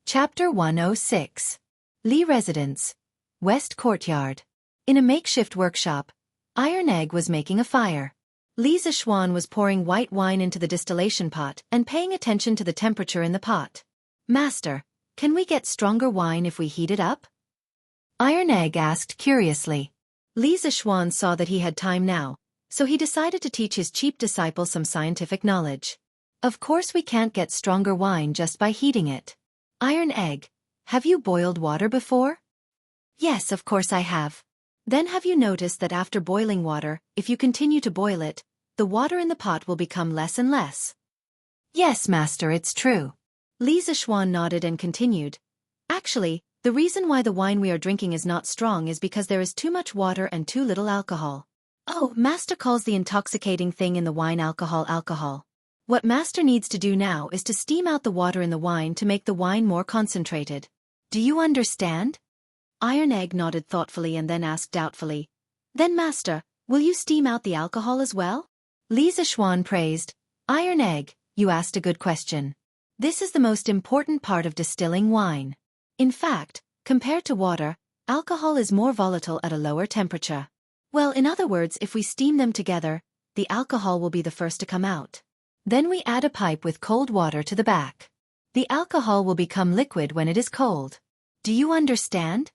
Chapter 106. Li Residence. West Courtyard. In a makeshift workshop, Iron Egg was making a fire. Li Xiaofan was pouring white wine into the distillation pot and paying attention to the temperature in the pot. "Master, can we get stronger wine if we heat it up?" Iron Egg asked curiously. Li Xiaofan saw that he had time now, so he decided to teach his cheap disciple some scientific knowledge. "Of course we can't get stronger wine just by heating it. Iron Egg, have you boiled water before?" "Yes, of course I have." "Then have you noticed that after boiling water, if you continue to boil it, the water in the pot will become less and less?" "Yes, master, it's true." Li Xiaofan nodded and continued. "Actually, the reason why the wine we are drinking is not strong is because there is too much water and too little alcohol." "Oh, master calls the intoxicating thing in the wine alcohol. What master needs to do now is to steam out the water in the wine to make the wine more concentrated. Do you understand?" Iron Egg nodded thoughtfully and then asked doubtfully, "Then master, will you steam out the alcohol as well?" Li Xiaofan praised, "Iron Egg, you asked a good question. This is the most important part of distilling wine. In fact, compared to water, alcohol is more volatile at a lower temperature. Well, in other words, if we steam them together, the alcohol will be the first to come out. Then we add a pipe with cold water to the back. The alcohol will become liquid when it is cold. Do you understand?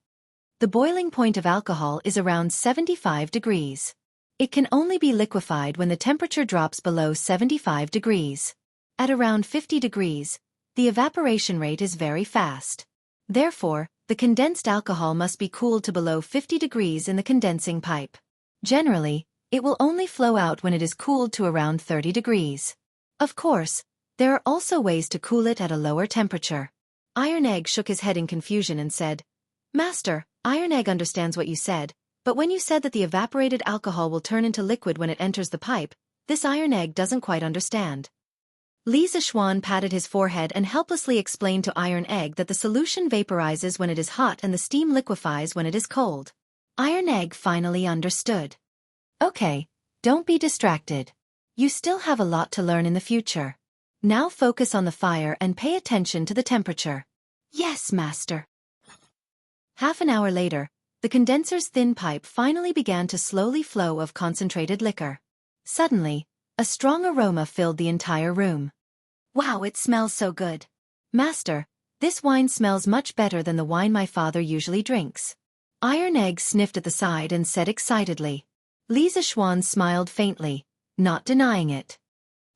The boiling point of alcohol is around 75 degrees. It can only be liquefied when the temperature drops below 75 degrees. At around 50 degrees, the evaporation rate is very fast. Therefore, the condensed alcohol must be cooled to below 50 degrees in the condensing pipe. Generally, it will only flow out when it is cooled to around 30 degrees. Of course, there are also ways to cool it at a lower temperature." Iron Egg shook his head in confusion and said, "Master, Iron Egg understands what you said, but when you said that the evaporated alcohol will turn into liquid when it enters the pipe, this Iron Egg doesn't quite understand." Li Xiaofan patted his forehead and helplessly explained to Iron Egg that the solution vaporizes when it is hot and the steam liquefies when it is cold. Iron Egg finally understood. "Okay, don't be distracted. You still have a lot to learn in the future. Now focus on the fire and pay attention to the temperature." "Yes, master." Half an hour later, the condenser's thin pipe finally began to slowly flow of concentrated liquor. Suddenly, a strong aroma filled the entire room. "Wow, it smells so good. Master, this wine smells much better than the wine my father usually drinks." Iron Egg sniffed at the side and said excitedly. Li Xiaofan smiled faintly, not denying it.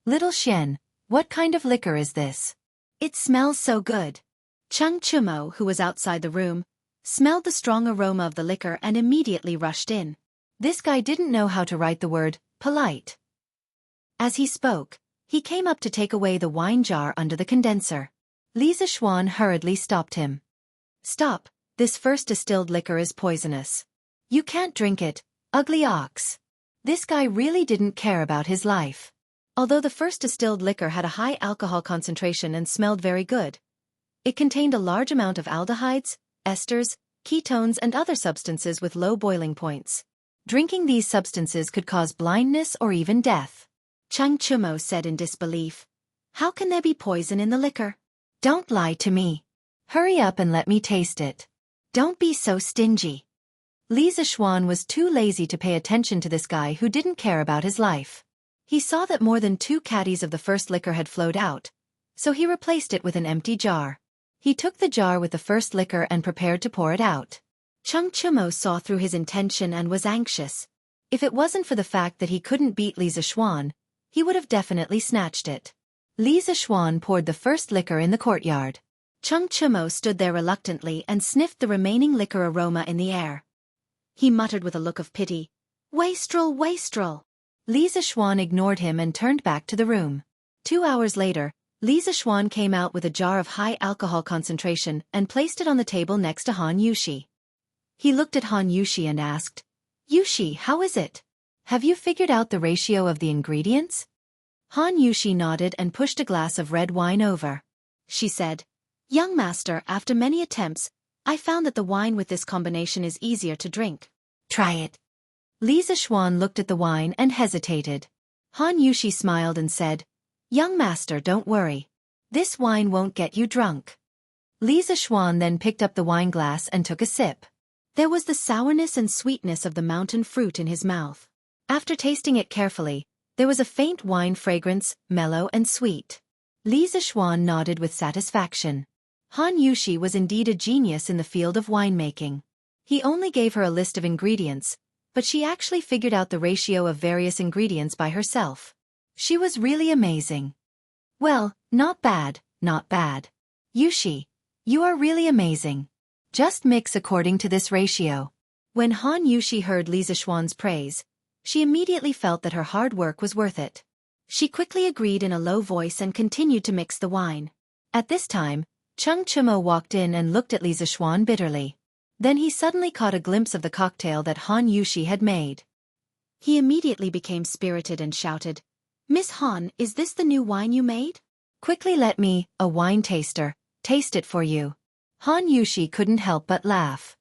"Little Xian, what kind of liquor is this? It smells so good." Cheng Chumo, who was outside the room, smelled the strong aroma of the liquor and immediately rushed in. This guy didn't know how to write the word polite. As he spoke, he came up to take away the wine jar under the condenser. Li Xiaofan hurriedly stopped him. "Stop, this first distilled liquor is poisonous. You can't drink it, ugly ox." This guy really didn't care about his life. Although the first distilled liquor had a high alcohol concentration and smelled very good, it contained a large amount of aldehydes, esters, ketones and other substances with low boiling points. Drinking these substances could cause blindness or even death. Cheng Chumo said in disbelief, "How can there be poison in the liquor? Don't lie to me. Hurry up and let me taste it. Don't be so stingy." Li Xiaofan was too lazy to pay attention to this guy who didn't care about his life. He saw that more than 2 caddies of the first liquor had flowed out, so he replaced it with an empty jar. He took the jar with the first liquor and prepared to pour it out. Cheng Chumo saw through his intention and was anxious. If it wasn't for the fact that he couldn't beat Li Xiaofan, he would have definitely snatched it. Li Xiaofan poured the first liquor in the courtyard. Cheng Chumo stood there reluctantly and sniffed the remaining liquor aroma in the air. He muttered with a look of pity, "Wastrel, wastrel." Li Xiaofan ignored him and turned back to the room. 2 hours later, Li Xiaofan came out with a jar of high alcohol concentration and placed it on the table next to Han Yushi. He looked at Han Yushi and asked, "Yushi, how is it? Have you figured out the ratio of the ingredients?" Han Yushi nodded and pushed a glass of red wine over. She said, "Young master, after many attempts, I found that the wine with this combination is easier to drink. Try it." Li Xiaofan looked at the wine and hesitated. Han Yushi smiled and said, "Young master, don't worry. This wine won't get you drunk." Li Zixuan then picked up the wine glass and took a sip. There was the sourness and sweetness of the mountain fruit in his mouth. After tasting it carefully, there was a faint wine fragrance, mellow and sweet. Li Zixuan nodded with satisfaction. Han Yushi was indeed a genius in the field of winemaking. He only gave her a list of ingredients, but she actually figured out the ratio of various ingredients by herself. She was really amazing. Well, not bad, not bad. Yushi, you are really amazing. Just mix according to this ratio. When Han Yushi heard Li Zixuan's praise, she immediately felt that her hard work was worth it. She quickly agreed in a low voice and continued to mix the wine. At this time, Cheng Chumo walked in and looked at Li Zixuan bitterly. Then he suddenly caught a glimpse of the cocktail that Han Yushi had made. He immediately became spirited and shouted, "Miss Han, is this the new wine you made? Quickly let me, a wine taster, taste it for you." Han Yushi couldn't help but laugh.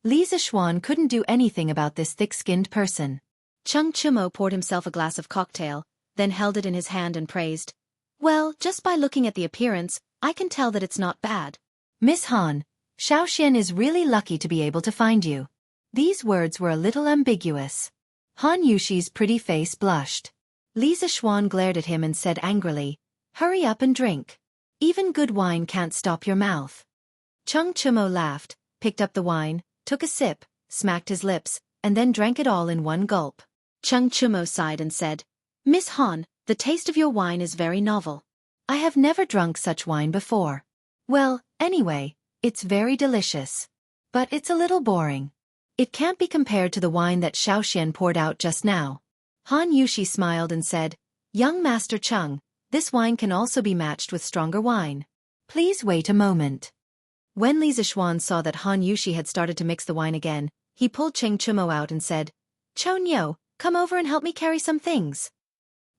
Li Zixuan couldn't do anything about this thick-skinned person. Cheng Chumo poured himself a glass of cocktail, then held it in his hand and praised, "Well, just by looking at the appearance, I can tell that it's not bad. Miss Han, Xiaofan is really lucky to be able to find you." These words were a little ambiguous. Han Yushi's pretty face blushed. Li Zixuan glared at him and said angrily, "Hurry up and drink. Even good wine can't stop your mouth." Cheng Chumo laughed, picked up the wine, took a sip, smacked his lips, and then drank it all in one gulp. Cheng Chumo sighed and said, "Miss Han, the taste of your wine is very novel. I have never drunk such wine before. Well, anyway, it's very delicious. But it's a little boring. It can't be compared to the wine that Xiaofan poured out just now." Han Yushi smiled and said, "Young Master Cheng, this wine can also be matched with stronger wine. Please wait a moment." When Li Zixuan saw that Han Yushi had started to mix the wine again, he pulled Cheng Chumo out and said, "Chonyo, come over and help me carry some things."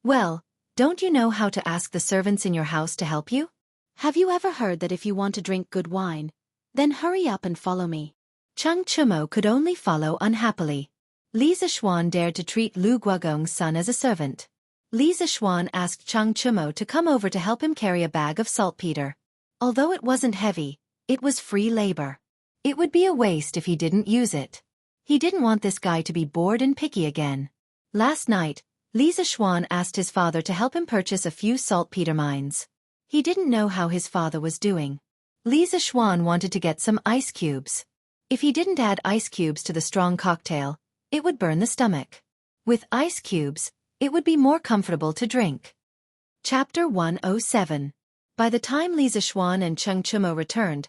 "Well, don't you know how to ask the servants in your house to help you? Have you ever heard that if you want to drink good wine, then hurry up and follow me?" Cheng Chumo could only follow unhappily. Li Zixuan dared to treat Lu Guogong's son as a servant. Li Zixuan asked Cheng Chumo to come over to help him carry a bag of saltpeter. Although it wasn't heavy, it was free labor. It would be a waste if he didn't use it. He didn't want this guy to be bored and picky again. Last night, Li Zixuan asked his father to help him purchase a few saltpeter mines. He didn't know how his father was doing. Li Zixuan wanted to get some ice cubes. If he didn't add ice cubes to the strong cocktail, it would burn the stomach. With ice cubes, it would be more comfortable to drink. Chapter 107. By the time Li Zixuan and Cheng Chumo returned,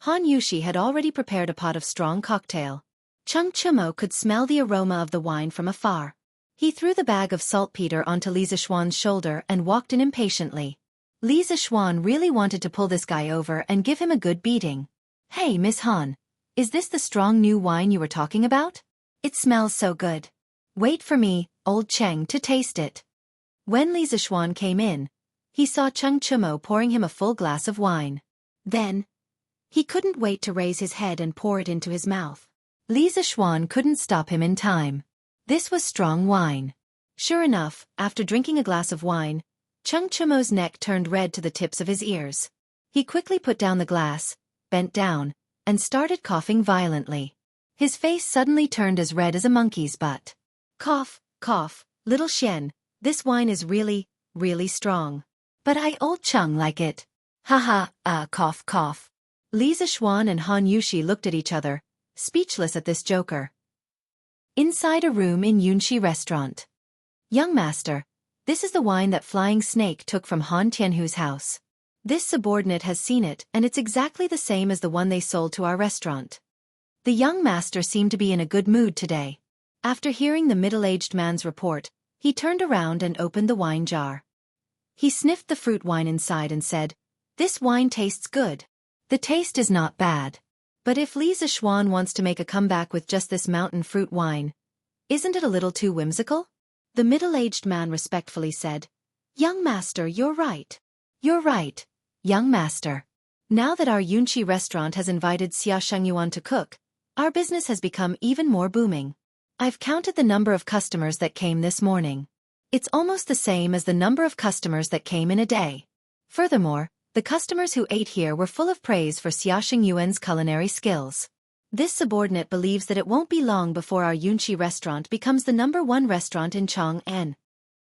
Han Yushi had already prepared a pot of strong cocktail. Cheng Chumo could smell the aroma of the wine from afar. He threw the bag of saltpeter onto Li Zixuan's shoulder and walked in impatiently. Li Zixuan really wanted to pull this guy over and give him a good beating. "Hey, Miss Han, is this the strong new wine you were talking about? It smells so good. Wait for me, old Cheng, to taste it." When Li Zixuan came in, he saw Cheng Chumo pouring him a full glass of wine. Then, he couldn't wait to raise his head and pour it into his mouth. Li Zixuan couldn't stop him in time. This was strong wine. Sure enough, after drinking a glass of wine, Cheng Chumo's neck turned red to the tips of his ears. He quickly put down the glass, bent down, and started coughing violently. His face suddenly turned as red as a monkey's butt. "Cough, cough, little Xian, this wine is really, really strong. But I old Cheng like it. Haha, cough, cough." Li Zixuan and Han Yushi looked at each other, speechless at this joker. Inside a room in Yunxi restaurant. "Young master, this is the wine that Flying Snake took from Han Tianhu's house. This subordinate has seen it and it's exactly the same as the one they sold to our restaurant." The young master seemed to be in a good mood today. After hearing the middle-aged man's report, he turned around and opened the wine jar. He sniffed the fruit wine inside and said, "This wine tastes good. The taste is not bad. But if Li Zixuan wants to make a comeback with just this mountain fruit wine, isn't it a little too whimsical?" The middle-aged man respectfully said, "Young master, you're right. You're right, young master. Now that our Yunxi restaurant has invited Xia Shengyuan to cook, our business has become even more booming. I've counted the number of customers that came this morning. It's almost the same as the number of customers that came in a day. Furthermore, The customers who ate here were full of praise for Xiaofan Yuan's culinary skills. This subordinate believes that it won't be long before our Yunqi restaurant becomes the #1 restaurant in Chang'an.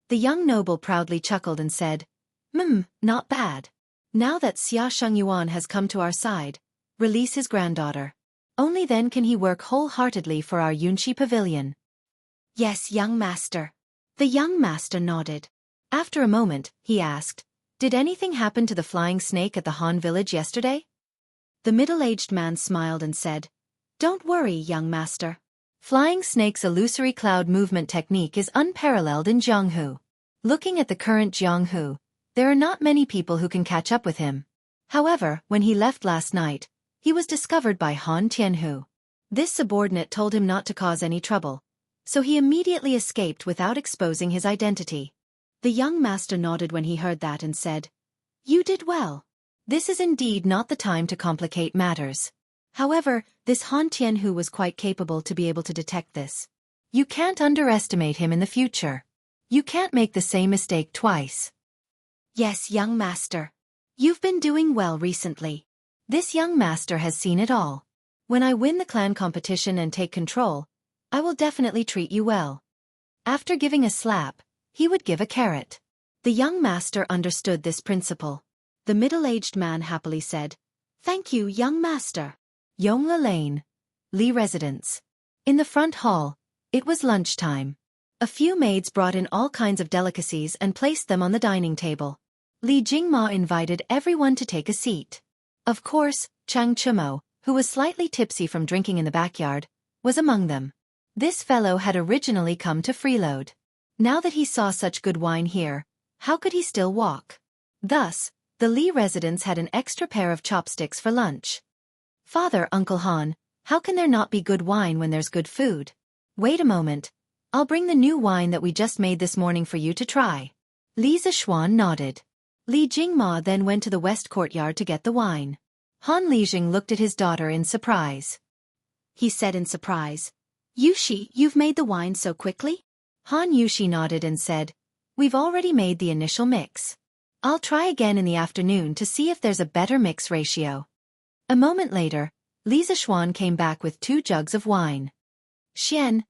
The young noble proudly chuckled and said, Not bad. Now that Xiaofan Yuan has come to our side, release his granddaughter. Only then can he work wholeheartedly for our Yunqi pavilion. Yes, young master. The young master nodded. After a moment, he asked, Did anything happen to the flying snake at the Han village yesterday? The middle-aged man smiled and said, Don't worry, young master. Flying snake's illusory cloud movement technique is unparalleled in Jianghu. Looking at the current Jianghu, there are not many people who can catch up with him. However, when he left last night, he was discovered by Han Tianhu. This subordinate told him not to cause any trouble, so he immediately escaped without exposing his identity. The young master nodded when he heard that and said, You did well. This is indeed not the time to complicate matters. However, this Han Tianhu was quite capable to be able to detect this. You can't underestimate him in the future. You can't make the same mistake twice. Yes, young master. You've been doing well recently. This young master has seen it all. When I win the clan competition and take control, I will definitely treat you well. After giving a slap, he would give a carrot. The young master understood this principle. The middle-aged man happily said, Thank you, young master. Yongla Lane, Li Residence. In the front hall, it was lunchtime. A few maids brought in all kinds of delicacies and placed them on the dining table. Li Jingma invited everyone to take a seat. Of course, Chang Chumo, who was slightly tipsy from drinking in the backyard, was among them. This fellow had originally come to freeload. Now that he saw such good wine here, how could he still walk? Thus, the Li residents had an extra pair of chopsticks for lunch. Father, Uncle Han, how can there not be good wine when there's good food? Wait a moment. I'll bring the new wine that we just made this morning for you to try. Li Zishuan nodded. Li Jingma then went to the west courtyard to get the wine. Han Lijing looked at his daughter in surprise. He said in surprise, Yushi, you've made the wine so quickly? Han Yushi nodded and said, We've already made the initial mix. I'll try again in the afternoon to see if there's a better mix ratio. A moment later, Li Zishuan came back with 2 jugs of wine. Xian,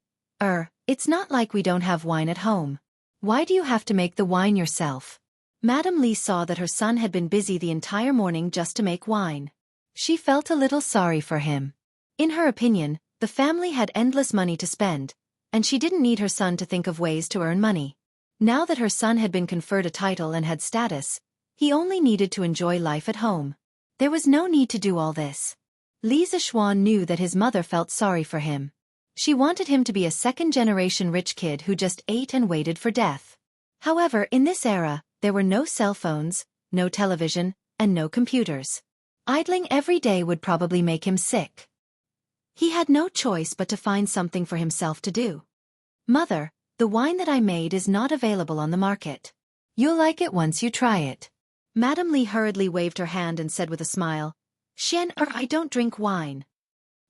it's not like we don't have wine at home. Why do you have to make the wine yourself? Madame Li saw that her son had been busy the entire morning just to make wine. She felt a little sorry for him. In her opinion, the family had endless money to spend, and she didn't need her son to think of ways to earn money. Now that her son had been conferred a title and had status, he only needed to enjoy life at home. There was no need to do all this. Li Zishuan knew that his mother felt sorry for him. She wanted him to be a second-generation rich kid who just ate and waited for death. However, in this era, there were no cell phones, no television, and no computers. Idling every day would probably make him sick. He had no choice but to find something for himself to do. Mother, the wine that I made is not available on the market. You'll like it once you try it. Madame Li hurriedly waved her hand and said with a smile, Xian, I don't drink wine.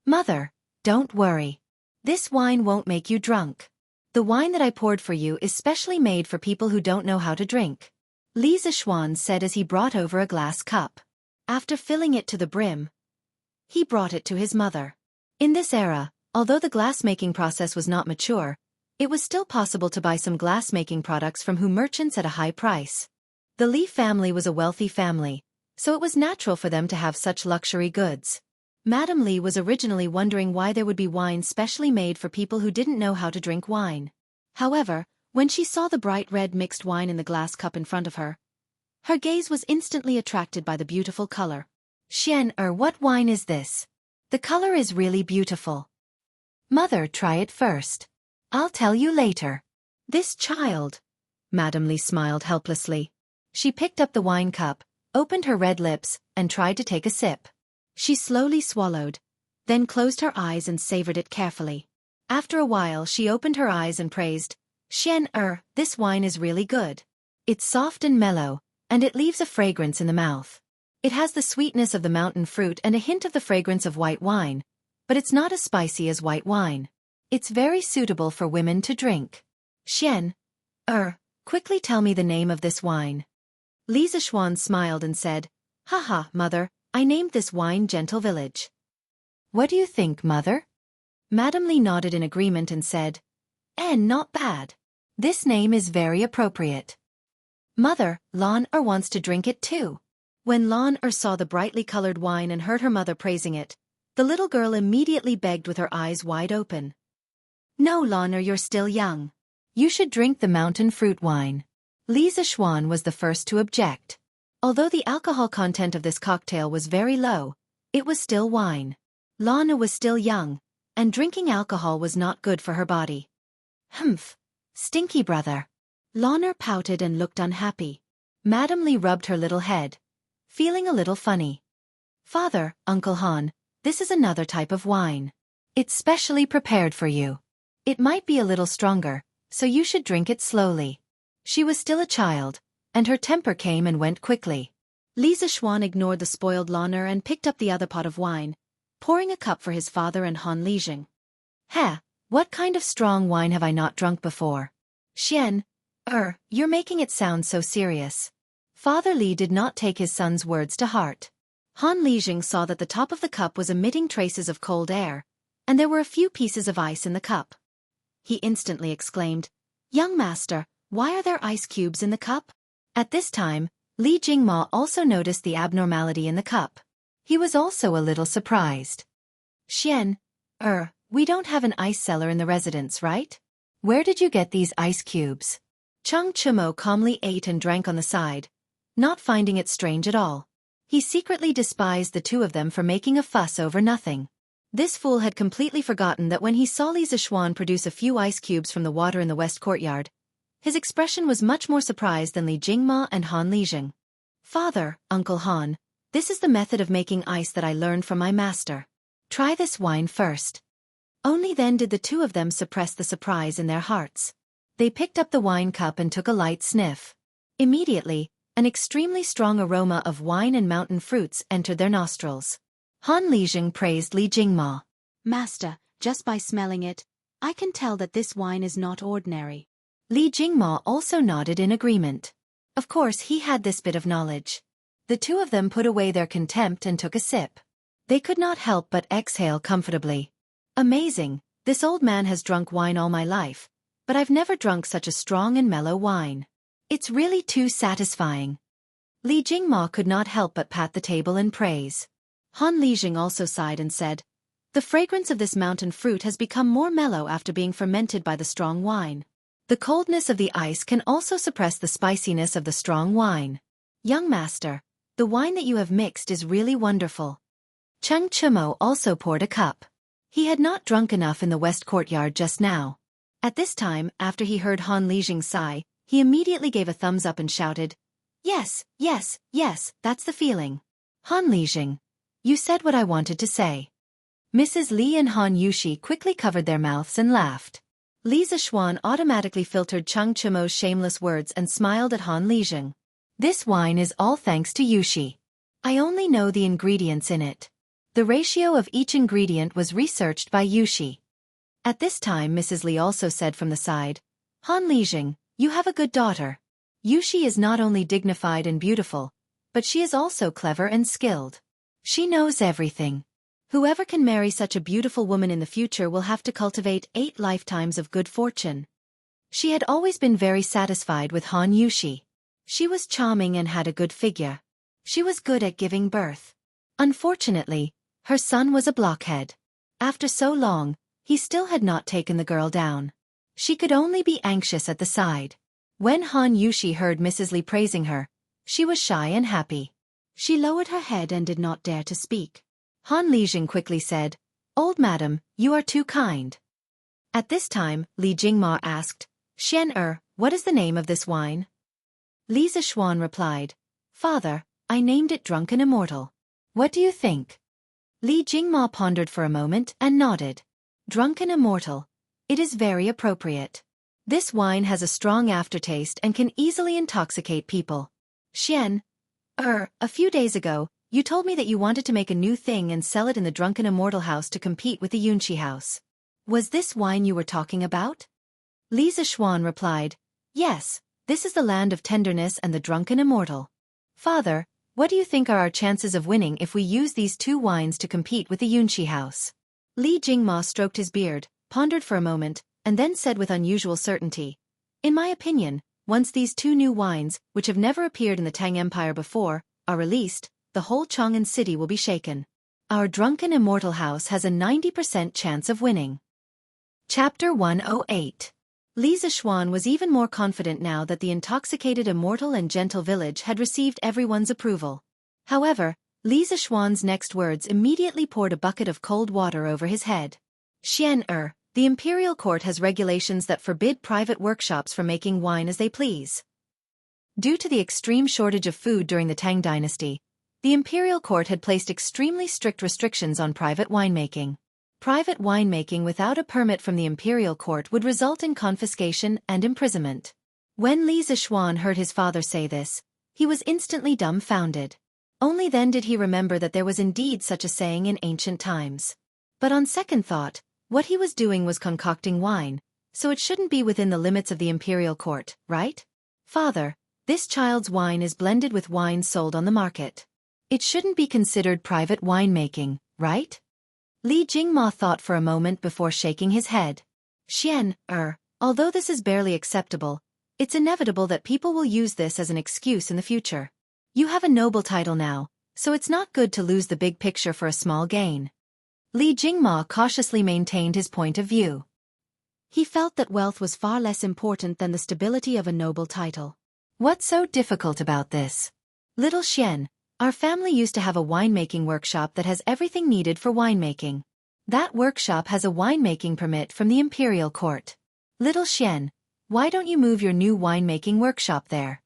Mother, don't worry. This wine won't make you drunk. The wine that I poured for you is specially made for people who don't know how to drink. Li Zishuan said as he brought over a glass cup. After filling it to the brim, he brought it to his mother. In this era, although the glass-making process was not mature, it was still possible to buy some glass-making products from merchants at a high price. The Li family was a wealthy family, so it was natural for them to have such luxury goods. Madame Li was originally wondering why there would be wine specially made for people who didn't know how to drink wine. However, when she saw the bright red mixed wine in the glass cup in front of her, her gaze was instantly attracted by the beautiful color. Xian, what wine is this? The color is really beautiful. Mother, try it first. I'll tell you later. This child. Madame Li smiled helplessly. She picked up the wine cup, opened her red lips, and tried to take a sip. She slowly swallowed, then closed her eyes and savored it carefully. After a while she opened her eyes and praised, Xian, this wine is really good. It's soft and mellow, and it leaves a fragrance in the mouth. It has the sweetness of the mountain fruit and a hint of the fragrance of white wine, but it's not as spicy as white wine. It's very suitable for women to drink. Xian, quickly tell me the name of this wine. Li Zishuan smiled and said, Haha, mother, I named this wine Gentle Village. What do you think, mother? Madame Li nodded in agreement and said, not bad. This name is very appropriate. Mother, Lan Er wants to drink it too. When Lan Er saw the brightly colored wine and heard her mother praising it, the little girl immediately begged with her eyes wide open. No, Lan Er, you're still young. You should drink the mountain fruit wine. Li Xiaofan was the first to object. Although the alcohol content of this cocktail was very low, it was still wine. Lan Er was still young, and drinking alcohol was not good for her body. Humph. Stinky brother. Lan Er pouted and looked unhappy. Madame Li rubbed her little head, feeling a little funny. Father, Uncle Han, this is another type of wine. It's specially prepared for you. It might be a little stronger, so you should drink it slowly. She was still a child, and her temper came and went quickly. Li Xiaofan ignored the spoiled Lan Er and picked up the other pot of wine, pouring a cup for his father and Han Lijing. What kind of strong wine have I not drunk before? You're making it sound so serious. Father Li did not take his son's words to heart. Han Lijing saw that the top of the cup was emitting traces of cold air, and there were a few pieces of ice in the cup. He instantly exclaimed, Young master, why are there ice cubes in the cup? At this time, Li Jingma also noticed the abnormality in the cup. He was also a little surprised. We don't have an ice cellar in the residence, right? Where did you get these ice cubes? Cheng Chumo calmly ate and drank on the side, not finding it strange at all. He secretly despised the two of them for making a fuss over nothing. This fool had completely forgotten that when he saw Li Xiaofan produce a few ice cubes from the water in the west courtyard, his expression was much more surprised than Li Jingma and Han Lijing. Father, Uncle Han, this is the method of making ice that I learned from my master. Try this wine first. Only then did the two of them suppress the surprise in their hearts. They picked up the wine cup and took a light sniff. Immediately, an extremely strong aroma of wine and mountain fruits entered their nostrils. Han Lijing praised Li Jingma. Master, just by smelling it, I can tell that this wine is not ordinary. Li Jingma also nodded in agreement. Of course he had this bit of knowledge. The two of them put away their contempt and took a sip. They could not help but exhale comfortably. Amazing, this old man has drunk wine all my life, but I've never drunk such a strong and mellow wine. It's really too satisfying. Li Jingma could not help but pat the table in praise. Han Lijing also sighed and said, The fragrance of this mountain fruit has become more mellow after being fermented by the strong wine. The coldness of the ice can also suppress the spiciness of the strong wine. Young master, the wine that you have mixed is really wonderful. Cheng Chumo also poured a cup. He had not drunk enough in the west courtyard just now. At this time, after he heard Han Lijing's sigh, he immediately gave a thumbs up and shouted, Yes, that's the feeling. Han Lijing, you said what I wanted to say. Mrs. Li and Han Yushi quickly covered their mouths and laughed. Li Xiaofan automatically filtered Cheng Chumo's shameless words and smiled at Han Lijing. This wine is all thanks to Yushi. I only know the ingredients in it. The ratio of each ingredient was researched by Yushi. At this time Mrs. Li also said from the side, Han Lijing, you have a good daughter. Yushi is not only dignified and beautiful, but she is also clever and skilled. She knows everything. Whoever can marry such a beautiful woman in the future will have to cultivate 8 lifetimes of good fortune. She had always been very satisfied with Han Yushi. She was charming and had a good figure. She was good at giving birth. Unfortunately, her son was a blockhead. After so long, he still had not taken the girl down. She could only be anxious at the side. When Han Yushi heard Mrs. Li praising her, she was shy and happy. She lowered her head and did not dare to speak. Han Lijing quickly said, Old madam, you are too kind. At this time, Li Jingma asked, what is the name of this wine? Li Xiaofan replied, Father, I named it Drunken Immortal. What do you think? Li Jingma pondered for a moment and nodded. Drunken Immortal. It is very appropriate. This wine has a strong aftertaste and can easily intoxicate people. A few days ago, you told me that you wanted to make a new thing and sell it in the Drunken Immortal house to compete with the Yunqi house. Was this wine you were talking about? Li Xiaofan replied, Yes, this is the land of tenderness and the Drunken Immortal. Father, What do you think are our chances of winning if we use these two wines to compete with the Yunxi house? Li Jingma stroked his beard, pondered for a moment, and then said with unusual certainty, "In my opinion, once these two new wines, which have never appeared in the Tang Empire before, are released, the whole Chang'an city will be shaken. Our drunken immortal house has a 90% chance of winning." Chapter 108. Li Zixuan was even more confident now that the intoxicated immortal and gentle village had received everyone's approval. However, Li Zixuan's next words immediately poured a bucket of cold water over his head. The imperial court has regulations that forbid private workshops from making wine as they please. Due to the extreme shortage of food during the Tang dynasty, the imperial court had placed extremely strict restrictions on private winemaking. Private winemaking without a permit from the imperial court would result in confiscation and imprisonment. When Li Zixuan heard his father say this, he was instantly dumbfounded. Only then did he remember that there was indeed such a saying in ancient times. But on second thought, what he was doing was concocting wine, so it shouldn't be within the limits of the imperial court, right? Father, this child's wine is blended with wines sold on the market. It shouldn't be considered private winemaking, right? Li Jingma thought for a moment before shaking his head. Although this is barely acceptable, it's inevitable that people will use this as an excuse in the future. You have a noble title now, so it's not good to lose the big picture for a small gain. Li Jingma cautiously maintained his point of view. He felt that wealth was far less important than the stability of a noble title. What's so difficult about this? Little Xian, our family used to have a winemaking workshop that has everything needed for winemaking. That workshop has a winemaking permit from the imperial court. Little Xian, why don't you move your new winemaking workshop there?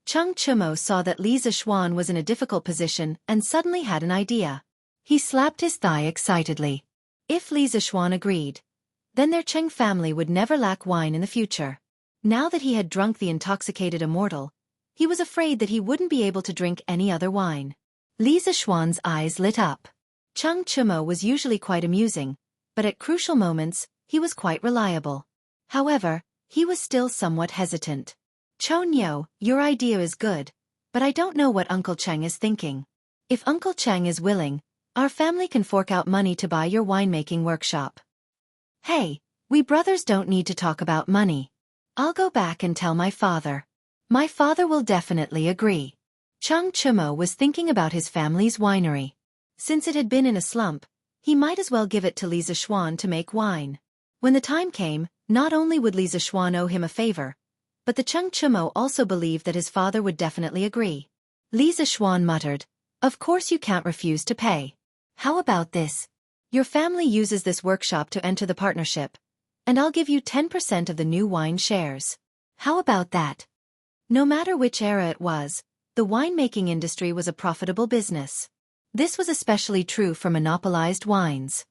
Cheng Chumo saw that Li Zixuan was in a difficult position and suddenly had an idea. He slapped his thigh excitedly. If Li Zixuan agreed, then their Cheng family would never lack wine in the future. Now that he had drunk the intoxicated immortal, he was afraid that he wouldn't be able to drink any other wine. Li Zixuan's eyes lit up. Cheng Chumo was usually quite amusing, but at crucial moments, he was quite reliable. However, he was still somewhat hesitant. Chonyo, your idea is good, but I don't know what Uncle Cheng is thinking. If Uncle Cheng is willing, our family can fork out money to buy your winemaking workshop. Hey, we brothers don't need to talk about money. I'll go back and tell my father. My father will definitely agree. Cheng Chumo was thinking about his family's winery. Since it had been in a slump, he might as well give it to Li Zixuan to make wine. When the time came, not only would Li Zixuan owe him a favor, but the Cheng Chumo also believed that his father would definitely agree. Li Zixuan muttered, "Of course you can't refuse to pay. How about this? Your family uses this workshop to enter the partnership, and I'll give you 10% of the new wine shares. How about that?" No matter which era it was, the winemaking industry was a profitable business. This was especially true for monopolized wines.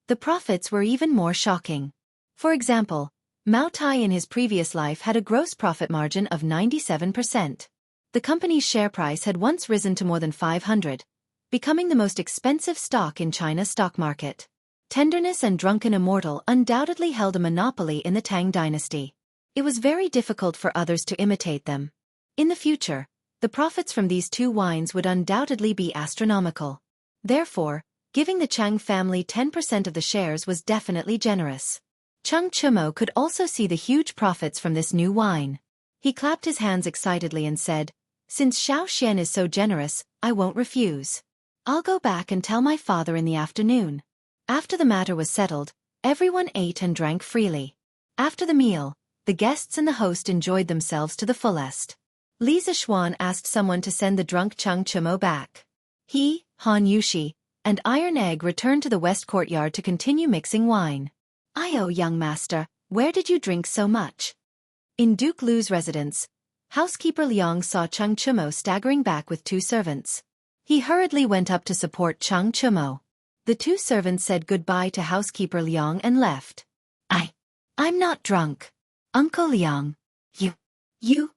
The profits were even more shocking. For example, Mao Tai in his previous life had a gross profit margin of 97%. The company's share price had once risen to more than 500, becoming the most expensive stock in China's stock market. Tenderness and Drunken Immortal undoubtedly held a monopoly in the Tang dynasty. It was very difficult for others to imitate them. In the future, the profits from these two wines would undoubtedly be astronomical. Therefore, giving the Chang family 10% of the shares was definitely generous. Cheng Chumo could also see the huge profits from this new wine. He clapped his hands excitedly and said, "Since Xiao Xian is so generous, I won't refuse. I'll go back and tell my father in the afternoon." After the matter was settled, everyone ate and drank freely. After the meal, the guests and the host enjoyed themselves to the fullest. Li Zixuan asked someone to send the drunk Cheng Chumo back. He, Han Yushi, and Iron Egg returned to the west courtyard to continue mixing wine. Young master, where did you drink so much?" In Duke Lu's residence, housekeeper Liang saw Cheng Chumo staggering back with two servants. He hurriedly went up to support Cheng Chumo. The two servants said goodbye to housekeeper Liang and left. I'm not drunk. Uncle Liang. You?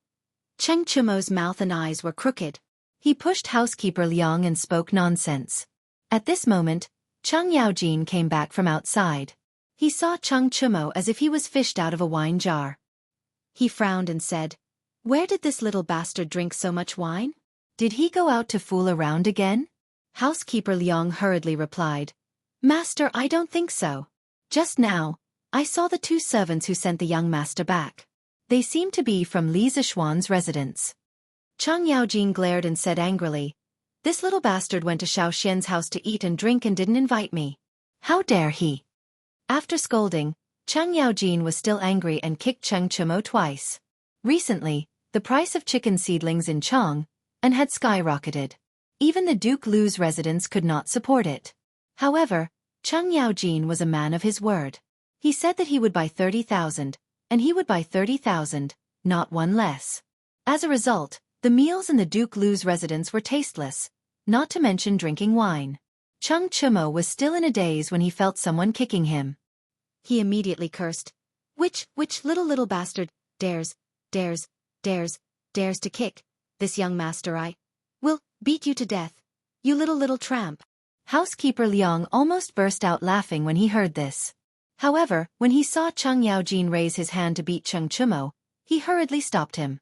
Cheng Chumo's mouth and eyes were crooked. He pushed housekeeper Liang and spoke nonsense. At this moment, Cheng Yaojin came back from outside. He saw Cheng Chumo as if he was fished out of a wine jar. He frowned and said, "Where did this little bastard drink so much wine?" Did he go out to fool around again? Housekeeper Liang hurriedly replied. Master, I don't think so. Just now, I saw the two servants who sent the young master back. They seem to be from Li Zishuan's residence. Cheng Yaojin glared and said angrily, This little bastard went to Xiao Xian's house to eat and drink and didn't invite me. How dare he? After scolding, Cheng Yaojin was still angry and kicked Cheng Chumo twice. Recently, the price of chicken seedlings in Chong had skyrocketed. Even the Duke Lu's residence could not support it. However, Cheng Yaojin was a man of his word. He said that he would buy 30,000, and he would buy 30,000, not one less. As a result, the meals in the Duke Lu's residence were tasteless, not to mention drinking wine. Cheng Chumo was still in a daze when he felt someone kicking him. He immediately cursed. Which little bastard dares to kick this young master? I will beat you to death, you little tramp. Housekeeper Liang almost burst out laughing when he heard this. However, when he saw Cheng Yaojin raise his hand to beat Cheng Chumo, he hurriedly stopped him.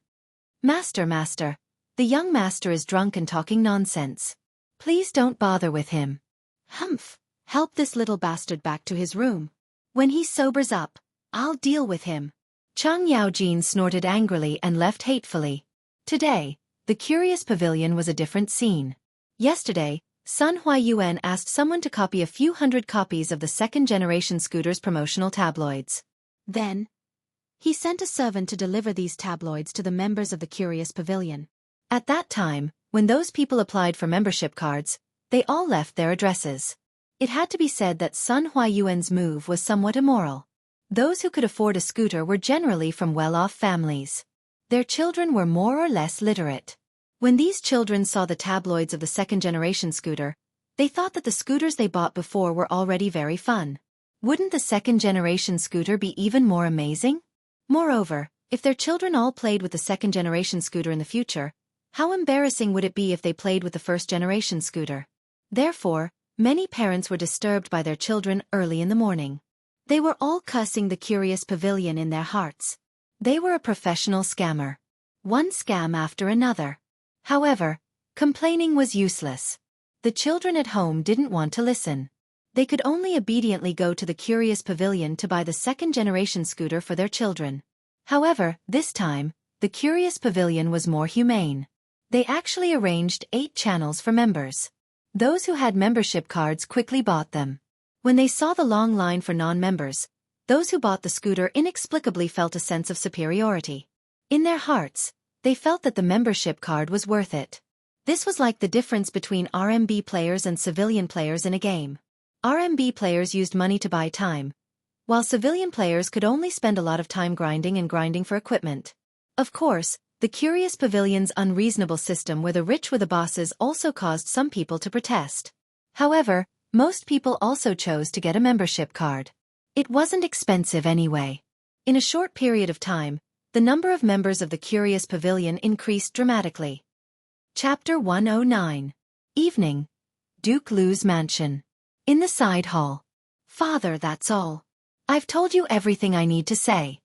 Master, the young master is drunk and talking nonsense. Please don't bother with him. Humph, help this little bastard back to his room. When he sobers up, I'll deal with him. Cheng Yaojin snorted angrily and left hatefully. Today, the Curious Pavilion was a different scene. Yesterday, Sun Huayuan asked someone to copy a few hundred copies of the second-generation scooters promotional tabloids. Then, he sent a servant to deliver these tabloids to the members of the Curious Pavilion. At that time, when those people applied for membership cards, they all left their addresses. It had to be said that Sun Huayuan's move was somewhat immoral. Those who could afford a scooter were generally from well-off families. Their children were more or less literate. When these children saw the tabloids of the second-generation scooter, they thought that the scooters they bought before were already very fun. Wouldn't the second-generation scooter be even more amazing? Moreover, if their children all played with the second-generation scooter in the future, how embarrassing would it be if they played with the first-generation scooter? Therefore, many parents were disturbed by their children early in the morning. They were all cussing the Curious Pavilion in their hearts. They were a professional scammer. One scam after another. However, complaining was useless. The children at home didn't want to listen. They could only obediently go to the Curious Pavilion to buy the second-generation scooter for their children. However, this time, the Curious Pavilion was more humane. They actually arranged 8 channels for members. Those who had membership cards quickly bought them. When they saw the long line for non-members, those who bought the scooter inexplicably felt a sense of superiority. In their hearts, they felt that the membership card was worth it. This was like the difference between RMB players and civilian players in a game. RMB players used money to buy time, while civilian players could only spend a lot of time grinding for equipment. Of course, the Curious Pavilion's unreasonable system where the rich were the bosses also caused some people to protest. However, most people also chose to get a membership card. It wasn't expensive anyway. In a short period of time, the number of members of the Curious Pavilion increased dramatically. Chapter 109. Evening. Duke Lu's mansion. In the side hall. Father, that's all. I've told you everything I need to say.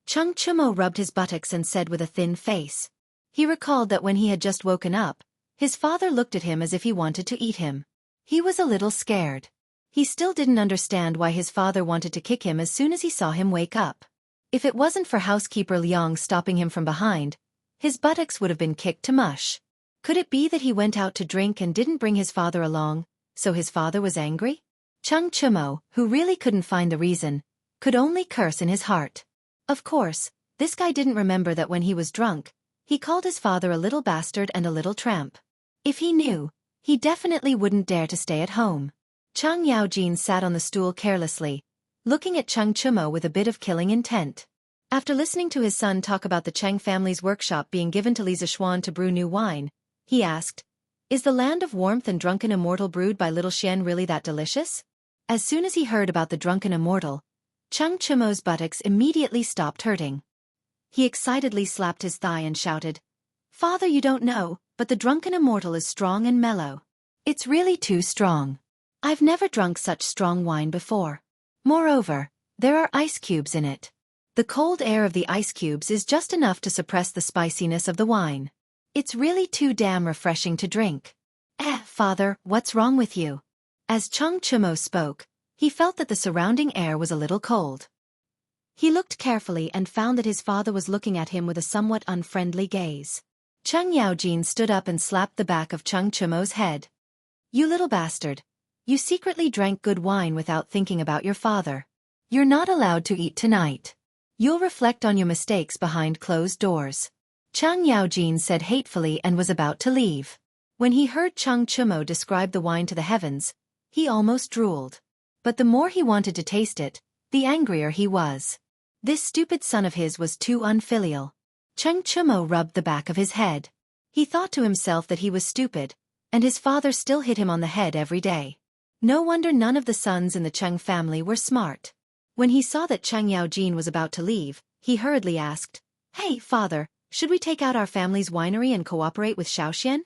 Cheng Chumo rubbed his buttocks and said with a thin face. He recalled that when he had just woken up, his father looked at him as if he wanted to eat him. He was a little scared. He still didn't understand why his father wanted to kick him as soon as he saw him wake up. If it wasn't for housekeeper Liang stopping him from behind, his buttocks would have been kicked to mush. Could it be that he went out to drink and didn't bring his father along, so his father was angry? Cheng Chumo, who really couldn't find the reason, could only curse in his heart. Of course, this guy didn't remember that when he was drunk, he called his father a little bastard and a little tramp. If he knew, he definitely wouldn't dare to stay at home. Cheng Yaojin sat on the stool carelessly, looking at Cheng Chumo with a bit of killing intent. After listening to his son talk about the Cheng family's workshop being given to Li Zishuan to brew new wine, he asked, "Is the land of warmth and drunken immortal brewed by little Xian really that delicious?" As soon as he heard about the drunken immortal, Cheng Chumo's buttocks immediately stopped hurting. He excitedly slapped his thigh and shouted, "Father, you don't know, but the drunken immortal is strong and mellow. It's really too strong. I've never drunk such strong wine before. Moreover, there are ice cubes in it. The cold air of the ice cubes is just enough to suppress the spiciness of the wine. It's really too damn refreshing to drink. Father, what's wrong with you? As Chung Chumo spoke, he felt that the surrounding air was a little cold. He looked carefully and found that his father was looking at him with a somewhat unfriendly gaze. Chung Yaojin stood up and slapped the back of Chung Chumo's head. You little bastard. You secretly drank good wine without thinking about your father. You're not allowed to eat tonight. You'll reflect on your mistakes behind closed doors. Chung Yaojin said hatefully and was about to leave. When he heard Chung Chumo describe the wine to the heavens, he almost drooled. But the more he wanted to taste it, the angrier he was. This stupid son of his was too unfilial. Chung Chumo rubbed the back of his head. He thought to himself that he was stupid, and his father still hit him on the head every day. No wonder none of the sons in the Chung family were smart. When he saw that Chung Yaojin was about to leave, he hurriedly asked, Hey, father, should we take out our family's winery and cooperate with Xiaoxian?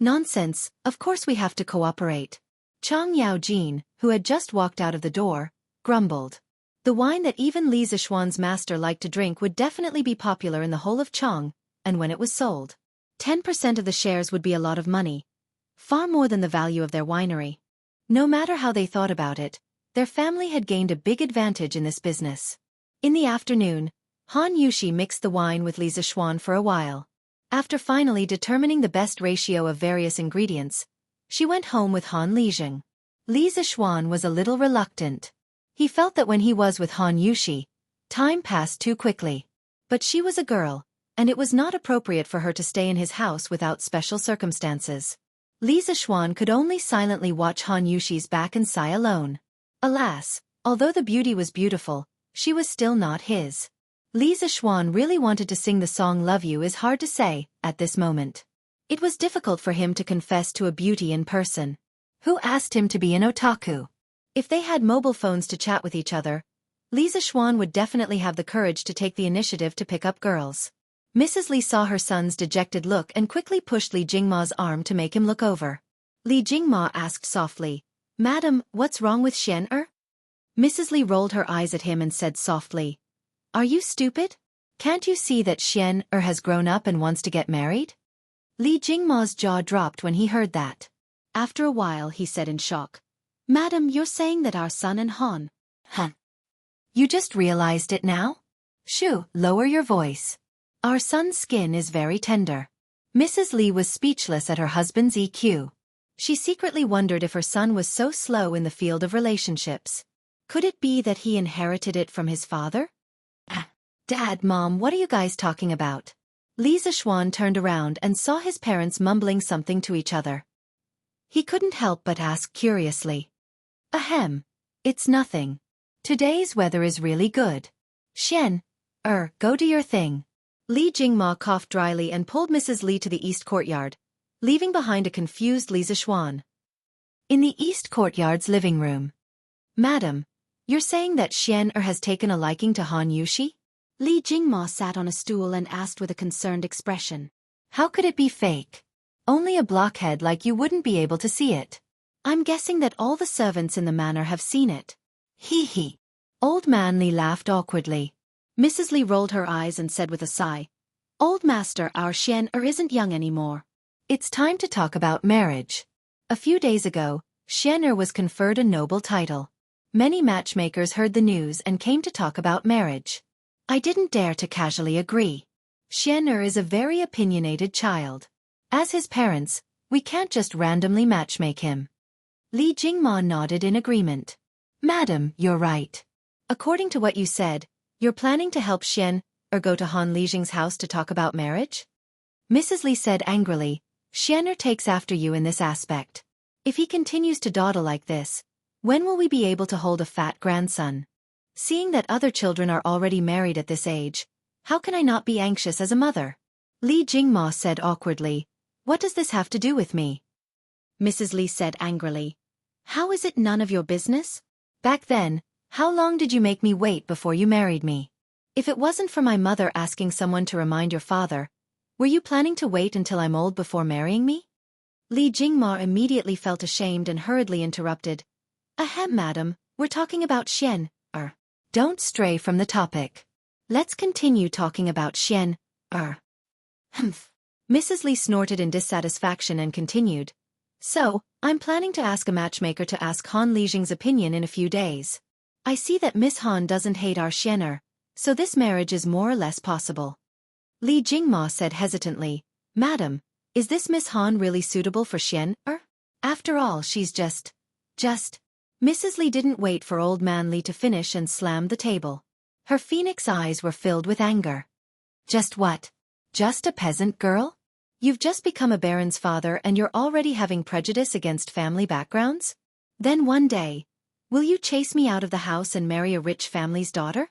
Nonsense, of course we have to cooperate. Chung Yaojin, who had just walked out of the door, grumbled. The wine that even Li Zixuan's master liked to drink would definitely be popular in the whole of Chong, and when it was sold, 10% of the shares would be a lot of money, far more than the value of their winery. No matter how they thought about it, their family had gained a big advantage in this business. In the afternoon, Han Yushi mixed the wine with Li Zixuan for a while. After finally determining the best ratio of various ingredients, she went home with Han Lijing. Li Zixuan was a little reluctant. He felt that when he was with Han Yushi, time passed too quickly. But she was a girl, and it was not appropriate for her to stay in his house without special circumstances. Li Zixuan could only silently watch Han Yushi's back and sigh alone. Alas, although the beauty was beautiful, she was still not his. Li Zixuan really wanted to sing the song Love You is hard to say, at this moment. It was difficult for him to confess to a beauty in person. Who asked him to be an otaku? If they had mobile phones to chat with each other, Li Zixuan would definitely have the courage to take the initiative to pick up girls. Mrs. Li saw her son's dejected look and quickly pushed Li Jingma's arm to make him look over. Li Jingma asked softly, Madam, what's wrong with Xian-er? Mrs. Li rolled her eyes at him and said softly, Are you stupid? Can't you see that Xian-er has grown up and wants to get married? Li Jingma's jaw dropped when he heard that. After a while he said in shock, Madam, you're saying that our son and Han. You just realized it now? Shoo, lower your voice. Our son's skin is very tender. Mrs. Li was speechless at her husband's EQ. She secretly wondered if her son was so slow in the field of relationships. Could it be that he inherited it from his father? Dad, Mom, what are you guys talking about? Li Zixuan turned around and saw his parents mumbling something to each other. He couldn't help but ask curiously. Ahem. It's nothing. Today's weather is really good. Go do your thing. Li Jingma coughed dryly and pulled Mrs. Li to the east courtyard, leaving behind a confused Li Zixuan. In the east courtyard's living room. Madam, you're saying that Xian-er has taken a liking to Han Yushi? Li Jingma sat on a stool and asked with a concerned expression. How could it be fake? Only a blockhead like you wouldn't be able to see it. I'm guessing that all the servants in the manor have seen it. Hee hee. Old man Li laughed awkwardly. Mrs. Li rolled her eyes and said with a sigh, Old master, our Xian-er isn't young anymore. It's time to talk about marriage. A few days ago, Xian-er was conferred a noble title. Many matchmakers heard the news and came to talk about marriage. I didn't dare to casually agree. Xian-er is a very opinionated child. As his parents, we can't just randomly matchmake him. Li Jingma nodded in agreement. Madam, you're right. According to what you said, you're planning to help Xian-er go to Han Lijing's house to talk about marriage? Mrs. Li said angrily, Xian-er takes after you in this aspect. If he continues to dawdle like this, when will we be able to hold a fat grandson? Seeing that other children are already married at this age, how can I not be anxious as a mother? Li Jingma said awkwardly, What does this have to do with me? Mrs. Li said angrily, How is it none of your business? Back then, how long did you make me wait before you married me? If it wasn't for my mother asking someone to remind your father, were you planning to wait until I'm old before marrying me? Li Jingma immediately felt ashamed and hurriedly interrupted. Ahem, madam, we're talking about Xian-er. Don't stray from the topic. Let's continue talking about Xian-er. Humph. Mrs. Li snorted in dissatisfaction and continued. So, I'm planning to ask a matchmaker to ask Han Lijing's opinion in a few days. I see that Miss Han doesn't hate our Xianer, so this marriage is more or less possible. Li Jingma said hesitantly, Madam, is this Miss Han really suitable for Xianer? After all, she's just. Mrs. Li didn't wait for old man Li to finish and slammed the table. Her phoenix eyes were filled with anger. Just what? Just a peasant girl? You've just become a baron's father and you're already having prejudice against family backgrounds? Then one day, will you chase me out of the house and marry a rich family's daughter?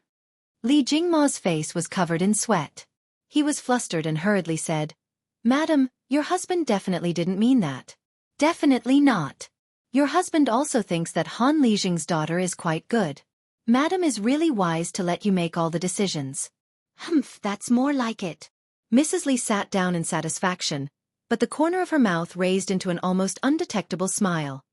Li Jingma's face was covered in sweat. He was flustered and hurriedly said, Madam, your husband definitely didn't mean that. Definitely not. Your husband also thinks that Han Lijing's daughter is quite good. Madam is really wise to let you make all the decisions. Humph, that's more like it. Mrs. Li sat down in satisfaction, but the corner of her mouth raised into an almost undetectable smile.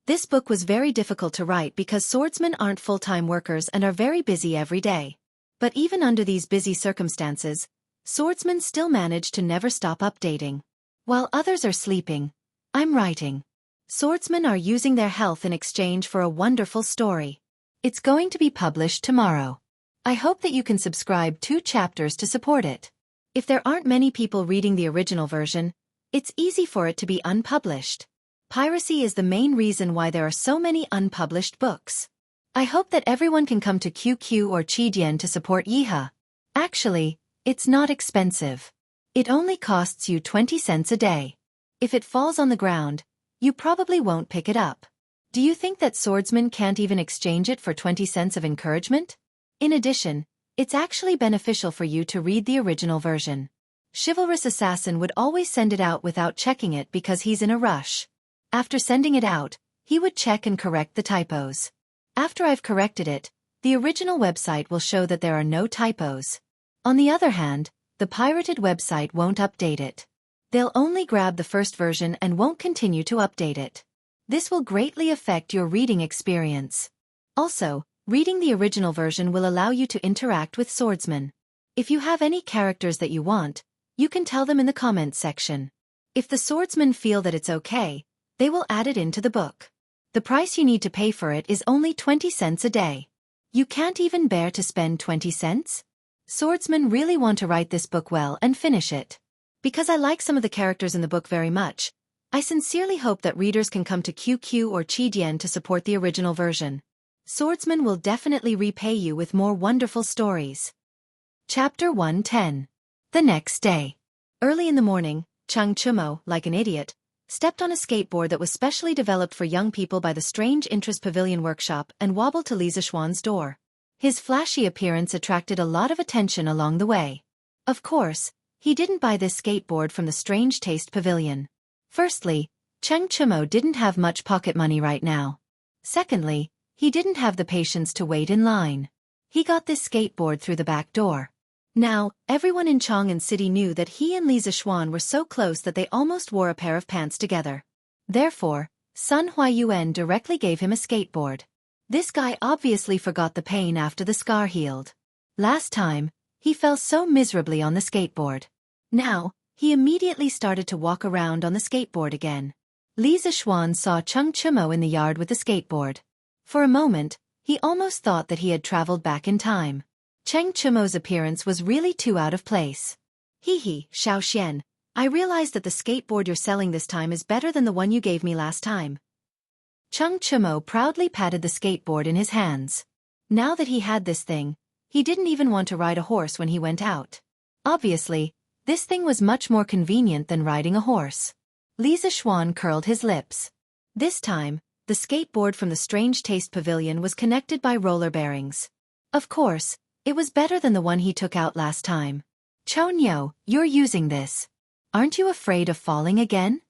This book was very difficult to write because swordsmen aren't full-time workers and are very busy every day. But even under these busy circumstances, swordsmen still manage to never stop updating. While others are sleeping, I'm writing. Swordsmen are using their health in exchange for a wonderful story. It's going to be published tomorrow. I hope that you can subscribe 2 chapters to support it. If there aren't many people reading the original version, it's easy for it to be unpublished. Piracy is the main reason why there are so many unpublished books. I hope that everyone can come to QQ or Qidian to support Yiha. Actually, it's not expensive. It only costs you 20 cents a day. If it falls on the ground, you probably won't pick it up. Do you think that swordsmen can't even exchange it for 20 cents of encouragement? In addition, it's actually beneficial for you to read the original version. Chivalrous Assassin would always send it out without checking it because he's in a rush. After sending it out, he would check and correct the typos. After I've corrected it, the original website will show that there are no typos. On the other hand, the pirated website won't update it. They'll only grab the first version and won't continue to update it. This will greatly affect your reading experience. Also, reading the original version will allow you to interact with swordsmen. If you have any characters that you want, you can tell them in the comments section. If the swordsmen feel that it's okay, they will add it into the book. The price you need to pay for it is only 20 cents a day. You can't even bear to spend 20 cents? Swordsmen really want to write this book well and finish it. Because I like some of the characters in the book very much, I sincerely hope that readers can come to QQ or Qidian to support the original version. Swordsmen will definitely repay you with more wonderful stories. Chapter 110. The next day. Early in the morning, Chang Chumo, like an idiot, stepped on a skateboard that was specially developed for young people by the Strange Interest Pavilion workshop and wobbled to Li Zishuan's door. His flashy appearance attracted a lot of attention along the way. Of course, he didn't buy this skateboard from the Strange Taste Pavilion. Firstly, Cheng Chumo didn't have much pocket money right now. Secondly, he didn't have the patience to wait in line. He got this skateboard through the back door. Now, everyone in Chang'an City knew that he and Li Zishuan were so close that they almost wore a pair of pants together. Therefore, Sun Huayuan directly gave him a skateboard. This guy obviously forgot the pain after the scar healed. Last time, he fell so miserably on the skateboard. Now, he immediately started to walk around on the skateboard again. Li Zishuan saw Cheng Chumo in the yard with the skateboard. For a moment, he almost thought that he had traveled back in time. Cheng Chumo's appearance was really too out of place. Hee, Xiao Xian, I realize that the skateboard you're selling this time is better than the one you gave me last time. Cheng Chumo proudly patted the skateboard in his hands. Now that he had this thing, he didn't even want to ride a horse when he went out. Obviously, this thing was much more convenient than riding a horse. Li Zishuan curled his lips. This time, the skateboard from the Strange Taste Pavilion was connected by roller bearings. Of course, it was better than the one he took out last time. Chonyo, you're using this. Aren't you afraid of falling again?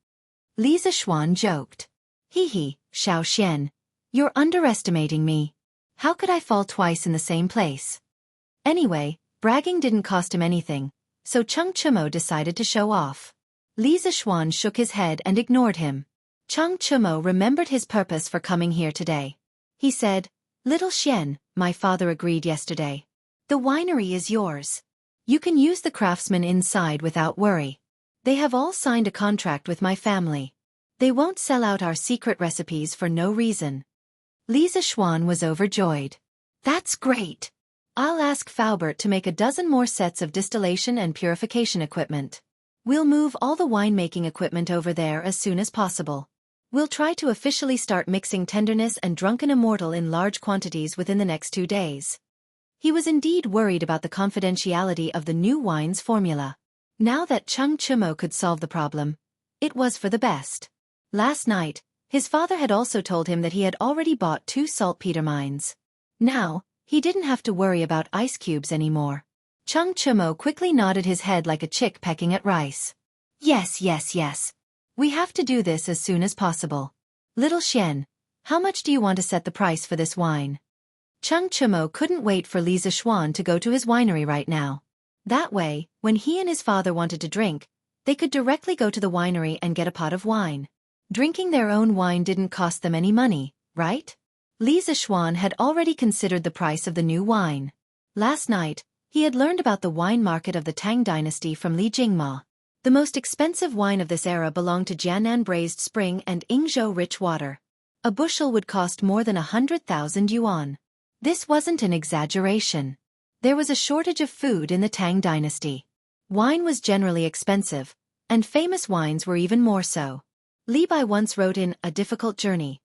Li Zishuan joked. Hee, Xiao Xian, you're underestimating me. How could I fall twice in the same place? Anyway, bragging didn't cost him anything, so Cheng Chumo decided to show off. Li Zishuan shook his head and ignored him. Cheng Chumo remembered his purpose for coming here today. He said, Little Xian, my father agreed yesterday. The winery is yours. You can use the craftsman inside without worry. They have all signed a contract with my family. They won't sell out our secret recipes for no reason. Li Xiaofan was overjoyed. That's great. I'll ask Faubert to make a dozen more sets of distillation and purification equipment. We'll move all the winemaking equipment over there as soon as possible. We'll try to officially start mixing tenderness and drunken immortal in large quantities within the next 2 days. He was indeed worried about the confidentiality of the new wine's formula. Now that Cheng Chimo could solve the problem, it was for the best. Last night, his father had also told him that he had already bought 2 saltpeter mines. Now, he didn't have to worry about ice cubes anymore. Cheng Chimo quickly nodded his head like a chick pecking at rice. Yes. We have to do this as soon as possible. Little Xian, how much do you want to set the price for this wine? Cheng Chimo couldn't wait for Li Xiaofan to go to his winery right now. That way, when he and his father wanted to drink, they could directly go to the winery and get a pot of wine. Drinking their own wine didn't cost them any money, right? Li Xiaofan had already considered the price of the new wine. Last night, he had learned about the wine market of the Tang dynasty from Li Jingma. The most expensive wine of this era belonged to Jiannan braised spring and Yingzhou rich water. A bushel would cost more than 100,000 yuan. This wasn't an exaggeration. There was a shortage of food in the Tang dynasty. Wine was generally expensive, and famous wines were even more so. Li Bai once wrote in A Difficult Journey,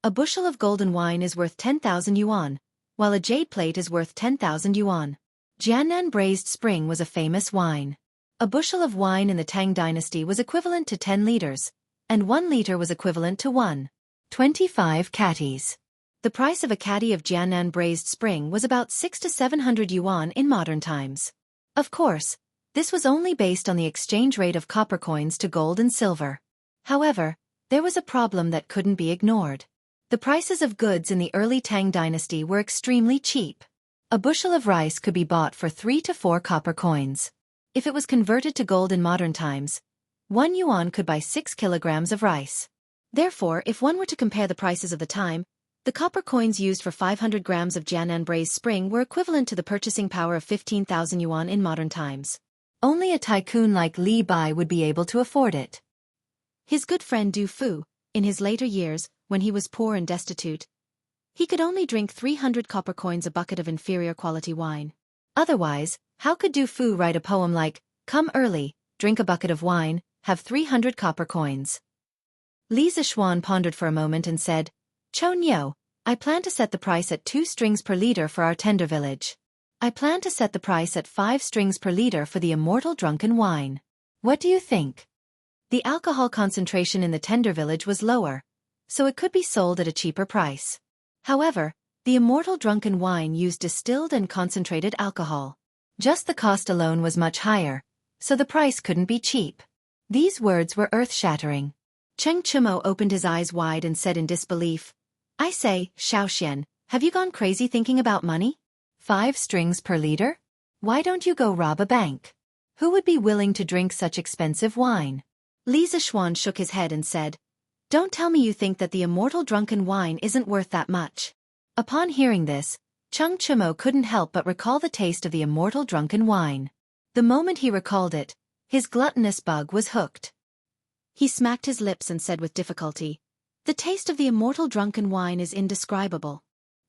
"A bushel of golden wine is worth 10,000 yuan, while a jade plate is worth 10,000 yuan. Jiannan braised spring was a famous wine. A bushel of wine in the Tang dynasty was equivalent to 10 liters, and 1 liter was equivalent to 1.25 catties. The price of a catty of Jiannan braised spring was about 600 to 700 yuan in modern times. Of course, this was only based on the exchange rate of copper coins to gold and silver. However, there was a problem that couldn't be ignored. The prices of goods in the early Tang dynasty were extremely cheap. A bushel of rice could be bought for 3 to 4 copper coins. If it was converted to gold in modern times, 1 yuan could buy 6 kilograms of rice. Therefore, if one were to compare the prices of the time, the copper coins used for 500 grams of Jiannan braised spring were equivalent to the purchasing power of 15,000 yuan in modern times. Only a tycoon like Li Bai would be able to afford it. His good friend Du Fu, in his later years, when he was poor and destitute, he could only drink 300 copper coins a bucket of inferior quality wine. Otherwise, how could Du Fu write a poem like, "Come early, drink a bucket of wine, have 300 copper coins"? Li Xiaofan pondered for a moment and said, "Chou Niu, I plan to set the price at 2 strings per liter for our tender village. I plan to set the price at 5 strings per liter for the immortal drunken wine. What do you think?" The alcohol concentration in the tender village was lower, so it could be sold at a cheaper price. However, the immortal drunken wine used distilled and concentrated alcohol. Just the cost alone was much higher, so the price couldn't be cheap. These words were earth-shattering. Cheng Chimo opened his eyes wide and said in disbelief, "I say, Xiaoxian, have you gone crazy thinking about money? 5 strings per liter? Why don't you go rob a bank? Who would be willing to drink such expensive wine?" Li Xiaofan shook his head and said, "Don't tell me you think that the immortal drunken wine isn't worth that much." Upon hearing this, Cheng Chimo couldn't help but recall the taste of the immortal drunken wine. The moment he recalled it, his gluttonous bug was hooked. He smacked his lips and said with difficulty, "The taste of the immortal drunken wine is indescribable.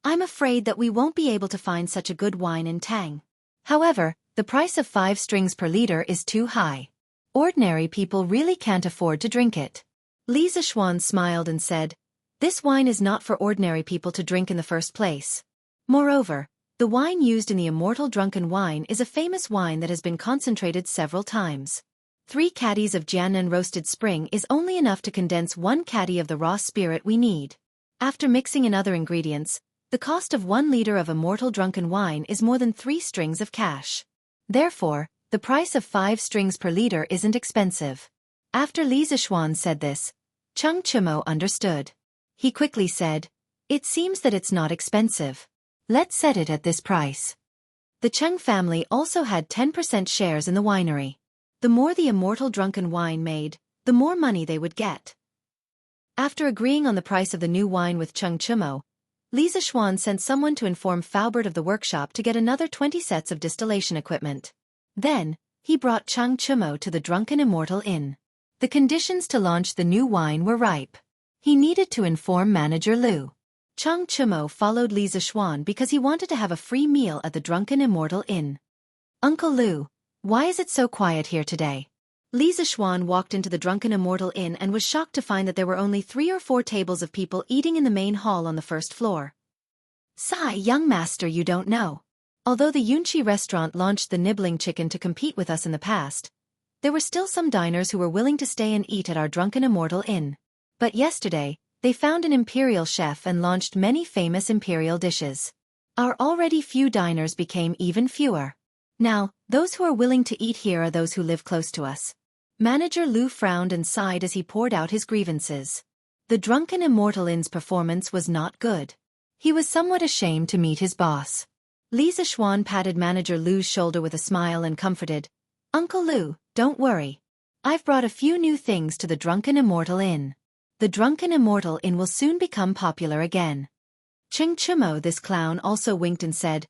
I'm afraid that we won't be able to find such a good wine in Tang. However, the price of 5 strings per liter is too high. Ordinary people really can't afford to drink it." Li Xiaofan smiled and said, "This wine is not for ordinary people to drink in the first place. Moreover, the wine used in the immortal drunken wine is a famous wine that has been concentrated several times. 3 catties of Jiannan roasted spring is only enough to condense 1 catty of the raw spirit we need. After mixing in other ingredients, the cost of 1 liter of immortal drunken wine is more than 3 strings of cash. Therefore, the price of 5 strings per liter isn't expensive." After Li Xiaofan said this, Cheng Chimo understood. He quickly said, "It seems that it's not expensive. Let's set it at this price." The Cheng family also had 10% shares in the winery. The more the immortal drunken wine made, the more money they would get. After agreeing on the price of the new wine with Cheng Chimo, Li Xiaofan sent someone to inform Faubert of the workshop to get another 20 sets of distillation equipment. Then, he brought Chang Chumo to the Drunken Immortal Inn. The conditions to launch the new wine were ripe. He needed to inform manager Lu. Chang Chumo followed Li Zixuan because he wanted to have a free meal at the Drunken Immortal Inn. Uncle Lu, why is it so quiet here today? Li Zixuan walked into the Drunken Immortal Inn and was shocked to find that there were only 3 or 4 tables of people eating in the main hall on the first floor. Sigh, young master, you don't know. Although the Yunqi restaurant launched the nibbling chicken to compete with us in the past, there were still some diners who were willing to stay and eat at our Drunken Immortal Inn. But yesterday, they found an imperial chef and launched many famous imperial dishes. Our already few diners became even fewer. Now, those who are willing to eat here are those who live close to us. Manager Lu frowned and sighed as he poured out his grievances. The Drunken Immortal Inn's performance was not good. He was somewhat ashamed to meet his boss. Li Zixuan patted manager Lu's shoulder with a smile and comforted, "Uncle Lu, don't worry. I've brought a few new things to the Drunken Immortal Inn. The Drunken Immortal Inn will soon become popular again." Cheng Chumo, this clown, also winked and said,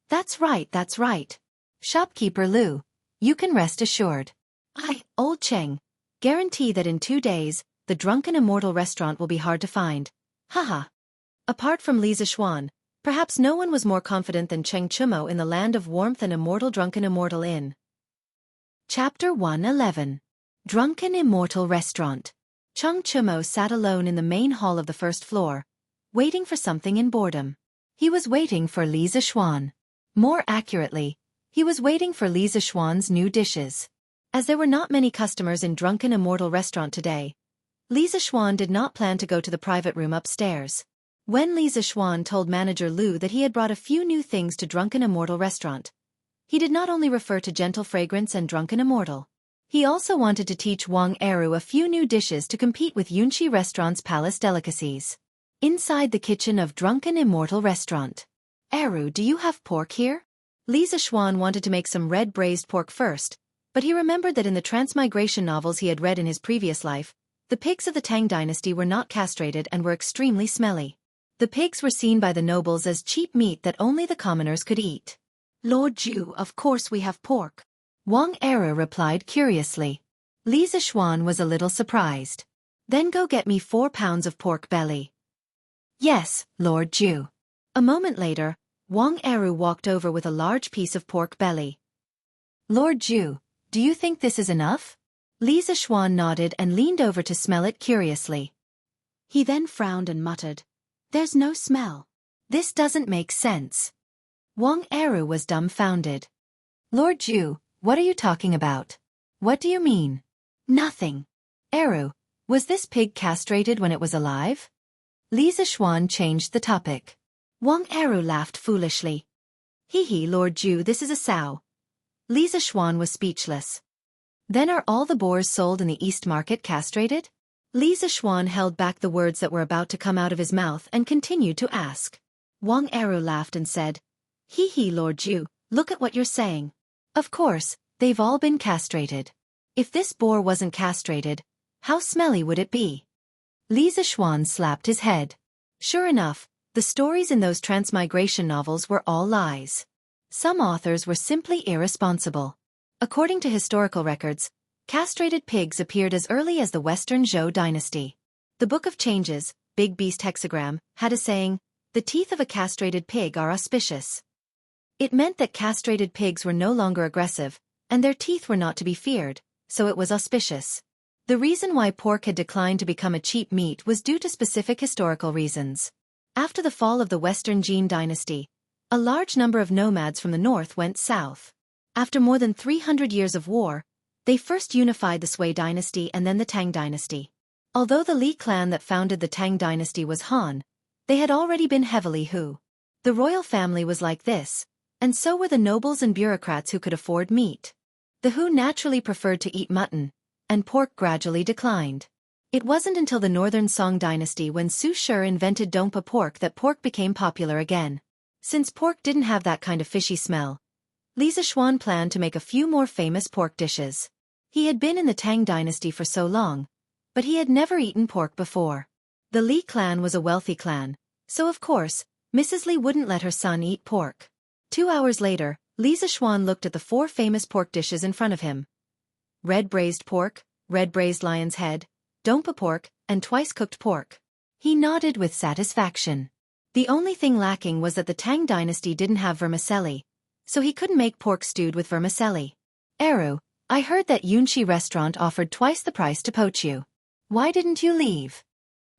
That's right. Shopkeeper Lu, you can rest assured. I, old Cheng, guarantee that in 2 days, the Drunken Immortal restaurant will be hard to find. Haha. Apart from Li Zixuan, perhaps no one was more confident than Cheng Chumo in the land of warmth and immortal Drunken Immortal Inn. Chapter 111. Drunken Immortal Restaurant. Cheng Chumo sat alone in the main hall of the first floor, waiting for something in boredom. He was waiting for Li Zixuan. More accurately, he was waiting for Li Zixuan's new dishes. As there were not many customers in Drunken Immortal Restaurant today, Li Zixuan did not plan to go to the private room upstairs. When Li Zixuan told manager Lu that he had brought a few new things to Drunken Immortal Restaurant, he did not only refer to Gentle Fragrance and Drunken Immortal. He also wanted to teach Wang Eru a few new dishes to compete with Yunqi Restaurant's palace delicacies. Inside the kitchen of Drunken Immortal Restaurant. Eru, do you have pork here? Li Zixuan wanted to make some red braised pork first, but he remembered that in the transmigration novels he had read in his previous life, the pigs of the Tang dynasty were not castrated and were extremely smelly. The pigs were seen by the nobles as cheap meat that only the commoners could eat. Lord Zhu, of course we have pork. Wang Eru replied curiously. Li Zixuan was a little surprised. Then go get me 4 pounds of pork belly. Yes, Lord Zhu. A moment later, Wang Eru walked over with a large piece of pork belly. Lord Zhu, do you think this is enough? Li Zixuan nodded and leaned over to smell it curiously. He then frowned and muttered, There's no smell. This doesn't make sense. Wang Eru was dumbfounded. Lord Zhu, what are you talking about? What do you mean? Nothing. Eru, was this pig castrated when it was alive? Li Zixuan changed the topic. Wang Eru laughed foolishly. Hee, Lord Zhu, this is a sow. Li Zixuan was speechless. Then are all the boars sold in the East Market castrated? Li Zixuan held back the words that were about to come out of his mouth and continued to ask. Wang Eru laughed and said, Hee, Lord Zhu, look at what you're saying. Of course, they've all been castrated. If this boar wasn't castrated, how smelly would it be? Li Zixuan slapped his head. Sure enough, the stories in those transmigration novels were all lies. Some authors were simply irresponsible. According to historical records, castrated pigs appeared as early as the Western Zhou dynasty. The Book of Changes, Big Beast Hexagram, had a saying, the teeth of a castrated pig are auspicious. It meant that castrated pigs were no longer aggressive, and their teeth were not to be feared, so it was auspicious. The reason why pork had declined to become a cheap meat was due to specific historical reasons. After the fall of the Western Jin dynasty, a large number of nomads from the north went south. After more than 300 years of war, they first unified the Sui dynasty and then the Tang dynasty. Although the Li clan that founded the Tang dynasty was Han, they had already been heavily Hu. The royal family was like this, and so were the nobles and bureaucrats who could afford meat. The Hu naturally preferred to eat mutton, and pork gradually declined. It wasn't until the Northern Song dynasty when Su Shi invented Dongpa pork that pork became popular again. Since pork didn't have that kind of fishy smell, Li Zixuan planned to make a few more famous pork dishes. He had been in the Tang dynasty for so long, but he had never eaten pork before. The Li clan was a wealthy clan, so of course, Mrs. Li wouldn't let her son eat pork. 2 hours later, Li Zixuan looked at the 4 famous pork dishes in front of him. Red braised pork, red braised lion's head, dompa pork, and twice-cooked pork. He nodded with satisfaction. The only thing lacking was that the Tang dynasty didn't have vermicelli, so he couldn't make pork stewed with vermicelli. Eru, I heard that Yunxi restaurant offered twice the price to poach you. Why didn't you leave?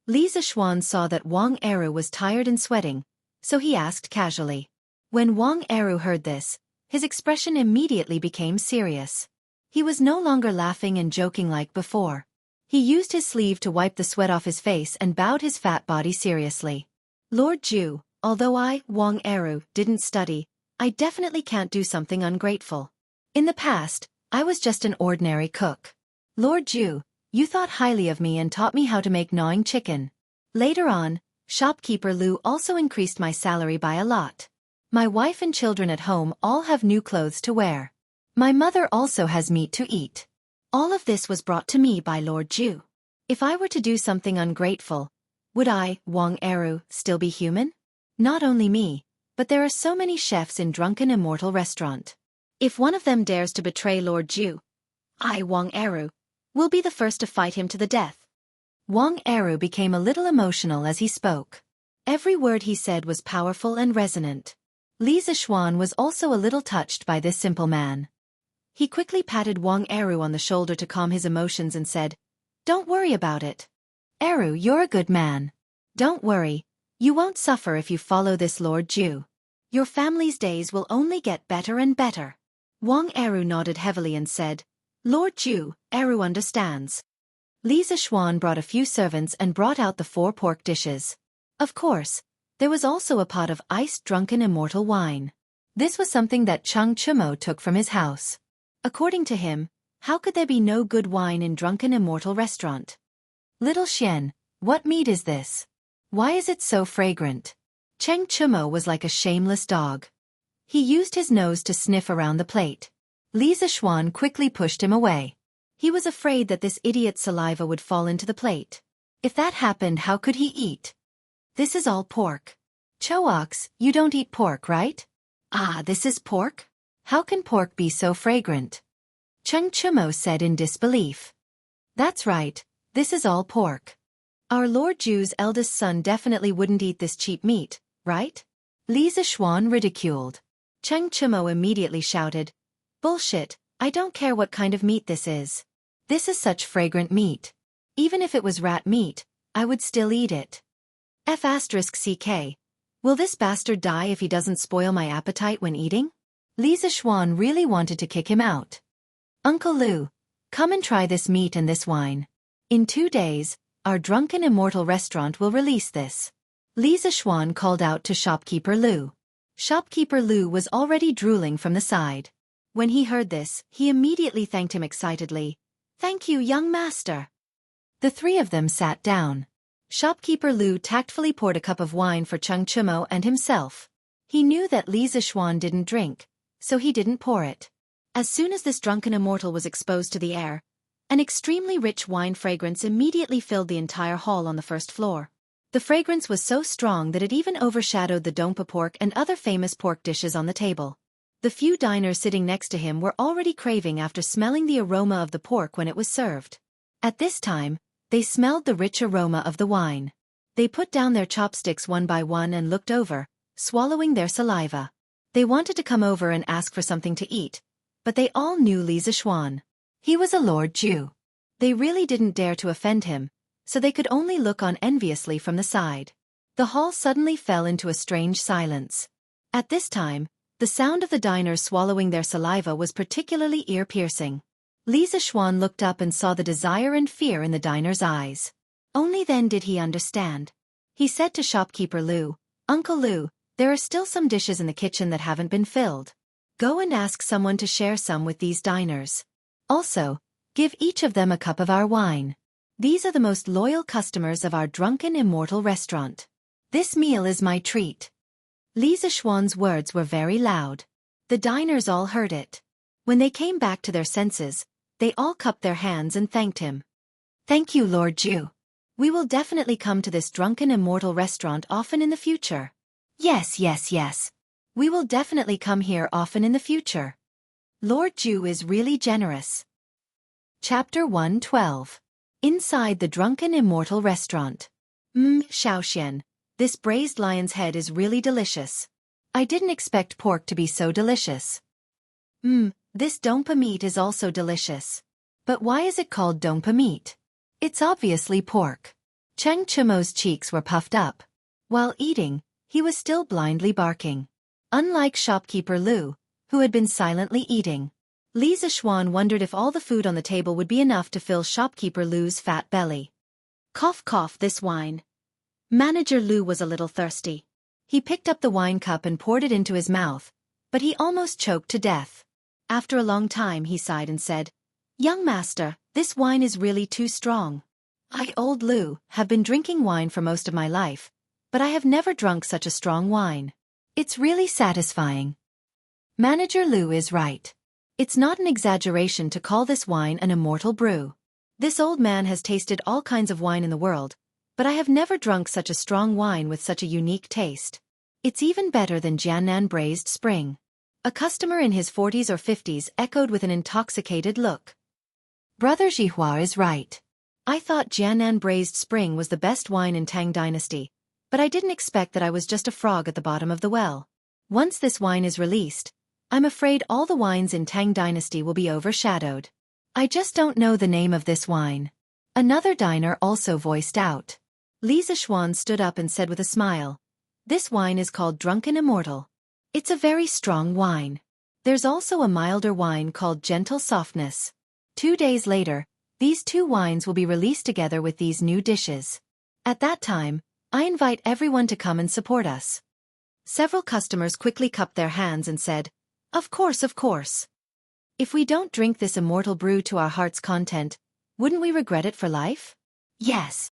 Li Zixuan saw that Wang Eru was tired and sweating, so he asked casually. When Wang Eru heard this, his expression immediately became serious. He was no longer laughing and joking like before. He used his sleeve to wipe the sweat off his face and bowed his fat body seriously. Lord Ju, although I, Wang Eru, didn't study, I definitely can't do something ungrateful. In the past, I was just an ordinary cook. Lord Ju, you thought highly of me and taught me how to make gnawing chicken. Later on, shopkeeper Lu also increased my salary by a lot. My wife and children at home all have new clothes to wear. My mother also has meat to eat. All of this was brought to me by Lord Ju. If I were to do something ungrateful, would I, Wang Eru, still be human? Not only me, but there are so many chefs in Drunken Immortal Restaurant. If one of them dares to betray Lord Ju, I, Wang Eru, will be the first to fight him to the death. Wang Eru became a little emotional as he spoke. Every word he said was powerful and resonant. Li Zixuan was also a little touched by this simple man. He quickly patted Wang Eru on the shoulder to calm his emotions and said, "Don't worry about it. Eru, you're a good man. Don't worry, you won't suffer if you follow this Lord Ju. Your family's days will only get better and better." Wang Eru nodded heavily and said, "Lord Ju, Eru understands." Li Zixuan brought a few servants and brought out the 4 pork dishes. Of course, there was also a pot of iced Drunken Immortal wine. This was something that Cheng Chumo took from his house. According to him, how could there be no good wine in Drunken Immortal Restaurant? Little Xian, what meat is this? Why is it so fragrant? Cheng Chumo was like a shameless dog. He used his nose to sniff around the plate. Li Zixuan quickly pushed him away. He was afraid that this idiot's saliva would fall into the plate. If that happened, how could he eat? This is all pork. Choax, you don't eat pork, right? Ah, this is pork? How can pork be so fragrant? Cheng Chumo said in disbelief. That's right, this is all pork. Our Lord Ju's eldest son definitely wouldn't eat this cheap meat, right? Li Zixuan ridiculed. Cheng Chumo immediately shouted, "Bullshit, I don't care what kind of meat this is. This is such fragrant meat. Even if it was rat meat, I would still eat it. F***ck, will this bastard die if he doesn't spoil my appetite when eating?" Li Zixuan really wanted to kick him out. "Uncle Lu, come and try this meat and this wine. In 2 days, our Drunken Immortal Restaurant will release this." Li Zixuan called out to shopkeeper Lu. Shopkeeper Lu was already drooling from the side. When he heard this, he immediately thanked him excitedly. "Thank you, young master." The 3 of them sat down. Shopkeeper Lu tactfully poured a cup of wine for Cheng Chumo and himself. He knew that Li Zixuan didn't drink, so he didn't pour it. As soon as this Drunken Immortal was exposed to the air, an extremely rich wine fragrance immediately filled the entire hall on the first floor. The fragrance was so strong that it even overshadowed the dompa pork and other famous pork dishes on the table. The few diners sitting next to him were already craving after smelling the aroma of the pork when it was served. At this time, they smelled the rich aroma of the wine. They put down their chopsticks one by one and looked over, swallowing their saliva. They wanted to come over and ask for something to eat, but they all knew Li Zixuan. He was a Lord Ju. They really didn't dare to offend him, so they could only look on enviously from the side. The hall suddenly fell into a strange silence. At this time, the sound of the diners swallowing their saliva was particularly ear-piercing. Li Zixuan looked up and saw the desire and fear in the diners' eyes. Only then did he understand. He said to shopkeeper Lu, "Uncle Lu, there are still some dishes in the kitchen that haven't been filled. Go and ask someone to share some with these diners. Also, give each of them a cup of our wine. These are the most loyal customers of our Drunken Immortal Restaurant. This meal is my treat." Li Zixuan's words were very loud. The diners all heard it. When they came back to their senses, they all cupped their hands and thanked him. "Thank you, Lord Ju. We will definitely come to this Drunken Immortal Restaurant often in the future." Yes, yes, yes. We will definitely come here often in the future. Lord Ju is really generous. Chapter 112. Inside the Drunken Immortal Restaurant. Xiaoxian, this braised lion's head is really delicious. I didn't expect pork to be so delicious. This dongpa meat is also delicious. But why is it called dongpa meat? It's obviously pork. Cheng Chumo's cheeks were puffed up. While eating, he was still blindly barking. Unlike shopkeeper Lu, who had been silently eating, Li Zixuan wondered if all the food on the table would be enough to fill shopkeeper Lu's fat belly. Cough cough this wine. Manager Lu was a little thirsty. He picked up the wine cup and poured it into his mouth, but he almost choked to death. After a long time he sighed and said, "Young master, this wine is really too strong. I, old Lu, have been drinking wine for most of my life, but I have never drunk such a strong wine. It's really satisfying." Manager Lu is right. It's not an exaggeration to call this wine an immortal brew. This old man has tasted all kinds of wine in the world, but I have never drunk such a strong wine with such a unique taste. It's even better than Jiannan Braised Spring. A customer in his 40s or 50s echoed with an intoxicated look. Brother Zhihua is right. I thought Jiannan Braised Spring was the best wine in Tang Dynasty, but I didn't expect that I was just a frog at the bottom of the well. Once this wine is released, I'm afraid all the wines in Tang Dynasty will be overshadowed. I just don't know the name of this wine. Another diner also voiced out. Li Zixuan stood up and said with a smile, "This wine is called Drunken Immortal. It's a very strong wine. There's also a milder wine called Gentle Softness. 2 days later, these two wines will be released together with these new dishes. At that time, I invite everyone to come and support us." Several customers quickly cupped their hands and said, Of course. If we don't drink this immortal brew to our heart's content, wouldn't we regret it for life? Yes.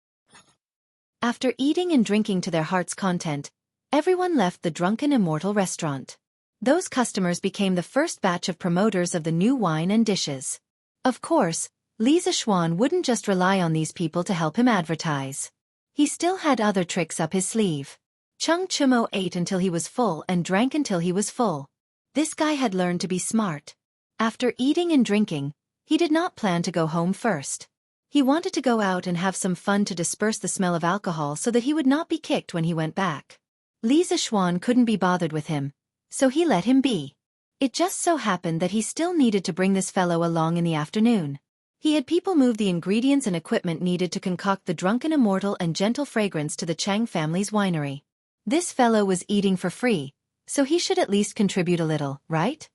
After eating and drinking to their heart's content, everyone left the Drunken Immortal restaurant. Those customers became the first batch of promoters of the new wine and dishes. Of course, Li Zixuan wouldn't just rely on these people to help him advertise. He still had other tricks up his sleeve. Cheng Chumo ate until he was full and drank until he was full. This guy had learned to be smart. After eating and drinking, he did not plan to go home first. He wanted to go out and have some fun to disperse the smell of alcohol so that he would not be kicked when he went back. Li Zixuan couldn't be bothered with him, so he let him be. It just so happened that he still needed to bring this fellow along in the afternoon. He had people move the ingredients and equipment needed to concoct the Drunken Immortal and Gentle Fragrance to the Chang family's winery. This fellow was eating for free, so he should at least contribute a little, right?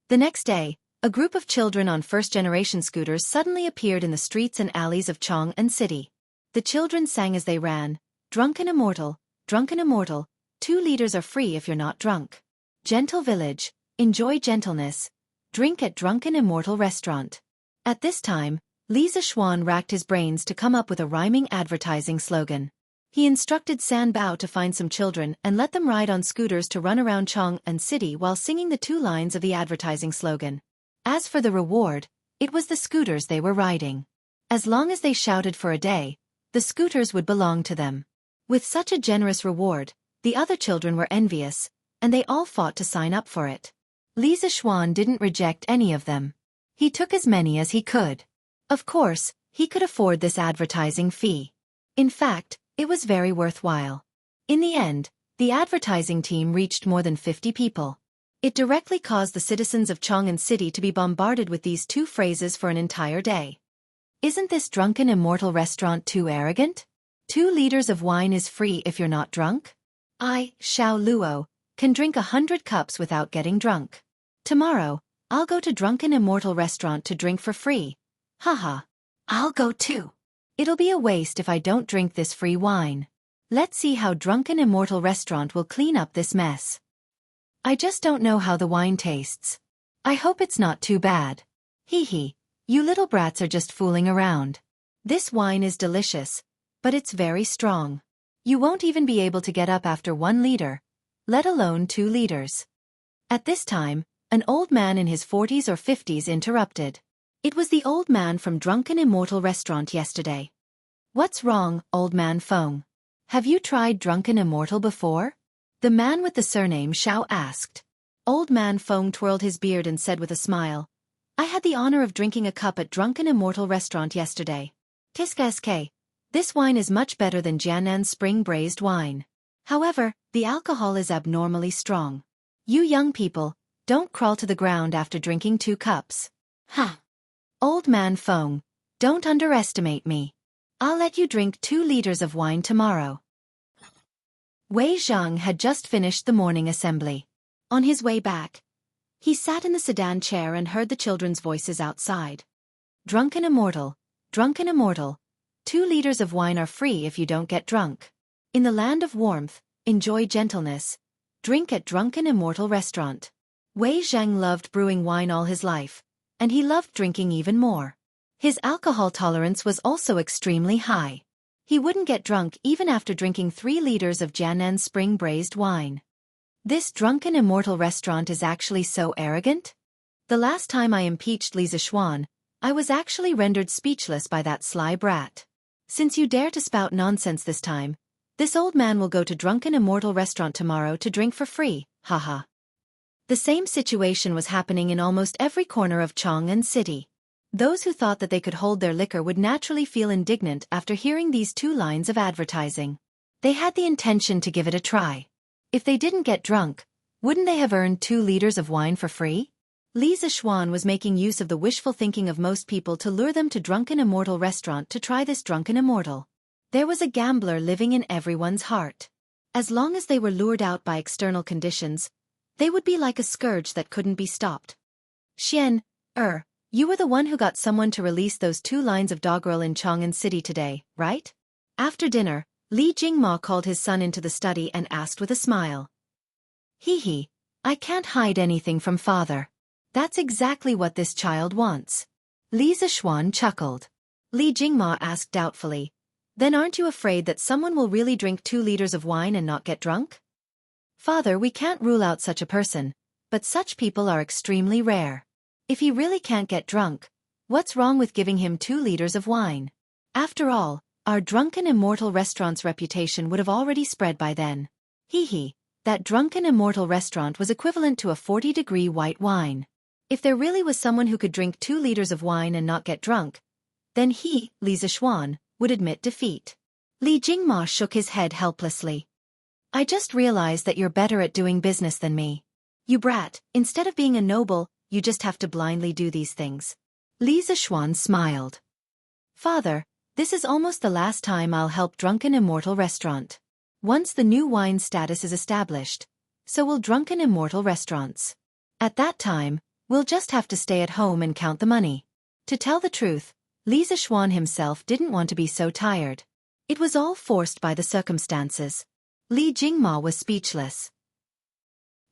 The next day, a group of children on first-generation scooters suddenly appeared in the streets and alleys of Chong and City. The children sang as they ran, Drunken Immortal, 2 liters are free if you're not drunk. Gentle Village, enjoy gentleness. Drink at Drunken Immortal Restaurant. At this time, Li Zixuan racked his brains to come up with a rhyming advertising slogan. He instructed San Bao to find some children and let them ride on scooters to run around Chong and City while singing the 2 lines of the advertising slogan. As for the reward, it was the scooters they were riding. As long as they shouted for a day, the scooters would belong to them. With such a generous reward, the other children were envious, and they all fought to sign up for it. Li Zixuan didn't reject any of them. He took as many as he could. Of course, he could afford this advertising fee. In fact, it was very worthwhile. In the end, the advertising team reached more than 50 people. It directly caused the citizens of Chong'an City to be bombarded with these 2 phrases for an entire day. Isn't this Drunken Immortal restaurant too arrogant? 2 liters of wine is free if you're not drunk? I, Xiao Luo, can drink 100 cups without getting drunk. Tomorrow, I'll go to Drunken Immortal restaurant to drink for free. Haha. I'll go too. It'll be a waste if I don't drink this free wine. Let's see how Drunken Immortal restaurant will clean up this mess. I just don't know how the wine tastes. I hope it's not too bad. Hee hee, you little brats are just fooling around. This wine is delicious, but it's very strong. You won't even be able to get up after 1 liter, let alone 2 liters. At this time, an old man in his 40s or 50s interrupted. It was the old man from Drunken Immortal restaurant yesterday. What's wrong, old man Feng? Have you tried Drunken Immortal before? The man with the surname Xiao asked. Old Man Feng twirled his beard and said with a smile, I had the honor of drinking a cup at Drunken Immortal restaurant yesterday. Kiska. This wine is much better than Jiannan's spring braised wine. However, the alcohol is abnormally strong. You young people, don't crawl to the ground after drinking 2 cups. Ha! Old Man Feng, don't underestimate me. I'll let you drink 2 liters of wine tomorrow. Wei Zhang had just finished the morning assembly. On his way back, he sat in the sedan chair and heard the children's voices outside. Drunken Immortal, 2 liters of wine are free if you don't get drunk. In the land of warmth, enjoy gentleness. Drink at Drunken Immortal restaurant. Wei Zhang loved brewing wine all his life, and he loved drinking even more. His alcohol tolerance was also extremely high. He wouldn't get drunk even after drinking 3 liters of Jiannan's spring braised wine. This Drunken Immortal restaurant is actually so arrogant? The last time I impeached Li Zishuan, I was actually rendered speechless by that sly brat. Since you dare to spout nonsense this time, this old man will go to Drunken Immortal restaurant tomorrow to drink for free, haha. The same situation was happening in almost every corner of Chang'an City. Those who thought that they could hold their liquor would naturally feel indignant after hearing these 2 lines of advertising. They had the intention to give it a try. If they didn't get drunk, wouldn't they have earned 2 liters of wine for free? Li Zishuan was making use of the wishful thinking of most people to lure them to Drunken Immortal restaurant to try this Drunken Immortal. There was a gambler living in everyone's heart. As long as they were lured out by external conditions, they would be like a scourge that couldn't be stopped. Xian, you were the one who got someone to release those 2 lines of doggerel in Chang'an City today, right? After dinner, Li Jingma called his son into the study and asked with a smile. Hee, I can't hide anything from father. That's exactly what this child wants. Li Zishuan chuckled. Li Jingma asked doubtfully, then aren't you afraid that someone will really drink 2 liters of wine and not get drunk? Father, we can't rule out such a person, but such people are extremely rare. If he really can't get drunk, what's wrong with giving him 2 liters of wine? After all, our Drunken Immortal restaurant's reputation would have already spread by then. That Drunken Immortal restaurant was equivalent to a 40-degree white wine. If there really was someone who could drink 2 liters of wine and not get drunk, then he, Li Zishuan, would admit defeat. Li Jingma shook his head helplessly. I just realized that you're better at doing business than me. You brat, instead of being a noble, you just have to blindly do these things. Li Zishuan smiled. Father, this is almost the last time I'll help Drunken Immortal restaurant. Once the new wine status is established, so will Drunken Immortal restaurants. At that time, we'll just have to stay at home and count the money. To tell the truth, Li Zishuan himself didn't want to be so tired. It was all forced by the circumstances. Li Jingma was speechless.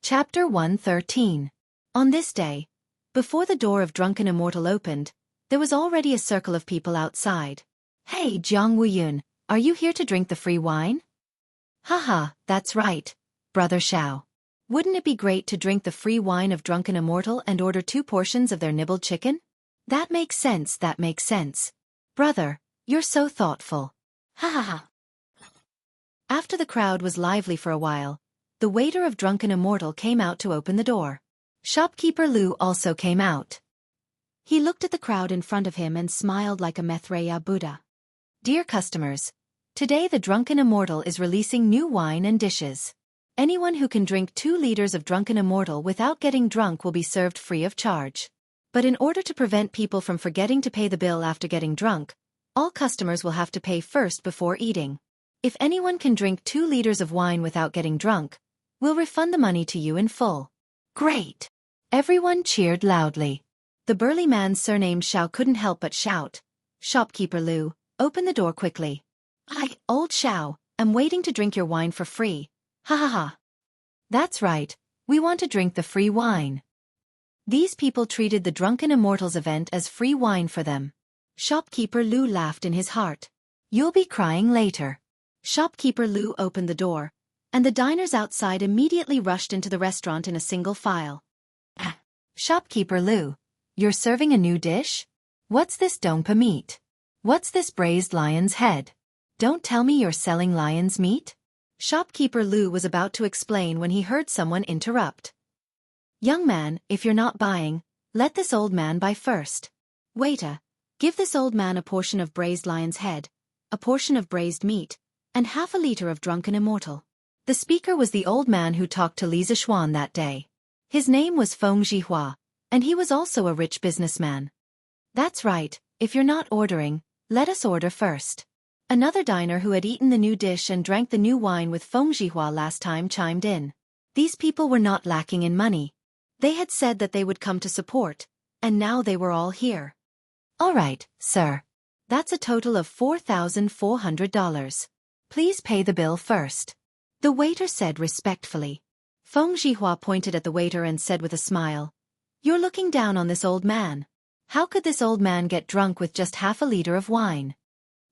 Chapter 113. On this day, before the door of Drunken Immortal opened, there was already a circle of people outside. Hey Jiang Wuyun, are you here to drink the free wine? Haha, that's right, Brother Xiao. Wouldn't it be great to drink the free wine of Drunken Immortal and order 2 portions of their nibbled chicken? That makes sense. Brother, you're so thoughtful. Ha ha ha. After the crowd was lively for a while, the waiter of Drunken Immortal came out to open the door. Shopkeeper Lu also came out. He looked at the crowd in front of him and smiled like a Maitreya Buddha. Dear customers, today the Drunken Immortal is releasing new wine and dishes. Anyone who can drink 2 liters of Drunken Immortal without getting drunk will be served free of charge. But in order to prevent people from forgetting to pay the bill after getting drunk, all customers will have to pay first before eating. If anyone can drink 2 liters of wine without getting drunk, we'll refund the money to you in full. Great! Everyone cheered loudly. The burly man's surname Xiao couldn't help but shout. Shopkeeper Lu, open the door quickly. Old Xiao, am waiting to drink your wine for free. Ha ha ha. That's right, we want to drink the free wine. These people treated the Drunken Immortals event as free wine for them. Shopkeeper Lu laughed in his heart. You'll be crying later. Shopkeeper Lu opened the door, and the diners outside immediately rushed into the restaurant in a single file. Shopkeeper Lu, you're serving a new dish? What's this dongpa meat? What's this braised lion's head? Don't tell me you're selling lion's meat? Shopkeeper Lu was about to explain when he heard someone interrupt. Young man, if you're not buying, let this old man buy first. Waiter, give this old man a portion of braised lion's head, a portion of braised meat, and half a liter of drunken immortal. The speaker was the old man who talked to Li Zixuan that day. His name was Feng Zhihua, and he was also a rich businessman. That's right, if you're not ordering, let us order first. Another diner who had eaten the new dish and drank the new wine with Feng Zhihua last time chimed in. These people were not lacking in money. They had said that they would come to support, and now they were all here. All right, sir. That's a total of $4,400. Please pay the bill first. The waiter said respectfully. Feng Zhihua pointed at the waiter and said with a smile, You're looking down on this old man. How could this old man get drunk with just half a liter of wine?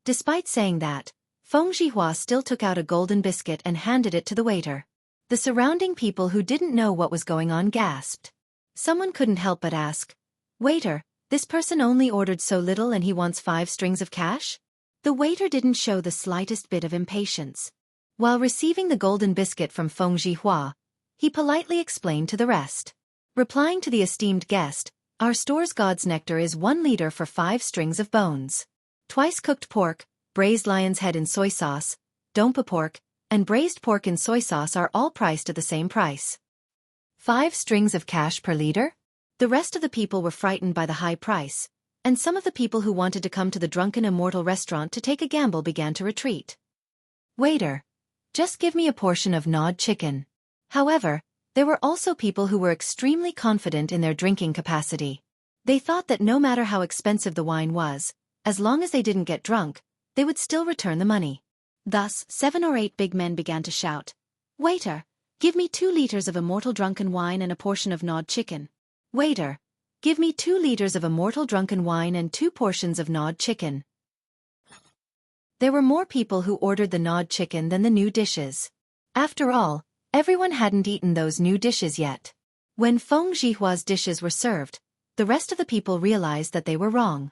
Despite saying that, Feng Zhihua still took out a golden biscuit and handed it to the waiter. The surrounding people who didn't know what was going on gasped. Someone couldn't help but ask, Waiter, this person only ordered so little and he wants 5 strings of cash? The waiter didn't show the slightest bit of impatience. While receiving the golden biscuit from Feng Zhihua, he politely explained to the rest. Replying to the esteemed guest, our store's God's nectar is 1 liter for 5 strings of bones. Twice cooked pork, braised lion's head in soy sauce, dompa pork, and braised pork in soy sauce are all priced at the same price. 5 strings of cash per liter? The rest of the people were frightened by the high price, and some of the people who wanted to come to the Drunken Immortal restaurant to take a gamble began to retreat. Waiter, just give me a portion of gnawed chicken. However, there were also people who were extremely confident in their drinking capacity. They thought that no matter how expensive the wine was, as long as they didn't get drunk, they would still return the money. Thus, 7 or 8 big men began to shout, Waiter, give me 2 liters of immortal drunken wine and a portion of gnawed chicken. Waiter, give me 2 liters of immortal drunken wine and 2 portions of gnawed chicken. There were more people who ordered the gnawed chicken than the new dishes. After all, everyone hadn't eaten those new dishes yet. When Feng Zhihua's dishes were served, the rest of the people realized that they were wrong.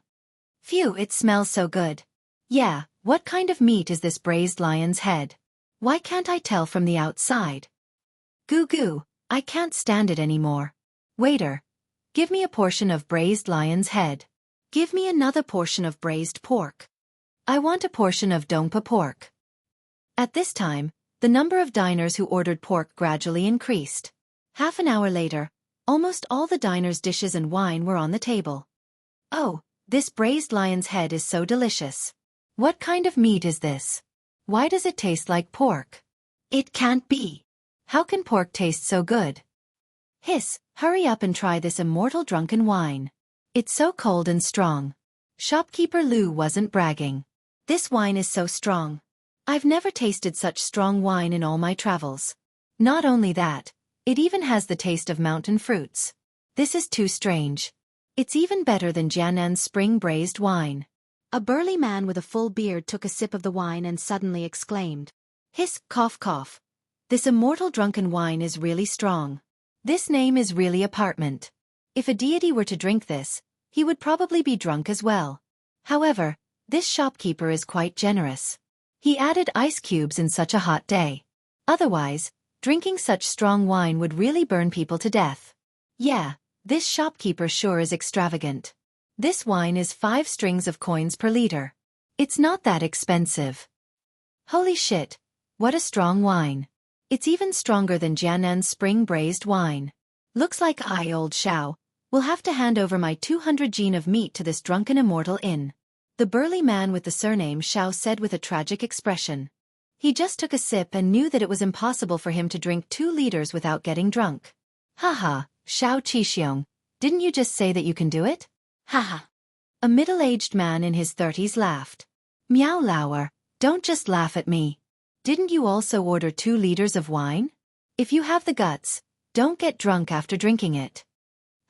Phew, it smells so good. Yeah, what kind of meat is this braised lion's head? Why can't I tell from the outside? Goo goo, I can't stand it anymore. Waiter, give me a portion of braised lion's head. Give me another portion of braised pork. I want a portion of dompa pork. At this time, the number of diners who ordered pork gradually increased. Half an hour later, almost all the diners' dishes and wine were on the table. Oh, this braised lion's head is so delicious. What kind of meat is this? Why does it taste like pork? It can't be. How can pork taste so good? Hiss, hurry up and try this immortal drunken wine. It's so cold and strong. Shopkeeper Lu wasn't bragging. This wine is so strong. I've never tasted such strong wine in all my travels. Not only that, it even has the taste of mountain fruits. This is too strange. It's even better than Jiannan's spring braised wine. A burly man with a full beard took a sip of the wine and suddenly exclaimed, Hiss, cough cough. This immortal drunken wine is really strong. This name is really apartment. If a deity were to drink this, he would probably be drunk as well. However, this shopkeeper is quite generous. He added ice cubes in such a hot day. Otherwise, drinking such strong wine would really burn people to death. Yeah, this shopkeeper sure is extravagant. This wine is 5 strings of coins per liter. It's not that expensive. Holy shit, what a strong wine. It's even stronger than Jiannan's spring braised wine. Looks like I, old Xiao, will have to hand over my 200 gene of meat to this drunken immortal inn. The burly man with the surname Xiao said with a tragic expression. He just took a sip and knew that it was impossible for him to drink 2 liters without getting drunk. Haha, Xiao Qixiong, didn't you just say that you can do it? Haha. A middle-aged man in his 30s laughed. Meow Lauer, don't just laugh at me. Didn't you also order 2 liters of wine? If you have the guts, don't get drunk after drinking it.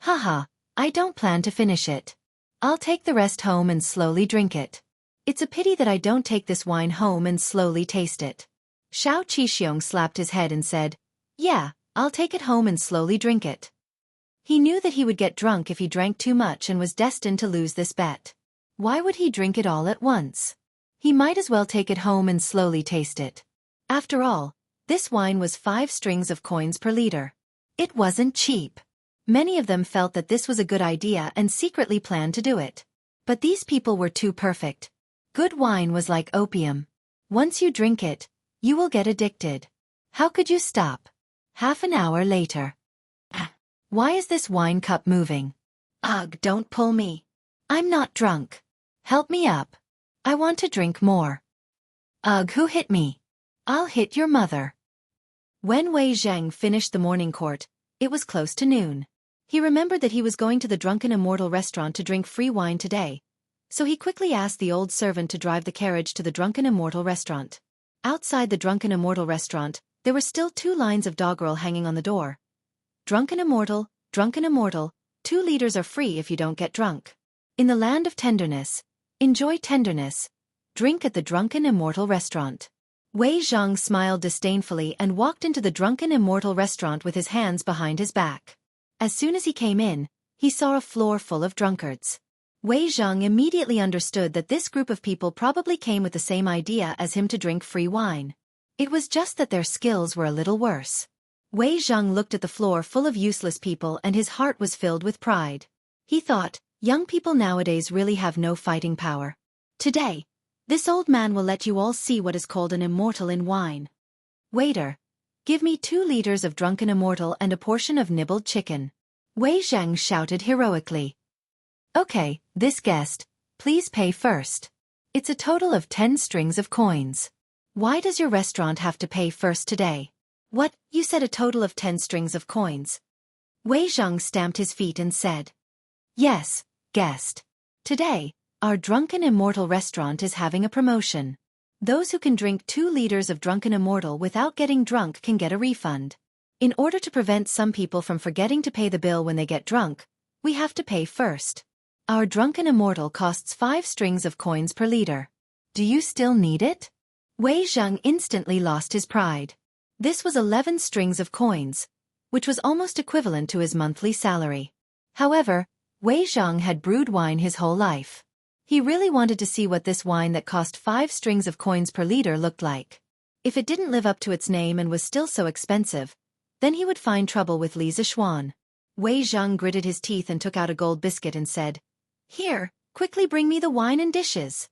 Haha, I don't plan to finish it. I'll take the rest home and slowly drink it. It's a pity that I don't take this wine home and slowly taste it. Xiao Qixiong slapped his head and said, Yeah, I'll take it home and slowly drink it. He knew that he would get drunk if he drank too much and was destined to lose this bet. Why would he drink it all at once? He might as well take it home and slowly taste it. After all, This wine was 5 strings of coins per liter. It wasn't cheap. Many of them felt that this was a good idea and secretly planned to do it. But these people were too perfect. Good wine was like opium. Once you drink it, you will get addicted. How could you stop? Half an hour later. Why is this wine cup moving? Ugh, don't pull me. I'm not drunk. Help me up. I want to drink more. Ugh, who hit me? I'll hit your mother. When Wei Zheng finished the morning court, it was close to noon. He remembered that he was going to the Drunken Immortal restaurant to drink free wine today, so he quickly asked the old servant to drive the carriage to the Drunken Immortal restaurant. Outside the Drunken Immortal restaurant, there were still 2 lines of doggerel hanging on the door. Drunken Immortal, 2 liters are free if you don't get drunk. In the land of tenderness, enjoy tenderness. Drink at the Drunken Immortal restaurant. Wei Zhang smiled disdainfully and walked into the Drunken Immortal restaurant with his hands behind his back. As soon as he came in, he saw a floor full of drunkards. Wei Zhang immediately understood that this group of people probably came with the same idea as him to drink free wine. It was just that their skills were a little worse. Wei Zhang looked at the floor full of useless people and his heart was filled with pride. He thought, young people nowadays really have no fighting power. Today, this old man will let you all see what is called an immortal in wine. Waiter, give me 2 liters of Drunken Immortal and a portion of nibbled chicken. Wei Zhang shouted heroically. Okay, this guest, please pay first. It's a total of 10 strings of coins. Why does your restaurant have to pay first today? What, you said a total of 10 strings of coins? Wei Zhang stamped his feet and said. Yes, guest. Today, our Drunken Immortal restaurant is having a promotion. Those who can drink 2 liters of Drunken Immortal without getting drunk can get a refund. In order to prevent some people from forgetting to pay the bill when they get drunk, we have to pay first. Our Drunken Immortal costs 5 strings of coins per liter. Do you still need it? Wei Zhang instantly lost his pride. This was 11 strings of coins, which was almost equivalent to his monthly salary. However, Wei Zhang had brewed wine his whole life. He really wanted to see what this wine that cost 5 strings of coins per liter looked like. If it didn't live up to its name and was still so expensive, then he would find trouble with Li Zixuan. Wei Zhang gritted his teeth and took out a gold biscuit and said, Here, quickly bring me the wine and dishes.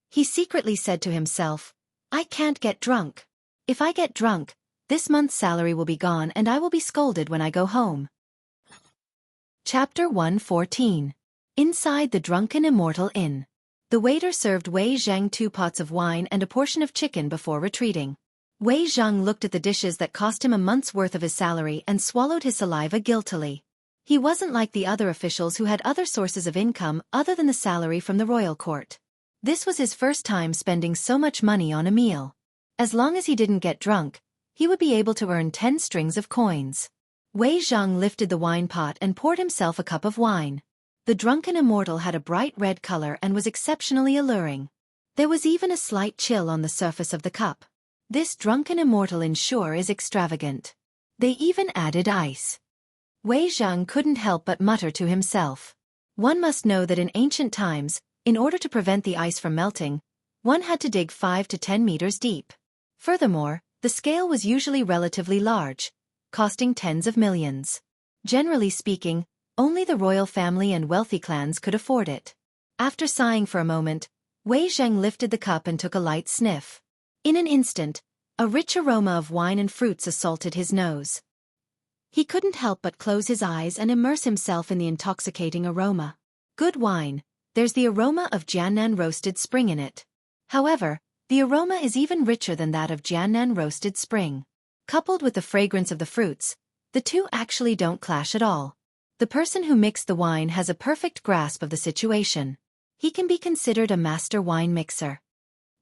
He secretly said to himself, I can't get drunk. If I get drunk, this month's salary will be gone and I will be scolded when I go home. Chapter 114. Inside the Drunken Immortal Inn. The waiter served Wei Zhang 2 pots of wine and a portion of chicken before retreating. Wei Zhang looked at the dishes that cost him a month's worth of his salary and swallowed his saliva guiltily. He wasn't like the other officials who had other sources of income other than the salary from the royal court. This was his first time spending so much money on a meal. As long as he didn't get drunk, he would be able to earn 10 strings of coins. Wei Zhang lifted the wine pot and poured himself a cup of wine. The Drunken Immortal had a bright red color and was exceptionally alluring. There was even a slight chill on the surface of the cup. This Drunken Immortal sure is extravagant. They even added ice. Wei Zhang couldn't help but mutter to himself. One must know that in ancient times, in order to prevent the ice from melting, one had to dig 5 to 10 meters deep. Furthermore, the scale was usually relatively large, costing tens of millions. Generally speaking, only the royal family and wealthy clans could afford it. After sighing for a moment, Wei Zhang lifted the cup and took a light sniff. In an instant, a rich aroma of wine and fruits assaulted his nose. He couldn't help but close his eyes and immerse himself in the intoxicating aroma. Good wine, there's the aroma of Jiannan roasted spring in it. However, the aroma is even richer than that of Jiannan roasted spring. Coupled with the fragrance of the fruits, the two actually don't clash at all. The person who mixed the wine has a perfect grasp of the situation. He can be considered a master wine mixer.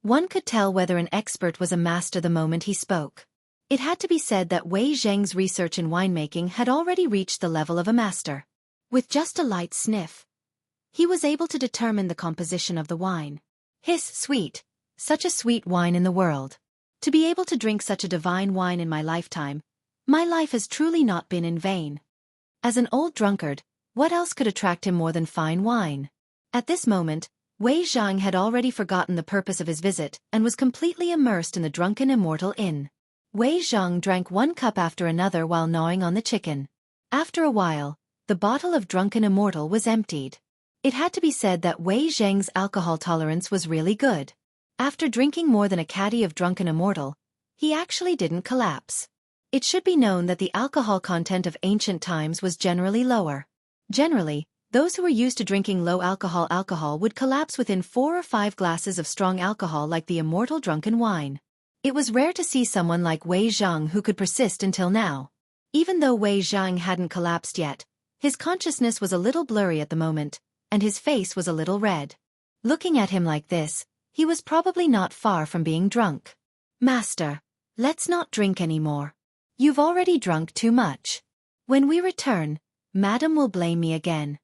One could tell whether an expert was a master the moment he spoke. It had to be said that Wei Zheng's research in winemaking had already reached the level of a master. With just a light sniff, he was able to determine the composition of the wine. Hiss, sweet, such a sweet wine in the world. To be able to drink such a divine wine in my lifetime, my life has truly not been in vain. As an old drunkard, what else could attract him more than fine wine? At this moment, Wei Zhang had already forgotten the purpose of his visit and was completely immersed in the Drunken Immortal Inn. Wei Zhang drank one cup after another while gnawing on the chicken. After a while, the bottle of Drunken Immortal was emptied. It had to be said that Wei Zhang's alcohol tolerance was really good. After drinking more than a caddy of Drunken Immortal, he actually didn't collapse. It should be known that the alcohol content of ancient times was generally lower. Generally, those who were used to drinking low alcohol would collapse within 4 or 5 glasses of strong alcohol like the immortal drunken wine. It was rare to see someone like Wei Zhang who could persist until now. Even though Wei Zhang hadn't collapsed yet, his consciousness was a little blurry at the moment, and his face was a little red. Looking at him like this, he was probably not far from being drunk. "Master, let's not drink anymore. You've already drunk too much. When we return, Madam will blame me again."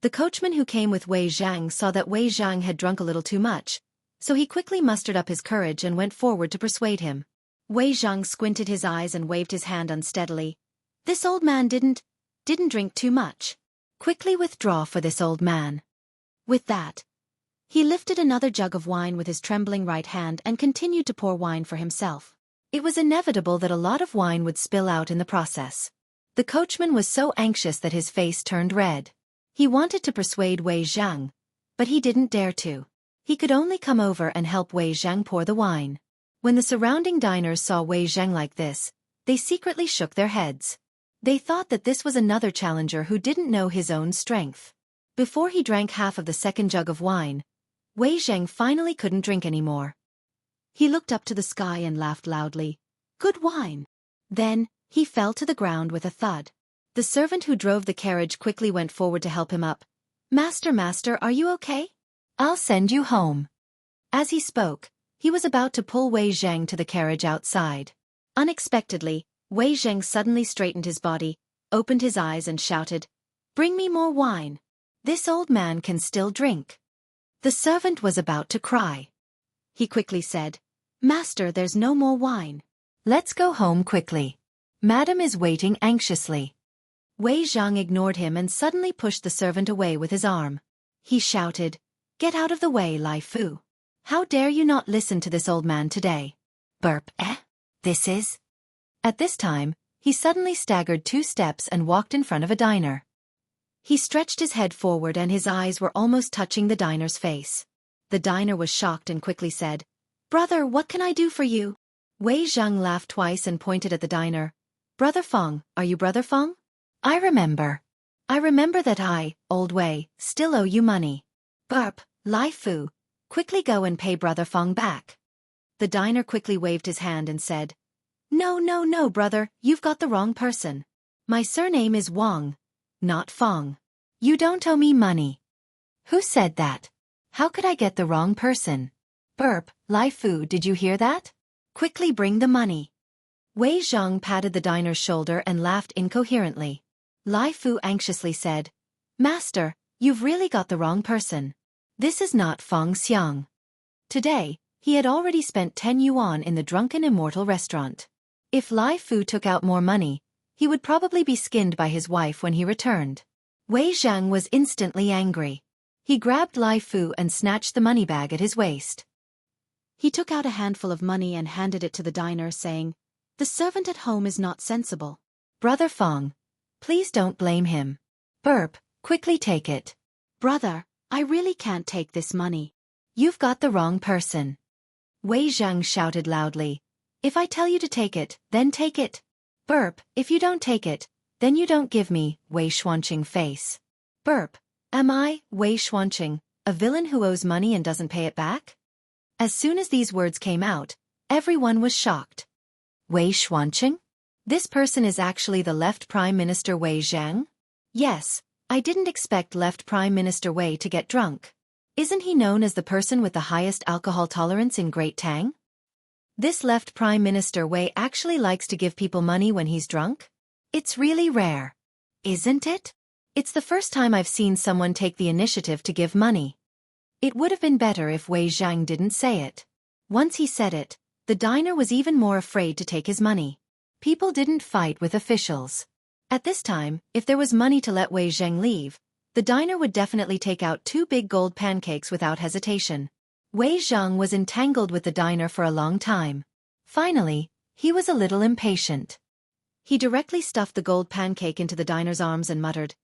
The coachman who came with Wei Zhang saw that Wei Zhang had drunk a little too much, so he quickly mustered up his courage and went forward to persuade him. Wei Zhang squinted his eyes and waved his hand unsteadily. "This old man didn't drink too much. Quickly withdraw for this old man." With that, he lifted another jug of wine with his trembling right hand and continued to pour wine for himself. It was inevitable that a lot of wine would spill out in the process. The coachman was so anxious that his face turned red. He wanted to persuade Wei Zhang, but he didn't dare to. He could only come over and help Wei Zhang pour the wine. When the surrounding diners saw Wei Zhang like this, they secretly shook their heads. They thought that this was another challenger who didn't know his own strength. Before he drank half of the second jug of wine, Wei Zhang finally couldn't drink anymore. He looked up to the sky and laughed loudly. "Good wine." Then, he fell to the ground with a thud. The servant who drove the carriage quickly went forward to help him up. Master, are you okay? I'll send you home." As he spoke, he was about to pull Wei Zhang to the carriage outside. Unexpectedly, Wei Zhang suddenly straightened his body, opened his eyes and shouted, "Bring me more wine. This old man can still drink." The servant was about to cry. He quickly said, "Master, there's no more wine. Let's go home quickly. Madam is waiting anxiously." Wei Zhang ignored him and suddenly pushed the servant away with his arm. He shouted, "Get out of the way, Lai Fu. How dare you not listen to this old man today?" Burp, this is... At this time, he suddenly staggered 2 steps and walked in front of a diner. He stretched his head forward and his eyes were almost touching the diner's face. The diner was shocked and quickly said, "Brother, what can I do for you?" Wei Zhang laughed twice and pointed at the diner. "Brother Feng, are you Brother Feng? I remember that I, old Wei, still owe you money." Burp, Lai Fu, quickly go and pay Brother Feng back. The diner quickly waved his hand and said, No, brother, you've got the wrong person. My surname is Wang, not Feng. You don't owe me money." "Who said that? How could I get the wrong person?" Burp, Lai Fu, did you hear that? Quickly bring the money. Wei Zhang patted the diner's shoulder and laughed incoherently. Lai Fu anxiously said, "Master, you've really got the wrong person. This is not Feng Xiang." Today, he had already spent 10 yuan in the Drunken Immortal restaurant. If Lai Fu took out more money, he would probably be skinned by his wife when he returned. Wei Zhang was instantly angry. He grabbed Lai Fu and snatched the money bag at his waist. He took out a handful of money and handed it to the diner, saying, "The servant at home is not sensible. Brother Feng, please don't blame him. Burp, quickly take it." "Brother, I really can't take this money. You've got the wrong person." Wei Zhang shouted loudly, "If I tell you to take it, then take it. Burp, if you don't take it, then you don't give me, Wei Xuanqing face." Burp, am I, Wei Xuanqing, a villain who owes money and doesn't pay it back? As soon as these words came out, everyone was shocked. Wei Xuanqing? This person is actually the left Prime Minister Wei Zhang? Yes, I didn't expect left Prime Minister Wei to get drunk. Isn't he known as the person with the highest alcohol tolerance in Great Tang? This left Prime Minister Wei actually likes to give people money when he's drunk? It's really rare. Isn't it? It's the first time I've seen someone take the initiative to give money. It would have been better if Wei Zhang didn't say it. Once he said it, the diner was even more afraid to take his money. People didn't fight with officials. At this time, if there was money to let Wei Zhang leave, the diner would definitely take out 2 big gold pancakes without hesitation. Wei Zhang was entangled with the diner for a long time. Finally, He was a little impatient. He directly stuffed the gold pancake into the diner's arms and muttered,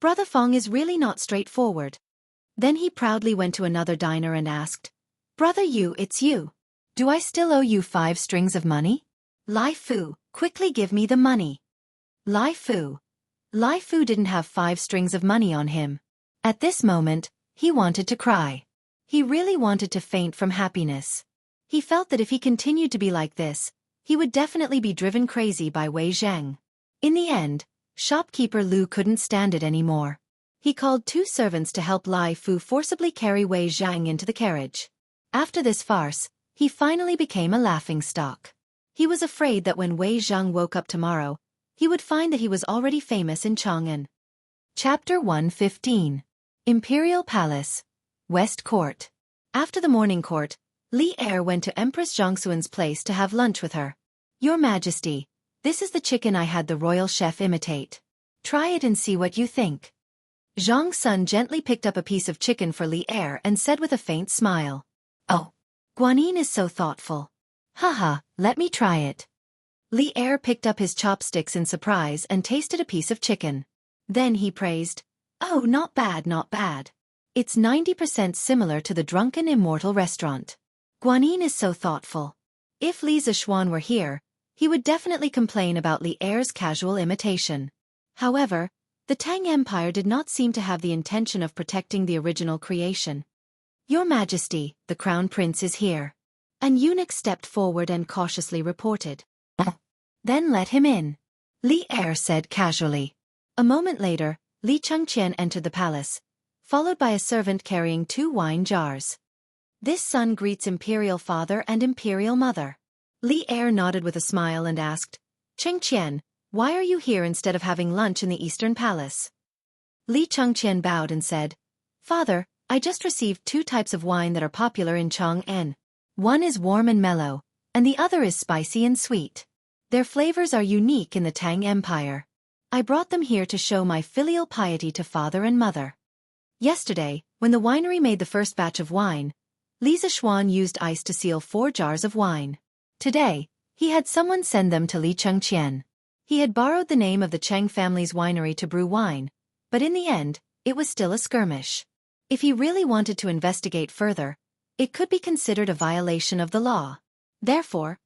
"Brother Fong is really not straightforward." Then he proudly went to another diner and asked, "Brother Yu, it's you. Do I still owe you 5 strings of money?" Lai Fu, quickly give me the money. Lai Fu didn't have 5 strings of money on him. At this moment, he wanted to cry. He really wanted to faint from happiness. He felt that if he continued to be like this, he would definitely be driven crazy by Wei Zhang. In the end, shopkeeper Lu couldn't stand it anymore. He called 2 servants to help Lai Fu forcibly carry Wei Zhang into the carriage. After this farce, he finally became a laughingstock. He was afraid that when Wei Zhang woke up tomorrow, he would find that he was already famous in Chang'an. Chapter 115. Imperial Palace, West Court. After the morning court, Li Er went to Empress Zhongxuan's place to have lunch with her. "Your Majesty, this is the chicken I had the royal chef imitate. Try it and see what you think." Zhang Sun gently picked up a piece of chicken for Li Er and said with a faint smile, "Oh, Guanyin is so thoughtful. Haha, let me try it." Li Er picked up his chopsticks in surprise and tasted a piece of chicken. Then he praised, "Oh, not bad, not bad. It's 90% similar to the Drunken Immortal restaurant. Guanyin is so thoughtful." If Li Zishuan were here, he would definitely complain about Li Er's casual imitation. However, the Tang Empire did not seem to have the intention of protecting the original creation. "Your Majesty, the Crown Prince is here." An eunuch stepped forward and cautiously reported. "Then let him in," Li Er said casually. A moment later, Li Chengqian entered the palace, followed by a servant carrying 2 wine jars. "This son greets Imperial Father and Imperial Mother." Li Er nodded with a smile and asked, "Chengqian, why are you here instead of having lunch in the Eastern Palace?" Li Chengqian bowed and said, "Father, I just received 2 types of wine that are popular in Chang'an. One is warm and mellow, and the other is spicy and sweet. Their flavors are unique in the Tang Empire. I brought them here to show my filial piety to father and mother." Yesterday, when the winery made the first batch of wine, Li Zishuan used ice to seal 4 jars of wine. Today, he had someone send them to Li Chengqian. He had borrowed the name of the Cheng family's winery to brew wine, but in the end, it was still a skirmish. If he really wanted to investigate further, it could be considered a violation of the law. Therefore,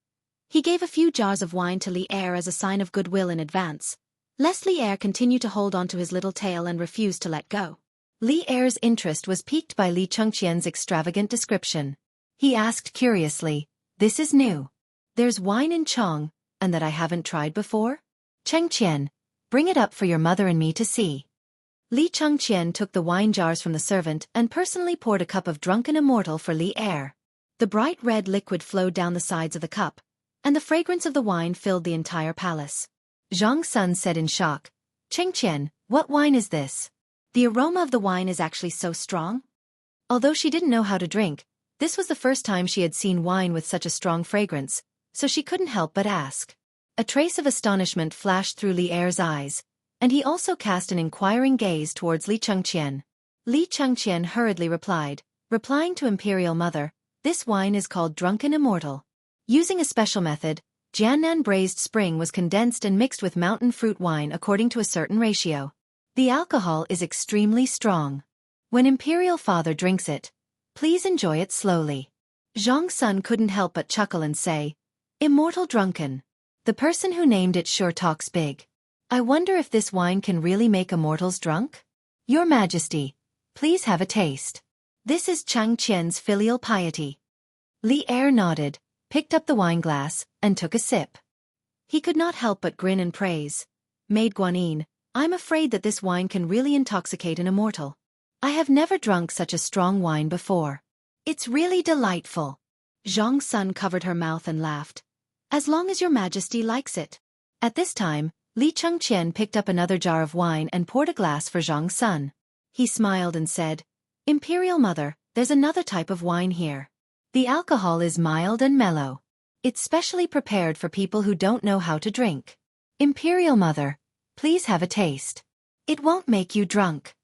he gave a few jars of wine to Li Er as a sign of goodwill in advance, lest Li Er continue to hold on to his little tail and refuse to let go. Li Er's interest was piqued by Li Chengqian's extravagant description. He asked curiously, "This is new. There's wine in Chang, and that I haven't tried before? Chengqian, bring it up for your mother and me to see." Li Chengqian took the wine jars from the servant and personally poured a cup of Drunken Immortal for Li Er. The bright red liquid flowed down the sides of the cup, and the fragrance of the wine filled the entire palace. Zhang Sun said in shock, "Chengqian, what wine is this? The aroma of the wine is actually so strong." Although she didn't know how to drink, this was the first time she had seen wine with such a strong fragrance, so she couldn't help but ask. A trace of astonishment flashed through Li Er's eyes, and he also cast an inquiring gaze towards Li Chengqian. Li Chengqian hurriedly replying to Imperial Mother, "This wine is called Drunken Immortal. Using a special method, Jiannan braised spring was condensed and mixed with mountain fruit wine according to a certain ratio. The alcohol is extremely strong. When Imperial Father drinks it, please enjoy it slowly." Zhang Sun couldn't help but chuckle and say, "Immortal Drunken. The person who named it sure talks big. I wonder if this wine can really make immortals drunk? Your Majesty, please have a taste. This is Chengqian's filial piety." Li Er nodded, picked up the wineglass, and took a sip. He could not help but grin and praise, "Maid Guanyin, I'm afraid that this wine can really intoxicate an immortal. I have never drunk such a strong wine before. It's really delightful." Zhang Sun covered her mouth and laughed, "As long as your Majesty likes it." At this time, Li Chengqian picked up another jar of wine and poured a glass for Zhang Sun. He smiled and said, "Imperial Mother, there's another type of wine here. The alcohol is mild and mellow. It's specially prepared for people who don't know how to drink. Imperial Mother, please have a taste. It won't make you drunk."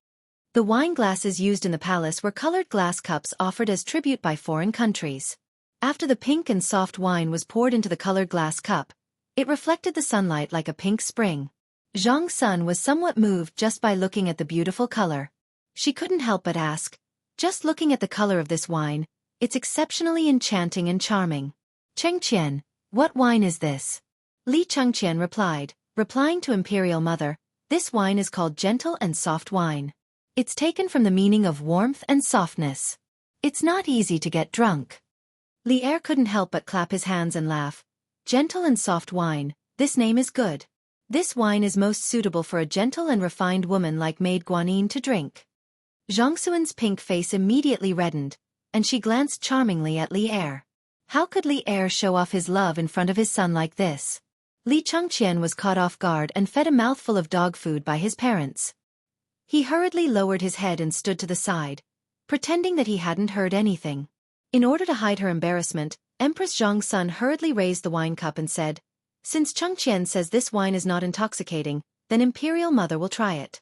The wine glasses used in the palace were colored glass cups offered as tribute by foreign countries. After the pink and soft wine was poured into the colored glass cup, it reflected the sunlight like a pink spring. Zhang Sun was somewhat moved just by looking at the beautiful color. She couldn't help but ask, just looking at the color of this wine, it's exceptionally enchanting and charming. Chengqian, what wine is this? Li Chengqian replied, replying to Imperial Mother, this wine is called gentle and soft wine. It's taken from the meaning of warmth and softness. It's not easy to get drunk. Li Er couldn't help but clap his hands and laugh. Gentle and soft wine, this name is good. This wine is most suitable for a gentle and refined woman like Maid Guanyin to drink. Zhang Xuan's pink face immediately reddened, and she glanced charmingly at Li Er. How could Li Er show off his love in front of his son like this? Li Chengqian was caught off guard and fed a mouthful of dog food by his parents. He hurriedly lowered his head and stood to the side, pretending that he hadn't heard anything. In order to hide her embarrassment, Empress Zhang Sun hurriedly raised the wine cup and said, since Chengqian says this wine is not intoxicating, then Imperial Mother will try it.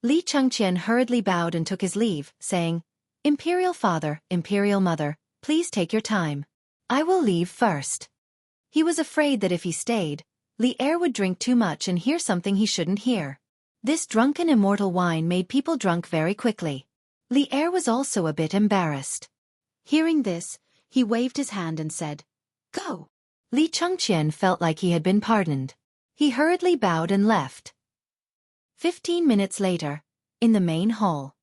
Li Chengqian hurriedly bowed and took his leave, saying, Imperial Father, Imperial Mother, please take your time. I will leave first. He was afraid that if he stayed, Li Er would drink too much and hear something he shouldn't hear. This drunken immortal wine made people drunk very quickly. Li Er was also a bit embarrassed. Hearing this, he waved his hand and said, Go. Li Chengqian felt like he had been pardoned. He hurriedly bowed and left. 15 minutes later, in the main hall.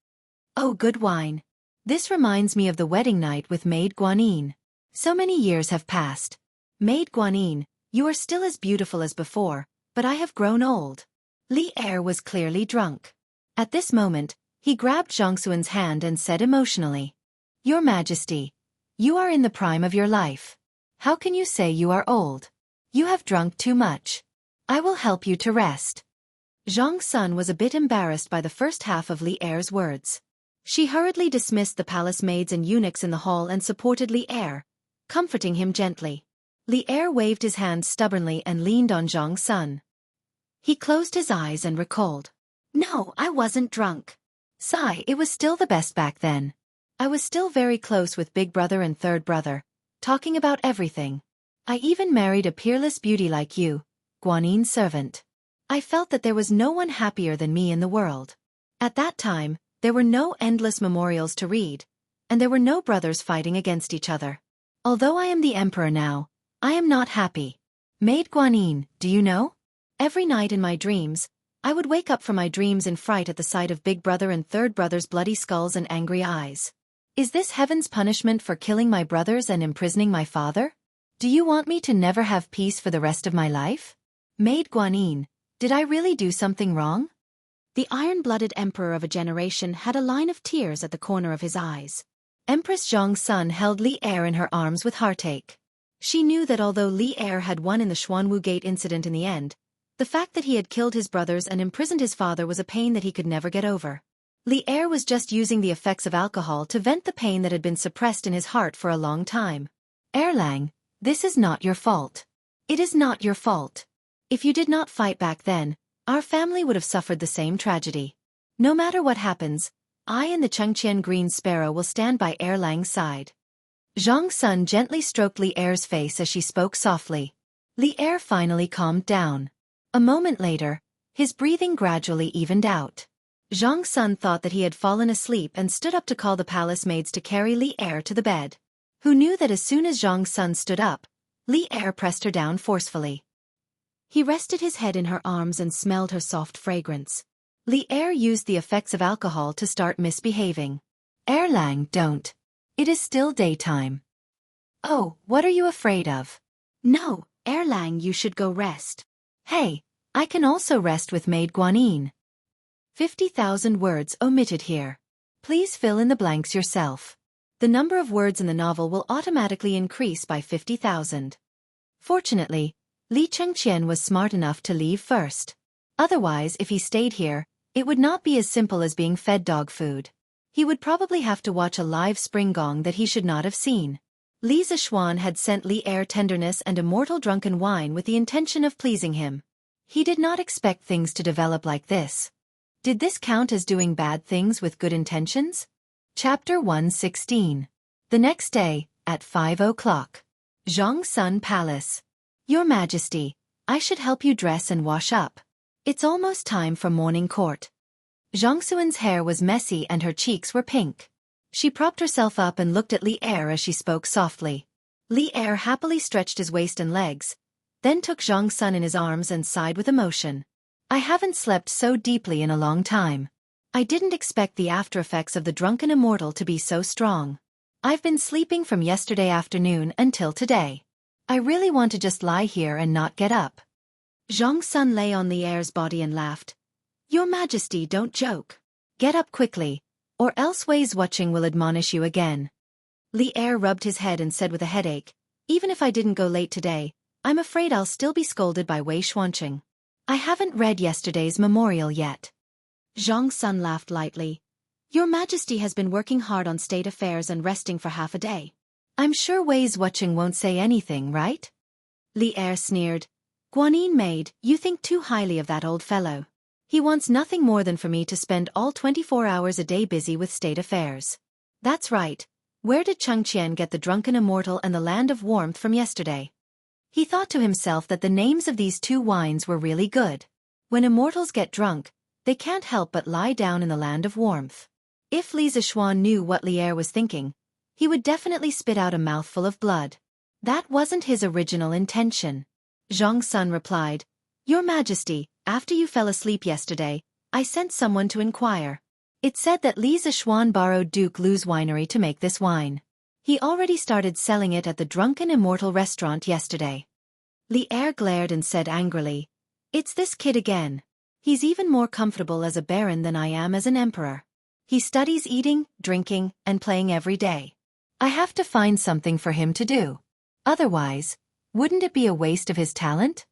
Oh, good wine. This reminds me of the wedding night with Maid Guanyin. So many years have passed. Maid Guanyin, you are still as beautiful as before, but I have grown old. Li Er was clearly drunk. At this moment, he grabbed Zhang Xuan's hand and said emotionally, Your Majesty, you are in the prime of your life. How can you say you are old? You have drunk too much. I will help you to rest. Zhang Sun was a bit embarrassed by the first half of Li Er's words. She hurriedly dismissed the palace maids and eunuchs in the hall and supported Li Er, comforting him gently. Li Er waved his hand stubbornly and leaned on Zhang Sun. He closed his eyes and recalled. No, I wasn't drunk. Sigh, it was still the best back then. I was still very close with big brother and third brother, talking about everything. I even married a peerless beauty like you, Guanin's servant. I felt that there was no one happier than me in the world. At that time, there were no endless memorials to read, and there were no brothers fighting against each other. Although I am the emperor now, I am not happy. Maid Guanyin, do you know? Every night in my dreams, I would wake up from my dreams in fright at the sight of big brother and third brother's bloody skulls and angry eyes. Is this heaven's punishment for killing my brothers and imprisoning my father? Do you want me to never have peace for the rest of my life? Maid Guanyin, did I really do something wrong? The iron-blooded emperor of a generation had a line of tears at the corner of his eyes. Empress Zhang Sun held Li Er in her arms with heartache. She knew that although Li Er had won in the Xuanwu Gate incident in the end, the fact that he had killed his brothers and imprisoned his father was a pain that he could never get over. Li Er was just using the effects of alcohol to vent the pain that had been suppressed in his heart for a long time. Erlang, this is not your fault. It is not your fault. If you did not fight back then, our family would have suffered the same tragedy. No matter what happens, I and the Chengqian Green Sparrow will stand by Erlang's side. Zhang Sun gently stroked Li Er's face as she spoke softly. Li Er finally calmed down. A moment later, his breathing gradually evened out. Zhang Sun thought that he had fallen asleep and stood up to call the palace maids to carry Li Er to the bed. Who knew that as soon as Zhang Sun stood up, Li Er pressed her down forcefully. He rested his head in her arms and smelled her soft fragrance. Li Er used the effects of alcohol to start misbehaving. Erlang, don't. It is still daytime. Oh, what are you afraid of? No, Erlang, you should go rest. Hey, I can also rest with Maid Guanyin. 50,000 words omitted here. Please fill in the blanks yourself. The number of words in the novel will automatically increase by 50,000. Fortunately, Li Chengqian was smart enough to leave first. Otherwise, if he stayed here, it would not be as simple as being fed dog food. He would probably have to watch a live spring gong that he should not have seen. Li Zishuan had sent Li Er tenderness and immortal drunken wine with the intention of pleasing him. He did not expect things to develop like this. Did this count as doing bad things with good intentions? Chapter 116. The next day, at 5 o'clock. Zhongsun Palace. Your Majesty, I should help you dress and wash up. It's almost time for morning court. Zhongsuan's hair was messy and her cheeks were pink. She propped herself up and looked at Li Er as she spoke softly. Li Er happily stretched his waist and legs, then took Zhongsun in his arms and sighed with emotion. I haven't slept so deeply in a long time. I didn't expect the after-effects of the drunken immortal to be so strong. I've been sleeping from yesterday afternoon until today. I really want to just lie here and not get up. Zhongsun lay on Li Er's body and laughed. Your Majesty, don't joke. Get up quickly, or else Wei's watching will admonish you again. Li Er rubbed his head and said with a headache, even if I didn't go late today, I'm afraid I'll still be scolded by Wei Xuanqing. I haven't read yesterday's memorial yet. Zhongsun laughed lightly. Your Majesty has been working hard on state affairs and resting for half a day. I'm sure Wei's watching won't say anything, right? Li Er sneered. Guanyin maid, you think too highly of that old fellow. He wants nothing more than for me to spend all 24 hours a day busy with state affairs. That's right. Where did Changqian get the drunken immortal and the land of warmth from yesterday? He thought to himself that the names of these two wines were really good. When immortals get drunk, they can't help but lie down in the land of warmth. If Li Zishuan knew what Li Er was thinking, he would definitely spit out a mouthful of blood. That wasn't his original intention. Zhongsun replied, Your Majesty, after you fell asleep yesterday, I sent someone to inquire. It said that Li Zishuan borrowed Duke Lu's winery to make this wine. He already started selling it at the Drunken Immortal restaurant yesterday. Li Er glared and said angrily, It's this kid again. He's even more comfortable as a baron than I am as an emperor. He studies eating, drinking, and playing every day. I have to find something for him to do. Otherwise, wouldn't it be a waste of his talent?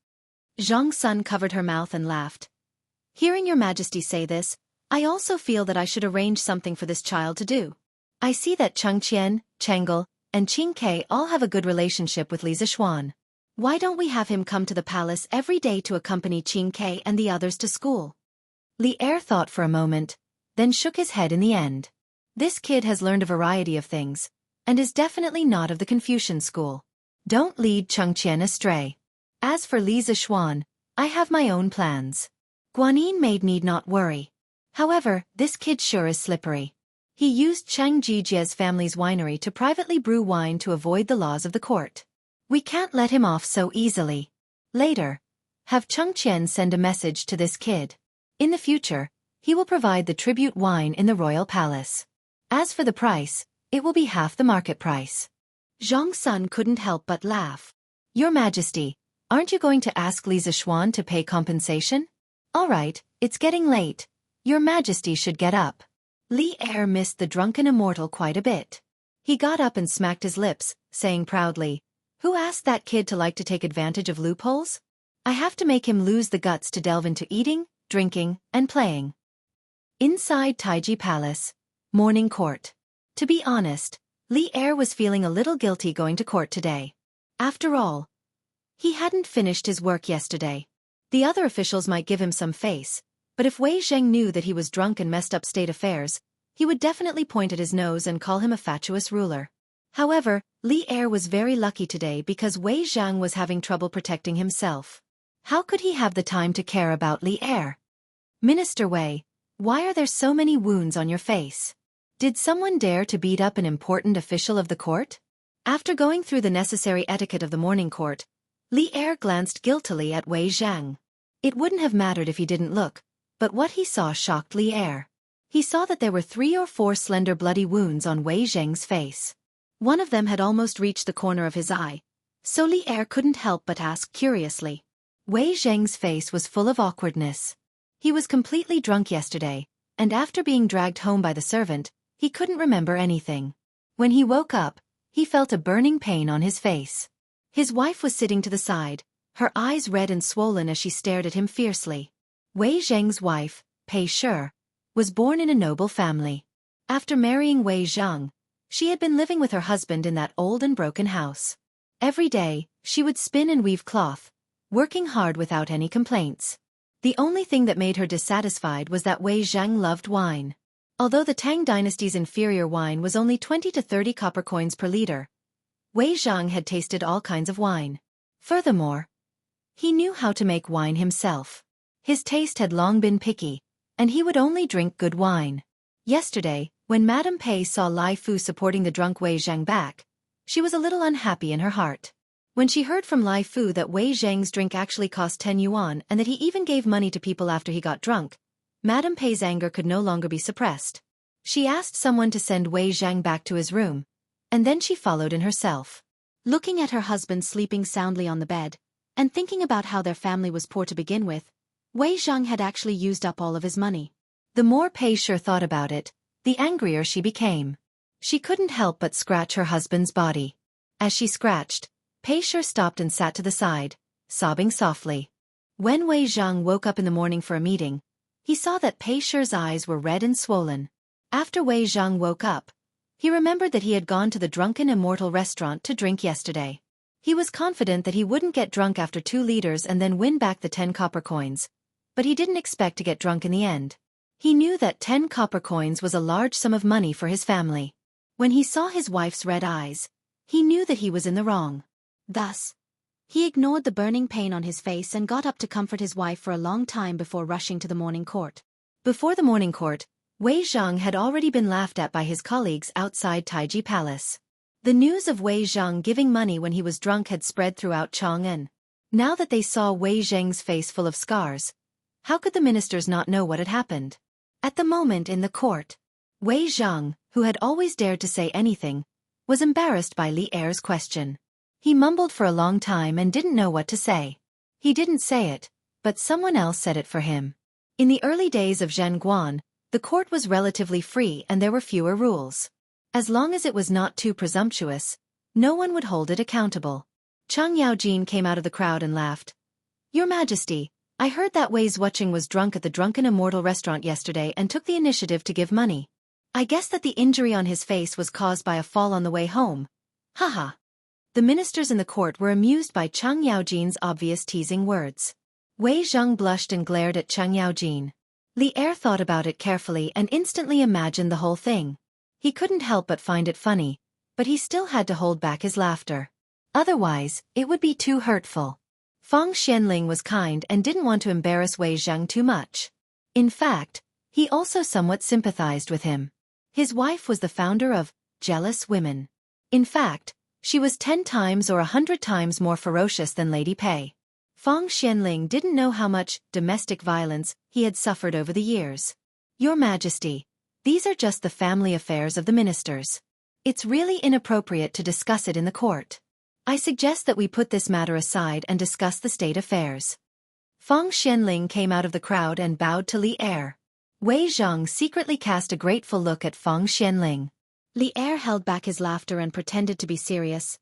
Zhongsun covered her mouth and laughed. Hearing Your Majesty say this, I also feel that I should arrange something for this child to do. I see that Changqian, Chengel, and Qing Ke all have a good relationship with Li Zishuan. Why don't we have him come to the palace every day to accompany Qing Ke and the others to school? Li Er thought for a moment, then shook his head in the end. This kid has learned a variety of things, and is definitely not of the Confucian school. Don't lead Changqian astray. As for Li Zishuan, I have my own plans. Guanyin maid need not worry. However, this kid sure is slippery. He used Chang Jijie's family's winery to privately brew wine to avoid the laws of the court. We can't let him off so easily. Later, have Changqian send a message to this kid. In the future, he will provide the tribute wine in the royal palace. As for the price, it will be half the market price. Zhongsun couldn't help but laugh. Your Majesty, aren't you going to ask Li Zishuan to pay compensation? All right, it's getting late. Your Majesty should get up. Li Er missed the drunken immortal quite a bit. He got up and smacked his lips, saying proudly, Who asked that kid to like to take advantage of loopholes? I have to make him lose the guts to delve into eating, drinking, and playing. Inside Taiji Palace, morning court. To be honest, Li Er was feeling a little guilty going to court today. After all, he hadn't finished his work yesterday. The other officials might give him some face, but if Wei Zheng knew that he was drunk and messed up state affairs, he would definitely point at his nose and call him a fatuous ruler. However, Li Er was very lucky today because Wei Zhang was having trouble protecting himself. How could he have the time to care about Li Er? Minister Wei, why are there so many wounds on your face? Did someone dare to beat up an important official of the court? After going through the necessary etiquette of the morning court, Li Er glanced guiltily at Wei Zhang. It wouldn't have mattered if he didn't look, but what he saw shocked Li Er. He saw that there were 3 or 4 slender bloody wounds on Wei Zheng's face. One of them had almost reached the corner of his eye, so Li Er couldn't help but ask curiously. Wei Zheng's face was full of awkwardness. He was completely drunk yesterday, and after being dragged home by the servant, he couldn't remember anything. When he woke up, he felt a burning pain on his face. His wife was sitting to the side, her eyes red and swollen as she stared at him fiercely. Wei Zheng's wife, Pei Shi, was born in a noble family. After marrying Wei Zhang, she had been living with her husband in that old and broken house. Every day, she would spin and weave cloth, working hard without any complaints. The only thing that made her dissatisfied was that Wei Zhang loved wine. Although the Tang dynasty's inferior wine was only 20 to 30 copper coins per liter, Wei Zhang had tasted all kinds of wine. Furthermore, he knew how to make wine himself. His taste had long been picky, and he would only drink good wine. Yesterday, when Madame Pei saw Lai Fu supporting the drunk Wei Zhang back, she was a little unhappy in her heart. When she heard from Lai Fu that Wei Zhang's drink actually cost 10 yuan and that he even gave money to people after he got drunk, Madame Pei's anger could no longer be suppressed. She asked someone to send Wei Zhang back to his room, and then she followed in herself. Looking at her husband sleeping soundly on the bed, and thinking about how their family was poor to begin with, Wei Zhang had actually used up all of his money. The more Pei Shi thought about it, the angrier she became. She couldn't help but scratch her husband's body. As she scratched, Pei Shi stopped and sat to the side, sobbing softly. When Wei Zhang woke up in the morning for a meeting, he saw that Pei Shi's eyes were red and swollen. After Wei Zhang woke up, he remembered that he had gone to the Drunken Immortal restaurant to drink yesterday. He was confident that he wouldn't get drunk after 2 liters and then win back the 10 copper coins, but he didn't expect to get drunk in the end. He knew that 10 copper coins was a large sum of money for his family. When he saw his wife's red eyes, he knew that he was in the wrong. Thus, he ignored the burning pain on his face and got up to comfort his wife for a long time before rushing to the morning court. Before the morning court, Wei Zhang had already been laughed at by his colleagues outside Taiji Palace. The news of Wei Zhang giving money when he was drunk had spread throughout Chang'an. Now that they saw Wei Zhang's face full of scars, how could the ministers not know what had happened? At the moment in the court, Wei Zhang, who had always dared to say anything, was embarrassed by Li Er's question. He mumbled for a long time and didn't know what to say. He didn't say it, but someone else said it for him. In the early days of Zhenguan, the court was relatively free and there were fewer rules. As long as it was not too presumptuous, no one would hold it accountable. Chang Yaojin came out of the crowd and laughed. "Your Majesty, I heard that Wei Zhuang was drunk at the Drunken Immortal restaurant yesterday and took the initiative to give money. I guess that the injury on his face was caused by a fall on the way home. Haha." The ministers in the court were amused by Chang Yaojin's obvious teasing words. Wei Zhang blushed and glared at Chang Yaojin. Li Er thought about it carefully and instantly imagined the whole thing. He couldn't help but find it funny, but he still had to hold back his laughter. Otherwise, it would be too hurtful. Fang Xianling was kind and didn't want to embarrass Wei Zhang too much. In fact, he also somewhat sympathized with him. His wife was the founder of Jealous Women. In fact, she was 10 times or 100 times more ferocious than Lady Pei. Fang Xianling didn't know how much domestic violence he had suffered over the years. "Your Majesty, these are just the family affairs of the ministers. It's really inappropriate to discuss it in the court. I suggest that we put this matter aside and discuss the state affairs." Fang Xianling came out of the crowd and bowed to Li Er. Wei Zhang secretly cast a grateful look at Fang Xianling. Li Er held back his laughter and pretended to be serious.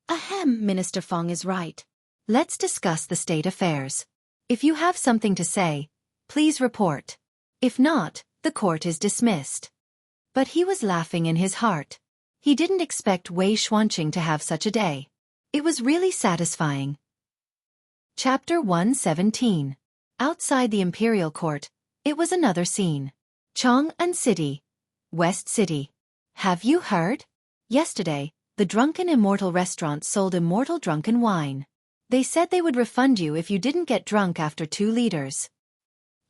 "Ahem, Minister Fang is right. Let's discuss the state affairs. If you have something to say, please report. If not, the court is dismissed." But he was laughing in his heart. He didn't expect Wei Xuanqing to have such a day. It was really satisfying. Chapter 117. Outside the Imperial Court, it was another scene. Chang'an City, West City. Have you heard? Yesterday, the Drunken Immortal restaurant sold immortal drunken wine. They said they would refund you if you didn't get drunk after 2 liters.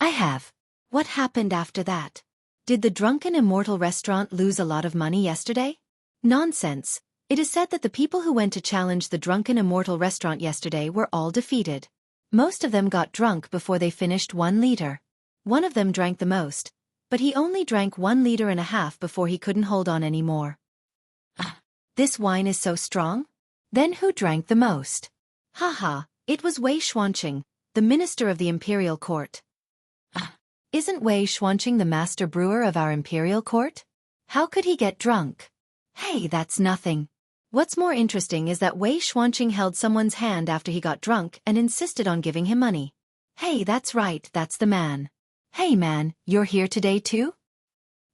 I have. What happened after that? Did the Drunken Immortal restaurant lose a lot of money yesterday? Nonsense. It is said that the people who went to challenge the Drunken Immortal restaurant yesterday were all defeated. Most of them got drunk before they finished 1 liter. One of them drank the most, but he only drank 1.5 liters before he couldn't hold on anymore. This wine is so strong? Then who drank the most? Haha, it was Wei Xuanqing, the minister of the Imperial Court. Isn't Wei Xuanqing the master brewer of our Imperial Court? How could he get drunk? Hey, that's nothing. What's more interesting is that Wei Xuanqing held someone's hand after he got drunk and insisted on giving him money. Hey, that's right, that's the man. Hey man, you're here today too?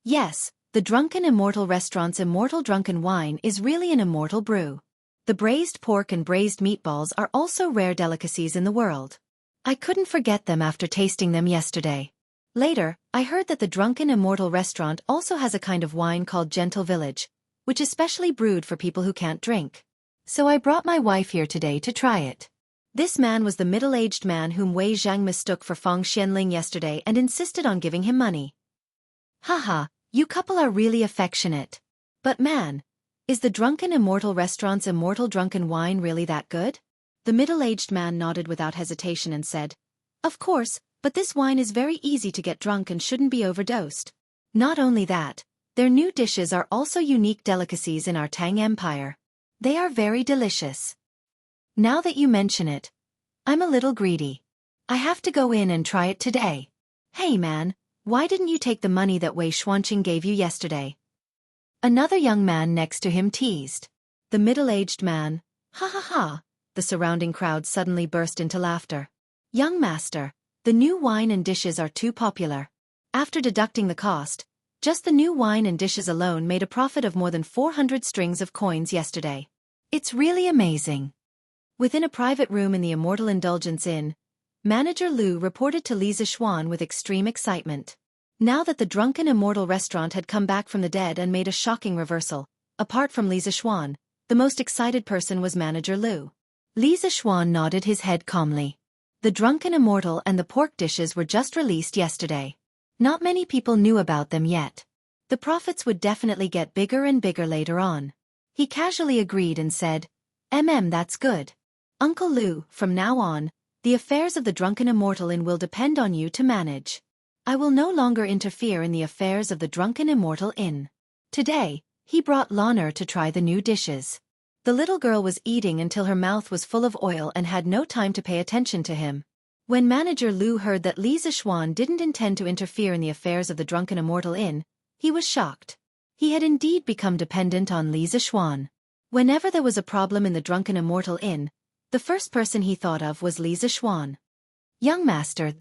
Yes, the Drunken Immortal restaurant's immortal drunken wine is really an immortal brew. The braised pork and braised meatballs are also rare delicacies in the world. I couldn't forget them after tasting them yesterday. Later, I heard that the Drunken Immortal restaurant also has a kind of wine called Gentle Village, which is specially brewed for people who can't drink. So I brought my wife here today to try it. This man was the middle-aged man whom Wei Zhang mistook for Feng Xianling yesterday and insisted on giving him money. Haha, you couple are really affectionate. But man, is the Drunken Immortal restaurant's immortal drunken wine really that good? The middle-aged man nodded without hesitation and said, Of course, but this wine is very easy to get drunk and shouldn't be overdosed. Not only that, their new dishes are also unique delicacies in our Tang Empire. They are very delicious. Now that you mention it, I'm a little greedy. I have to go in and try it today. Hey man, why didn't you take the money that Wei Xuanqing gave you yesterday? Another young man next to him teased. The middle-aged man, ha ha ha. The surrounding crowd suddenly burst into laughter. Young master, the new wine and dishes are too popular. After deducting the cost, just the new wine and dishes alone made a profit of more than 400 strings of coins yesterday. It's really amazing. Within a private room in the Immortal Indulgence Inn, Manager Lu reported to Li Zixuan with extreme excitement. Now that the Drunken Immortal restaurant had come back from the dead and made a shocking reversal, apart from Li Zixuan, the most excited person was Manager Lu. Li Zixuan nodded his head calmly. The Drunken Immortal and the pork dishes were just released yesterday. Not many people knew about them yet. The profits would definitely get bigger and bigger later on. He casually agreed and said, that's good. Uncle Lu, from now on, the affairs of the Drunken Immortal Inn will depend on you to manage. I will no longer interfere in the affairs of the Drunken Immortal Inn. Today, he brought Lan'er to try the new dishes. The little girl was eating until her mouth was full of oil and had no time to pay attention to him. When Manager Lu heard that Li Zixuan didn't intend to interfere in the affairs of the Drunken Immortal Inn, he was shocked. He had indeed become dependent on Li Zixuan. Whenever there was a problem in the Drunken Immortal Inn, the first person he thought of was Li Zixuan. Young master,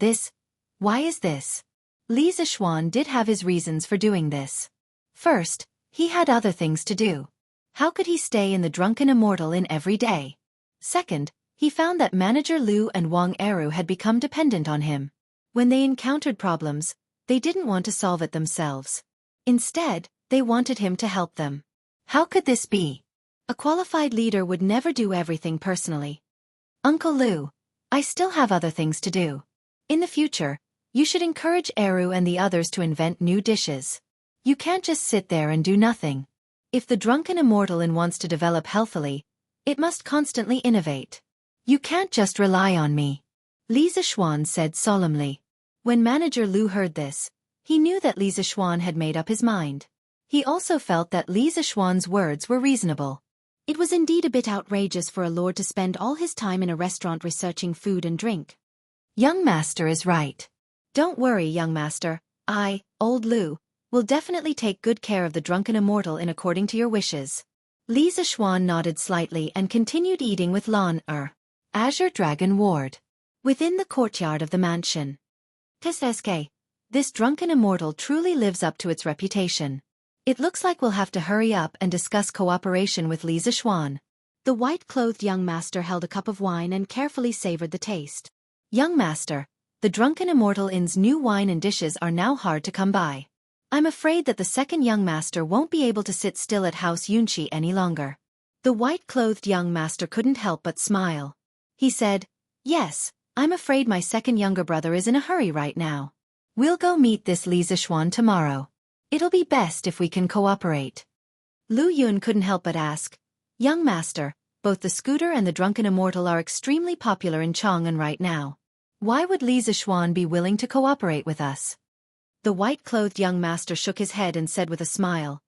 why is this? Li Zixuan did have his reasons for doing this. First, he had other things to do. How could he stay in the Drunken Immortal Inn every day? Second, he found that Manager Lu and Wang Eru had become dependent on him. When they encountered problems, they didn't want to solve it themselves. Instead, they wanted him to help them. How could this be? A qualified leader would never do everything personally. Uncle Lu, I still have other things to do. In the future, you should encourage Eru and the others to invent new dishes. You can't just sit there and do nothing. If the Drunken Immortal Inn wants to develop healthily, it must constantly innovate. You can't just rely on me. Li Zixuan said solemnly. When Manager Lu heard this, he knew that Li Zixuan had made up his mind. He also felt that Li Zixuan's words were reasonable. It was indeed a bit outrageous for a lord to spend all his time in a restaurant researching food and drink. Young master is right. Don't worry, young master. I, old Lu, will definitely take good care of the Drunken Immortal Inn according to your wishes. Li Zixuan nodded slightly and continued eating with Lan'er. Azure Dragon Ward. Within the courtyard of the mansion. SK. This Drunken Immortal truly lives up to its reputation. It looks like we'll have to hurry up and discuss cooperation with Li Zixuan. The white-clothed young master held a cup of wine and carefully savored the taste. Young master, the Drunken Immortal Inn's new wine and dishes are now hard to come by. I'm afraid that the second young master won't be able to sit still at House Yunqi any longer. The white-clothed young master couldn't help but smile. He said, Yes, I'm afraid my second younger brother is in a hurry right now. We'll go meet this Li Zixuan tomorrow. It'll be best if we can cooperate. Lu Yun couldn't help but ask, Young master, both the scooter and the Drunken Immortal are extremely popular in Chang'an right now. Why would Li Zixuan be willing to cooperate with us? The white-clothed young master shook his head and said with a smile,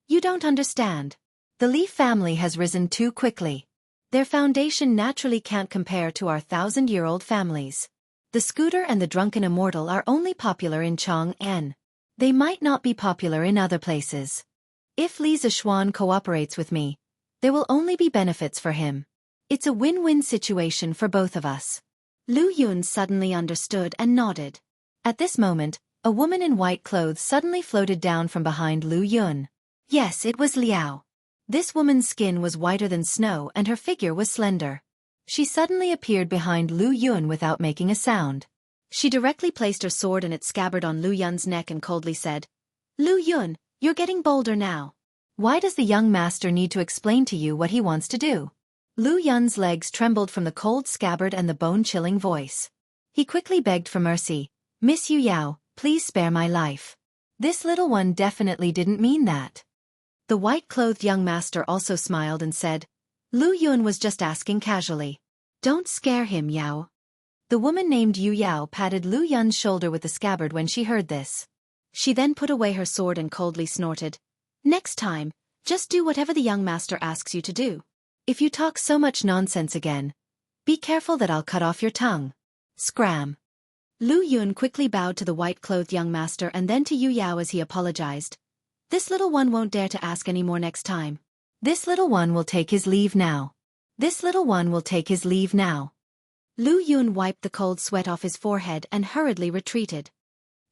You don't understand. The Li family has risen too quickly. Their foundation naturally can't compare to our 1,000-year-old families. The scooter and the Drunken Immortal are only popular in Chang'an. They might not be popular in other places. If Li Zixuan cooperates with me, there will only be benefits for him. It's a win-win situation for both of us. Lu Yun suddenly understood and nodded. At this moment, a woman in white clothes suddenly floated down from behind Lu Yun. Yes, it was Liao. This woman's skin was whiter than snow and her figure was slender. She suddenly appeared behind Lu Yun without making a sound. She directly placed her sword in its scabbard on Lu Yun's neck and coldly said, Lu Yun, you're getting bolder now. Why does the young master need to explain to you what he wants to do? Lu Yun's legs trembled from the cold scabbard and the bone-chilling voice. He quickly begged for mercy. "Miss Yu Yao, please spare my life. This little one definitely didn't mean that." The white-clothed young master also smiled and said, "Lu Yun was just asking casually. Don't scare him, Yao." The woman named Yu Yao patted Lu Yun's shoulder with the scabbard when she heard this. She then put away her sword and coldly snorted, "Next time, just do whatever the young master asks you to do. If you talk so much nonsense again, be careful that I'll cut off your tongue." Scram. Lu Yun quickly bowed to the white-clothed young master and then to Yu Yao as he apologized. "This little one won't dare to ask any more next time. This little one will take his leave now. This little one will take his leave now." Lu Yun wiped the cold sweat off his forehead and hurriedly retreated.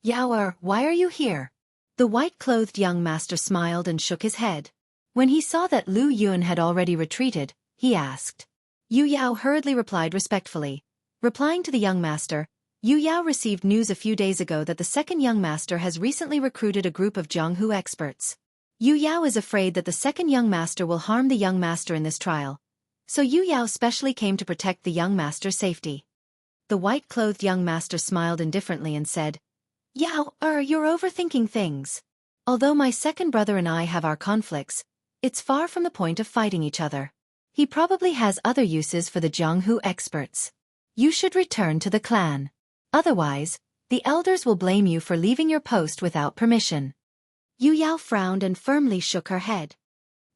"Yao, why are you here?" The white-clothed young master smiled and shook his head. When he saw that Lu Yun had already retreated, he asked. Yu Yao hurriedly replied respectfully. Replying to the young master, Yu Yao received news a few days ago that the second young master has recently recruited a group of Zhonghu experts. Yu Yao is afraid that the second young master will harm the young master in this trial, so Yu Yao specially came to protect the young master's safety. The white-clothed young master smiled indifferently and said, "Yao, you're overthinking things. Although my second brother and I have our conflicts, it's far from the point of fighting each other. He probably has other uses for the Zhonghu experts. You should return to the clan. Otherwise, the elders will blame you for leaving your post without permission." Yu Yao frowned and firmly shook her head.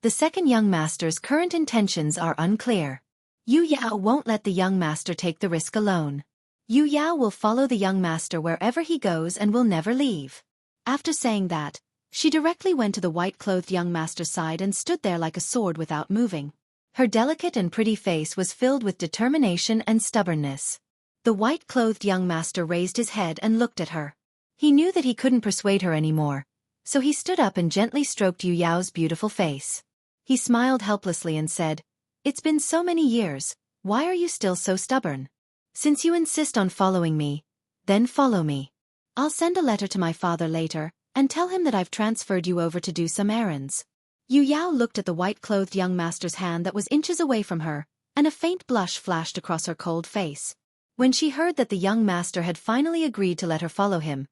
The second young master's current intentions are unclear. Yu Yao won't let the young master take the risk alone. Yu Yao will follow the young master wherever he goes and will never leave. After saying that, she directly went to the white-clothed young master's side and stood there like a sword without moving. Her delicate and pretty face was filled with determination and stubbornness. The white-clothed young master raised his head and looked at her. He knew that he couldn't persuade her anymore, so he stood up and gently stroked Yu Yao's beautiful face. He smiled helplessly and said, "It's been so many years, why are you still so stubborn? Since you insist on following me, then follow me. I'll send a letter to my father later, and tell him that I've transferred you over to do some errands." Yu Yao looked at the white-clothed young master's hand that was inches away from her, and a faint blush flashed across her cold face. When she heard that the young master had finally agreed to let her follow him,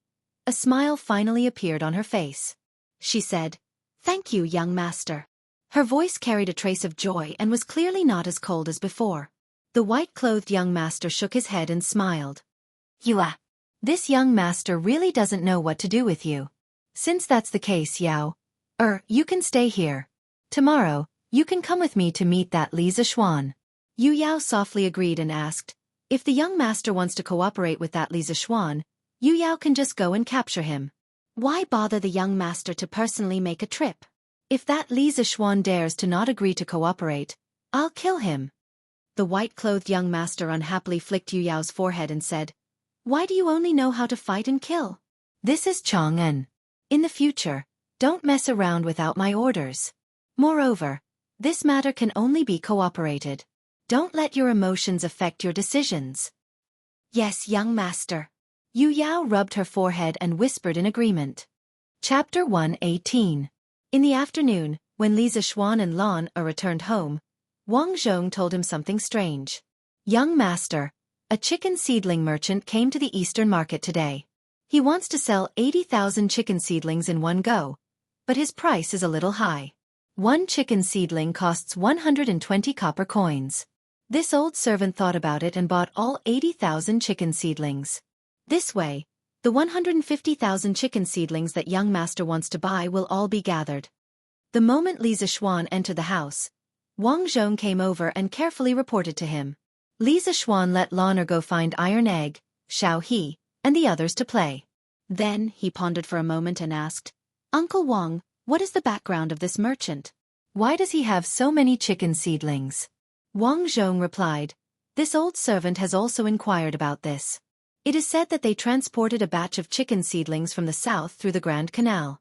a smile finally appeared on her face. She said, "Thank you, young master." Her voice carried a trace of joy and was clearly not as cold as before. The white-clothed young master shook his head and smiled. "Yua, this young master really doesn't know what to do with you. Since that's the case, Yao, you can stay here. Tomorrow, you can come with me to meet that Li Zishuan." Yu Yao softly agreed and asked, "If the young master wants to cooperate with that Li Zishuan, Yu Yao can just go and capture him. Why bother the young master to personally make a trip? If that Li Zishuan dares to not agree to cooperate, I'll kill him." The white-clothed young master unhappily flicked Yu Yao's forehead and said, "Why do you only know how to fight and kill? This is Chang'an. In the future, don't mess around without my orders. Moreover, this matter can only be cooperated. Don't let your emotions affect your decisions." "Yes, young master." Yu Yao rubbed her forehead and whispered in agreement. Chapter 118. In the afternoon, when Li Zishuan and Lan returned home, Wang Zhong told him something strange. "Young master, a chicken seedling merchant came to the Eastern market today. He wants to sell 80,000 chicken seedlings in one go, but his price is a little high. One chicken seedling costs 120 copper coins. This old servant thought about it and bought all 80,000 chicken seedlings. This way, the 150,000 chicken seedlings that young master wants to buy will all be gathered." The moment Li Zishuan entered the house, Wang Zhong came over and carefully reported to him. Li Zishuan let Lan go find Iron Egg, Xiao He, and the others to play. Then he pondered for a moment and asked, "Uncle Wang, what is the background of this merchant? Why does he have so many chicken seedlings?" Wang Zhong replied, "This old servant has also inquired about this. It is said that they transported a batch of chicken seedlings from the south through the Grand Canal."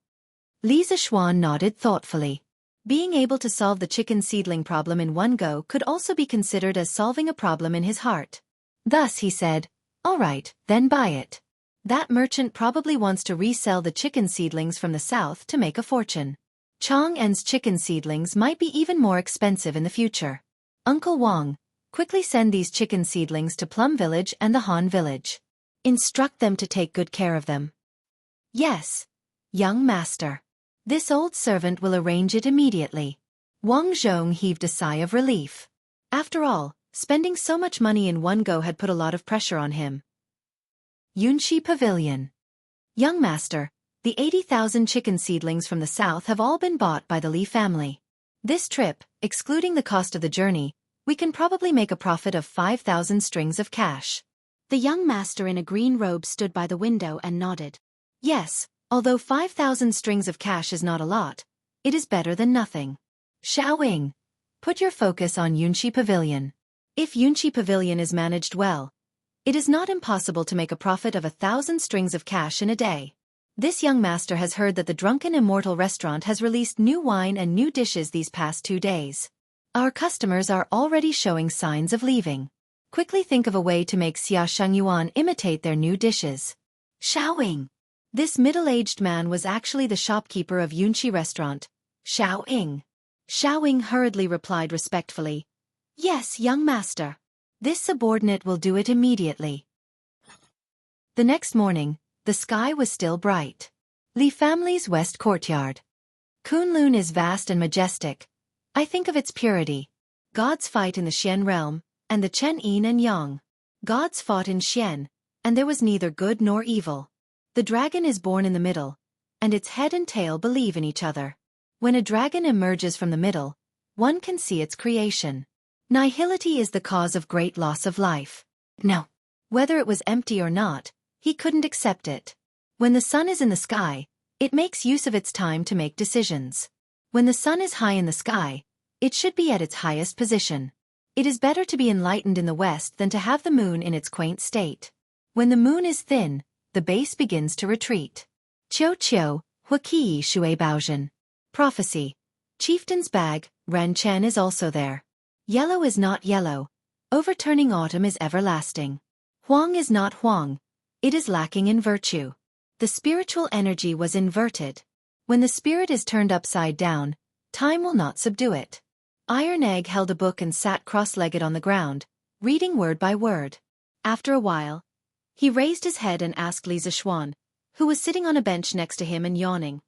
Li Zishuan nodded thoughtfully. Being able to solve the chicken seedling problem in one go could also be considered as solving a problem in his heart. Thus he said, "All right, then buy it. That merchant probably wants to resell the chicken seedlings from the south to make a fortune. Chang'an's chicken seedlings might be even more expensive in the future. Uncle Wang, quickly send these chicken seedlings to Plum Village and the Han Village. Instruct them to take good care of them. Yes, young master. This old servant will arrange it immediately. Wang Zhong heaved a sigh of relief. After all, spending so much money in one go had put a lot of pressure on him. Yunxi Pavilion. Young master, the 80,000 chicken seedlings from the south have all been bought by the Li family. This trip, excluding the cost of the journey, we can probably make a profit of 5,000 strings of cash. The young master in a green robe stood by the window and nodded. Yes, although 5,000 strings of cash is not a lot, it is better than nothing. Xiaofan, put your focus on Yunxi Pavilion. If Yunxi Pavilion is managed well, it is not impossible to make a profit of 1,000 strings of cash in a day. This young master has heard that the Drunken Immortal restaurant has released new wine and new dishes these past 2 days. Our customers are already showing signs of leaving. Quickly think of a way to make Xia Shengyuan imitate their new dishes. Xiaofan. This middle-aged man was actually the shopkeeper of Yunxi restaurant, Xiaofan. Xiaofan hurriedly replied respectfully, "Yes, young master. This subordinate will do it immediately." The next morning, the sky was still bright. Li family's west courtyard. Kunlun is vast and majestic. I think of its purity. Gods fight in the Xian realm, and the Chen Yin and Yang. Gods fought in Xian, and there was neither good nor evil. The dragon is born in the middle, and its head and tail believe in each other. When a dragon emerges from the middle, one can see its creation. Nihility is the cause of great loss of life. No. Whether it was empty or not, he couldn't accept it. When the sun is in the sky, it makes use of its time to make decisions. When the sun is high in the sky, it should be at its highest position. It is better to be enlightened in the west than to have the moon in its quaint state. When the moon is thin, the base begins to retreat. Qiu Qiu, Huqi Shui Baozhen. Prophecy. Chieftain's bag, Ren Chen is also there. Yellow is not yellow. Overturning autumn is everlasting. Huang is not Huang. It is lacking in virtue. The spiritual energy was inverted. When the spirit is turned upside down, time will not subdue it. Iron Egg held a book and sat cross-legged on the ground, reading word by word. After a while, he raised his head and asked Li Zishuan, who was sitting on a bench next to him and yawning.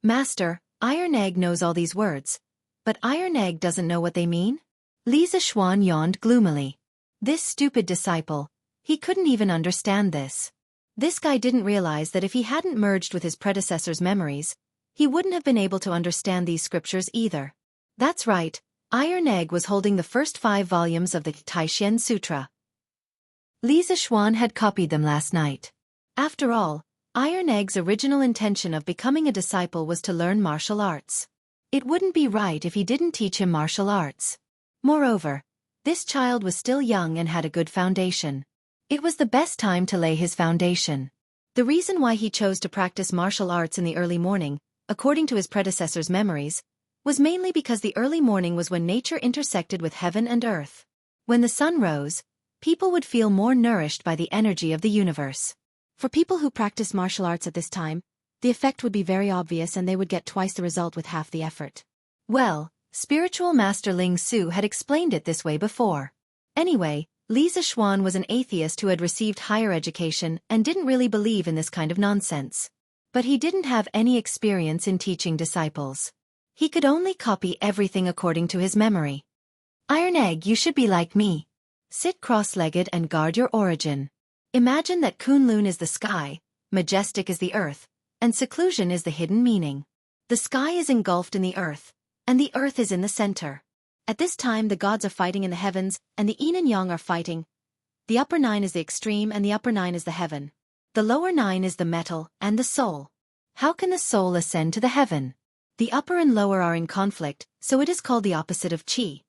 "Master, Iron Egg knows all these words, but Iron Egg doesn't know what they mean?" Li Zishuan yawned gloomily. This stupid disciple, he couldn't even understand this. This guy didn't realize that if he hadn't merged with his predecessor's memories, he wouldn't have been able to understand these scriptures either. That's right, Iron Egg was holding the first 5 volumes of the Taishen Sutra. Li Zishuan had copied them last night. After all, Iron Egg's original intention of becoming a disciple was to learn martial arts. It wouldn't be right if he didn't teach him martial arts. Moreover, this child was still young and had a good foundation. It was the best time to lay his foundation. The reason why he chose to practice martial arts in the early morning, according to his predecessor's memories, was mainly because the early morning was when nature intersected with heaven and earth. When the sun rose, people would feel more nourished by the energy of the universe. For people who practice martial arts at this time, the effect would be very obvious and they would get twice the result with half the effort. Well, spiritual master Ling Su had explained it this way before. Anyway, Li Zishuan was an atheist who had received higher education and didn't really believe in this kind of nonsense. But he didn't have any experience in teaching disciples. He could only copy everything according to his memory. Iron Egg, you should be like me. Sit cross-legged and guard your origin. Imagine that Kunlun is the sky, majestic is the earth, and seclusion is the hidden meaning. The sky is engulfed in the earth, and the earth is in the center. At this time the gods are fighting in the heavens, and the yin and yang are fighting. The upper 9 is the extreme and the upper 9 is the heaven. The lower 9 is the metal and the soul. How can the soul ascend to the heaven? The upper and lower are in conflict, so it is called the opposite of qi.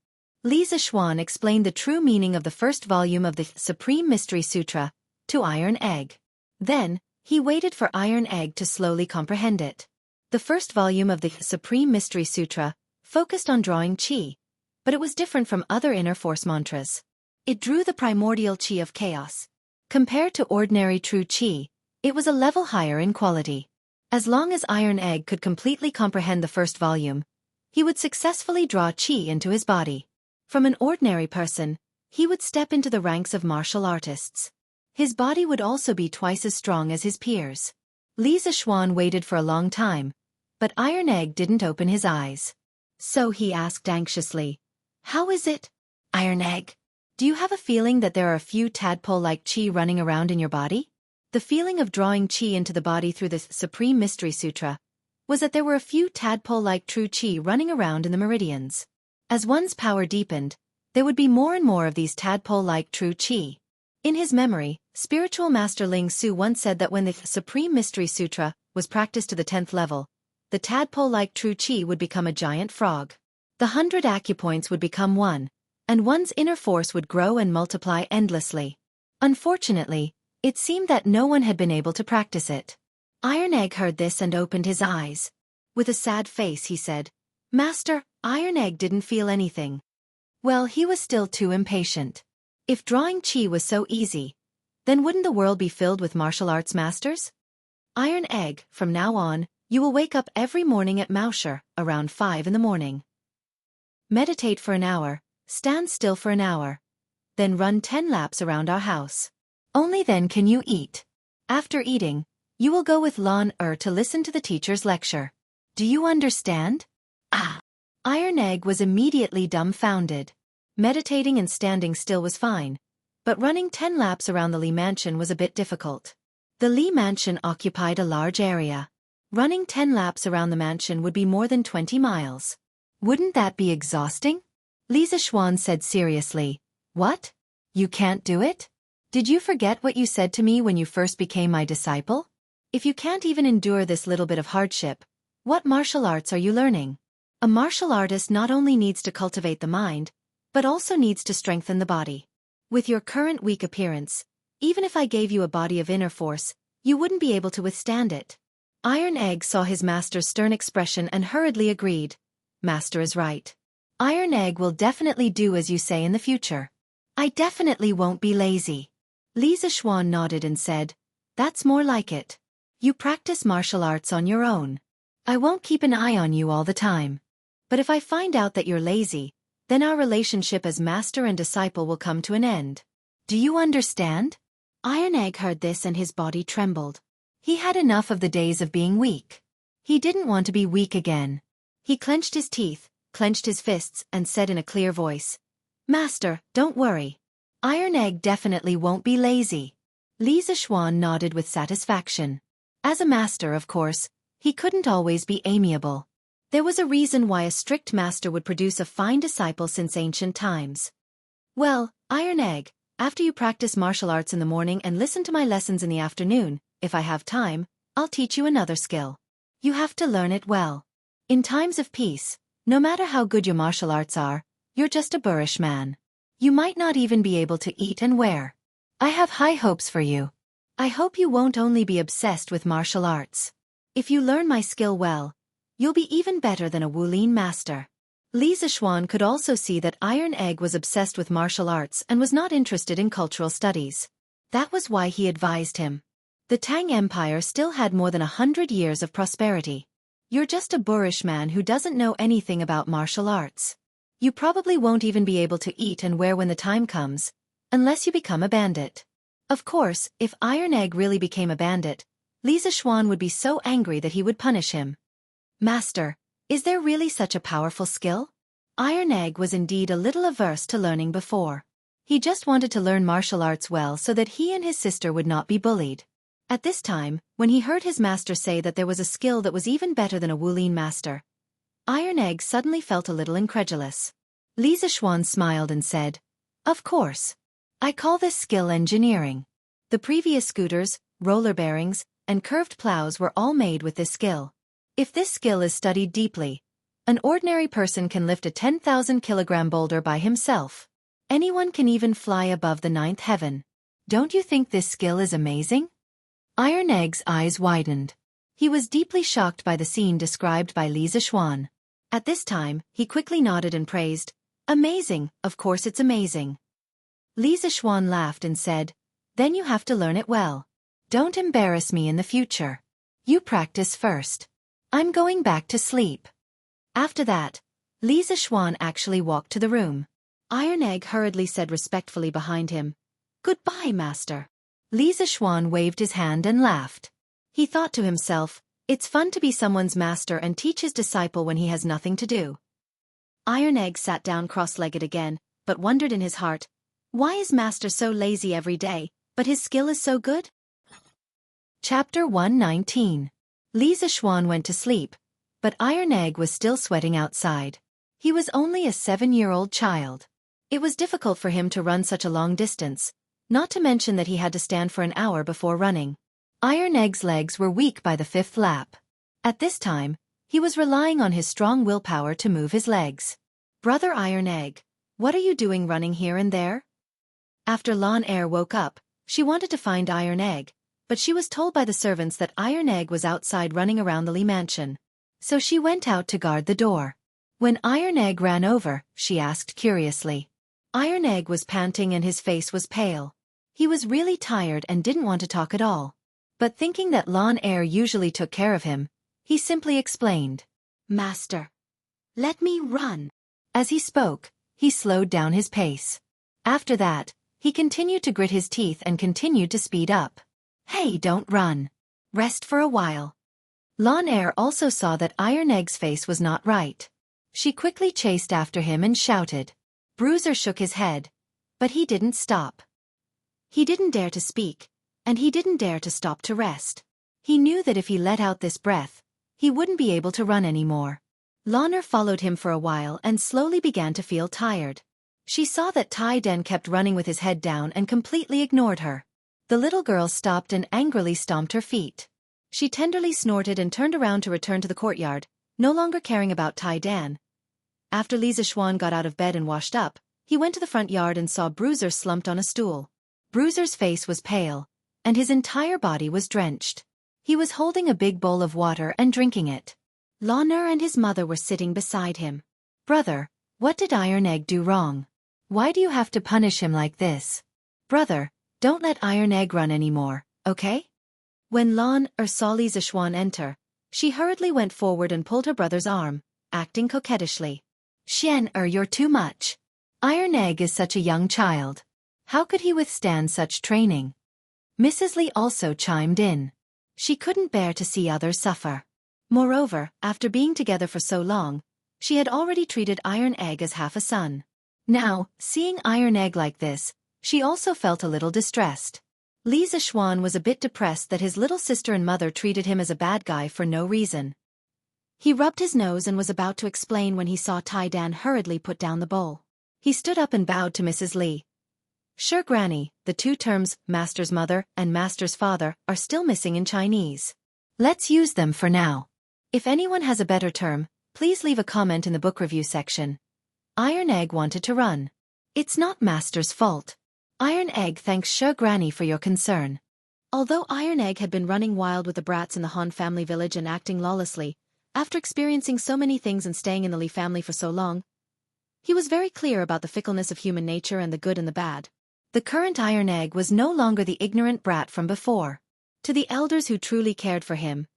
Li Zishuan explained the true meaning of the first volume of the Supreme Mystery Sutra to Iron Egg. Then, he waited for Iron Egg to slowly comprehend it. The first volume of the Supreme Mystery Sutra focused on drawing qi, but it was different from other inner force mantras. It drew the primordial qi of chaos. Compared to ordinary true qi, it was a level higher in quality. As long as Iron Egg could completely comprehend the first volume, he would successfully draw qi into his body. From an ordinary person, he would step into the ranks of martial artists. His body would also be twice as strong as his peers. Li Zishuan waited for a long time, but Iron Egg didn't open his eyes. So he asked anxiously, "How is it, Iron Egg? Do you have a feeling that there are a few tadpole-like qi running around in your body?" The feeling of drawing qi into the body through the Supreme Mystery Sutra was that there were a few tadpole-like true qi running around in the meridians. As one's power deepened, there would be more and more of these tadpole-like true qi. In his memory, spiritual master Ling Su once said that when the Supreme Mystery Sutra was practiced to the 10th level, the tadpole-like true qi would become a giant frog. The 100 acupoints would become one, and one's inner force would grow and multiply endlessly. Unfortunately, it seemed that no one had been able to practice it. Iron Egg heard this and opened his eyes. With a sad face he said, "Master, Iron Egg didn't feel anything." Well, he was still too impatient. If drawing qi was so easy, then wouldn't the world be filled with martial arts masters? Iron Egg, from now on, you will wake up every morning at Mausher, around 5 in the morning. Meditate for an hour, stand still for an hour. Then run 10 laps around our house. Only then can you eat. After eating, you will go with Lan to listen to the teacher's lecture. Do you understand? Ah! Iron Egg was immediately dumbfounded. Meditating and standing still was fine, but running 10 laps around the Li Mansion was a bit difficult. The Li Mansion occupied a large area. Running 10 laps around the mansion would be more than 20 miles. Wouldn't that be exhausting? Li Zishuan said seriously, "What? You can't do it? Did you forget what you said to me when you first became my disciple? If you can't even endure this little bit of hardship, what martial arts are you learning?" A martial artist not only needs to cultivate the mind, but also needs to strengthen the body. With your current weak appearance, even if I gave you a body of inner force, you wouldn't be able to withstand it. Iron Egg saw his master's stern expression and hurriedly agreed. Master is right. Iron Egg will definitely do as you say in the future. I definitely won't be lazy. Li Zishuan nodded and said, "That's more like it. You practice martial arts on your own. I won't keep an eye on you all the time. But if I find out that you're lazy, then our relationship as master and disciple will come to an end. Do you understand?" Iron Egg heard this and his body trembled. He had enough of the days of being weak. He didn't want to be weak again. He clenched his teeth, clenched his fists, and said in a clear voice, "Master, don't worry. Iron Egg definitely won't be lazy." Li Zishuan nodded with satisfaction. As a master, of course, he couldn't always be amiable. There was a reason why a strict master would produce a fine disciple since ancient times. "Well, Iron Egg, after you practice martial arts in the morning and listen to my lessons in the afternoon, if I have time, I'll teach you another skill. You have to learn it well. In times of peace, no matter how good your martial arts are, you're just a boorish man. You might not even be able to eat and wear. I have high hopes for you. I hope you won't only be obsessed with martial arts. If you learn my skill well, you'll be even better than a Wulin master." Li Zishuan could also see that Iron Egg was obsessed with martial arts and was not interested in cultural studies. That was why he advised him. The Tang Empire still had more than 100 years of prosperity. You're just a boorish man who doesn't know anything about martial arts. You probably won't even be able to eat and wear when the time comes, unless you become a bandit. Of course, if Iron Egg really became a bandit, Li Zishuan would be so angry that he would punish him. "Master, is there really such a powerful skill?" Iron Egg was indeed a little averse to learning before. He just wanted to learn martial arts well so that he and his sister would not be bullied. At this time, when he heard his master say that there was a skill that was even better than a Wulin master, Iron Egg suddenly felt a little incredulous. Li Zishuan smiled and said, "Of course. I call this skill engineering. The previous scooters, roller bearings, and curved plows were all made with this skill. If this skill is studied deeply, an ordinary person can lift a 10,000-kilogram boulder by himself. Anyone can even fly above the 9th heaven. Don't you think this skill is amazing?" Iron Egg's eyes widened. He was deeply shocked by the scene described by Li Zishuan. At this time, he quickly nodded and praised, "Amazing, of course it's amazing." Li Zishuan laughed and said, "Then you have to learn it well. Don't embarrass me in the future. You practice first. I'm going back to sleep." After that, Li Zishuan actually walked to the room. Iron Egg hurriedly said respectfully behind him, "Goodbye, master." Li Zixuan waved his hand and laughed. He thought to himself, it's fun to be someone's master and teach his disciple when he has nothing to do. Iron Egg sat down cross-legged again, but wondered in his heart, why is master so lazy every day, but his skill is so good? Chapter 119. Li Zixuan went to sleep, but Iron Egg was still sweating outside. He was only a 7-year-old child. It was difficult for him to run such a long distance, not to mention that he had to stand for an hour before running. Iron Egg's legs were weak by the 5th lap. At this time, he was relying on his strong willpower to move his legs. "Brother Iron Egg, what are you doing running here and there?" After Lon Air woke up, she wanted to find Iron Egg, but she was told by the servants that Iron Egg was outside running around the Li mansion. So she went out to guard the door. When Iron Egg ran over, she asked curiously. Iron Egg was panting and his face was pale. He was really tired and didn't want to talk at all. But thinking that Lon Air usually took care of him, he simply explained, "Master, let me run." As he spoke, he slowed down his pace. After that, he continued to grit his teeth and continued to speed up. "Hey, don't run. Rest for a while." Lon Air also saw that Iron Egg's face was not right. She quickly chased after him and shouted. Bruiser shook his head, but he didn't stop. He didn't dare to speak, and he didn't dare to stop to rest. He knew that if he let out this breath, he wouldn't be able to run anymore. Lon followed him for a while and slowly began to feel tired. She saw that Tai Den kept running with his head down and completely ignored her. The little girl stopped and angrily stomped her feet. She tenderly snorted and turned around to return to the courtyard, no longer caring about Tai Dan. After Li Zixuan got out of bed and washed up, he went to the front yard and saw Bruiser slumped on a stool. Bruiser's face was pale, and his entire body was drenched. He was holding a big bowl of water and drinking it. Lon and his mother were sitting beside him. "Brother, what did Iron Egg do wrong? Why do you have to punish him like this? Brother, don't let Iron Egg run anymore, okay?" When Lon saw Li Zixuan enter, she hurriedly went forward and pulled her brother's arm, acting coquettishly. "Xian, you're too much. Iron Egg is such a young child. How could he withstand such training?" Mrs. Li also chimed in. She couldn't bear to see others suffer. Moreover, after being together for so long, she had already treated Iron Egg as half a son. Now, seeing Iron Egg like this, she also felt a little distressed. Li Zixuan was a bit depressed that his little sister and mother treated him as a bad guy for no reason. He rubbed his nose and was about to explain when he saw Tai Dan hurriedly put down the bowl. He stood up and bowed to Mrs. Li. "Sure, Granny, the two terms, master's mother and master's father, are still missing in Chinese. Let's use them for now. If anyone has a better term, please leave a comment in the book review section." Iron Egg wanted to run. "It's not master's fault. Iron Egg thanks Sure Granny for your concern." Although Iron Egg had been running wild with the brats in the Han family village and acting lawlessly, after experiencing so many things and staying in the Li family for so long, he was very clear about the fickleness of human nature and the good and the bad. The current Iron Egg was no longer the ignorant brat from before. To the elders who truly cared for him,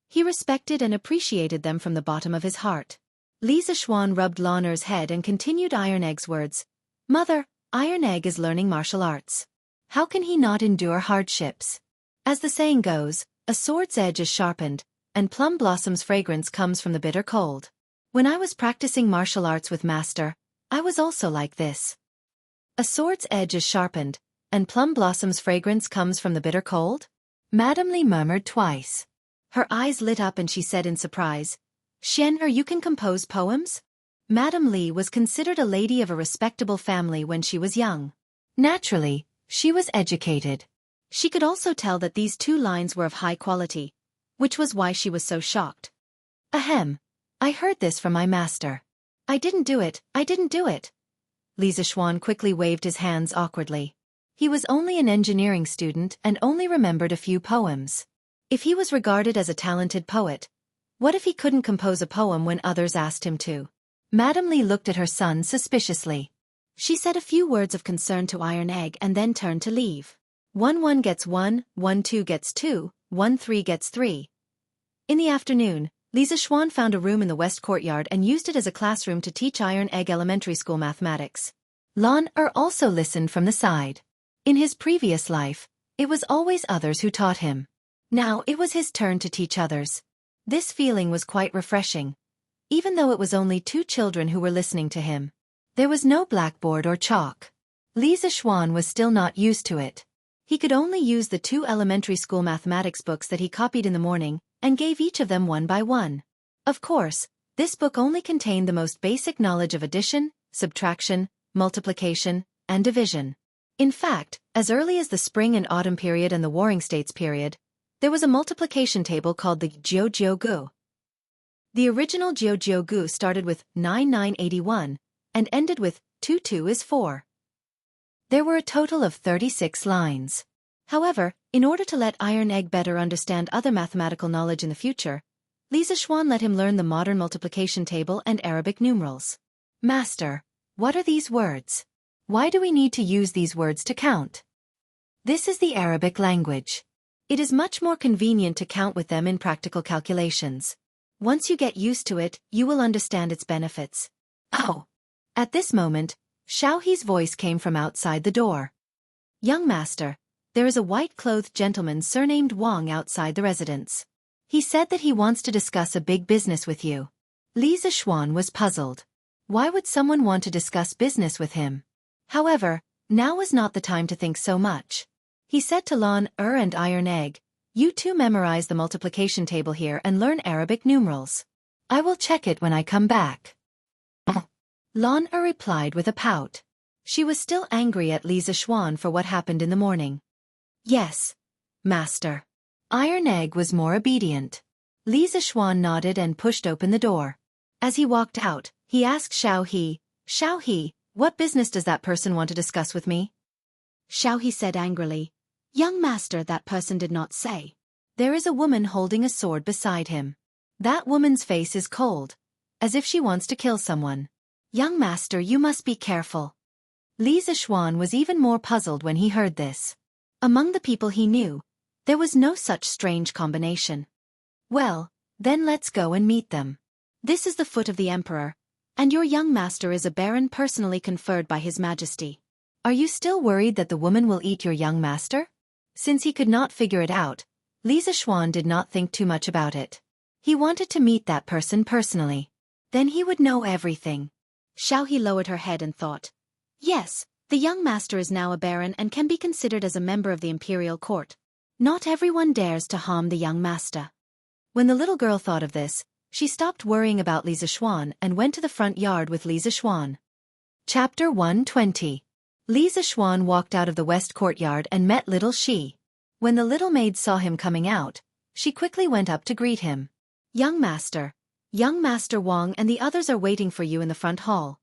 he respected and appreciated them from the bottom of his heart. Li Zixuan rubbed Loner's head and continued Iron Egg's words. "Mother, Iron Egg is learning martial arts. How can he not endure hardships? As the saying goes, a sword's edge is sharpened, and plum blossom's fragrance comes from the bitter cold. When I was practicing martial arts with Master, I was also like this. A sword's edge is sharpened, and plum blossom's fragrance comes from the bitter cold?" Madame Li murmured twice. Her eyes lit up and she said in surprise, "Xian, you can compose poems?" Madame Li was considered a lady of a respectable family when she was young. Naturally, she was educated. She could also tell that these two lines were of high quality, which was why she was so shocked. "Ahem. I heard this from my master. I didn't do it, I didn't do it." Li Zixuan quickly waved his hands awkwardly. He was only an engineering student and only remembered a few poems. If he was regarded as a talented poet, what if he couldn't compose a poem when others asked him to? Madame Li looked at her son suspiciously. She said a few words of concern to Iron Egg and then turned to leave. 1 1 gets 1, 1 2 gets 2, 1 3 gets 3. In the afternoon, Li Zixuan found a room in the west courtyard and used it as a classroom to teach Iron Egg Elementary School mathematics. Lan also listened from the side. In his previous life, it was always others who taught him. Now it was his turn to teach others. This feeling was quite refreshing. Even though it was only 2 children who were listening to him. There was no blackboard or chalk. Li Zixuan was still not used to it. He could only use the 2 elementary school mathematics books that he copied in the morning, and gave each of them one by one. Of course, this book only contained the most basic knowledge of addition, subtraction, multiplication, and division. In fact, as early as the spring and autumn period and the Warring States period, there was a multiplication table called the Jiu-Jiu-Gu. The original Jiu-Jiu-Gu started with 9981 and ended with 22 is 4. There were a total of 36 lines. However, in order to let Iron Egg better understand other mathematical knowledge in the future, Li Zixuan let him learn the modern multiplication table and Arabic numerals. Master, what are these words? Why do we need to use these words to count? This is the Arabic language. It is much more convenient to count with them in practical calculations. Once you get used to it, you will understand its benefits. Oh! At this moment, Xiaohe's voice came from outside the door. Young master, there is a white-clothed gentleman surnamed Wang outside the residence. He said that he wants to discuss a big business with you. Li Zixuan was puzzled. Why would someone want to discuss business with him? However, now was not the time to think so much. He said to Lan and Iron Egg, you two memorize the multiplication table here and learn Arabic numerals. I will check it when I come back. Lan replied with a pout. She was still angry at Li Zixuan for what happened in the morning. Yes, master. Iron Egg was more obedient. Li Zixuan nodded and pushed open the door. As he walked out, he asked Xiaohe, what business does that person want to discuss with me? Xiaohe said angrily, young master, that person did not say. There is a woman holding a sword beside him. That woman's face is cold, as if she wants to kill someone. Young master, you must be careful. Li Zixuan was even more puzzled when he heard this. Among the people he knew, there was no such strange combination. Well, then let's go and meet them. This is the foot of the emperor, and your young master is a baron personally conferred by his majesty. Are you still worried that the woman will eat your young master? Since he could not figure it out, Li Zixuan did not think too much about it. He wanted to meet that person personally. Then he would know everything. Xiaohe lowered her head and thought, yes, the young master is now a baron and can be considered as a member of the imperial court. Not everyone dares to harm the young master. When the little girl thought of this, she stopped worrying about Li Zixuan and went to the front yard with Li Zixuan. Chapter 120. Li Zixuan walked out of the west courtyard and met little Shi. When the little maid saw him coming out, she quickly went up to greet him. Young Master Wang and the others are waiting for you in the front hall.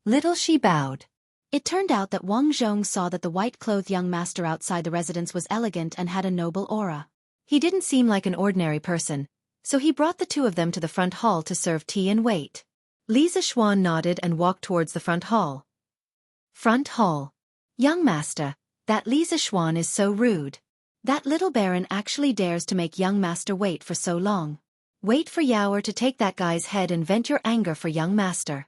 Little Shi bowed. It turned out that Wang Zhong saw that the white-clothed young master outside the residence was elegant and had a noble aura. He didn't seem like an ordinary person, so he brought the 2 of them to the front hall to serve tea and wait. Li Zixuan nodded and walked towards the front hall. Front hall. Young master, that Li Zixuan is so rude. That little baron actually dares to make young master wait for so long. Wait for Yaoer to take that guy's head and vent your anger for young master.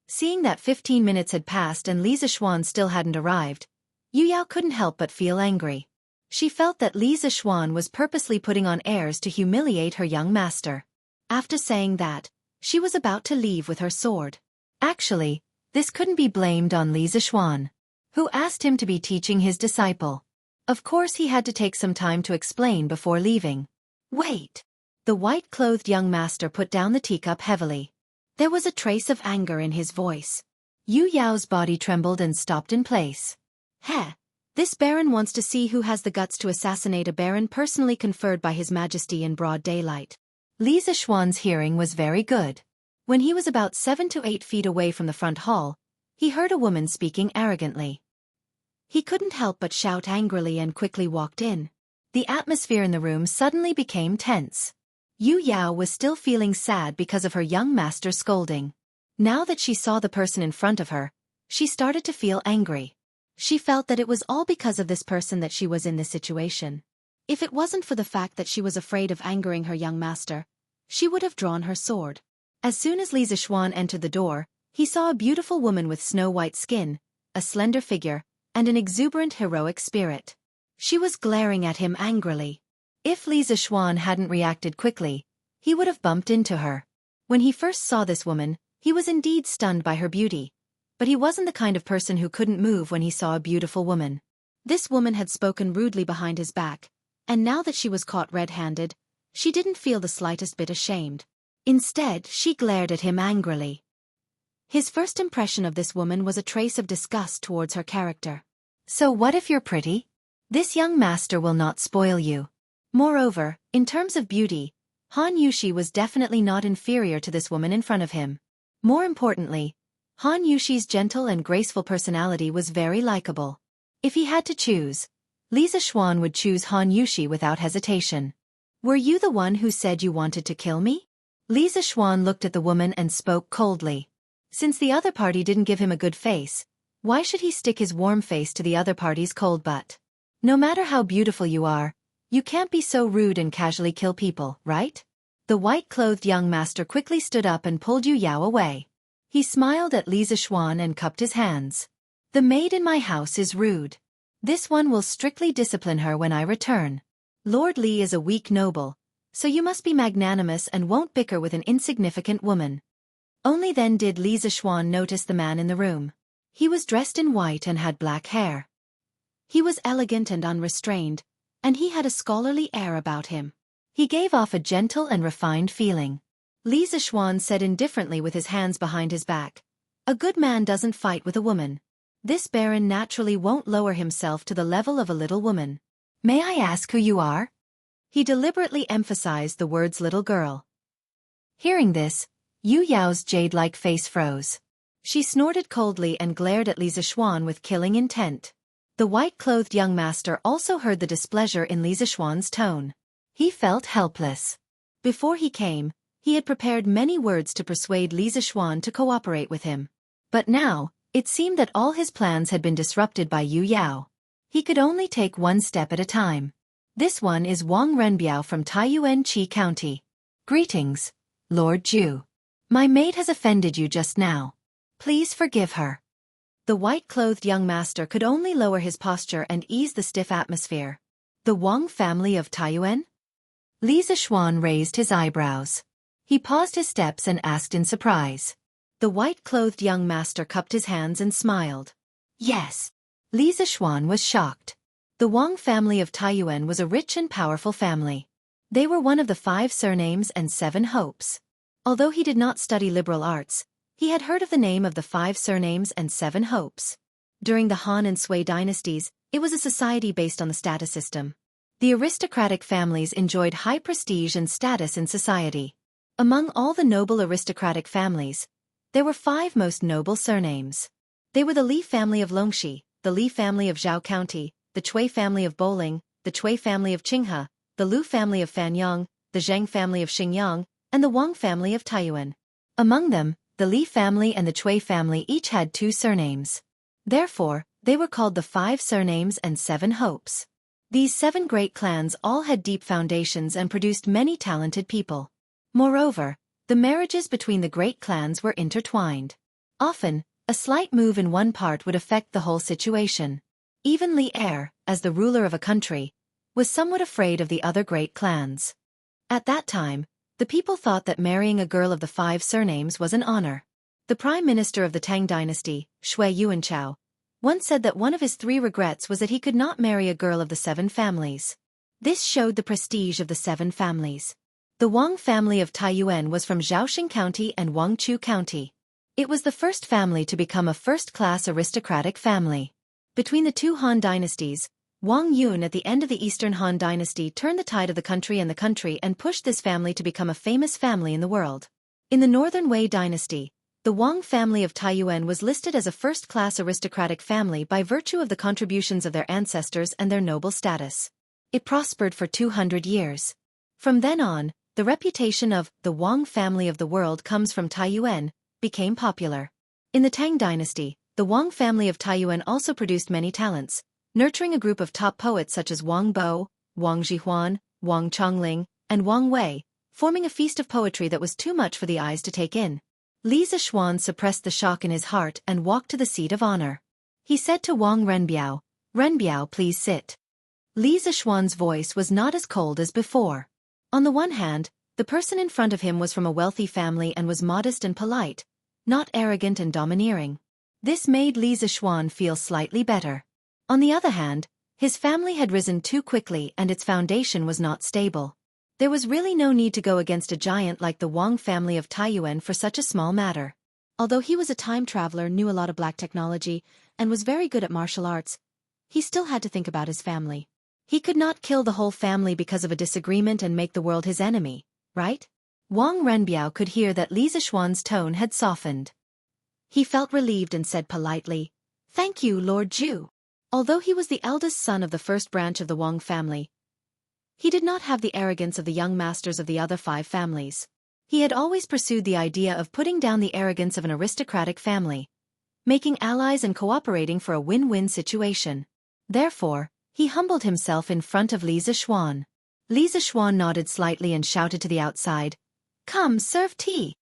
Seeing that 15 minutes had passed and Li Zixuan still hadn't arrived, Yu Yao couldn't help but feel angry. She felt that Li Zixuan was purposely putting on airs to humiliate her young master. After saying that, she was about to leave with her sword. Actually, this couldn't be blamed on Li Zixuan, who asked him to be teaching his disciple. Of course he had to take some time to explain before leaving. Wait! The white-clothed young master put down the teacup heavily. There was a trace of anger in his voice. Yu Yao's body trembled and stopped in place. Heh! This baron wants to see who has the guts to assassinate a baron personally conferred by his majesty in broad daylight. Li Zixuan's hearing was very good. When he was about 7 to 8 feet away from the front hall, he heard a woman speaking arrogantly. He couldn't help but shout angrily and quickly walked in. The atmosphere in the room suddenly became tense. Yu Yao was still feeling sad because of her young master's scolding. Now that she saw the person in front of her, she started to feel angry. She felt that it was all because of this person that she was in this situation. If it wasn't for the fact that she was afraid of angering her young master, she would have drawn her sword. As soon as Li Zixuan entered the door, he saw a beautiful woman with snow-white skin, a slender figure, and an exuberant heroic spirit. She was glaring at him angrily. If Li Zixuan hadn't reacted quickly, he would have bumped into her. When he first saw this woman, he was indeed stunned by her beauty. But he wasn't the kind of person who couldn't move when he saw a beautiful woman. This woman had spoken rudely behind his back, and now that she was caught red-handed, she didn't feel the slightest bit ashamed. Instead, she glared at him angrily. His first impression of this woman was a trace of disgust towards her character. So what if you're pretty? This young master will not spoil you. Moreover, in terms of beauty, Han Yushi was definitely not inferior to this woman in front of him. More importantly, Han Yushi's gentle and graceful personality was very likable. If he had to choose, Li Zixuan would choose Han Yushi without hesitation. Were you the one who said you wanted to kill me? Li Zixuan looked at the woman and spoke coldly. Since the other party didn't give him a good face, why should he stick his warm face to the other party's cold butt? No matter how beautiful you are, you can't be so rude and casually kill people, right? The white-clothed young master quickly stood up and pulled Yu Yao away. He smiled at Li Zixuan and cupped his hands. The maid in my house is rude. This one will strictly discipline her when I return. Lord Li is a weak noble, so you must be magnanimous and won't bicker with an insignificant woman. Only then did Li Zixuan notice the man in the room. He was dressed in white and had black hair. He was elegant and unrestrained, and he had a scholarly air about him. He gave off a gentle and refined feeling. Li Zixuan said indifferently with his hands behind his back, "A good man doesn't fight with a woman. This baron naturally won't lower himself to the level of a little woman. May I ask who you are?" He deliberately emphasized the words little girl. Hearing this, Yu Yao's jade-like face froze. She snorted coldly and glared at Li Zixuan with killing intent. The white-clothed young master also heard the displeasure in Li Zixuan's tone. He felt helpless. Before he came, he had prepared many words to persuade Li Zixuan to cooperate with him. But now, it seemed that all his plans had been disrupted by Yu Yao. He could only take one step at a time. This one is Wang Renbiao from Taiyuan Qi County. Greetings, Lord Ju. My maid has offended you just now. Please forgive her. The white-clothed young master could only lower his posture and ease the stiff atmosphere. The Wang family of Taiyuan? Li Zixuan raised his eyebrows. He paused his steps and asked in surprise. The white-clothed young master cupped his hands and smiled. Yes. Li Zixuan was shocked. The Wang family of Taiyuan was a rich and powerful family. They were one of the 5 surnames and 7 hopes. Although he did not study liberal arts, he had heard of the name of the 5 surnames and 7 hopes. During the Han and Sui dynasties, it was a society based on the status system. The aristocratic families enjoyed high prestige and status in society. Among all the noble aristocratic families, there were 5 most noble surnames. They were the Li family of Longxi, the Li family of Zhao County, the Cui family of Bowling, the Cui family of Qinghe, the Lu family of Fanyang, the Zheng family of Xingyang, and the Wang family of Taiyuan. Among them, the Li family and the Cui family each had 2 surnames. Therefore, they were called the 5 surnames and 7 hopes. These 7 great clans all had deep foundations and produced many talented people. Moreover, the marriages between the great clans were intertwined. Often, a slight move in one part would affect the whole situation. Even Li Er, as the ruler of a country, was somewhat afraid of the other great clans. At that time, the people thought that marrying a girl of the 5 surnames was an honor. The prime minister of the Tang dynasty, Shui Yuanchao, once said that one of his 3 regrets was that he could not marry a girl of the 7 families. This showed the prestige of the 7 families. The Wang family of Taiyuan was from Zhaoxing County and Wangchu County. It was the first family to become a first-class aristocratic family. Between the 2 Han dynasties, Wang Yun at the end of the Eastern Han dynasty turned the tide of the country and pushed this family to become a famous family in the world. In the Northern Wei dynasty, the Wang family of Taiyuan was listed as a first-class aristocratic family by virtue of the contributions of their ancestors and their noble status. It prospered for 200 years. From then on, the reputation of the Wang family of the world comes from Taiyuan became popular. In the Tang dynasty, the Wang family of Taiyuan also produced many talents, nurturing a group of top poets such as Wang Bo, Wang Zhihuan, Wang Chongling, and Wang Wei, forming a feast of poetry that was too much for the eyes to take in. Li Zixuan suppressed the shock in his heart and walked to the seat of honor. He said to Wang Renbiao, "Renbiao, please sit." Li Zixuan's voice was not as cold as before. On the one hand, the person in front of him was from a wealthy family and was modest and polite, not arrogant and domineering. This made Li Zixuan feel slightly better. On the other hand, his family had risen too quickly and its foundation was not stable. There was really no need to go against a giant like the Wang family of Taiyuan for such a small matter. Although he was a time traveler, knew a lot of black technology, and was very good at martial arts, he still had to think about his family. He could not kill the whole family because of a disagreement and make the world his enemy, right? Wang Renbiao could hear that Li Zixuan's tone had softened. He felt relieved and said politely, "Thank you, Lord Zhu." Although he was the eldest son of the first branch of the Wang family, he did not have the arrogance of the young masters of the other 5 families. He had always pursued the idea of putting down the arrogance of an aristocratic family, making allies and cooperating for a win-win situation. Therefore, he humbled himself in front of Li Zixuan. Li Zixuan nodded slightly and shouted to the outside, "Come, serve tea."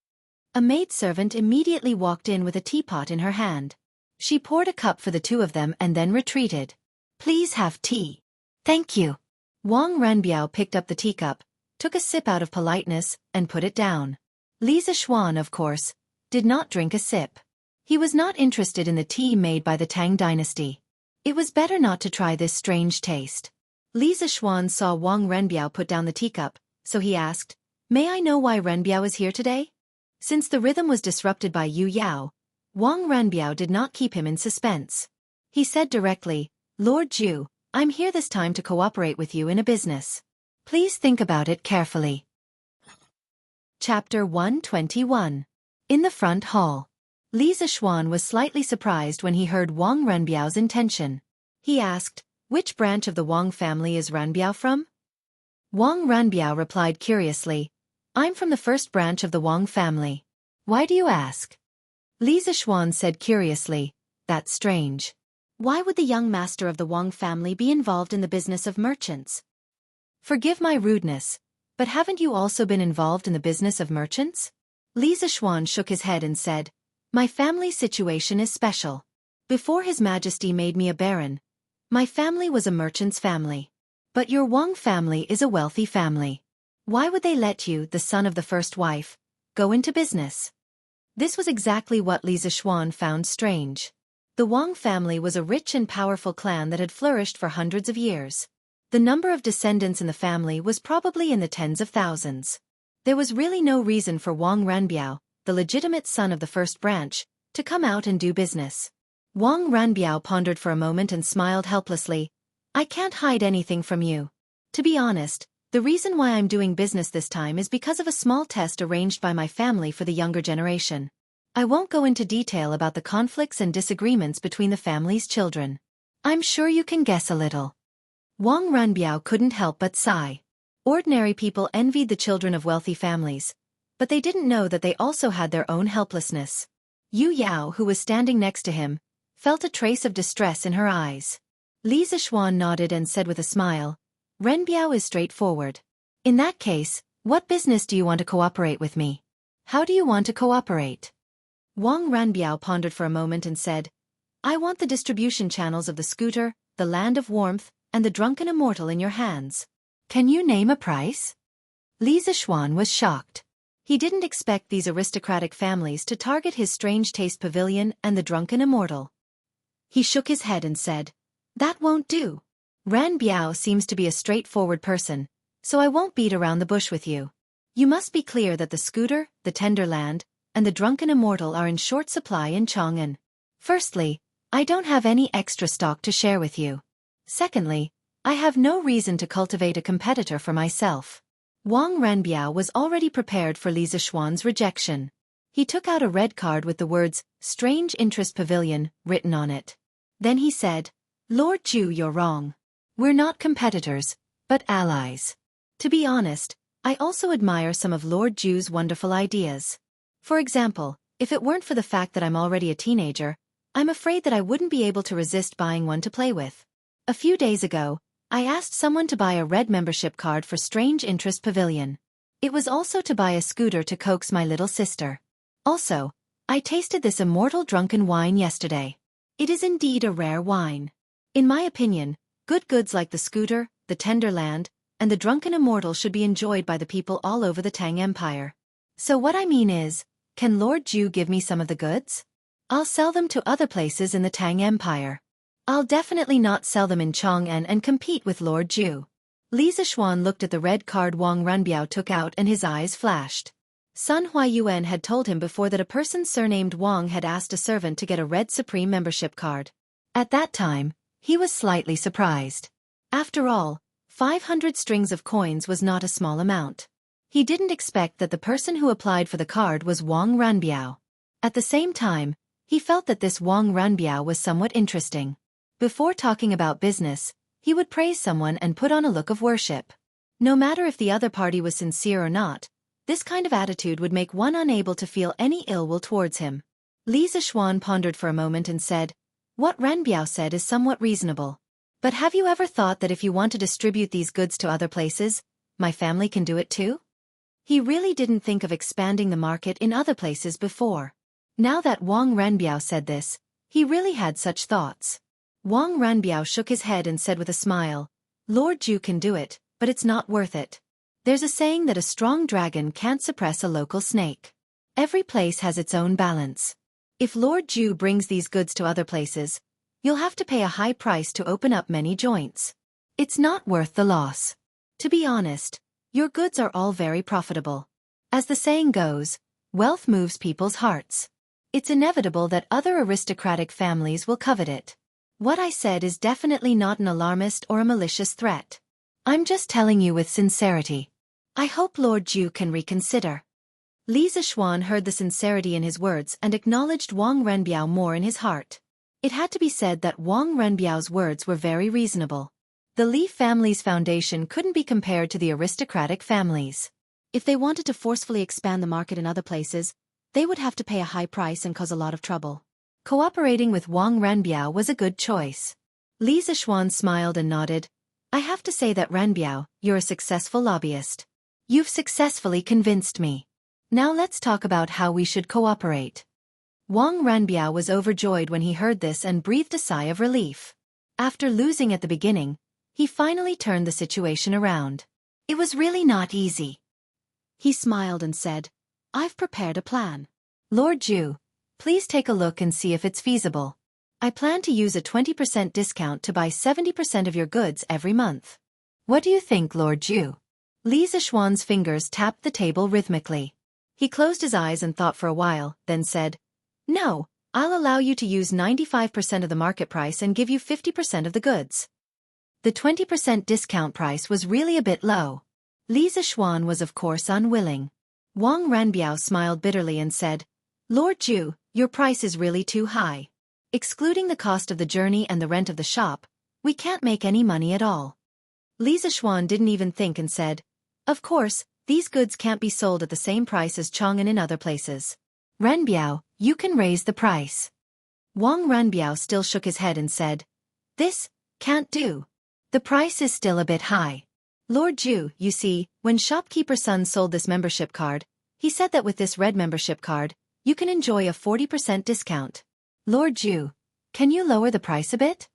A maidservant immediately walked in with a teapot in her hand. She poured a cup for the 2 of them and then retreated. "Please have tea." "Thank you." Wang Renbiao picked up the teacup, took a sip out of politeness, and put it down. Li Zixuan, of course, did not drink a sip. He was not interested in the tea made by the Tang dynasty. It was better not to try this strange taste. Li Zixuan saw Wang Renbiao put down the teacup, so he asked, "May I know why Renbiao is here today?" Since the rhythm was disrupted by Yu Yao, Wang Renbiao did not keep him in suspense. He said directly, "Lord Zhu, I'm here this time to cooperate with you in a business. Please think about it carefully." Chapter 121. In the front hall. Li Zixuan was slightly surprised when he heard Wang Renbiao's intention. He asked, "Which branch of the Wang family is Renbiao from?" Wang Renbiao replied curiously, "I'm from the first branch of the Wang family." "Why do you ask?" Li Zixuan said curiously, "That's strange. Why would the young master of the Wang family be involved in the business of merchants?" "Forgive my rudeness, but haven't you also been involved in the business of merchants?" Li Zixuan shook his head and said, "My family's situation is special. Before His Majesty made me a baron, my family was a merchant's family. But your Wang family is a wealthy family. Why would they let you, the son of the first wife, go into business?" This was exactly what Li Zixuan found strange. The Wang family was a rich and powerful clan that had flourished for hundreds of years. The number of descendants in the family was probably in the tens of thousands. There was really no reason for Wang Renbiao, the legitimate son of the first branch, to come out and do business. Wang Renbiao pondered for a moment and smiled helplessly. "I can't hide anything from you. To be honest, the reason why I'm doing business this time is because of a small test arranged by my family for the younger generation. I won't go into detail about the conflicts and disagreements between the family's children. I'm sure you can guess a little." Wang Renbiao couldn't help but sigh. Ordinary people envied the children of wealthy families, but they didn't know that they also had their own helplessness. Yu Yao, who was standing next to him, felt a trace of distress in her eyes. Li Zixuan nodded and said with a smile, "Renbiao is straightforward. In that case, what business do you want to cooperate with me? How do you want to cooperate?" Wang Renbiao pondered for a moment and said, "I want the distribution channels of the scooter, the land of warmth, and the drunken immortal in your hands. Can you name a price?" Li Zixuan was shocked. He didn't expect these aristocratic families to target his strange taste pavilion and the drunken immortal. He shook his head and said, "That won't do. Renbiao seems to be a straightforward person, so I won't beat around the bush with you. You must be clear that the scooter, the tender land, and the drunken immortal are in short supply in Chang'an. Firstly, I don't have any extra stock to share with you. Secondly, I have no reason to cultivate a competitor for myself." Wang Renbiao was already prepared for Li Zixuan's rejection. He took out a red card with the words, "Strange Interest Pavilion," written on it. Then he said, "Lord Zhu, you're wrong. We're not competitors, but allies. To be honest, I also admire some of Lord Zhu's wonderful ideas. For example, if it weren't for the fact that I'm already a teenager, I'm afraid that I wouldn't be able to resist buying one to play with. A few days ago, I asked someone to buy a red membership card for Strange Interest Pavilion. It was also to buy a scooter to coax my little sister. Also, I tasted this immortal drunken wine yesterday. It is indeed a rare wine. In my opinion, good goods like the scooter, the tender land, and the drunken immortal should be enjoyed by the people all over the Tang Empire. So what I mean is, can Lord Zhu give me some of the goods? I'll sell them to other places in the Tang Empire. I'll definitely not sell them in Chang'an and compete with Lord Zhu. Li Zishuan looked at the red card Wang Runbiao took out and his eyes flashed. Sun Huayuan had told him before that a person surnamed Wang had asked a servant to get a red Supreme membership card. At that time, he was slightly surprised. After all, 500 strings of coins was not a small amount. He didn't expect that the person who applied for the card was Wang Runbiao. At the same time, he felt that this Wang Runbiao was somewhat interesting. Before talking about business, he would praise someone and put on a look of worship. No matter if the other party was sincere or not, this kind of attitude would make one unable to feel any ill will towards him. Li Zishuan pondered for a moment and said, "What Renbiao said is somewhat reasonable. But have you ever thought that if you want to distribute these goods to other places, my family can do it too?" He really didn't think of expanding the market in other places before. Now that Wang Renbiao said this, he really had such thoughts. Wang Renbiao shook his head and said with a smile, "Lord Zhu can do it, but it's not worth it. There's a saying that a strong dragon can't suppress a local snake. Every place has its own balance. If Lord Zhu brings these goods to other places, you'll have to pay a high price to open up many joints. It's not worth the loss. To be honest, your goods are all very profitable. As the saying goes, wealth moves people's hearts. It's inevitable that other aristocratic families will covet it. What I said is definitely not an alarmist or a malicious threat. I'm just telling you with sincerity. I hope Lord Zhu can reconsider." Li Zishuan heard the sincerity in his words and acknowledged Wang Renbiao more in his heart. It had to be said that Wang Renbiao's words were very reasonable. The Li family's foundation couldn't be compared to the aristocratic families. If they wanted to forcefully expand the market in other places, they would have to pay a high price and cause a lot of trouble. Cooperating with Wang Renbiao was a good choice. Li Zishuan smiled and nodded. "I have to say that Renbiao, you're a successful lobbyist. You've successfully convinced me. Now let's talk about how we should cooperate." Wang Renbiao was overjoyed when he heard this and breathed a sigh of relief. After losing at the beginning, he finally turned the situation around. It was really not easy. He smiled and said, "I've prepared a plan. Lord Zhu, please take a look and see if it's feasible. I plan to use a 20% discount to buy 70% of your goods every month. What do you think, Lord Zhu?" Li Zishuan's fingers tapped the table rhythmically. He closed his eyes and thought for a while, then said, "No, I'll allow you to use 95% of the market price and give you 50% of the goods." The 20% discount price was really a bit low. Li Zishuan was of course unwilling. Wang Renbiao smiled bitterly and said, "Lord Zhu, your price is really too high. Excluding the cost of the journey and the rent of the shop, we can't make any money at all." Li Zishuan didn't even think and said, "Of course, these goods can't be sold at the same price as Chang'an in other places. Renbiao, you can raise the price." Wang Renbiao still shook his head and said, "This can't do. The price is still a bit high. Lord Zhu, you see, when shopkeeper Sun sold this membership card, he said that with this red membership card, you can enjoy a 40% discount. Lord Zhu, can you lower the price a bit?"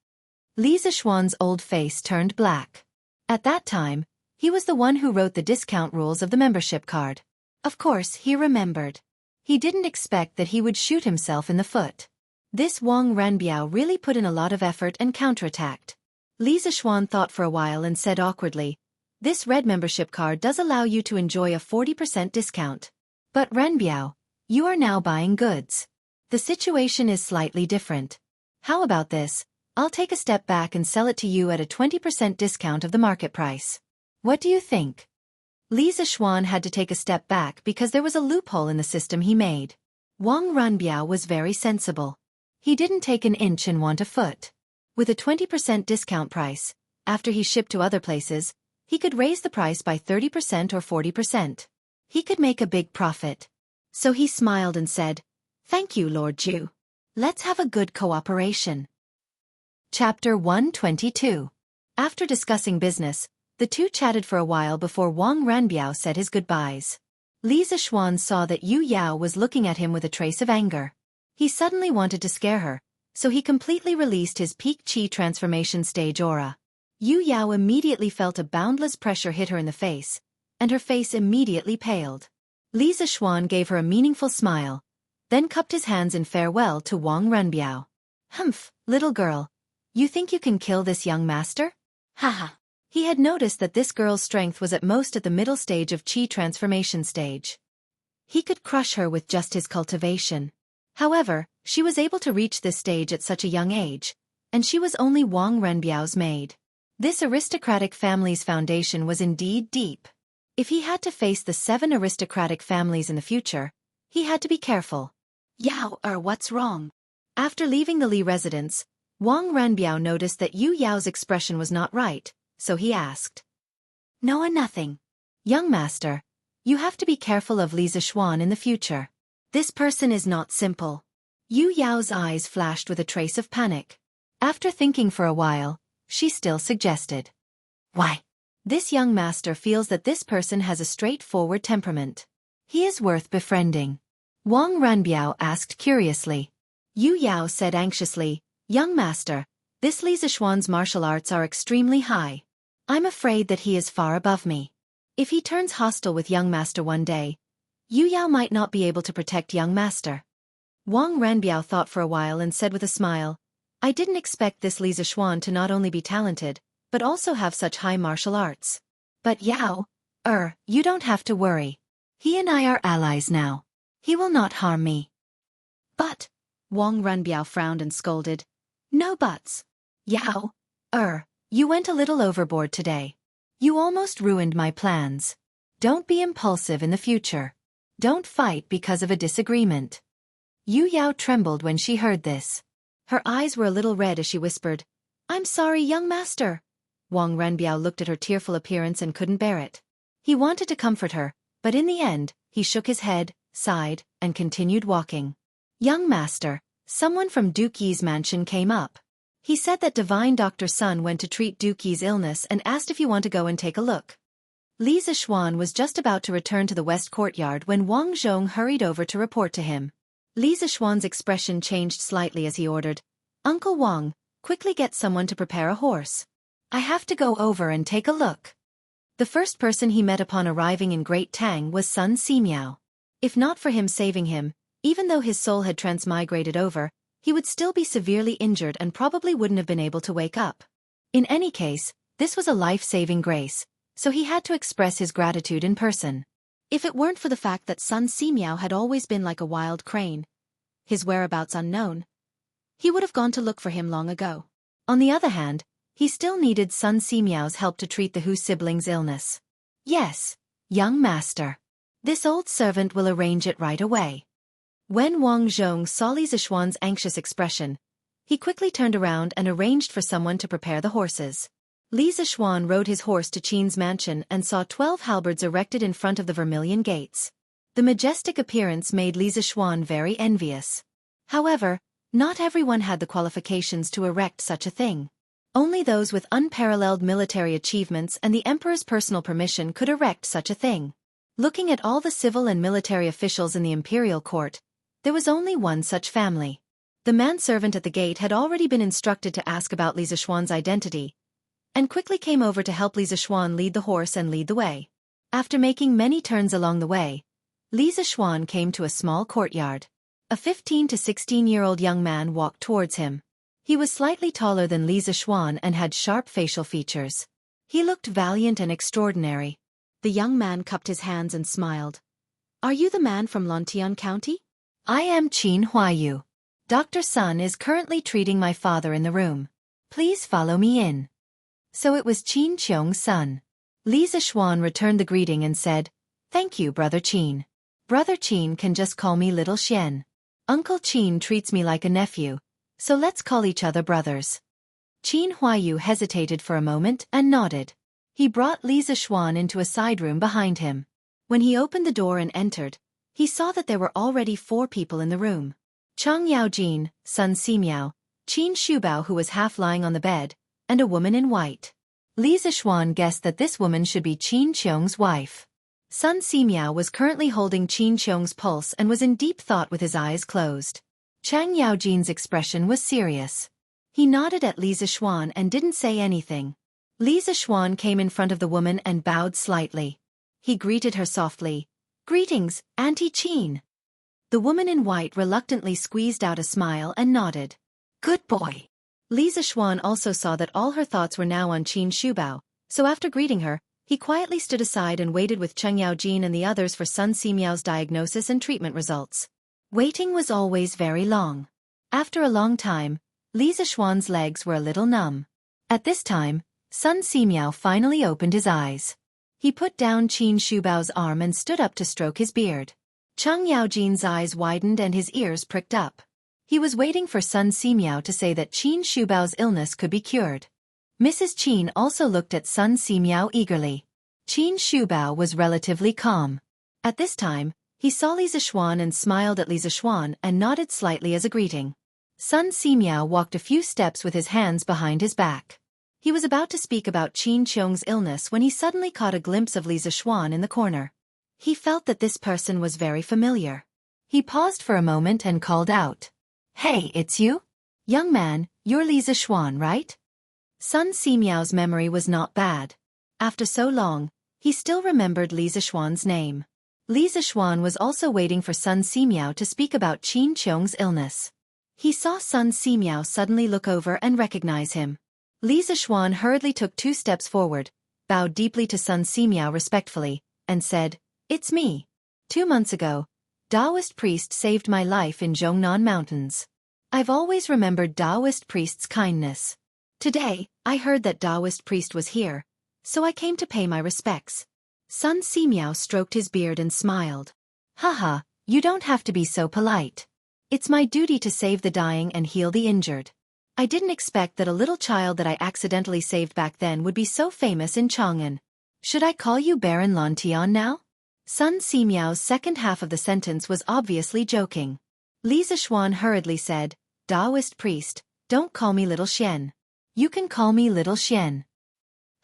Li Zishuan's old face turned black. At that time, he was the one who wrote the discount rules of the membership card. Of course, he remembered. He didn't expect that he would shoot himself in the foot. This Wang Renbiao really put in a lot of effort and counterattacked. Li Zishuan thought for a while and said awkwardly, "This red membership card does allow you to enjoy a 40% discount. But Renbiao, you are now buying goods. The situation is slightly different. How about this? I'll take a step back and sell it to you at a 20% discount of the market price. What do you think?" Li Zishuan had to take a step back because there was a loophole in the system he made. Wang Renbiao was very sensible. He didn't take an inch and want a foot. With a 20% discount price, after he shipped to other places, he could raise the price by 30% or 40%. He could make a big profit. So he smiled and said, "Thank you, Lord Zhu. Let's have a good cooperation." Chapter 122. After discussing business, The two chatted for a while before Wang Ranbiao said his goodbyes. Li Zixuan saw that Yu Yao was looking at him with a trace of anger. He suddenly wanted to scare her, so he completely released his peak chi transformation stage aura. Yu Yao immediately felt a boundless pressure hit her in the face, and her face immediately paled. Li Zixuan gave her a meaningful smile, then cupped his hands in farewell to Wang Ranbiao. Humph, little girl. You think you can kill this young master? Haha. He had noticed that this girl's strength was at most at the middle stage of chi transformation stage. He could crush her with just his cultivation. However, she was able to reach this stage at such a young age, and she was only Wang Renbiao's maid. This aristocratic family's foundation was indeed deep. If he had to face the 7 aristocratic families in the future, he had to be careful. Yao, what's wrong? After leaving the Li residence, Wang Renbiao noticed that Yu Yao's expression was not right, so he asked. No, nothing. Young master, you have to be careful of Li Zixuan in the future. This person is not simple. Yu Yao's eyes flashed with a trace of panic. After thinking for a while, she still suggested. Why? This young master feels that this person has a straightforward temperament. He is worth befriending. Wang Ranbiao asked curiously. Yu Yao said anxiously, Young master, this Li Zixuan's martial arts are extremely high. I'm afraid that he is far above me. If he turns hostile with young master one day, Yu Yao might not be able to protect young master. Wang Ranbiao thought for a while and said with a smile, I didn't expect this Li Zixuan to not only be talented, but also have such high martial arts. But Yao, you don't have to worry. He and I are allies now. He will not harm me. But, Wang Ranbiao frowned and scolded, No buts. Yao, you went a little overboard today. You almost ruined my plans. Don't be impulsive in the future. Don't fight because of a disagreement. Yu Yao trembled when she heard this. Her eyes were a little red as she whispered, I'm sorry, young master. Wang Renbiao looked at her tearful appearance and couldn't bear it. He wanted to comfort her, but in the end, he shook his head, sighed, and continued walking. Young master, someone from Duke Yi's mansion came up. He said that Divine Dr. Sun went to treat Duke Yi's illness and asked if you want to go and take a look. Li Zixuan was just about to return to the west courtyard when Wang Zhong hurried over to report to him. Li Zixuan's expression changed slightly as he ordered, Uncle Wang, quickly get someone to prepare a horse. I have to go over and take a look. The first person he met upon arriving in Great Tang was Sun Simiao. If not for him saving him, even though his soul had transmigrated over, he would still be severely injured and probably wouldn't have been able to wake up. In any case, this was a life-saving grace, so he had to express his gratitude in person. If it weren't for the fact that Sun Simiao had always been like a wild crane, his whereabouts unknown, he would have gone to look for him long ago. On the other hand, he still needed Sun Simiao's help to treat the Hu siblings' illness. Yes, young master. This old servant will arrange it right away. When Wang Zhong saw Li Zixuan's anxious expression, he quickly turned around and arranged for someone to prepare the horses. Li Zixuan rode his horse to Qin's mansion and saw 12 halberds erected in front of the vermilion gates. The majestic appearance made Li Zixuan very envious. However, not everyone had the qualifications to erect such a thing. Only those with unparalleled military achievements and the emperor's personal permission could erect such a thing. Looking at all the civil and military officials in the imperial court, there was only one such family. The manservant at the gate had already been instructed to ask about Li Zixuan's identity, and quickly came over to help Li Zixuan lead the horse and lead the way. After making many turns along the way, Li Zixuan came to a small courtyard. A 15 to 16-year-old young man walked towards him. He was slightly taller than Li Zixuan and had sharp facial features. He looked valiant and extraordinary. The young man cupped his hands and smiled. Are you the man from Lontian County? I am Qin Huayu. Dr. Sun is currently treating my father in the room. Please follow me in. So it was Qin Qiong's son. Li Zixuan returned the greeting and said, Thank you, Brother Qin. Brother Qin can just call me Little Xian. Uncle Qin treats me like a nephew, so let's call each other brothers. Qin Huayu hesitated for a moment and nodded. He brought Li Zixuan into a side room behind him. When he opened the door and entered, he saw that there were already 4 people in the room. Chang Yaojin, Sun Simiao, Qin Shubao who was half lying on the bed, and a woman in white. Li Zixuan guessed that this woman should be Qin Qiong's wife. Sun Simiao was currently holding Qin Qiong's pulse and was in deep thought with his eyes closed. Chang Yaojin's expression was serious. He nodded at Li Zixuan and didn't say anything. Li Zixuan came in front of the woman and bowed slightly. He greeted her softly. "Greetings, Auntie Qin." The woman in white reluctantly squeezed out a smile and nodded. "Good boy." Li Zixuan also saw that all her thoughts were now on Qin Shubao, so after greeting her, he quietly stood aside and waited with Cheng Yaojin and the others for Sun Simiao's diagnosis and treatment results. Waiting was always very long. After a long time, Li Zixuan's legs were a little numb. At this time, Sun Simiao finally opened his eyes. He put down Qin Shubao's arm and stood up to stroke his beard. Cheng Yaojin's eyes widened and his ears pricked up. He was waiting for Sun Simiao to say that Qin Shubao's illness could be cured. Mrs. Qin also looked at Sun Simiao eagerly. Qin Shubao was relatively calm. At this time, he saw Li Zixuan and smiled at Li Zixuan and nodded slightly as a greeting. Sun Simiao walked a few steps with his hands behind his back. He was about to speak about Qin Qiong's illness when he suddenly caught a glimpse of Li Zixuan in the corner. He felt that this person was very familiar. He paused for a moment and called out, "Hey, it's you? Young man, you're Li Zixuan, right?" Sun Simiao's memory was not bad. After so long, he still remembered Li Zixuan's name. Li Zixuan was also waiting for Sun Simiao to speak about Qin Qiong's illness. He saw Sun Simiao suddenly look over and recognize him. Li Zixuan hurriedly took 2 steps forward, bowed deeply to Sun Simiao respectfully, and said, "It's me. 2 months ago, Taoist priest saved my life in Zhongnan Mountains. I've always remembered Taoist priest's kindness. Today, I heard that Taoist priest was here, so I came to pay my respects." Sun Simiao stroked his beard and smiled. "Haha, you don't have to be so polite. It's my duty to save the dying and heal the injured. I didn't expect that a little child that I accidentally saved back then would be so famous in Chang'an. Should I call you Baron Lantian now?" Sun Simiao's second half of the sentence was obviously joking. Li Zixuan hurriedly said, "Taoist priest, don't call me Little Xian. You can call me Little Xian."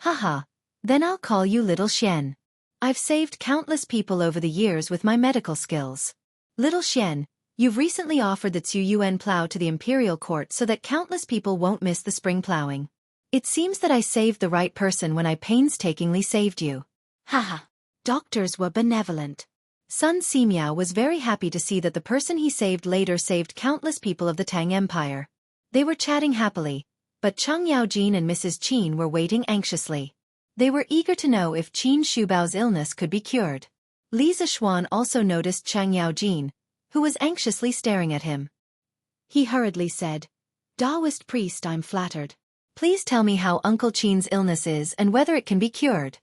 "Haha, then I'll call you Little Xian. I've saved countless people over the years with my medical skills. Little Xian, you've recently offered the Tsuyuan plow to the imperial court so that countless people won't miss the spring plowing. It seems that I saved the right person when I painstakingly saved you." Haha. Doctors were benevolent. Sun Simiao was very happy to see that the person he saved later saved countless people of the Tang Empire. They were chatting happily, but Cheng Yaojin and Mrs. Qin were waiting anxiously. They were eager to know if Qin Shubao's illness could be cured. Li Zixuan also noticed Cheng Yaojin, who was anxiously staring at him. He hurriedly said, "Taoist priest, I'm flattered. Please tell me how Uncle Qin's illness is and whether it can be cured."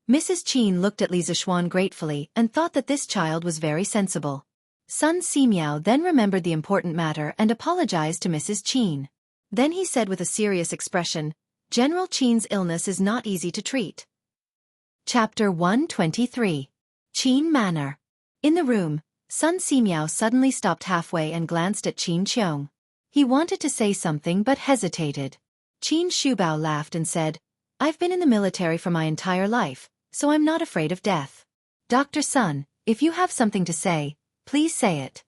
Mrs. Qin looked at Li Zixuan gratefully and thought that this child was very sensible. Sun Simiao then remembered the important matter and apologized to Mrs. Qin. Then he said with a serious expression, "General Qin's illness is not easy to treat." Chapter 123. Qin Manor. In the room, Sun Simiao suddenly stopped halfway and glanced at Qin Qiong. He wanted to say something but hesitated. Qin Shubao laughed and said, "I've been in the military for my entire life, so I'm not afraid of death. Dr. Sun, if you have something to say, please say it."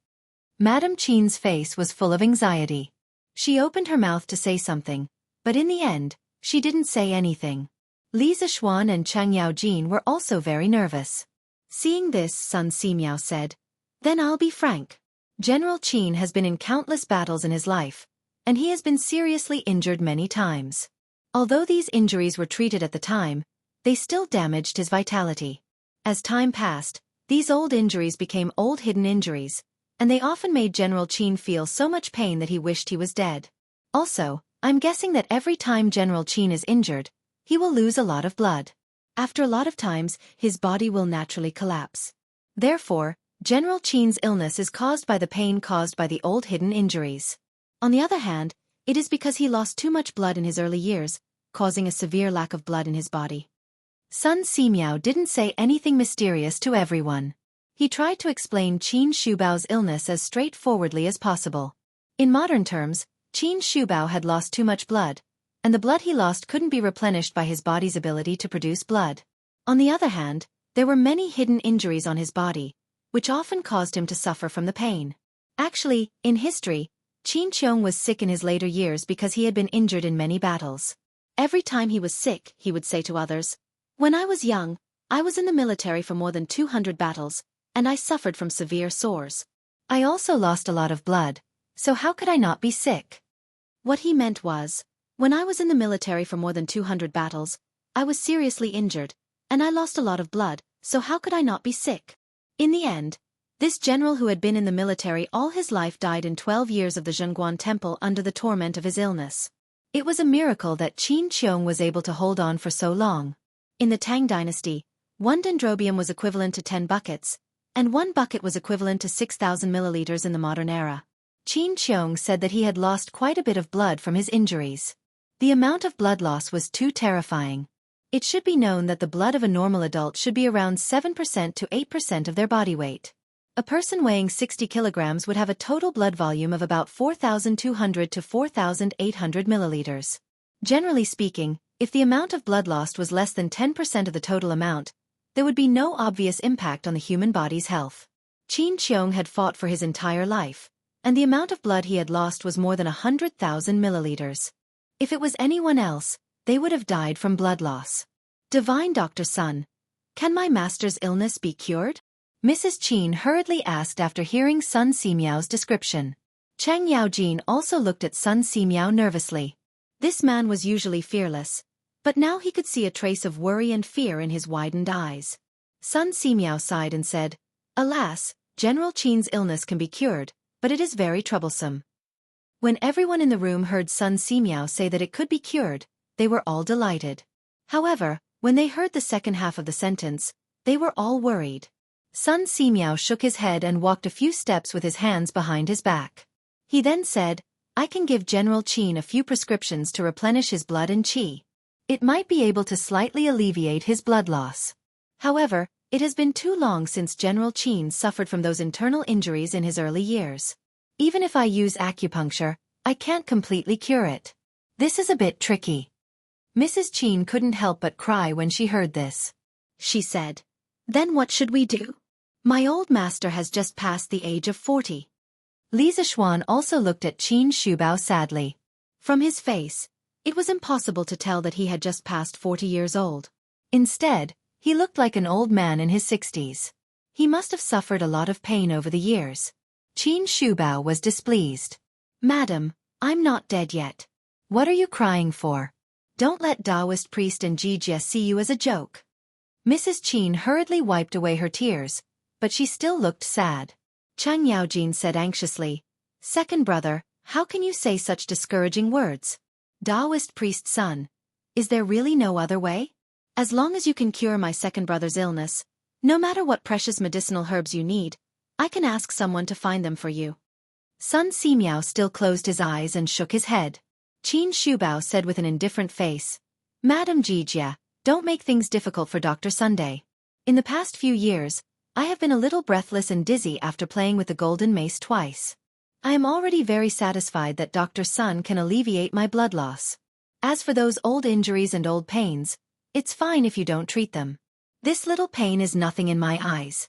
Madame Qin's face was full of anxiety. She opened her mouth to say something, but in the end, she didn't say anything. Li Zixuan and Cheng Yaojin were also very nervous. Seeing this, Sun Simiao said, "Then I'll be frank. General Qin has been in countless battles in his life, and he has been seriously injured many times. Although these injuries were treated at the time, they still damaged his vitality. As time passed, these old injuries became old hidden injuries, and they often made General Qin feel so much pain that he wished he was dead. Also, I'm guessing that every time General Qin is injured, he will lose a lot of blood. After a lot of times, his body will naturally collapse. Therefore, General Qin's illness is caused by the pain caused by the old hidden injuries. On the other hand, it is because he lost too much blood in his early years, causing a severe lack of blood in his body." Sun Simiao didn't say anything mysterious to everyone. He tried to explain Qin Shubao's illness as straightforwardly as possible. In modern terms, Qin Shubao had lost too much blood, and the blood he lost couldn't be replenished by his body's ability to produce blood. On the other hand, there were many hidden injuries on his body, which often caused him to suffer from the pain. Actually, in history, Qin Qiong was sick in his later years because he had been injured in many battles. Every time he was sick, he would say to others, "When I was young, I was in the military for more than 200 battles, and I suffered from severe sores. I also lost a lot of blood, so how could I not be sick?" What he meant was, when I was in the military for more than 200 battles, I was seriously injured, and I lost a lot of blood, so how could I not be sick? In the end, this general who had been in the military all his life died in 12 years of the Zhengguan Temple under the torment of his illness. It was a miracle that Qin Qiong was able to hold on for so long. In the Tang dynasty, 1 dendrobium was equivalent to 10 buckets, and 1 bucket was equivalent to 6,000 milliliters in the modern era. Qin Qiong said that he had lost quite a bit of blood from his injuries. The amount of blood loss was too terrifying. It should be known that the blood of a normal adult should be around 7% to 8% of their body weight. A person weighing 60 kilograms would have a total blood volume of about 4,200 to 4,800 milliliters. Generally speaking, if the amount of blood lost was less than 10% of the total amount, there would be no obvious impact on the human body's health. Qin Qiong had fought for his entire life, and the amount of blood he had lost was more than 100,000 milliliters. If it was anyone else, they would have died from blood loss. "Divine Dr. Sun, can my master's illness be cured?" Mrs. Qin hurriedly asked after hearing Sun Simiao's description. Cheng Yaojin also looked at Sun Simiao nervously. This man was usually fearless, but now he could see a trace of worry and fear in his widened eyes. Sun Simiao sighed and said, "Alas, General Qin's illness can be cured, but it is very troublesome." When everyone in the room heard Sun Simiao say that it could be cured, they were all delighted. However, when they heard the second half of the sentence, they were all worried. Sun Simiao shook his head and walked a few steps with his hands behind his back. He then said, "I can give General Qin a few prescriptions to replenish his blood and qi. It might be able to slightly alleviate his blood loss. However, it has been too long since General Qin suffered from those internal injuries in his early years. Even if I use acupuncture, I can't completely cure it. This is a bit tricky." Mrs. Qin couldn't help but cry when she heard this. She said, "Then what should we do? My old master has just passed the age of 40. Li Zishuan also looked at Qin Shubao sadly. From his face, it was impossible to tell that he had just passed 40 years old. Instead, he looked like an old man in his 60s. He must have suffered a lot of pain over the years. Qin Shubao was displeased. "Madam, I'm not dead yet. What are you crying for? Don't let Taoist priest and Jijia see you as a joke." Mrs. Qin hurriedly wiped away her tears, but she still looked sad. Cheng Yaojin said anxiously, "Second brother, how can you say such discouraging words? Taoist priest's son, is there really no other way? As long as you can cure my second brother's illness, no matter what precious medicinal herbs you need, I can ask someone to find them for you." Sun Simiao still closed his eyes and shook his head. Qin Shubao said with an indifferent face, "Madam Jijia, don't make things difficult for Dr. Sunday. In the past few years, I have been a little breathless and dizzy after playing with the golden mace twice. I am already very satisfied that Dr. Sun can alleviate my blood loss. As for those old injuries and old pains, it's fine if you don't treat them. This little pain is nothing in my eyes."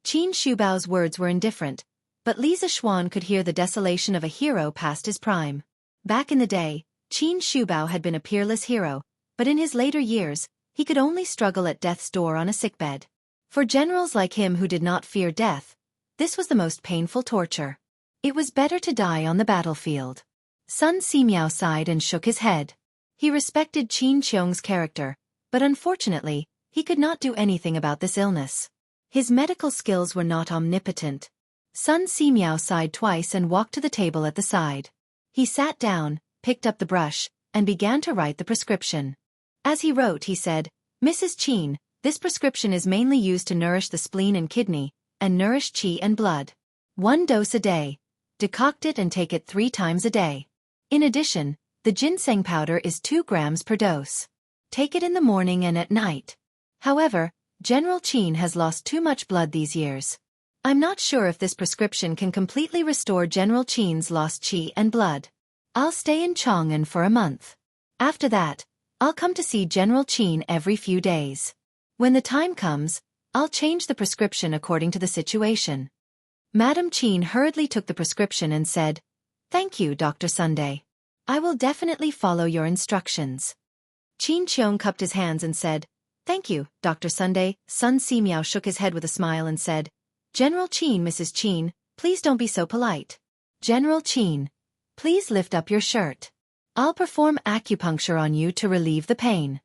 Qin Shubao's words were indifferent, but Li Zishuan could hear the desolation of a hero past his prime. Back in the day, Qin Shubao had been a peerless hero, but in his later years, he could only struggle at death's door on a sickbed. For generals like him who did not fear death, this was the most painful torture. It was better to die on the battlefield. Sun Simiao sighed and shook his head. He respected Qin Qiong's character, but unfortunately, he could not do anything about this illness. His medical skills were not omnipotent. Sun Simiao sighed twice and walked to the table at the side. He sat down, picked up the brush, and began to write the prescription. As he wrote, he said, "Mrs. Qin, this prescription is mainly used to nourish the spleen and kidney, and nourish qi and blood. 1 dose a day. Decoct it and take it 3 times a day. In addition, the ginseng powder is 2 grams per dose. Take it in the morning and at night. However, General Qin has lost too much blood these years. I'm not sure if this prescription can completely restore General Qin's lost qi and blood. I'll stay in Chang'an for a month. After that, I'll come to see General Qin every few days. When the time comes, I'll change the prescription according to the situation. Madam Qin hurriedly took the prescription and said, "Thank you, Dr. Sunday. I will definitely follow your instructions." Qin Qiong cupped his hands and said, "Thank you, Dr. Sunday." Sun Simiao shook his head with a smile and said, "General Qin, Mrs. Qin, please don't be so polite. General Qin, please lift up your shirt. I'll perform acupuncture on you to relieve the pain."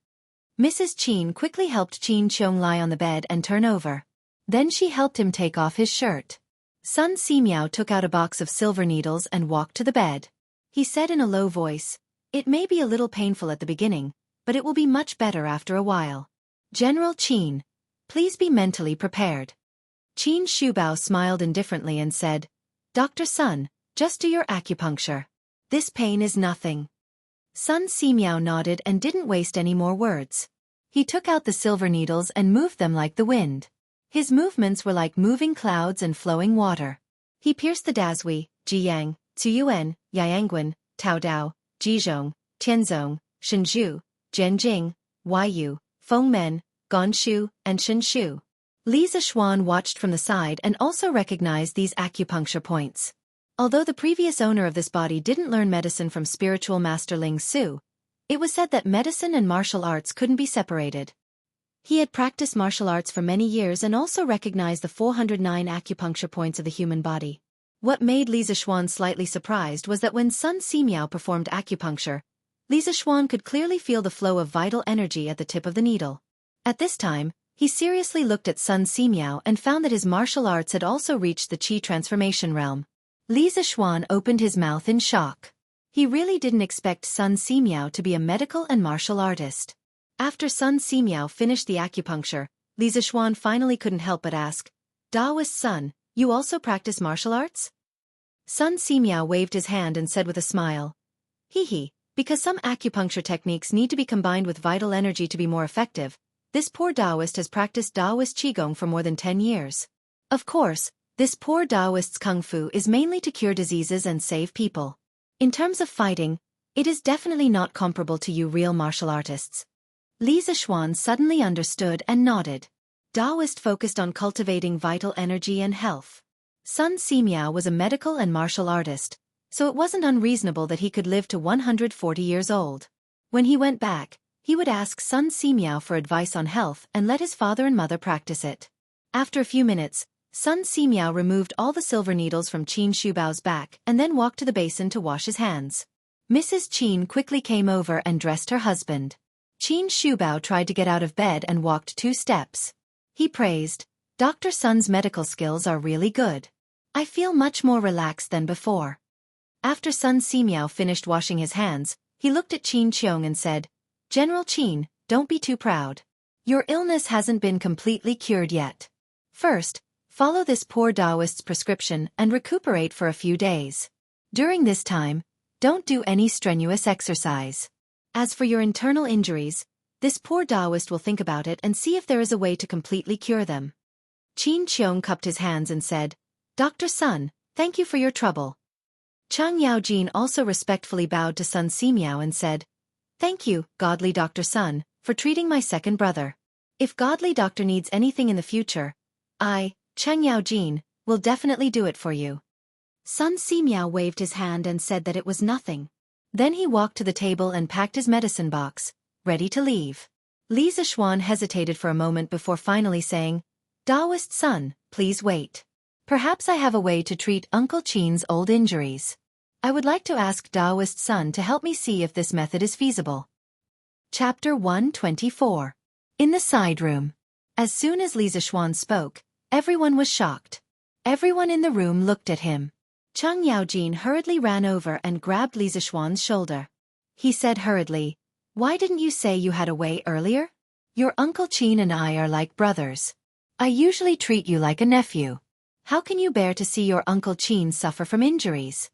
Mrs. Qin quickly helped Qin Qiong lie on the bed and turn over. Then she helped him take off his shirt. Sun Simiao took out a box of silver needles and walked to the bed. He said in a low voice, "It may be a little painful at the beginning, but it will be much better after a while. General Qin, please be mentally prepared." Qin Shubao smiled indifferently and said, "Dr. Sun, just do your acupuncture. This pain is nothing." Sun Simiao nodded and didn't waste any more words. He took out the silver needles and moved them like the wind. His movements were like moving clouds and flowing water. He pierced the Dazhui, Jiyang, Zuyuan, Yangguan, Taodao, Jizhong, Tianzong, Shenzhou, Zhenjing, Huayu, Fengmen, Gonshu, and Shenshu. Li Zishuan watched from the side and also recognized these acupuncture points. Although the previous owner of this body didn't learn medicine from spiritual master Ling Su, it was said that medicine and martial arts couldn't be separated. He had practiced martial arts for many years and also recognized the 409 acupuncture points of the human body. What made Li Zishuan slightly surprised was that when Sun Simiao performed acupuncture, Li Zishuan could clearly feel the flow of vital energy at the tip of the needle. At this time, he seriously looked at Sun Simiao and found that his martial arts had also reached the Qi transformation realm. Li Zishuan opened his mouth in shock. He really didn't expect Sun Simiao to be a medical and martial artist. After Sun Simiao finished the acupuncture, Li Zishuan finally couldn't help but ask, "Daoist Sun, you also practice martial arts?" Sun Simiao waved his hand and said with a smile, "Hee, because some acupuncture techniques need to be combined with vital energy to be more effective, this poor Taoist has practiced Taoist Qigong for more than 10 years. Of course, this poor Taoist's Kung Fu is mainly to cure diseases and save people. In terms of fighting, it is definitely not comparable to you real martial artists." Li Zishuan suddenly understood and nodded. Taoist focused on cultivating vital energy and health. Sun Simiao was a medical and martial artist, so it wasn't unreasonable that he could live to 140 years old. When he went back, he would ask Sun Simiao for advice on health and let his father and mother practice it. After a few minutes, Sun Simiao removed all the silver needles from Qin Shubao's back and then walked to the basin to wash his hands. Mrs. Qin quickly came over and dressed her husband. Qin Shubao tried to get out of bed and walked 2 steps. He praised, "Dr. Sun's medical skills are really good. I feel much more relaxed than before." After Sun Simiao finished washing his hands, he looked at Qin Qiong and said, "General Qin, don't be too proud. Your illness hasn't been completely cured yet. First, follow this poor Taoist's prescription and recuperate for a few days. During this time, don't do any strenuous exercise. As for your internal injuries, this poor Taoist will think about it and see if there is a way to completely cure them." Qin Qiong cupped his hands and said, "Dr. Sun, thank you for your trouble." Chang Yaojin also respectfully bowed to Sun Simiao and said, "Thank you, godly Dr. Sun, for treating my second brother. If godly doctor needs anything in the future, I, Chang Yaojin, will definitely do it for you." Sun Simiao waved his hand and said that it was nothing. Then he walked to the table and packed his medicine box, ready to leave. Li Zishuan hesitated for a moment before finally saying, "Taoist Sun, please wait. Perhaps I have a way to treat Uncle Qin's old injuries. I would like to ask Taoist Sun to help me see if this method is feasible." Chapter 124. In the side room. As soon as Li Zishuan spoke, everyone was shocked. Everyone in the room looked at him. Chang Yaojin hurriedly ran over and grabbed Li Zishuan's shoulder. He said hurriedly, "Why didn't you say you had a way earlier? Your Uncle Qin and I are like brothers. I usually treat you like a nephew. How can you bear to see your Uncle Qin suffer from injuries?"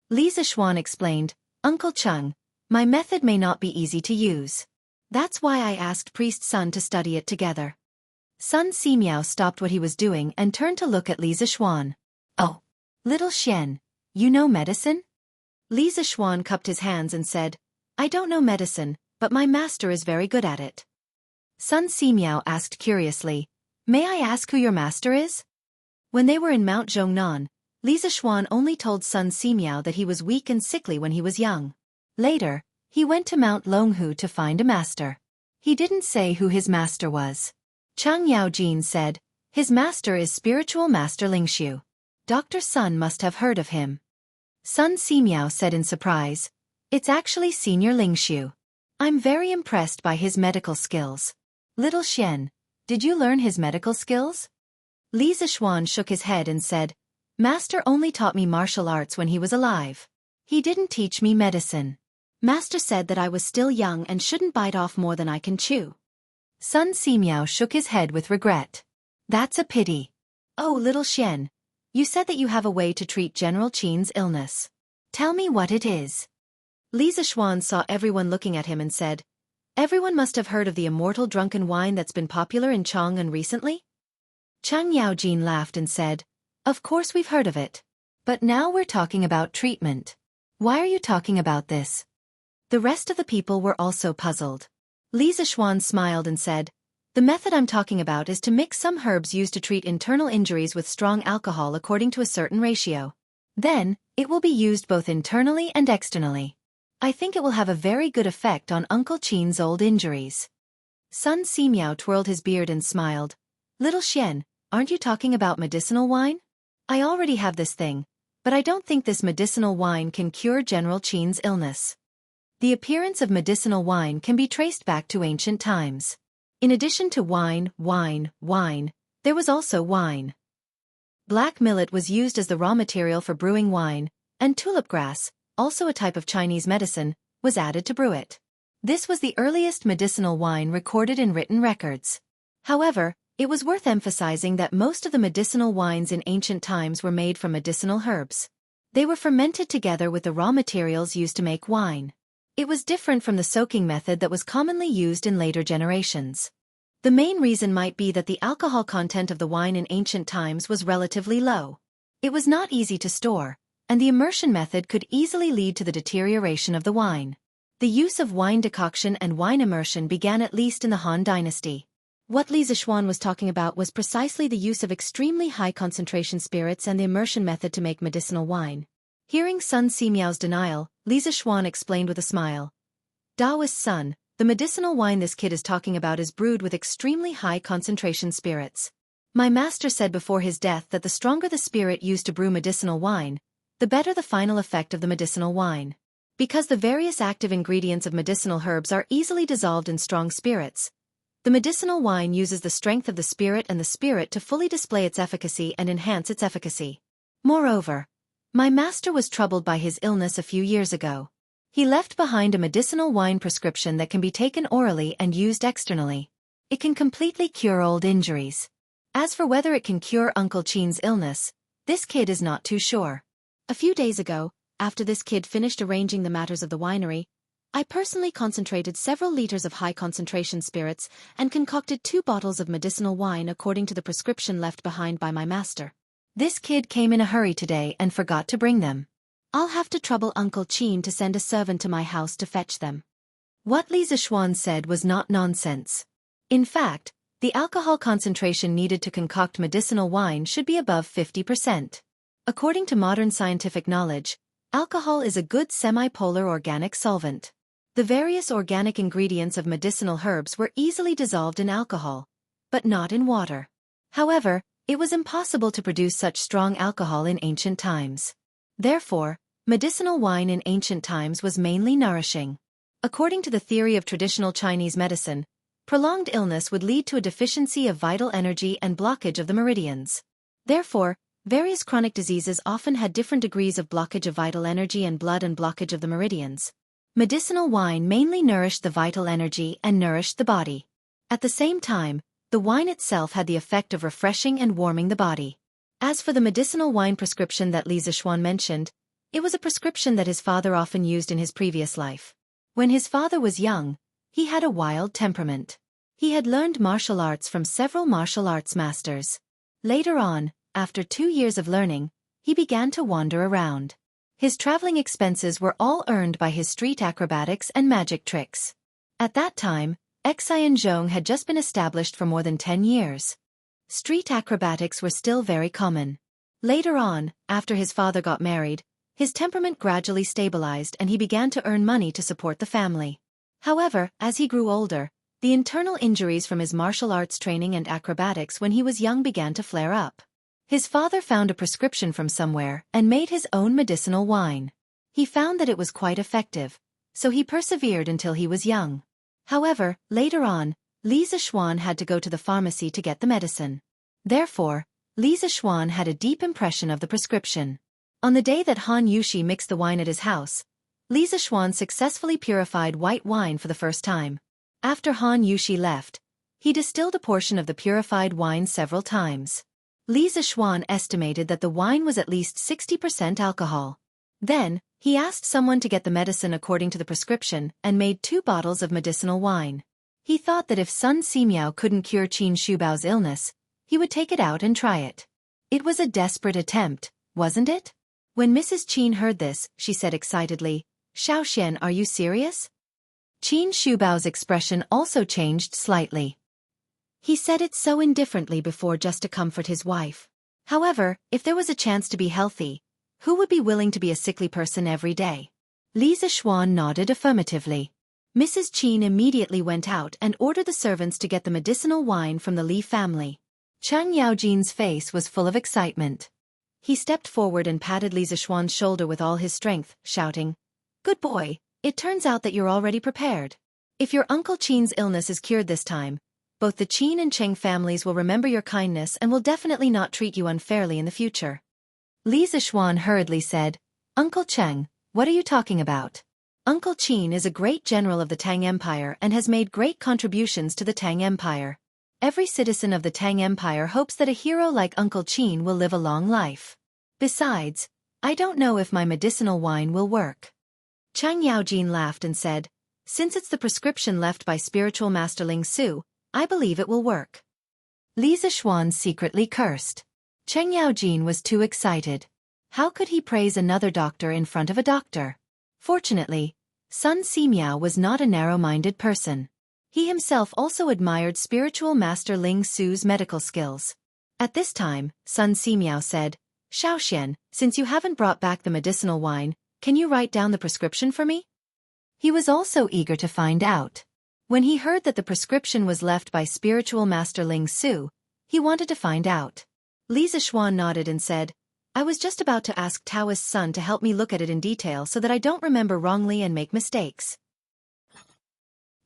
Li Zishuan explained, "Uncle Cheng, my method may not be easy to use. That's why I asked Priest Sun to study it together." Sun Simiao stopped what he was doing and turned to look at Li Zishuan. "Oh, little Xian, you know medicine?" Li Zishuan cupped his hands and said, I don't know medicine, but my master is very good at it. Sun Simiao asked curiously, may I ask who your master is? When they were in Mount Zhongnan, Li Zishuan only told Sun Simiao that he was weak and sickly when he was young. Later, he went to Mount Longhu to find a master. He didn't say who his master was. Chang Yaojin said, his master is spiritual master Lingxiu. Dr. Sun must have heard of him. Sun Simiao said in surprise, it's actually Senior Lingxiu. I'm very impressed by his medical skills. Little Xian, did you learn his medical skills? Li Zishuan shook his head and said, Master only taught me martial arts when he was alive. He didn't teach me medicine. Master said that I was still young and shouldn't bite off more than I can chew. Sun Simiao shook his head with regret. That's a pity. Oh, little Xian, you said that you have a way to treat General Qin's illness. Tell me what it is. Li Zishuan saw everyone looking at him and said, everyone must have heard of the immortal drunken wine that's been popular in Chang'an recently? Chang Yaojin laughed and said, of course we've heard of it. But now we're talking about treatment. Why are you talking about this? The rest of the people were also puzzled. Li Zishuan smiled and said, the method I'm talking about is to mix some herbs used to treat internal injuries with strong alcohol according to a certain ratio. Then, it will be used both internally and externally. I think it will have a very good effect on Uncle Qin's old injuries. Sun Simiao twirled his beard and smiled. Little Xian, aren't you talking about medicinal wine? I already have this thing, but I don't think this medicinal wine can cure General Qin's illness. The appearance of medicinal wine can be traced back to ancient times. In addition to wine, there was also wine. Black millet was used as the raw material for brewing wine, and tulip grass, also a type of Chinese medicine, was added to brew it. This was the earliest medicinal wine recorded in written records. However, it was worth emphasizing that most of the medicinal wines in ancient times were made from medicinal herbs. They were fermented together with the raw materials used to make wine. It was different from the soaking method that was commonly used in later generations. The main reason might be that the alcohol content of the wine in ancient times was relatively low. It was not easy to store, and the immersion method could easily lead to the deterioration of the wine. The use of wine decoction and wine immersion began at least in the Han Dynasty. What Li Zishuan was talking about was precisely the use of extremely high concentration spirits and the immersion method to make medicinal wine. Hearing Sun Simiao's denial, Li Zishuan explained with a smile. Daoist son, the medicinal wine this kid is talking about is brewed with extremely high concentration spirits. My master said before his death that the stronger the spirit used to brew medicinal wine, the better the final effect of the medicinal wine. Because the various active ingredients of medicinal herbs are easily dissolved in strong spirits, the medicinal wine uses the strength of the spirit and the spirit to fully display its efficacy and enhance its efficacy. Moreover, my master was troubled by his illness a few years ago. He left behind a medicinal wine prescription that can be taken orally and used externally. It can completely cure old injuries. As for whether it can cure Uncle Qin's illness, this kid is not too sure. A few days ago, after this kid finished arranging the matters of the winery, I personally concentrated several liters of high-concentration spirits and concocted 2 bottles of medicinal wine according to the prescription left behind by my master. This kid came in a hurry today and forgot to bring them. I'll have to trouble Uncle Qin to send a servant to my house to fetch them. What Li Zishuan said was not nonsense. In fact, the alcohol concentration needed to concoct medicinal wine should be above 50%. According to modern scientific knowledge, alcohol is a good semi-polar organic solvent. The various organic ingredients of medicinal herbs were easily dissolved in alcohol, but not in water. However, it was impossible to produce such strong alcohol in ancient times. Therefore, medicinal wine in ancient times was mainly nourishing. According to the theory of traditional Chinese medicine, prolonged illness would lead to a deficiency of vital energy and blockage of the meridians. Therefore, various chronic diseases often had different degrees of blockage of vital energy and blood and blockage of the meridians. Medicinal wine mainly nourished the vital energy and nourished the body. At the same time, the wine itself had the effect of refreshing and warming the body. As for the medicinal wine prescription that Li Zishuan mentioned, it was a prescription that his father often used in his previous life. When his father was young, he had a wild temperament. He had learned martial arts from several martial arts masters. Later on, after 2 years of learning, he began to wander around. His traveling expenses were all earned by his street acrobatics and magic tricks. At that time, Xianzhong had just been established for more than 10 years. Street acrobatics were still very common. Later on, after his father got married, his temperament gradually stabilized and he began to earn money to support the family. However, as he grew older, the internal injuries from his martial arts training and acrobatics when he was young began to flare up. His father found a prescription from somewhere and made his own medicinal wine. He found that it was quite effective, so he persevered until he was young. However, later on, Li Zixuan had to go to the pharmacy to get the medicine. Therefore, Li Zixuan had a deep impression of the prescription. On the day that Han Yushi mixed the wine at his house, Li Zixuan successfully purified white wine for the first time. After Han Yushi left, he distilled a portion of the purified wine several times. Li Zixuan estimated that the wine was at least 60% alcohol. Then, he asked someone to get the medicine according to the prescription and made 2 bottles of medicinal wine. He thought that if Sun Simiao couldn't cure Qin Shubao's illness, he would take it out and try it. It was a desperate attempt, wasn't it? When Mrs. Qin heard this, she said excitedly, "Xiaoxian, are you serious?" Qin Shubao's expression also changed slightly. He said it so indifferently before just to comfort his wife. However, if there was a chance to be healthy, who would be willing to be a sickly person every day? Li Zixuan nodded affirmatively. Mrs. Qin immediately went out and ordered the servants to get the medicinal wine from the Li family. Cheng Yaojin's face was full of excitement. He stepped forward and patted Li Zixuan's shoulder with all his strength, shouting, "Good boy, it turns out that you're already prepared. If your Uncle Qin's illness is cured this time, both the Qin and Cheng families will remember your kindness and will definitely not treat you unfairly in the future." Li Zixuan hurriedly said, "Uncle Cheng, what are you talking about? Uncle Qin is a great general of the Tang Empire and has made great contributions to the Tang Empire. Every citizen of the Tang Empire hopes that a hero like Uncle Qin will live a long life. Besides, I don't know if my medicinal wine will work." Cheng Yaojin laughed and said, "Since it's the prescription left by spiritual master Ling Su, I believe it will work." Li Zixuan secretly cursed. Cheng Yaojin was too excited. How could he praise another doctor in front of a doctor? Fortunately, Sun Simiao was not a narrow-minded person. He himself also admired spiritual master Ling Su's medical skills. At this time, Sun Simiao said, "Xiaoxian, since you haven't brought back the medicinal wine, can you write down the prescription for me?" He was also eager to find out. When he heard that the prescription was left by spiritual master Ling Su, he wanted to find out. Li Zixuan nodded and said, "I was just about to ask Taoist's son to help me look at it in detail so that I don't remember wrongly and make mistakes."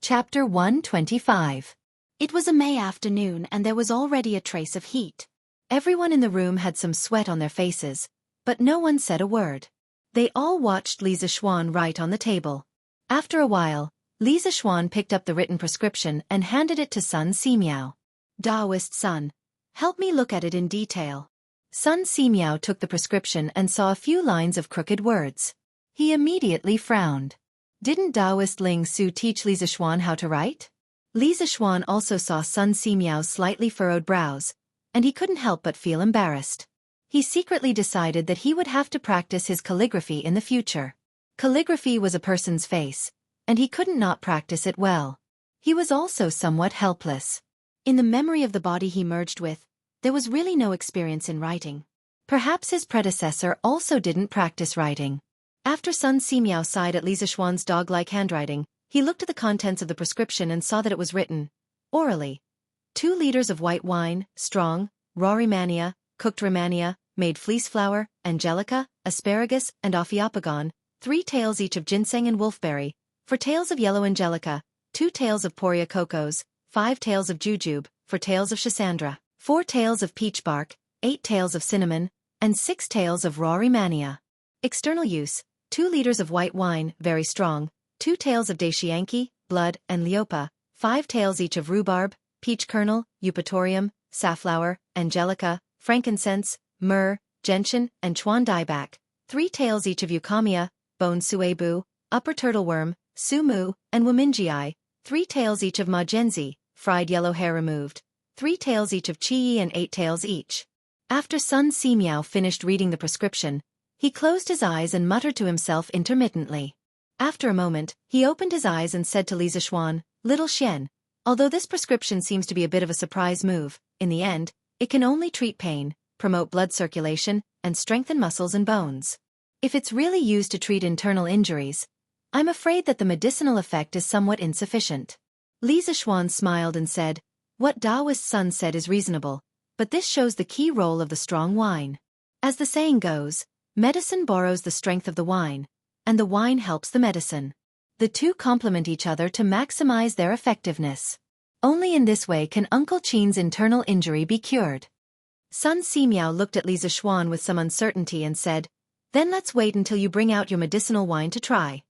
Chapter 125. It was a May afternoon and there was already a trace of heat. Everyone in the room had some sweat on their faces, but no one said a word. They all watched Li Zixuan write on the table. After a while, Li Zixuan picked up the written prescription and handed it to Sun Simiao. "Taoist son, help me look at it in detail." Sun Simiao took the prescription and saw a few lines of crooked words. He immediately frowned. Didn't Taoist Ling Su teach Li Zixuan how to write? Li Zixuan also saw Sun Simiao's slightly furrowed brows, and he couldn't help but feel embarrassed. He secretly decided that he would have to practice his calligraphy in the future. Calligraphy was a person's face, and he couldn't not practice it well. He was also somewhat helpless. In the memory of the body he merged with, there was really no experience in writing. Perhaps his predecessor also didn't practice writing. After Sun Simiao sighed at Li Zixuan's dog-like handwriting, he looked at the contents of the prescription and saw that it was written, orally, 2 liters of white wine, strong, raw Rehmannia, cooked Rehmannia, made fleece flower, angelica, asparagus, and ophiopagon, 3 taels each of ginseng and wolfberry, 4 taels of yellow angelica, 2 taels of poria cocos, 5 taels of jujube, 4 taels of schisandra, 4 taels of peach bark, 8 taels of cinnamon, and 6 taels of raw Rehmannia. External use, 2 liters of white wine, very strong, 2 taels of daishianki, blood, and leopa, 5 taels each of rhubarb, peach kernel, eupatorium, safflower, angelica, frankincense, myrrh, gentian, and chuan dieback, 3 taels each of eukamia, bone suebu, upper turtleworm, sumu, and wamingii, 3 taels each of majenzi, fried yellow hair removed, 3 taels each of chiyi and 8 taels each. After Sun Simiao finished reading the prescription, He closed his eyes and muttered to himself intermittently. After a moment, he opened his eyes and said to Li Zixuan, "Little Xian, although this prescription seems to be a bit of a surprise move, in the end, it can only treat pain, promote blood circulation, and strengthen muscles and bones. If it's really used to treat internal injuries, I'm afraid that the medicinal effect is somewhat insufficient." Li Zixuan smiled and said, "What Daoist Sun said is reasonable, but this shows the key role of the strong wine. As the saying goes, medicine borrows the strength of the wine, and the wine helps the medicine. The two complement each other to maximize their effectiveness. Only in this way can Uncle Qin's internal injury be cured." Sun Simiao looked at Li Zixuan with some uncertainty and said, "Then let's wait until you bring out your medicinal wine to try."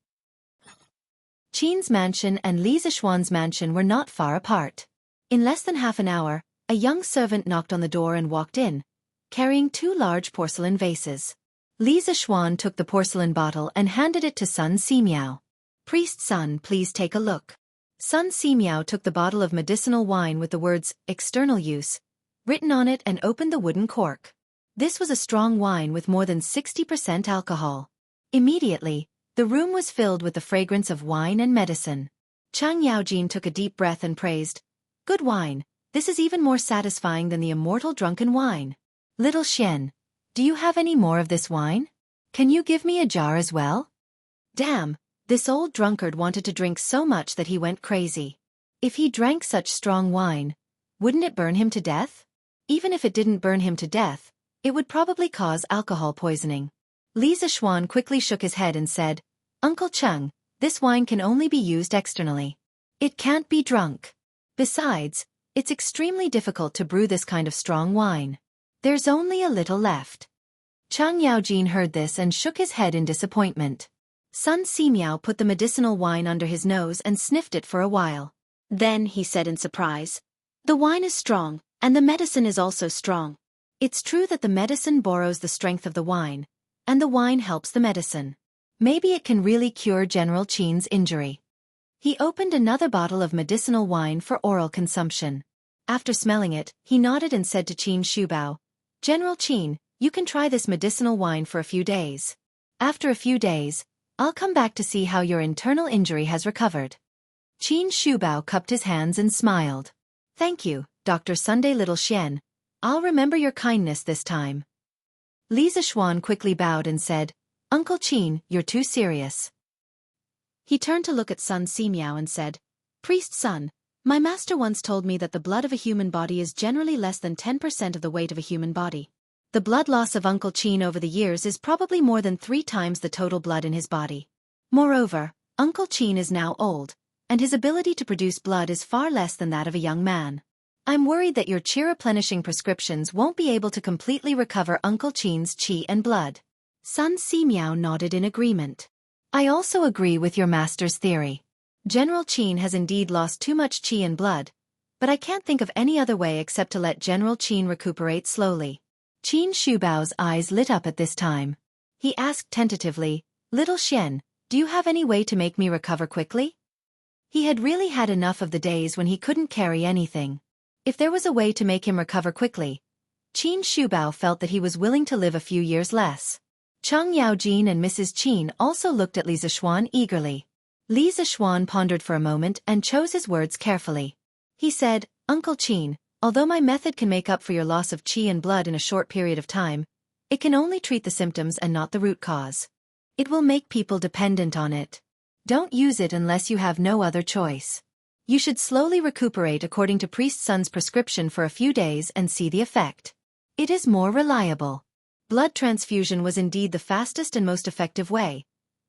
Qin's mansion and Li Zixuan's mansion were not far apart. In less than half an hour, a young servant knocked on the door and walked in, carrying 2 large porcelain vases. Li Zixuan took the porcelain bottle and handed it to Sun Simiao. "Priest Sun, please take a look." Sun Simiao took the bottle of medicinal wine with the words, "External use," written on it and opened the wooden cork. This was a strong wine with more than 60% alcohol. Immediately, the room was filled with the fragrance of wine and medicine. Chang Yaojin took a deep breath and praised, "Good wine, this is even more satisfying than the immortal drunken wine. Little Xian, do you have any more of this wine? Can you give me a jar as well?" Damn, this old drunkard wanted to drink so much that he went crazy. If he drank such strong wine, wouldn't it burn him to death? Even if it didn't burn him to death, it would probably cause alcohol poisoning. Li Zixuan quickly shook his head and said, "Uncle Cheng, this wine can only be used externally. It can't be drunk. Besides, it's extremely difficult to brew this kind of strong wine. There's only a little left." Chang Yaojin heard this and shook his head in disappointment. Sun Simiao put the medicinal wine under his nose and sniffed it for a while. Then he said in surprise, "The wine is strong, and the medicine is also strong. It's true that the medicine borrows the strength of the wine, and the wine helps the medicine. Maybe it can really cure General Qin's injury." He opened another bottle of medicinal wine for oral consumption. After smelling it, he nodded and said to Qin Shubao, "General Qin, you can try this medicinal wine for a few days. After a few days, I'll come back to see how your internal injury has recovered." Qin Shubao cupped his hands and smiled. "Thank you, Dr. Sunday Little Xian. I'll remember your kindness this time." Li Zixuan quickly bowed and said, "Uncle Qin, you're too serious." He turned to look at Sun Simiao and said, "Priest Sun, my master once told me that the blood of a human body is generally less than 10% of the weight of a human body. The blood loss of Uncle Qin over the years is probably more than 3 times the total blood in his body. Moreover, Uncle Qin is now old, and his ability to produce blood is far less than that of a young man. I'm worried that your qi-replenishing prescriptions won't be able to completely recover Uncle Qin's qi and blood." Sun Simiao nodded in agreement. "I also agree with your master's theory. General Qin has indeed lost too much qi and blood, but I can't think of any other way except to let General Qin recuperate slowly." Qin Shubao's eyes lit up at this time. He asked tentatively, "Little Xian, do you have any way to make me recover quickly?" He had really had enough of the days when he couldn't carry anything. If there was a way to make him recover quickly, Qin Shubao felt that he was willing to live a few years less. Chang Yaojin and Mrs. Qin also looked at Li Zixuan eagerly. Li Zixuan pondered for a moment and chose his words carefully. He said, "Uncle Qin, although my method can make up for your loss of qi and blood in a short period of time, it can only treat the symptoms and not the root cause. It will make people dependent on it. Don't use it unless you have no other choice. You should slowly recuperate according to Priest Sun's prescription for a few days and see the effect. It is more reliable." Blood transfusion was indeed the fastest and most effective way,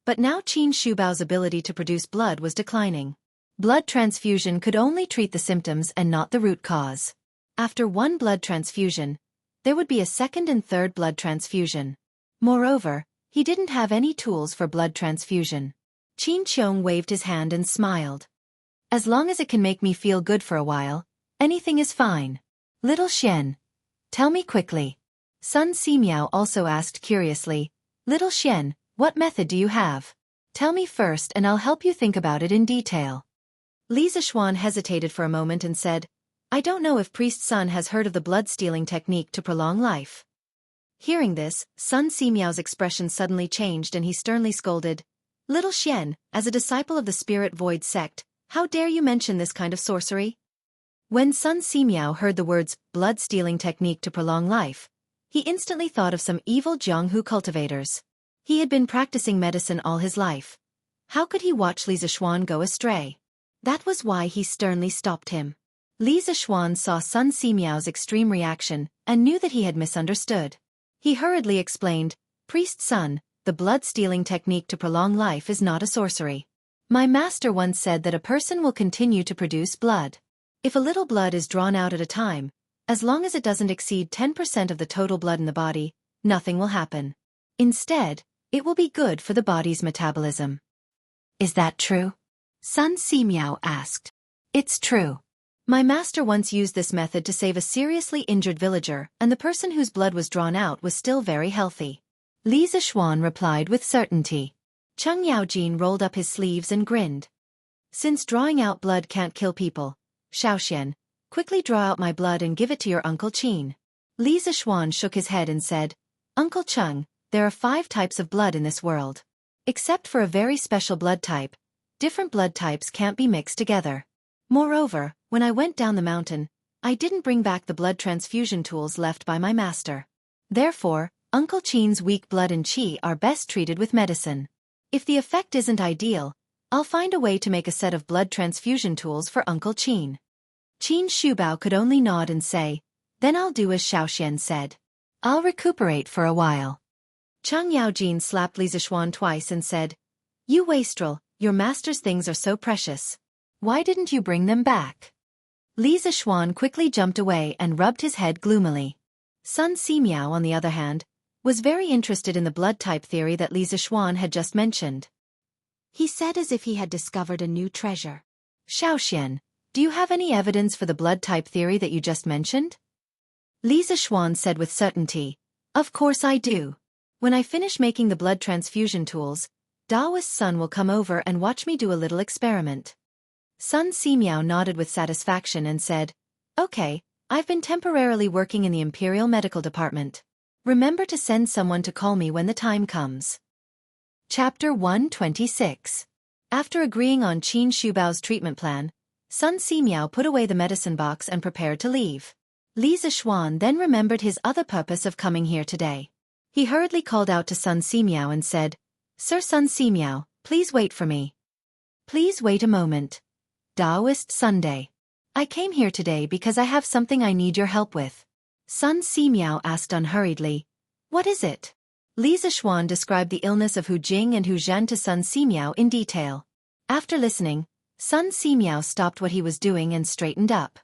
but now Qin Shubao's ability to produce blood was declining. Blood transfusion could only treat the symptoms and not the root cause. After one blood transfusion, there would be a second and third blood transfusion. Moreover, he didn't have any tools for blood transfusion. Qin Qiong waved his hand and smiled. "As long as it can make me feel good for a while, anything is fine. Little Xian, tell me quickly." Sun Simiao also asked curiously, "Little Xian, what method do you have? Tell me first and I'll help you think about it in detail." Li Zixuan hesitated for a moment and said, "I don't know if Priest Sun has heard of the blood-stealing technique to prolong life." Hearing this, Sun Simiao's expression suddenly changed and he sternly scolded, "Little Xian, as a disciple of the Spirit Void sect, how dare you mention this kind of sorcery?" When Sun Simiao heard the words, blood-stealing technique to prolong life, he instantly thought of some evil Jianghu cultivators. He had been practicing medicine all his life. How could he watch Li Zixuan go astray? That was why he sternly stopped him. Li Zixuan saw Sun Simiao's extreme reaction and knew that he had misunderstood. He hurriedly explained, "Priest Sun, the blood-stealing technique to prolong life is not a sorcery. My master once said that a person will continue to produce blood. If a little blood is drawn out at a time, as long as it doesn't exceed 10% of the total blood in the body, nothing will happen. Instead, it will be good for the body's metabolism." "Is that true?" Sun Simiao asked. "It's true. My master once used this method to save a seriously injured villager, and the person whose blood was drawn out was still very healthy." Li Zixuan replied with certainty. Cheng Yaojin rolled up his sleeves and grinned. "Since drawing out blood can't kill people, Xiaofan, quickly draw out my blood and give it to your Uncle Qin." Li Zixuan shook his head and said, "Uncle Cheng, there are 5 types of blood in this world. Except for a very special blood type, different blood types can't be mixed together. Moreover, when I went down the mountain, I didn't bring back the blood transfusion tools left by my master. Therefore, Uncle Qin's weak blood and qi are best treated with medicine. If the effect isn't ideal, I'll find a way to make a set of blood transfusion tools for Uncle Qin." Qin Shubao could only nod and say, "Then I'll do as Xiaoxian said. I'll recuperate for a while." Cheng Yaojin slapped Li Zixuan twice and said, "You wastrel, your master's things are so precious. Why didn't you bring them back?" Li Zixuan quickly jumped away and rubbed his head gloomily. Sun Simiao, on the other hand, was very interested in the blood type theory that Li Zixuan had just mentioned. He said as if he had discovered a new treasure, "Xiaoxian, do you have any evidence for the blood type theory that you just mentioned?" Li Zixuan said with certainty, "Of course I do. When I finish making the blood transfusion tools, Daoist Sun will come over and watch me do a little experiment." Sun Simiao nodded with satisfaction and said, "Okay, I've been temporarily working in the Imperial Medical Department. Remember to send someone to call me when the time comes." Chapter 126. After agreeing on Qin Shubao's treatment plan, Sun Simiao put away the medicine box and prepared to leave. Li Zixuan then remembered his other purpose of coming here today. He hurriedly called out to Sun Simiao and said, "Sir Sun Simiao, please wait for me." "Please wait a moment. Daoist Sunday. I came here today because I have something I need your help with." Sun Simiao asked unhurriedly, "What is it?" Li Zixuan described the illness of Hu Jing and Hu Zhan to Sun Simiao in detail. After listening, Sun Simiao stopped what he was doing and straightened up.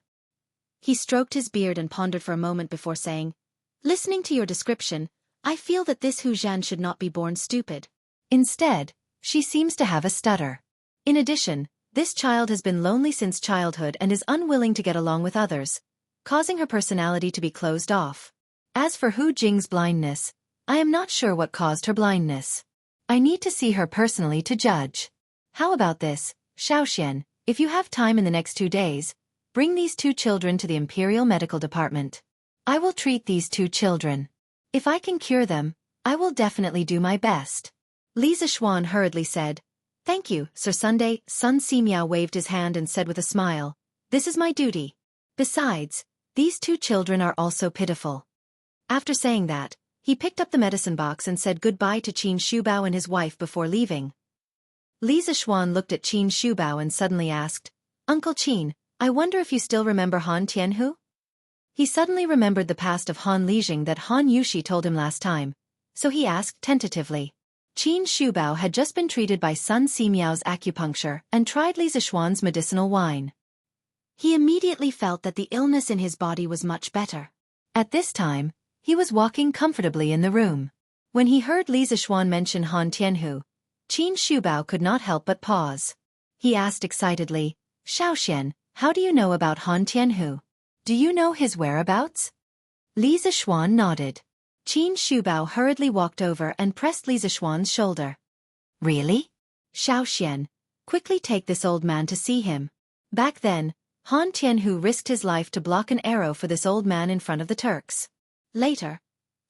He stroked his beard and pondered for a moment before saying, "Listening to your description, I feel that this Hu Zhan should not be born stupid. Instead, she seems to have a stutter. In addition, this child has been lonely since childhood and is unwilling to get along with others, causing her personality to be closed off. As for Hu Jing's blindness, I am not sure what caused her blindness. I need to see her personally to judge. How about this, Xiaoxian, if you have time in the next 2 days, bring these 2 children to the Imperial Medical Department. I will treat these 2 children. If I can cure them, I will definitely do my best." Li Zixuan hurriedly said, "Thank you, Sir Sunday." Sun Simiao waved his hand and said with a smile, "This is my duty. Besides, these 2 children are also pitiful." After saying that, he picked up the medicine box and said goodbye to Qin Shubao and his wife before leaving. Li Zixuan looked at Qin Shubao and suddenly asked, "Uncle Qin, I wonder if you still remember Han Tianhu?" He suddenly remembered the past of Han Lijing that Han Yushi told him last time, so he asked tentatively. Qin Shubao had just been treated by Sun Simiao's acupuncture and tried Li Zixuan's medicinal wine. He immediately felt that the illness in his body was much better. At this time, he was walking comfortably in the room. When he heard Li Zixuan mention Han Tianhu, Qin Shubao could not help but pause. He asked excitedly, "Xiaoxian, how do you know about Han Tianhu? Do you know his whereabouts?" Li Zixuan nodded. Qin Shubao hurriedly walked over and pressed Li Zixuan's shoulder. "Really? Xiaoxian, quickly take this old man to see him." Back then, Han Tianhu risked his life to block an arrow for this old man in front of the Turks. Later,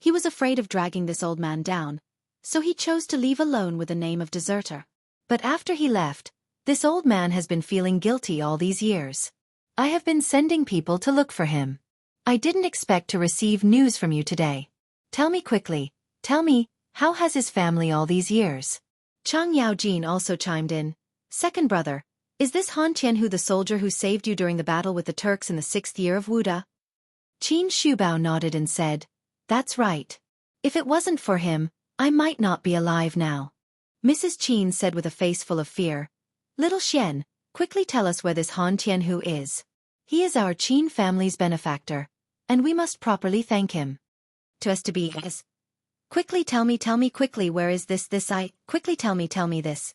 He was afraid of dragging this old man down, so he chose to leave alone with the name of deserter. But after he left, this old man has been feeling guilty all these years. I have been sending people to look for him. I didn't expect to receive news from you today. Tell me quickly, tell me, how has his family all these years? Chang Yaojin also chimed in. Second brother, is this Han Tianhu the soldier who saved you during the battle with the Turks in the 6th year of Wuda? Qin Shubao nodded and said, that's right. If it wasn't for him, I might not be alive now. Mrs. Qin said with a face full of fear. Little Xian, quickly tell us where this Han Tianhu is. He is our Qin family's benefactor, and we must properly thank him. To be as. Quickly tell me quickly where is this quickly tell me this.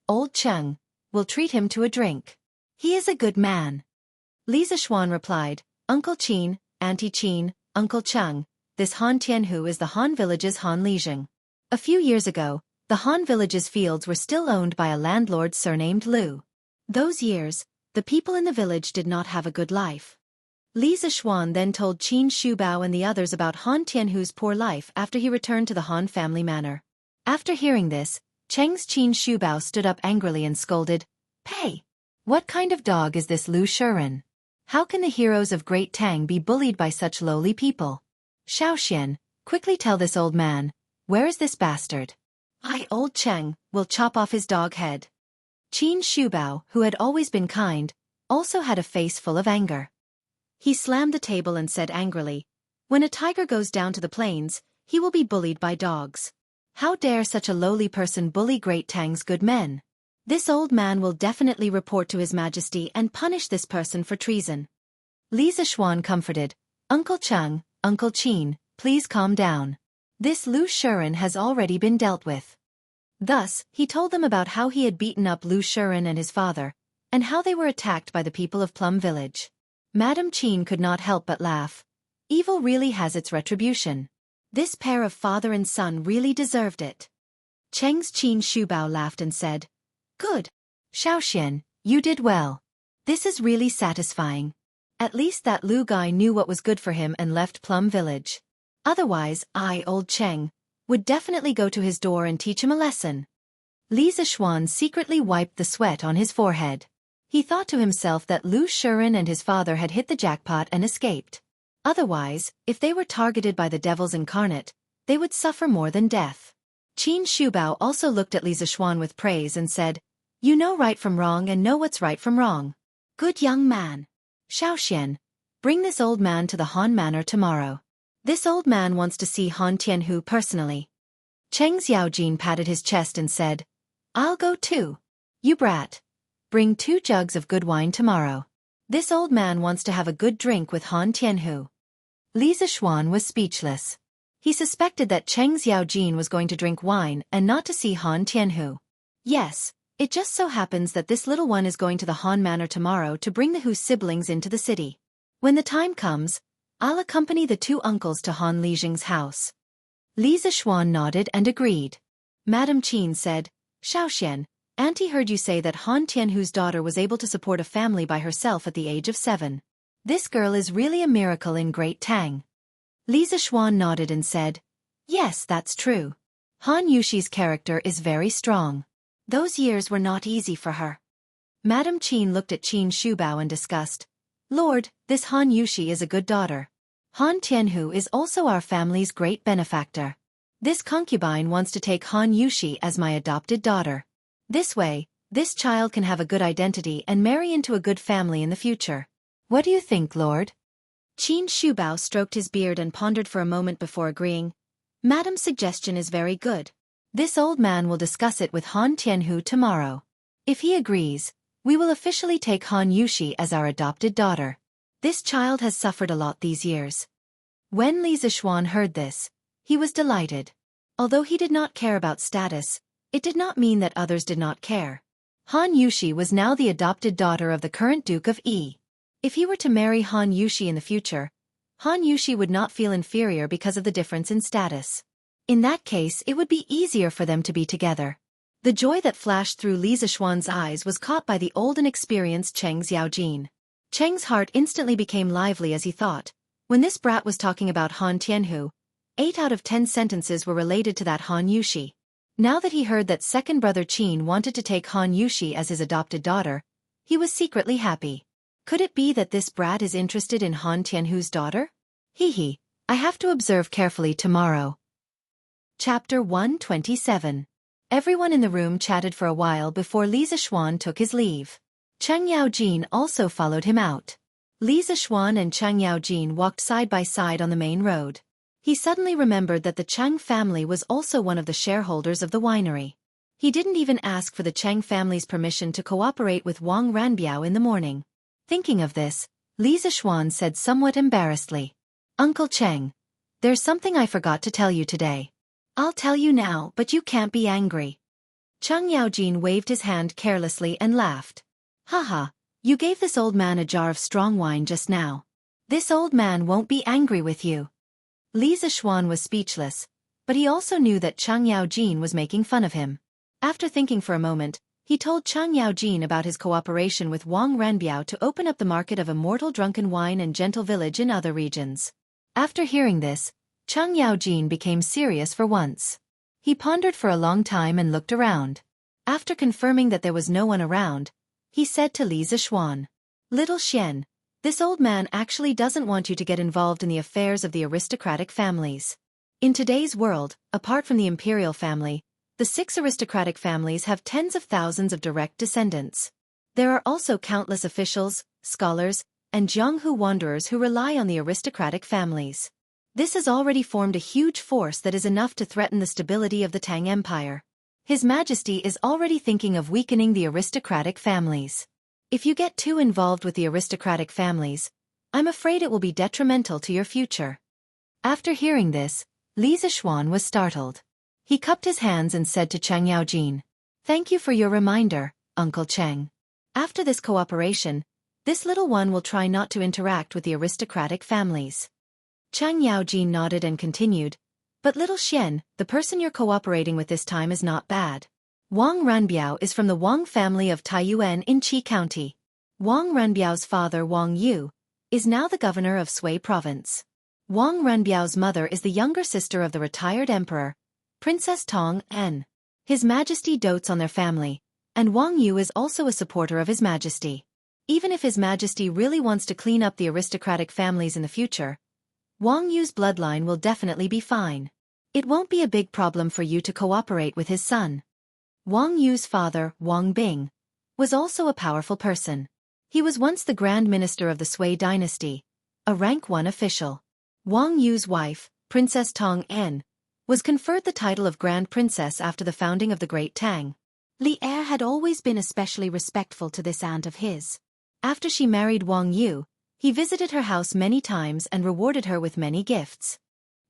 Old Cheng, will treat him to a drink. He is a good man. Li Zishuan replied, Uncle Qin, Auntie Qin, Uncle Cheng, this Han Tianhu is the Han village's Han Lijing. A few years ago, the Han village's fields were still owned by a landlord surnamed Lu. Those years, the people in the village did not have a good life. Li Zishuan then told Qin Shubao and the others about Han Tianhu's poor life after he returned to the Han family manor. After hearing this, Cheng's Qin Shubao stood up angrily and scolded, Pei! What kind of dog is this Lu Shiren? How can the heroes of Great Tang be bullied by such lowly people? Xiaoxian, quickly tell this old man, where is this bastard? Old Cheng, will chop off his dog head. Qin Shubao, who had always been kind, also had a face full of anger. He slammed the table and said angrily, when a tiger goes down to the plains, he will be bullied by dogs. How dare such a lowly person bully Great Tang's good men? This old man will definitely report to His Majesty and punish this person for treason. Li Zishuan comforted, Uncle Cheng, Uncle Qin, please calm down. This Lu Shiren has already been dealt with. Thus, he told them about how he had beaten up Lu Shiren and his father, and how they were attacked by the people of Plum Village. Madame Qin could not help but laugh. Evil really has its retribution. This pair of father and son really deserved it. Cheng's Qin Shubao laughed and said, Good. Xiaoxian, you did well. This is really satisfying. At least that Lu guy knew what was good for him and left Plum Village. Otherwise, old Cheng, would definitely go to his door and teach him a lesson. Li Zishuan secretly wiped the sweat on his forehead. He thought to himself that Lu Shiren and his father had hit the jackpot and escaped. Otherwise, if they were targeted by the devils incarnate, they would suffer more than death. Qin Shubao also looked at Li Zishuan with praise and said, You know right from wrong and know what's right from wrong. Good young man. Xiaoxian, bring this old man to the Han Manor tomorrow. This old man wants to see Han Tianhu personally. Cheng Xiaojin patted his chest and said, I'll go too. You brat. Bring 2 jugs of good wine tomorrow. This old man wants to have a good drink with Han Tianhu. Li Zishuan was speechless. He suspected that Cheng Xiaojin was going to drink wine and not to see Han Tianhu. Yes, it just so happens that this little one is going to the Han Manor tomorrow to bring the Hu siblings into the city. When the time comes, I'll accompany the 2 uncles to Han Lijing's house. Li Zishuan nodded and agreed. Madame Qin said, Xiaoxian, Auntie heard you say that Han Tianhu's daughter was able to support a family by herself at the age of 7. This girl is really a miracle in Great Tang. Li Zishuan nodded and said, Yes, that's true. Han Yushi's character is very strong. Those years were not easy for her. Madame Qin looked at Qin Shubao and discussed, Lord, this Han Yushi is a good daughter. Han Tianhu is also our family's great benefactor. This concubine wants to take Han Yushi as my adopted daughter. This way, this child can have a good identity and marry into a good family in the future. What do you think, Lord? Qin Shubao stroked his beard and pondered for a moment before agreeing. Madame's suggestion is very good. This old man will discuss it with Han Tianhu tomorrow. If he agrees, we will officially take Han Yushi as our adopted daughter. This child has suffered a lot these years. When Li Zishuan heard this, he was delighted. Although he did not care about status, it did not mean that others did not care. Han Yushi was now the adopted daughter of the current Duke of Yi. If he were to marry Han Yushi in the future, Han Yushi would not feel inferior because of the difference in status. In that case, it would be easier for them to be together. The joy that flashed through Li Zishuan's eyes was caught by the old and experienced Cheng Xiaojin. Cheng's heart instantly became lively as he thought, when this brat was talking about Han Tianhu, 8 out of 10 sentences were related to that Han Yushi. Now that he heard that second brother Qin wanted to take Han Yushi as his adopted daughter, he was secretly happy. Could it be that this brat is interested in Han Tianhu's daughter? Hee, I have to observe carefully tomorrow. Chapter 127. Everyone in the room chatted for a while before Li Zixuan took his leave. Cheng Yaojin also followed him out. Li Zixuan and Cheng Yaojin walked side by side on the main road. He suddenly remembered that the Cheng family was also one of the shareholders of the winery. He didn't even ask for the Cheng family's permission to cooperate with Wang Ranbiao in the morning. Thinking of this, Li Zixuan said somewhat embarrassedly, "Uncle Cheng, there's something I forgot to tell you today. I'll tell you now, but you can't be angry." Cheng Yaojin waved his hand carelessly and laughed. "Haha, you gave this old man a jar of strong wine just now. This old man won't be angry with you." Li Zixuan was speechless, but he also knew that Cheng Yaojin was making fun of him. After thinking for a moment, he told Cheng Yaojin about his cooperation with Wang Ranbiao to open up the market of immortal drunken wine and gentle village in other regions. After hearing this, Cheng Yaojin became serious for once. He pondered for a long time and looked around. After confirming that there was no one around, he said to Li Zixuan, "Little Xian, this old man actually doesn't want you to get involved in the affairs of the aristocratic families. In today's world, apart from the imperial family, the 6 aristocratic families have tens of thousands of direct descendants. There are also countless officials, scholars, and Jianghu wanderers who rely on the aristocratic families. This has already formed a huge force that is enough to threaten the stability of the Tang Empire. His Majesty is already thinking of weakening the aristocratic families. If you get too involved with the aristocratic families, I'm afraid it will be detrimental to your future." After hearing this, Li Zixuan was startled. He cupped his hands and said to Cheng Yaojin, "Thank you for your reminder, Uncle Cheng. After this cooperation, this little one will try not to interact with the aristocratic families." Cheng Yaojin nodded and continued, "But little Xian, the person you're cooperating with this time is not bad. Wang Ranbiao is from the Wang family of Taiyuan in Qi County. Wang Ranbiao's father Wang Yu is now the governor of Sui Province. Wang Ranbiao's mother is the younger sister of the retired emperor, Princess Tong En. His Majesty dotes on their family, and Wang Yu is also a supporter of His Majesty. Even if His Majesty really wants to clean up the aristocratic families in the future, Wang Yu's bloodline will definitely be fine. It won't be a big problem for you to cooperate with his son." Wang Yu's father, Wang Bing, was also a powerful person. He was once the Grand Minister of the Sui dynasty, a rank 1 official. Wang Yu's wife, Princess Tong En, was conferred the title of Grand Princess after the founding of the Great Tang. Li Er had always been especially respectful to this aunt of his. After she married Wang Yu, he visited her house many times and rewarded her with many gifts.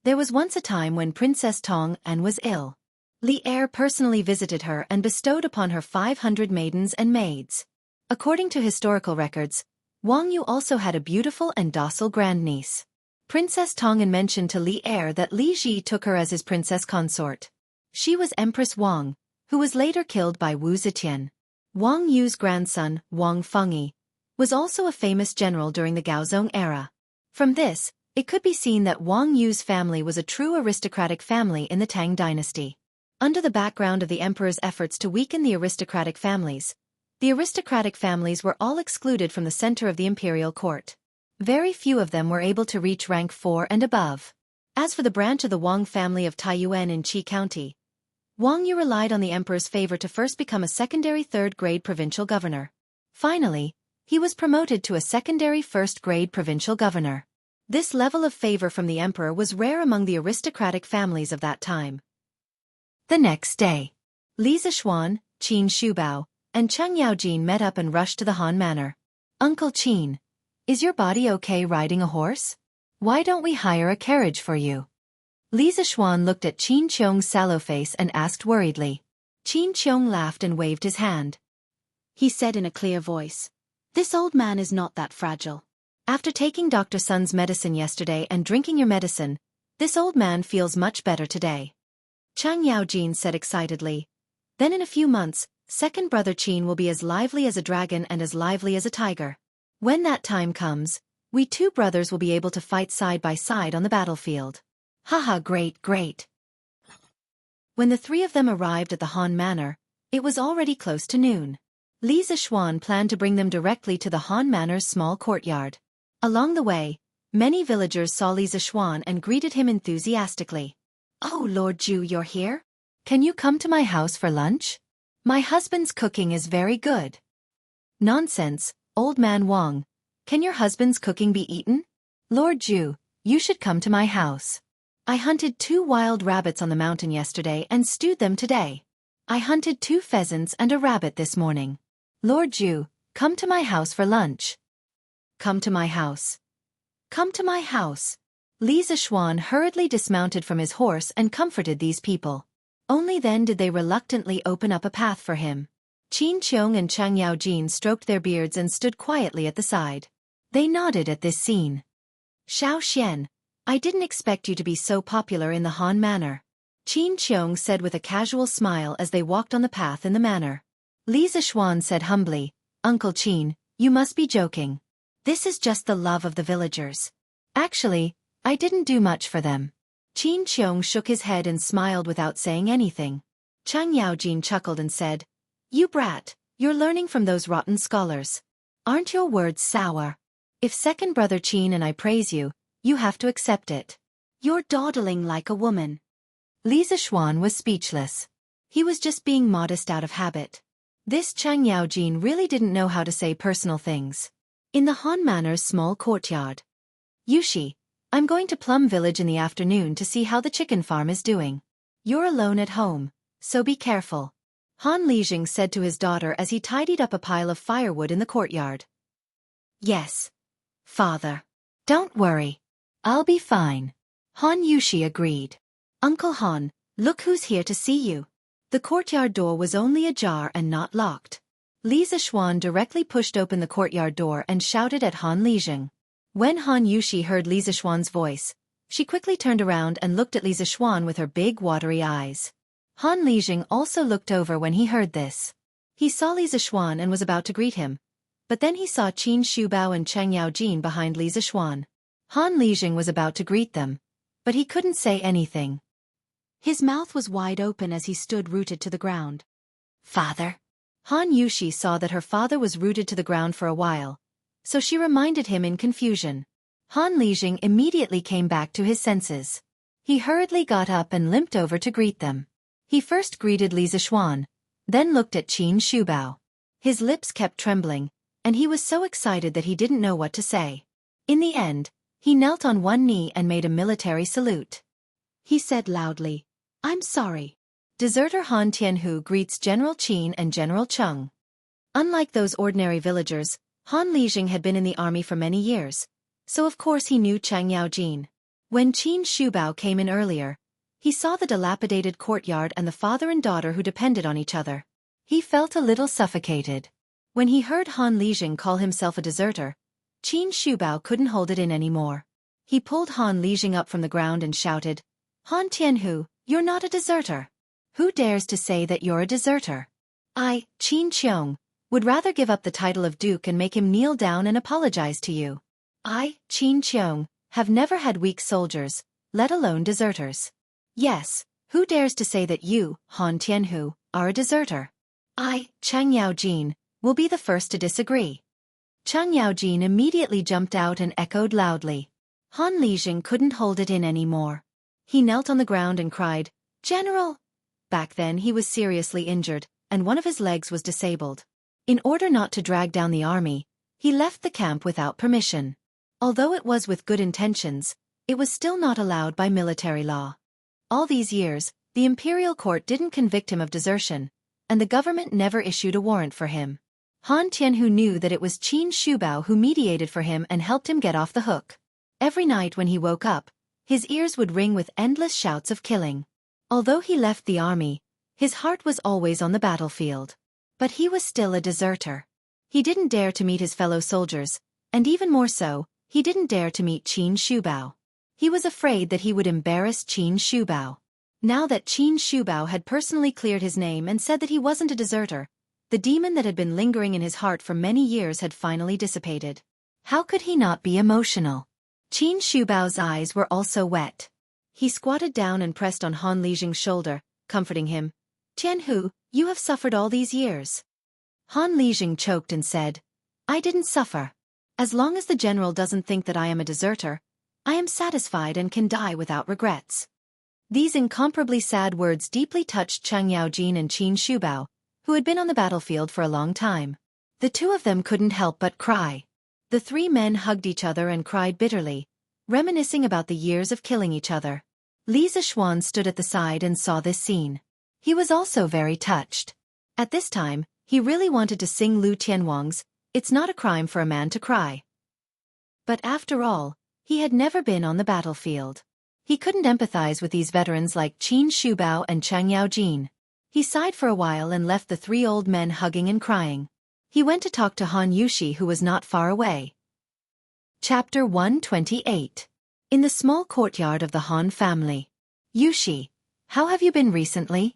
There was once a time when Princess Tong En was ill. Li Er personally visited her and bestowed upon her 500 maidens and maids. According to historical records, Wang Yu also had a beautiful and docile grandniece. Princess Tong En mentioned to Li Er that Li Ji took her as his princess consort. She was Empress Wang, who was later killed by Wu Zetian. Wang Yu's grandson, Wang Fengyi, was also a famous general during the Gaozong era. From this, it could be seen that Wang Yu's family was a true aristocratic family in the Tang dynasty. Under the background of the emperor's efforts to weaken the aristocratic families were all excluded from the center of the imperial court. Very few of them were able to reach rank 4 and above. As for the branch of the Wang family of Taiyuan in Qi County, Wang Yu relied on the emperor's favor to first become a secondary 3rd-grade provincial governor. Finally, he was promoted to a secondary 1st-grade provincial governor. This level of favor from the emperor was rare among the aristocratic families of that time. The next day, Li Zixuan, Qin Shubao, and Cheng Yaojin met up and rushed to the Han Manor. "Uncle Qin, is your body okay riding a horse? Why don't we hire a carriage for you?" Li Zixuan looked at Qin Qiong's sallow face and asked worriedly. Qin Qiong laughed and waved his hand. He said in a clear voice, "This old man is not that fragile. After taking Dr. Sun's medicine yesterday and drinking your medicine, this old man feels much better today." Cheng Yaojin said excitedly, "Then in a few months, second brother Qin will be as lively as a dragon and as lively as a tiger. When that time comes, we 2 brothers will be able to fight side by side on the battlefield." Haha, great, great. When the three of them arrived at the Han Manor, it was already close to noon. Li Zishuan planned to bring them directly to the Han Manor's small courtyard. Along the way, many villagers saw Li Zishuan and greeted him enthusiastically. "Oh, Lord Ju, you're here? Can you come to my house for lunch? My husband's cooking is very good." "Nonsense, old man Wang. Can your husband's cooking be eaten? Lord Ju, you should come to my house. I hunted 2 wild rabbits on the mountain yesterday and stewed them today. I hunted 2 pheasants and a rabbit this morning. Lord Ju, come to my house for lunch." "Come to my house. Come to my house." Li Zishuan hurriedly dismounted from his horse and comforted these people. Only then did they reluctantly open up a path for him. Qin Qiong and Chang Yaojin stroked their beards and stood quietly at the side. They nodded at this scene. "Xiao Xian, I didn't expect you to be so popular in the Han Manor," Qin Qiong said with a casual smile as they walked on the path in the manor. Li Zishuan said humbly, "Uncle Qin, you must be joking. This is just the love of the villagers. Actually, I didn't do much for them." Qin Qiong shook his head and smiled without saying anything. Chang Yaojin chuckled and said, "You brat, you're learning from those rotten scholars. Aren't your words sour? If second brother Qin and I praise you, you have to accept it. You're dawdling like a woman." Li Zishuan was speechless. He was just being modest out of habit. This Chang Yaojin really didn't know how to say personal things. In the Han Manor's small courtyard. "Yushi, I'm going to Plum Village in the afternoon to see how the chicken farm is doing. You're alone at home, so be careful," Han Lijing said to his daughter as he tidied up a pile of firewood in the courtyard. "Yes, father. Don't worry. I'll be fine," Han Yushi agreed. "Uncle Han, look who's here to see you." The courtyard door was only ajar and not locked. Li Zishuan directly pushed open the courtyard door and shouted at Han Lijing. When Han Yushi heard Li Zishuan's voice, she quickly turned around and looked at Li Zishuan with her big watery eyes. Han Lijing also looked over when he heard this. He saw Li Zishuan and was about to greet him, but then he saw Qin Shubao and Chang Yaojin behind Li Zishuan. Han Lijing was about to greet them, but he couldn't say anything. His mouth was wide open as he stood rooted to the ground. "Father?" Han Yushi saw that her father was rooted to the ground for a while, so she reminded him in confusion. Han Lijing immediately came back to his senses. He hurriedly got up and limped over to greet them. He first greeted Li Zishuan, then looked at Qin Shubao. His lips kept trembling, and he was so excited that he didn't know what to say. In the end, he knelt on one knee and made a military salute. He said loudly, "I'm sorry." Deserter Han Tianhu greets General Qin and General Cheng. Unlike those ordinary villagers, Han Lijing had been in the army for many years, so of course he knew Chang Yaojin. When Qin Shubao came in earlier, he saw the dilapidated courtyard and the father and daughter who depended on each other. He felt a little suffocated. When he heard Han Lijing call himself a deserter, Qin Shubao couldn't hold it in anymore. He pulled Han Lijing up from the ground and shouted, "Han Tianhu, you're not a deserter. Who dares to say that you're a deserter? I, Qin Qiong, would rather give up the title of duke and make him kneel down and apologize to you. I, Qin Qiong, have never had weak soldiers, let alone deserters. Yes, who dares to say that you, Han Tianhu, are a deserter? I, Chang Yaojin, will be the first to disagree." Chang Yaojin immediately jumped out and echoed loudly. Han Lijing couldn't hold it in anymore. He knelt on the ground and cried, "General!" Back then he was seriously injured, and one of his legs was disabled. In order not to drag down the army, he left the camp without permission. Although it was with good intentions, it was still not allowed by military law. All these years, the imperial court didn't convict him of desertion, and the government never issued a warrant for him. Han Tianhu knew that it was Qin Shubao who mediated for him and helped him get off the hook. Every night when he woke up, his ears would ring with endless shouts of killing. Although he left the army, his heart was always on the battlefield. But he was still a deserter. He didn't dare to meet his fellow soldiers, and even more so, he didn't dare to meet Qin Shubao. He was afraid that he would embarrass Qin Shubao. Now that Qin Shubao had personally cleared his name and said that he wasn't a deserter, the demon that had been lingering in his heart for many years had finally dissipated. How could he not be emotional? Qin Shubao's eyes were also wet. He squatted down and pressed on Han Lijing's shoulder, comforting him. Tianhu, you have suffered all these years. Han Lijing choked and said, I didn't suffer. As long as the general doesn't think that I am a deserter, I am satisfied and can die without regrets. These incomparably sad words deeply touched Chang Yaojin and Qin Shubao, who had been on the battlefield for a long time. The two of them couldn't help but cry. The three men hugged each other and cried bitterly, reminiscing about the years of killing each other. Li Zishuan stood at the side and saw this scene. He was also very touched. At this time, he really wanted to sing Lu Tianwang's "It's Not a Crime for a Man to Cry." But after all, he had never been on the battlefield. He couldn't empathize with these veterans like Qin Shubao and Chang Yaojin. He sighed for a while and left the three old men hugging and crying. He went to talk to Han Yushi, who was not far away. Chapter 128. In the small courtyard of the Han family. Yushi, how have you been recently?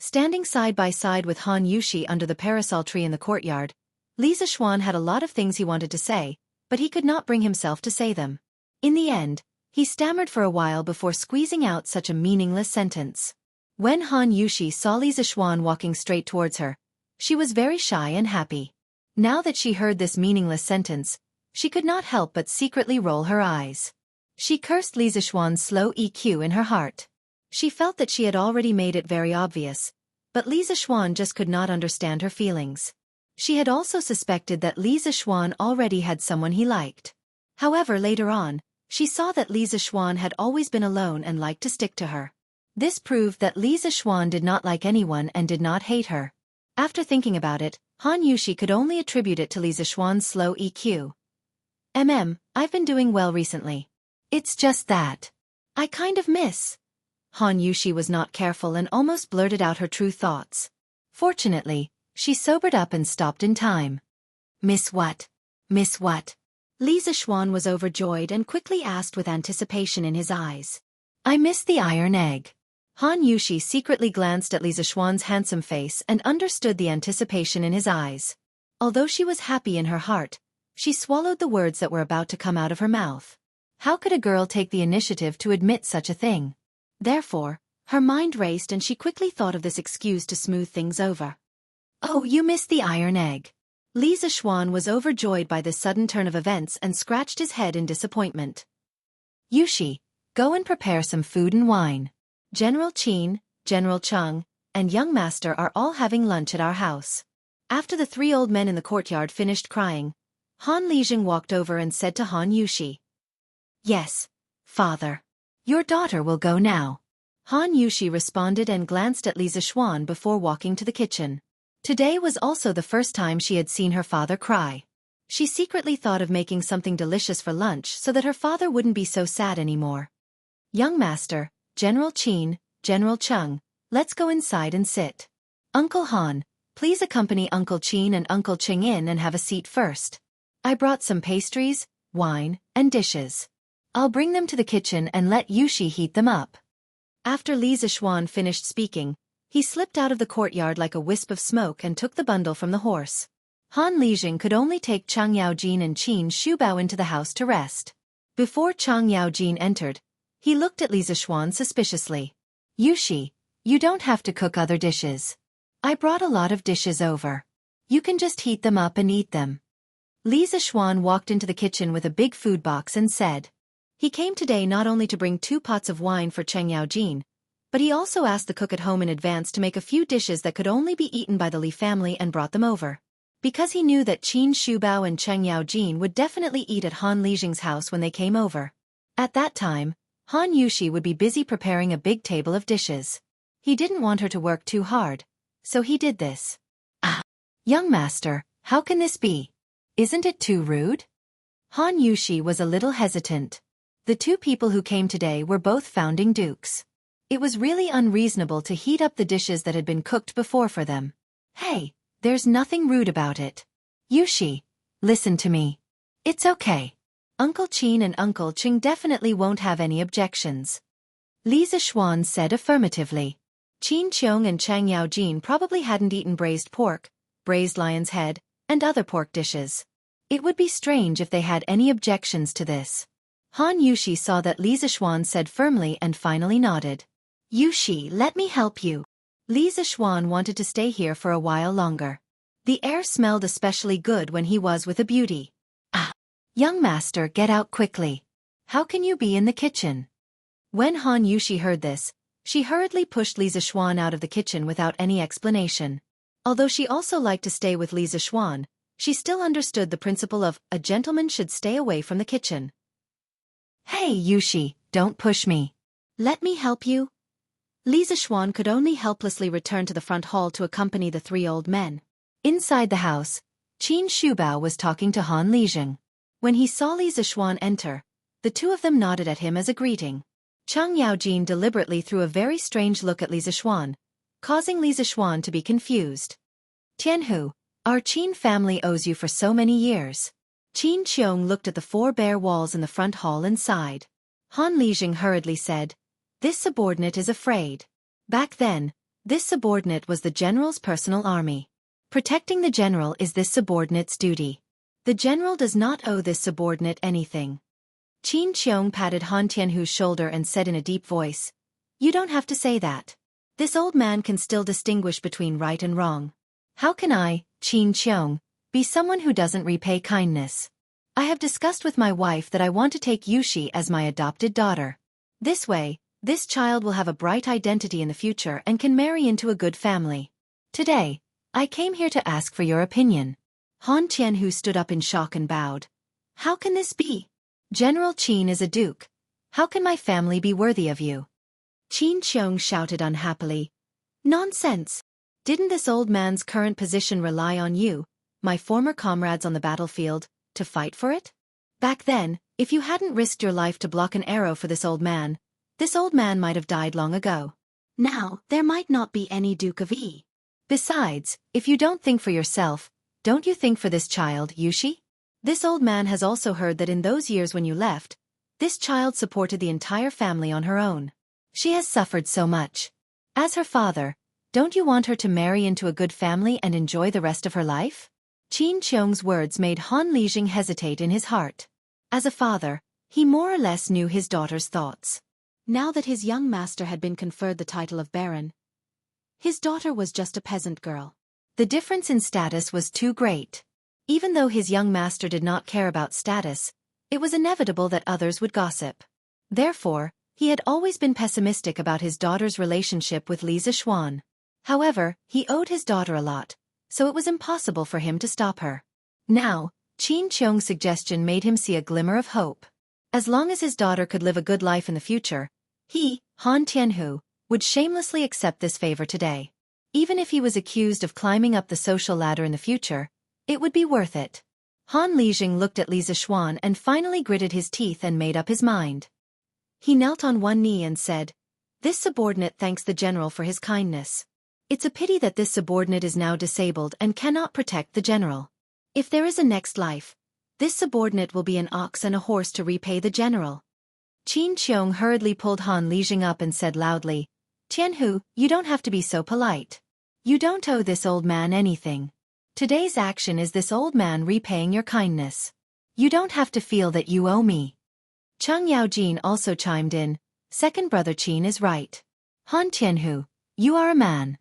Standing side by side with Han Yushi under the parasol tree in the courtyard, Li Zishuan had a lot of things he wanted to say, but he could not bring himself to say them. In the end, he stammered for a while before squeezing out such a meaningless sentence. When Han Yushi saw Li Zishuan walking straight towards her, she was very shy and happy. Now that she heard this meaningless sentence, she could not help but secretly roll her eyes. She cursed Li Zishuan's slow EQ in her heart. She felt that she had already made it very obvious, but Li Zishuan just could not understand her feelings. She had also suspected that Li Zishuan already had someone he liked. However, later on, she saw that Li Zishuan had always been alone and liked to stick to her. This proved that Li Zishuan did not like anyone and did not hate her. After thinking about it, Han Yushi could only attribute it to Li Zishuan's slow EQ. I've been doing well recently. It's just that I kind of miss. Han Yushi was not careful and almost blurted out her true thoughts. Fortunately, she sobered up and stopped in time. Miss what? Miss what? Li Zishuan was overjoyed and quickly asked with anticipation in his eyes. I miss the iron egg. Han Yushi secretly glanced at Li Zishuan's handsome face and understood the anticipation in his eyes. Although she was happy in her heart, she swallowed the words that were about to come out of her mouth. How could a girl take the initiative to admit such a thing? Therefore, her mind raced and she quickly thought of this excuse to smooth things over. Oh, you missed the iron egg. Li Zishuan was overjoyed by this sudden turn of events and scratched his head in disappointment. Yushi, go and prepare some food and wine. General Qin, General Cheng, and young master are all having lunch at our house. After the three old men in the courtyard finished crying, Han Lijing walked over and said to Han Yushi. Yes, father. Your daughter will go now. Han Yushi responded and glanced at Li Zishuan before walking to the kitchen. Today was also the first time she had seen her father cry. She secretly thought of making something delicious for lunch so that her father wouldn't be so sad anymore. Young master, General Qin, General Cheng, let's go inside and sit. Uncle Han, please accompany Uncle Qin and Uncle Cheng in and have a seat first. I brought some pastries, wine, and dishes. I'll bring them to the kitchen and let Yushi heat them up. After Li Zishuan finished speaking, he slipped out of the courtyard like a wisp of smoke and took the bundle from the horse. Han Lijing could only take Chang Yaojin and Qin Shubao into the house to rest. Before Chang Yaojin entered, he looked at Li Zishuan suspiciously. Yushi, you don't have to cook other dishes. I brought a lot of dishes over. You can just heat them up and eat them. Li Zishuan walked into the kitchen with a big food box and said. He came today not only to bring 2 pots of wine for Chang Yaojin, but he also asked the cook at home in advance to make a few dishes that could only be eaten by the Li family and brought them over. Because he knew that Qin Shubao and Chang Yaojin would definitely eat at Han Lijing's house when they came over. At that time, Han Yushi would be busy preparing a big table of dishes. He didn't want her to work too hard, so he did this. Ah, young master, how can this be? Isn't it too rude? Han Yushi was a little hesitant. The 2 people who came today were both founding dukes. It was really unreasonable to heat up the dishes that had been cooked before for them. Hey, there's nothing rude about it. Yushi, listen to me. It's okay. Uncle Qin and Uncle Cheng definitely won't have any objections. Li Zishuan said affirmatively. Qin Qiong and Chang Yaojin probably hadn't eaten braised pork, braised lion's head, and other pork dishes. It would be strange if they had any objections to this. Han Yushi saw that Li Zixuan said firmly and finally nodded. Yushi, let me help you. Li Zixuan wanted to stay here for a while longer. The air smelled especially good when he was with a beauty. Ah! Young master, get out quickly. How can you be in the kitchen? When Han Yushi heard this, she hurriedly pushed Li Zixuan out of the kitchen without any explanation. Although she also liked to stay with Li Zixuan, she still understood the principle of a gentleman should stay away from the kitchen. Hey Yushi, don't push me. Let me help you. Li Zixuan could only helplessly return to the front hall to accompany the three old men. Inside the house, Qin Shubao was talking to Han Lijing. When he saw Li Zixuan enter, the two of them nodded at him as a greeting. Cheng Yaojin deliberately threw a very strange look at Li Zixuan, causing Li Zixuan to be confused. Tianhu, our Qin family owes you for so many years. Qin Qiong looked at the four bare walls in the front hall and sighed. Han Lijing hurriedly said, this subordinate is afraid. Back then, this subordinate was the general's personal army. Protecting the general is this subordinate's duty. The general does not owe this subordinate anything. Qin Qiong patted Han Tianhu's shoulder and said in a deep voice, you don't have to say that. This old man can still distinguish between right and wrong. How can I, Qin Qiong, be someone who doesn't repay kindness? I have discussed with my wife that I want to take Yushi as my adopted daughter. This way, this child will have a bright identity in the future and can marry into a good family. Today, I came here to ask for your opinion. Han Tianhu stood up in shock and bowed. How can this be? General Qin is a duke. How can my family be worthy of you? Qin Qiong shouted unhappily. Nonsense! Didn't this old man's current position rely on you, my former comrades on the battlefield, to fight for it? Back then, if you hadn't risked your life to block an arrow for this old man might have died long ago. Now, there might not be any Duke of E. Besides, if you don't think for yourself, don't you think for this child, Yushi? This old man has also heard that in those years when you left, this child supported the entire family on her own. She has suffered so much. As her father, don't you want her to marry into a good family and enjoy the rest of her life? Qin Qiong's words made Han Lijing hesitate in his heart. As a father, he more or less knew his daughter's thoughts. Now that his young master had been conferred the title of Baron, his daughter was just a peasant girl. The difference in status was too great. Even though his young master did not care about status, it was inevitable that others would gossip. Therefore, he had always been pessimistic about his daughter's relationship with Li Zixuan. However, he owed his daughter a lot, so it was impossible for him to stop her. Now, Qin Qiong's suggestion made him see a glimmer of hope. As long as his daughter could live a good life in the future, he, Han Tianhu, would shamelessly accept this favor today. Even if he was accused of climbing up the social ladder in the future, it would be worth it. Han Lijing looked at Li Zixuan and finally gritted his teeth and made up his mind. He knelt on one knee and said, this subordinate thanks the general for his kindness. It's a pity that this subordinate is now disabled and cannot protect the general. If there is a next life, this subordinate will be an ox and a horse to repay the general. Qin Qiong hurriedly pulled Han Lijing up and said loudly, Tianhu, you don't have to be so polite. You don't owe this old man anything. Today's action is this old man repaying your kindness. You don't have to feel that you owe me. Cheng Yaojin also chimed in, second brother Qin is right. Han Tianhu, you are a man.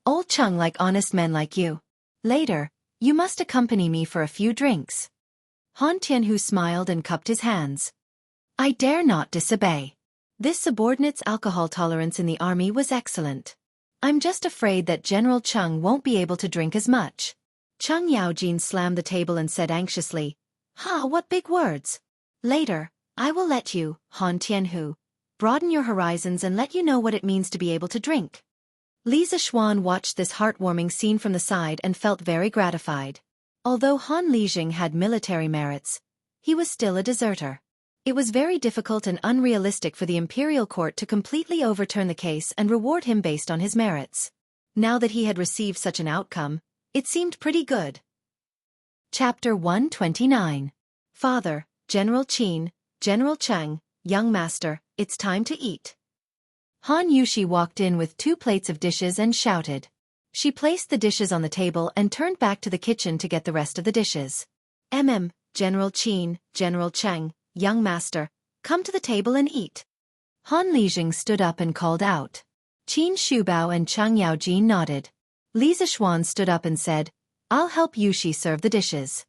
Old Cheng like honest men like you. Later, you must accompany me for a few drinks. Han Tianhu smiled and cupped his hands. I dare not disobey. This subordinate's alcohol tolerance in the army was excellent. I'm just afraid that General Cheng won't be able to drink as much. Cheng Yaojin slammed the table and said anxiously, what big words. Later, I will let you, Han Tianhu, broaden your horizons and let you know what it means to be able to drink. Li Zixuan watched this heartwarming scene from the side and felt very gratified. Although Han Lijing had military merits, he was still a deserter. It was very difficult and unrealistic for the imperial court to completely overturn the case and reward him based on his merits. Now that he had received such an outcome, it seemed pretty good. Chapter 129. Father, General Qin, General Cheng, Young Master, it's time to eat. Han Yushi walked in with 2 plates of dishes and shouted. She placed the dishes on the table and turned back to the kitchen to get the rest of the dishes. General Qin, General Cheng, young master, come to the table and eat. Han Lijing stood up and called out. Qin Shubao and Chang Yaojin nodded. Li Zishuan stood up and said, I'll help Yushi serve the dishes.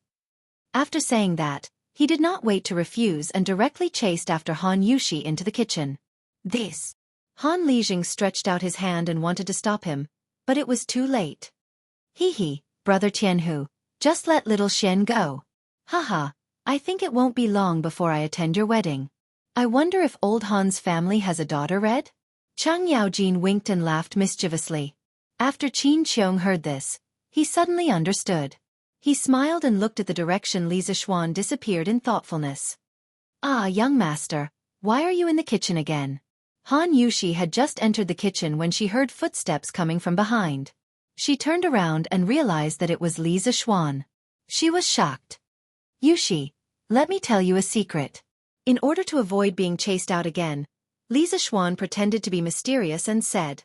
After saying that, he did not wait to refuse and directly chased after Han Yushi into the kitchen. This. Han Lijing stretched out his hand and wanted to stop him, but it was too late. Hee, brother Tianhu, just let little Shen go. Haha, I think it won't be long before I attend your wedding. I wonder if old Han's family has a daughter, Red? Chang Yaojin winked and laughed mischievously. After Qin Qiong heard this, he suddenly understood. He smiled and looked at the direction Li Zishuan disappeared in thoughtfulness. Ah, young master, why are you in the kitchen again? Han Yushi had just entered the kitchen when she heard footsteps coming from behind. She turned around and realized that it was Li Zishuan. She was shocked. Yushi, let me tell you a secret. In order to avoid being chased out again, Li Zishuan pretended to be mysterious and said,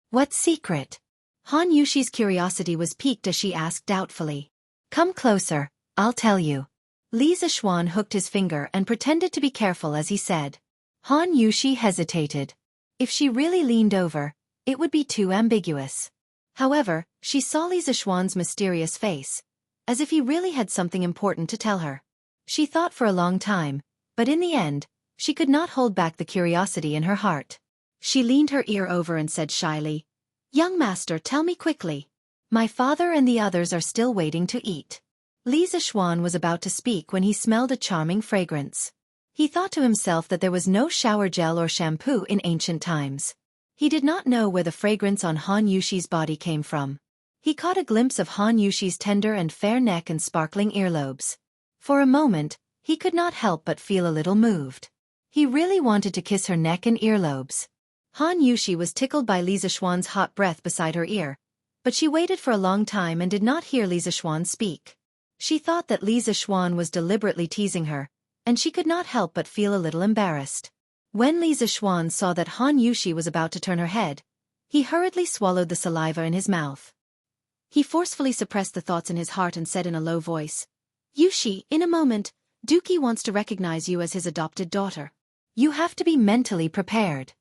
What secret? Han Yushi's curiosity was piqued as she asked doubtfully. Come closer, I'll tell you. Li Zishuan hooked his finger and pretended to be careful as he said. Han Yushi hesitated. If she really leaned over, it would be too ambiguous. However, she saw Li Zishuan's mysterious face, as if he really had something important to tell her. She thought for a long time, but in the end, she could not hold back the curiosity in her heart. She leaned her ear over and said shyly, Young master, tell me quickly. My father and the others are still waiting to eat. Li Zishuan was about to speak when he smelled a charming fragrance. He thought to himself that there was no shower gel or shampoo in ancient times. He did not know where the fragrance on Han Yushi's body came from. He caught a glimpse of Han Yushi's tender and fair neck and sparkling earlobes. For a moment, he could not help but feel a little moved. He really wanted to kiss her neck and earlobes. Han Yushi was tickled by Li Zishuan's hot breath beside her ear, but she waited for a long time and did not hear Li Zishuan speak. She thought that Li Zishuan was deliberately teasing her, and she could not help but feel a little embarrassed. When Li Zishuan saw that Han Yushi was about to turn her head, he hurriedly swallowed the saliva in his mouth. He forcefully suppressed the thoughts in his heart and said in a low voice, Yushi, in a moment, Dookie wants to recognize you as his adopted daughter. You have to be mentally prepared.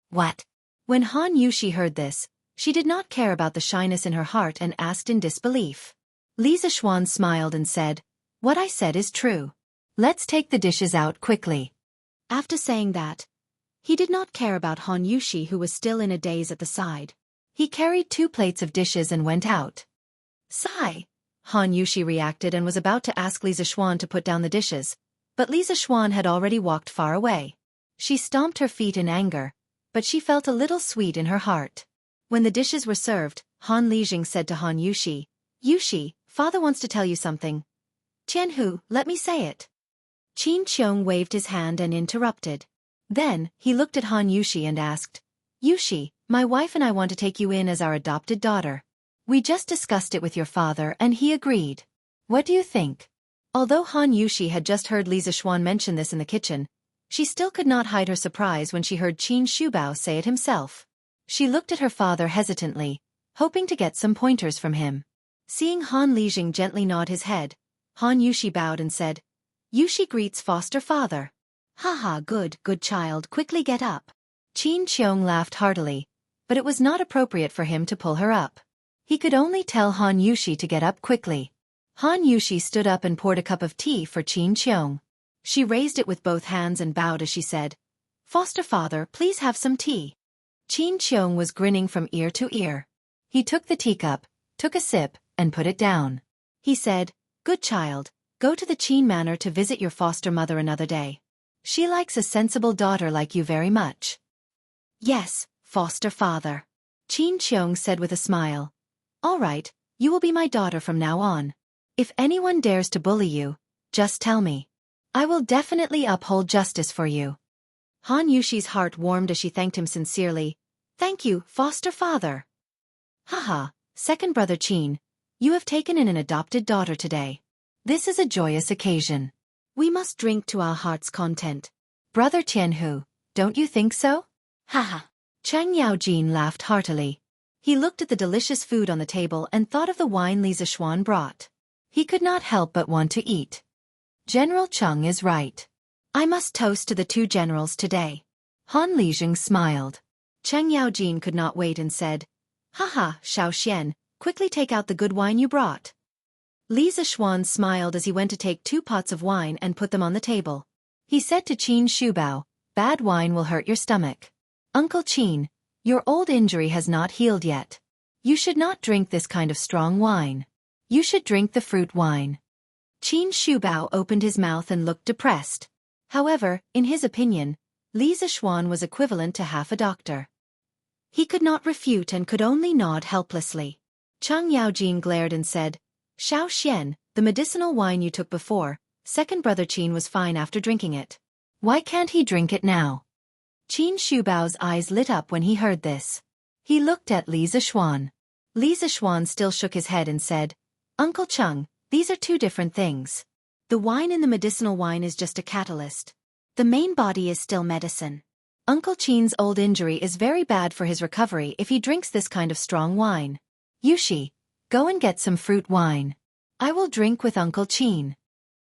What? When Han Yushi heard this, she did not care about the shyness in her heart and asked in disbelief. Li Zishuan smiled and said, What I said is true. Let's take the dishes out quickly. After saying that, he did not care about Han Yushi, who was still in a daze at the side. He carried 2 plates of dishes and went out. Sigh. Han Yushi reacted and was about to ask Li Zishuan to put down the dishes, but Li Zishuan had already walked far away. She stomped her feet in anger, but she felt a little sweet in her heart. When the dishes were served, Han Lijing said to Han Yushi, Yushi, father wants to tell you something. Tianhu, let me say it. Qin Qiong waved his hand and interrupted. Then, he looked at Han Yushi and asked, Yushi, my wife and I want to take you in as our adopted daughter. We just discussed it with your father and he agreed. What do you think? Although Han Yushi had just heard Li Zishuan mention this in the kitchen, she still could not hide her surprise when she heard Qin Shubao say it himself. She looked at her father hesitantly, hoping to get some pointers from him. Seeing Han Lijing gently nod his head, Han Yushi bowed and said, Yushi greets foster father. Haha, good child, quickly get up. Qin Qiong laughed heartily, but it was not appropriate for him to pull her up. He could only tell Han Yushi to get up quickly. Han Yushi stood up and poured a cup of tea for Qin Qiong. She raised it with both hands and bowed as she said, Foster father, please have some tea. Qin Qiong was grinning from ear to ear. He took the teacup, took a sip, and put it down. He said, Good child, go to the Qin manor to visit your foster mother another day. She likes a sensible daughter like you very much. Yes, foster father. Qin Qiong said with a smile. All right, you will be my daughter from now on. If anyone dares to bully you, just tell me. I will definitely uphold justice for you. Han Yushi's heart warmed as she thanked him sincerely. Thank you, foster father. Haha, second brother Qin, you have taken in an adopted daughter today. This is a joyous occasion. We must drink to our heart's content. Brother Tianhu, don't you think so? Haha. Chang Yaojin laughed heartily. He looked at the delicious food on the table and thought of the wine Li Zishuan brought. He could not help but want to eat. General Cheng is right. I must toast to the two generals today. Han Lijing smiled. Cheng Yaojin could not wait and said, Haha, Xiaoxian, quickly take out the good wine you brought. Li Zishuan smiled as he went to take 2 pots of wine and put them on the table. He said to Qin Shubao, bad wine will hurt your stomach. Uncle Qin, your old injury has not healed yet. You should not drink this kind of strong wine. You should drink the fruit wine. Qin Shubao opened his mouth and looked depressed. However, in his opinion, Li Zishuan was equivalent to half a doctor. He could not refute and could only nod helplessly. Cheng Yaojin glared and said, Xiaoxian, the medicinal wine you took before, second brother Qin was fine after drinking it. Why can't he drink it now? Qin Shubao's eyes lit up when he heard this. He looked at Li Zishuan. Li Zishuan still shook his head and said, Uncle Cheng, these are 2 different things. The wine in the medicinal wine is just a catalyst. The main body is still medicine. Uncle Qin's old injury is very bad for his recovery if he drinks this kind of strong wine. Yushi, go and get some fruit wine. I will drink with Uncle Qin.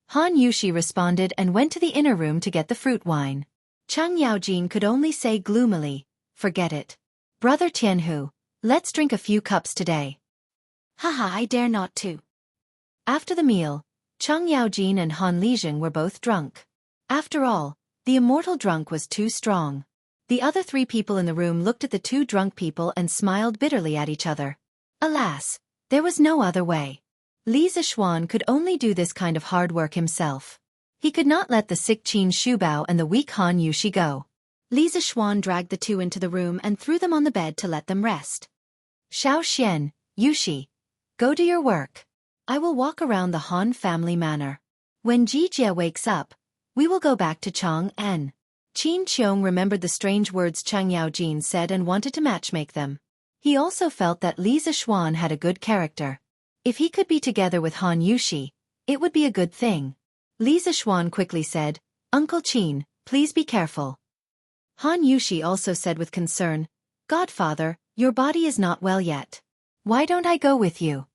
Han Yushi responded and went to the inner room to get the fruit wine. Cheng Yaojin could only say gloomily, forget it. Brother Tianhu, let's drink a few cups today. Haha, I dare not to. After the meal, Cheng Yaojin and Han Lijing were both drunk. After all, the immortal drunk was too strong. The other 3 people in the room looked at the 2 drunk people and smiled bitterly at each other. Alas, there was no other way. Li Zishuan could only do this kind of hard work himself. He could not let the sick Qin Shubao and the weak Han Yushi go. Li Zishuan dragged the 2 into the room and threw them on the bed to let them rest. Xiaoxian, Yushi, go do your work. I will walk around the Han family manor. When Jijia wakes up, we will go back to Chang'an. Qin Qiong remembered the strange words Cheng Yaojin said and wanted to matchmake them. He also felt that Li Zishuan had a good character. If he could be together with Han Yushi, it would be a good thing. Li Zishuan quickly said, Uncle Qin, please be careful. Han Yushi also said with concern, Godfather, your body is not well yet. Why don't I go with you?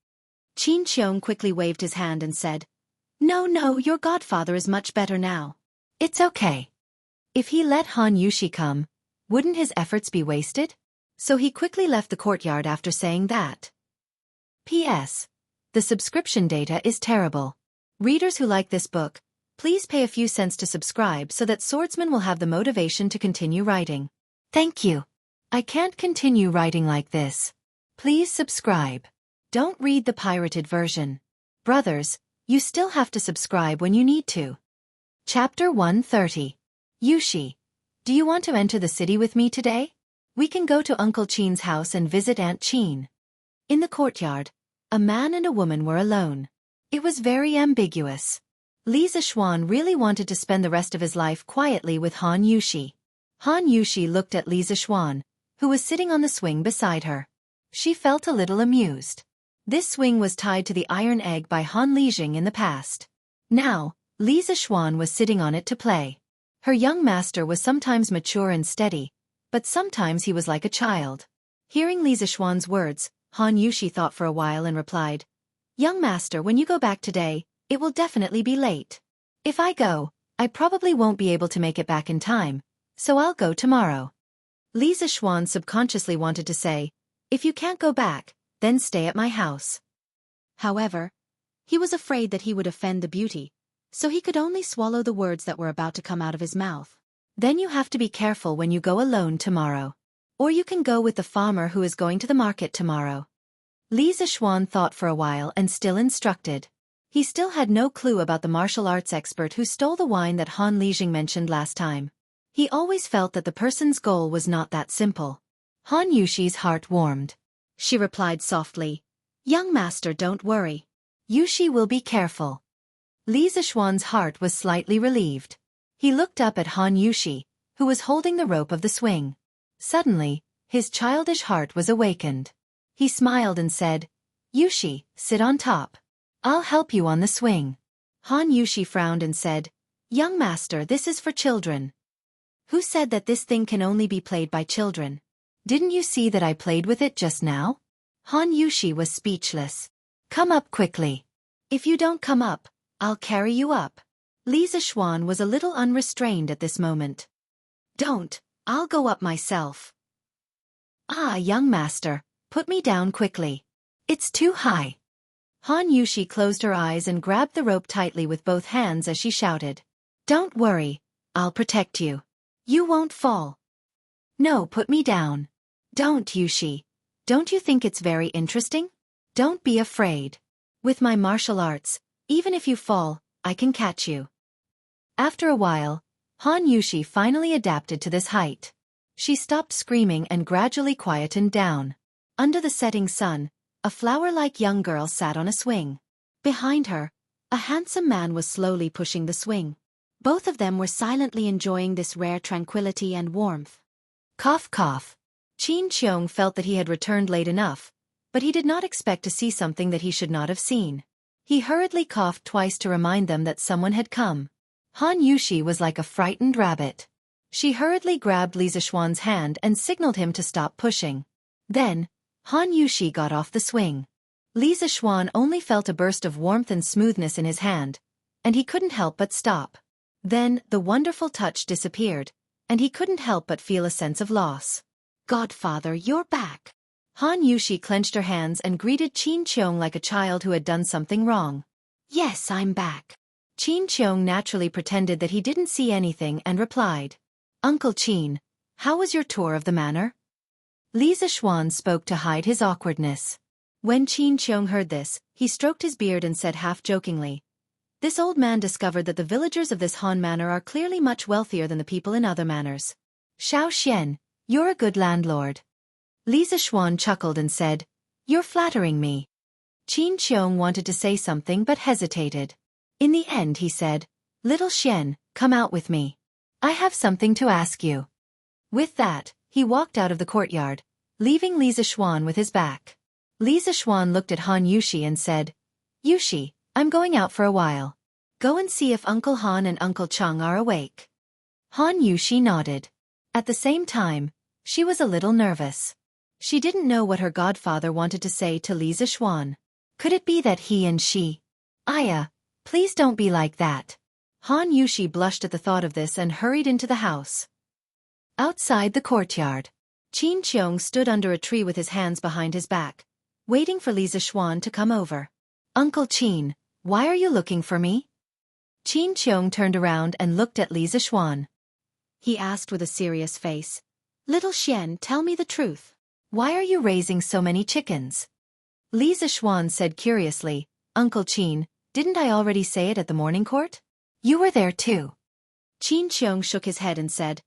Qin Qiong quickly waved his hand and said, No, your godfather is much better now. It's okay. If he let Han Yushi come, wouldn't his efforts be wasted? So he quickly left the courtyard after saying that. P.S. The subscription data is terrible. Readers who like this book, please pay a few cents to subscribe so that Swordsman will have the motivation to continue writing. Thank you. I can't continue writing like this. Please subscribe. Don't read the pirated version. Brothers, you still have to subscribe when you need to. Chapter 130. Yushi, do you want to enter the city with me today? We can go to Uncle Qin's house and visit Aunt Qin. In the courtyard, a man and a woman were alone. It was very ambiguous. Li Zishuan really wanted to spend the rest of his life quietly with Han Yushi. Han Yushi looked at Li Zishuan, who was sitting on the swing beside her. She felt a little amused. This swing was tied to the iron egg by Han Lijing in the past. Now, Li Zishuan was sitting on it to play. Her young master was sometimes mature and steady, but sometimes he was like a child. Hearing Li Zishuan's words, Han Yushi thought for a while and replied, Young master, when you go back today, it will definitely be late. If I go, I probably won't be able to make it back in time, so I'll go tomorrow. Li Zishuan subconsciously wanted to say, if you can't go back, then stay at my house. However, he was afraid that he would offend the beauty, so he could only swallow the words that were about to come out of his mouth. Then you have to be careful when you go alone tomorrow. Or you can go with the farmer who is going to the market tomorrow. Li Zishuan thought for a while and still instructed. He still had no clue about the martial arts expert who stole the wine that Han Lijing mentioned last time. He always felt that the person's goal was not that simple. Han Yushi's heart warmed. She replied softly, Young master, don't worry. Yushi will be careful. Li Zishuan's heart was slightly relieved. He looked up at Han Yushi, who was holding the rope of the swing. Suddenly, his childish heart was awakened. He smiled and said, Yushi, sit on top. I'll help you on the swing. Han Yushi frowned and said, Young master, this is for children. Who said that this thing can only be played by children? Didn't you see that I played with it just now? Han Yushi was speechless. Come up quickly. If you don't come up, I'll carry you up. Li Zixuan was a little unrestrained at this moment. Don't, I'll go up myself. Ah, young master, put me down quickly. It's too high. Han Yushi closed her eyes and grabbed the rope tightly with both hands as she shouted. Don't worry, I'll protect you. You won't fall. No, put me down. Don't, Yushi. Don't you think it's very interesting? Don't be afraid. With my martial arts, even if you fall, I can catch you. After a while, Han Yushi finally adapted to this height. She stopped screaming and gradually quietened down. Under the setting sun, a flower-like young girl sat on a swing. Behind her, a handsome man was slowly pushing the swing. Both of them were silently enjoying this rare tranquility and warmth. Cough cough. Qin Qiong felt that he had returned late enough, but he did not expect to see something that he should not have seen. He hurriedly coughed twice to remind them that someone had come. Han Yushi was like a frightened rabbit. She hurriedly grabbed Li Zixuan's hand and signaled him to stop pushing. Then, Han Yushi got off the swing. Li Zixuan only felt a burst of warmth and smoothness in his hand, and he couldn't help but stop. Then, the wonderful touch disappeared, and he couldn't help but feel a sense of loss. Godfather, you're back. Han Yushi clenched her hands and greeted Qin Qiong like a child who had done something wrong. Yes, I'm back. Qin Qiong naturally pretended that he didn't see anything and replied. Uncle Qin, how was your tour of the manor? Li Zixuan spoke to hide his awkwardness. When Qin Qiong heard this, he stroked his beard and said half-jokingly, This old man discovered that the villagers of this Han manor are clearly much wealthier than the people in other manors. Xiao Xian, you're a good landlord. Li Zixuan chuckled and said, You're flattering me. Qin Qiong wanted to say something but hesitated. In the end he said, Little Xian, come out with me. I have something to ask you. With that, he walked out of the courtyard, leaving Li Zixuan with his back. Li Zixuan looked at Han Yushi and said, Yushi, I'm going out for a while. Go and see if Uncle Han and Uncle Chung are awake. Han Yushi nodded. At the same time, she was a little nervous. She didn't know what her godfather wanted to say to Li Zixuan. Could it be that he and she? Aya, please don't be like that. Han Yushi blushed at the thought of this and hurried into the house. Outside the courtyard, Qin Qiong stood under a tree with his hands behind his back, waiting for Li Zixuan to come over. Uncle Qin, why are you looking for me? Qin Qiong turned around and looked at Li Zixuan. He asked with a serious face, Little Xian, tell me the truth. Why are you raising so many chickens? Li Zixuan said curiously, Uncle Qin, didn't I already say it at the morning court? You were there too. Qin Qiong shook his head and said,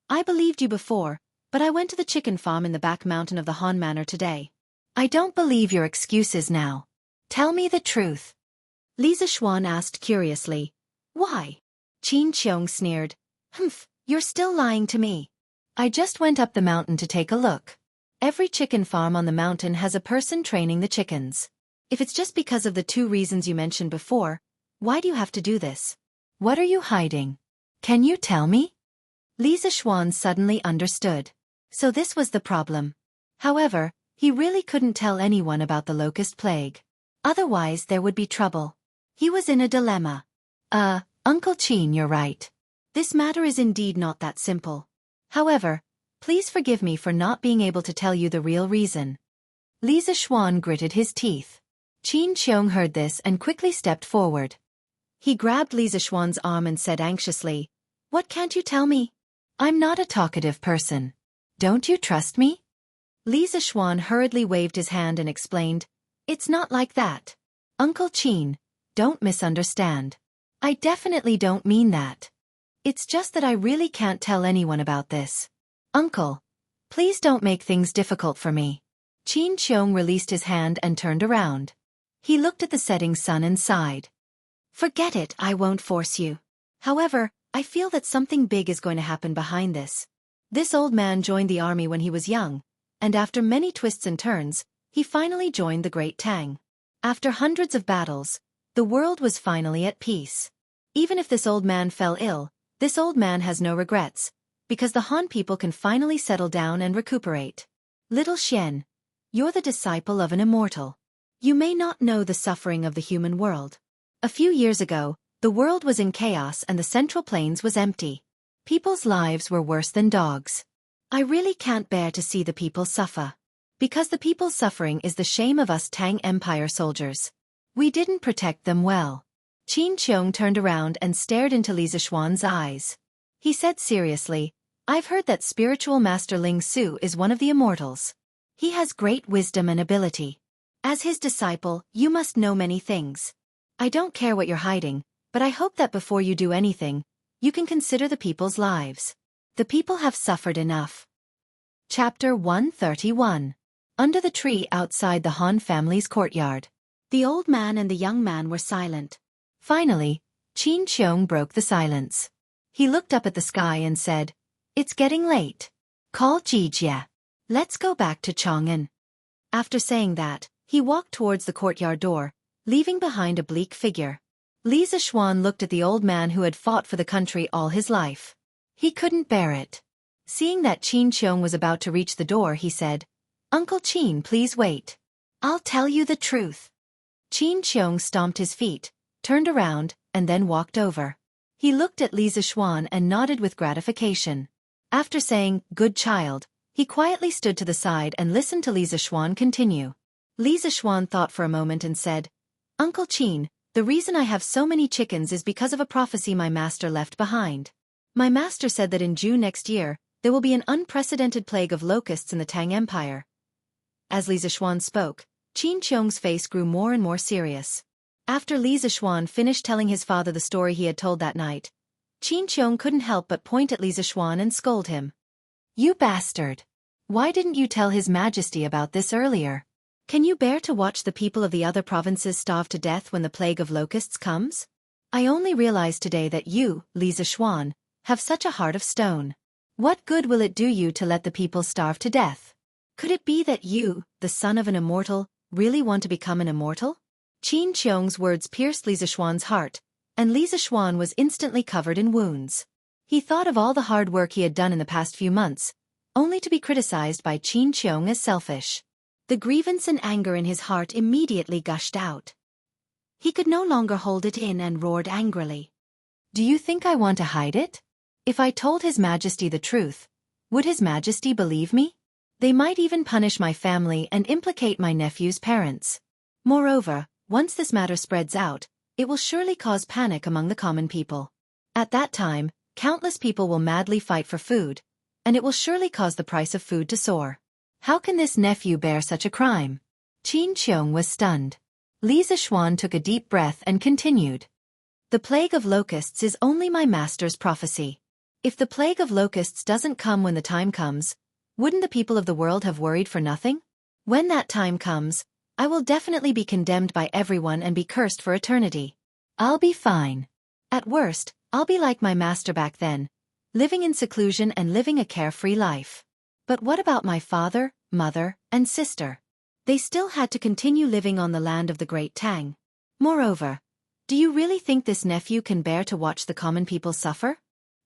I believed you before, but I went to the chicken farm in the back mountain of the Han Manor today. I don't believe your excuses now. Tell me the truth. Li Zixuan asked curiously, Why? Qin Qiong sneered, Humph, you're still lying to me. I just went up the mountain to take a look. Every chicken farm on the mountain has a person training the chickens. If it's just because of the 2 reasons you mentioned before, why do you have to do this? What are you hiding? Can you tell me? Li Zixuan suddenly understood. So this was the problem. However, he really couldn't tell anyone about the locust plague. Otherwise there would be trouble. He was in a dilemma. Uncle Qin, you're right. This matter is indeed not that simple. However, please forgive me for not being able to tell you the real reason. Li Zixuan gritted his teeth. Qin Qiong heard this and quickly stepped forward. He grabbed Li Zixuan's arm and said anxiously, What can't you tell me? I'm not a talkative person. Don't you trust me? Li Zixuan hurriedly waved his hand and explained, It's not like that. Uncle Qin, don't misunderstand. I definitely don't mean that. It's just that I really can't tell anyone about this. Uncle, please don't make things difficult for me. Qin Qiong released his hand and turned around. He looked at the setting sun and sighed. Forget it, I won't force you. However, I feel that something big is going to happen behind this. This old man joined the army when he was young, and after many twists and turns, he finally joined the Great Tang. After hundreds of battles, the world was finally at peace. Even if this old man fell ill, this old man has no regrets, because the Han people can finally settle down and recuperate. Little Xian, you're the disciple of an immortal. You may not know the suffering of the human world. A few years ago, the The world was in chaos and the Central Plains was empty. People's lives were worse than dogs. I really can't bear to see the people suffer. Because the people's suffering is the shame of us Tang Empire soldiers. We didn't protect them well. Qin Qiong turned around and stared into Li Zishuan's eyes. He said seriously, I've heard that spiritual master Ling Su is one of the immortals. He has great wisdom and ability. As his disciple, you must know many things. I don't care what you're hiding, but I hope that before you do anything, you can consider the people's lives. The people have suffered enough. Chapter 131. Under the tree outside the Han family's courtyard. The old man and the young man were silent. Finally, Qin Qiong broke the silence. He looked up at the sky and said, It's getting late. Call Jijia. Let's go back to Chang'an. After saying that, he walked towards the courtyard door, leaving behind a bleak figure. Li Zishuan looked at the old man who had fought for the country all his life. He couldn't bear it. Seeing that Qin Qiong was about to reach the door, he said, Uncle Qin, please wait. I'll tell you the truth. Qin Qiong stomped his feet, turned around, and then walked over. He looked at Li Zishuan and nodded with gratification. After saying, Good child, he quietly stood to the side and listened to Li Zishuan continue. Li Zishuan thought for a moment and said, Uncle Qin, the reason I have so many chickens is because of a prophecy my master left behind. My master said that in June next year, there will be an unprecedented plague of locusts in the Tang Empire. As Li Zishuan spoke, Qin Qiong's face grew more and more serious. After Li Zishuan finished telling his father the story he had told that night, Qin Qiong couldn't help but point at Li Zishuan and scold him. You bastard! Why didn't you tell His Majesty about this earlier? Can you bear to watch the people of the other provinces starve to death when the plague of locusts comes? I only realized today that you, Li Zishuan, have such a heart of stone. What good will it do you to let the people starve to death? Could it be that you, the son of an immortal, really want to become an immortal? Qin Qiong's words pierced Li Zishuan's heart, and Li Zishuan was instantly covered in wounds. He thought of all the hard work he had done in the past few months, only to be criticized by Qin Qiong as selfish. The grievance and anger in his heart immediately gushed out. He could no longer hold it in and roared angrily. Do you think I want to hide it? If I told His Majesty the truth, would His Majesty believe me? They might even punish my family and implicate my nephew's parents. Moreover, once this matter spreads out, it will surely cause panic among the common people. At that time, countless people will madly fight for food, and it will surely cause the price of food to soar. How can this nephew bear such a crime? Qin Qiong was stunned. Li Zishuan took a deep breath and continued. The plague of locusts is only my master's prophecy. If the plague of locusts doesn't come when the time comes, wouldn't the people of the world have worried for nothing? When that time comes, I will definitely be condemned by everyone and be cursed for eternity. I'll be fine. At worst, I'll be like my master back then, living in seclusion and living a carefree life. But what about my father, mother, and sister? They still had to continue living on the land of the Great Tang. Moreover, do you really think this nephew can bear to watch the common people suffer?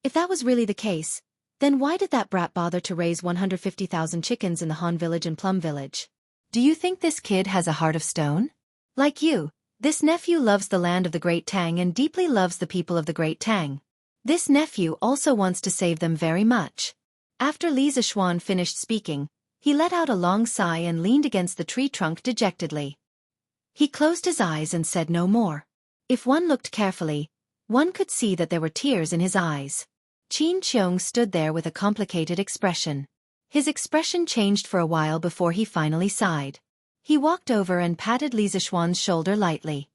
If that was really the case, then why did that brat bother to raise 150,000 chickens in the Han village and Plum village? Do you think this kid has a heart of stone? Like you, this nephew loves the land of the Great Tang and deeply loves the people of the Great Tang. This nephew also wants to save them very much. After Li Zishuan finished speaking, he let out a long sigh and leaned against the tree trunk dejectedly. He closed his eyes and said no more. If one looked carefully, one could see that there were tears in his eyes. Qin Qiong stood there with a complicated expression. His expression changed for a while before he finally sighed. He walked over and patted Li Zishuan's shoulder lightly.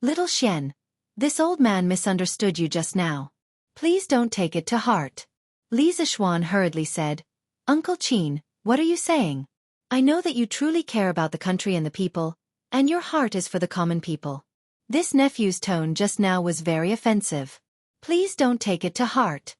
Little Xian, this old man misunderstood you just now. Please don't take it to heart. Li Zishuan hurriedly said, Uncle Qin, what are you saying? I know that you truly care about the country and the people, and your heart is for the common people. This nephew's tone just now was very offensive. Please don't take it to heart.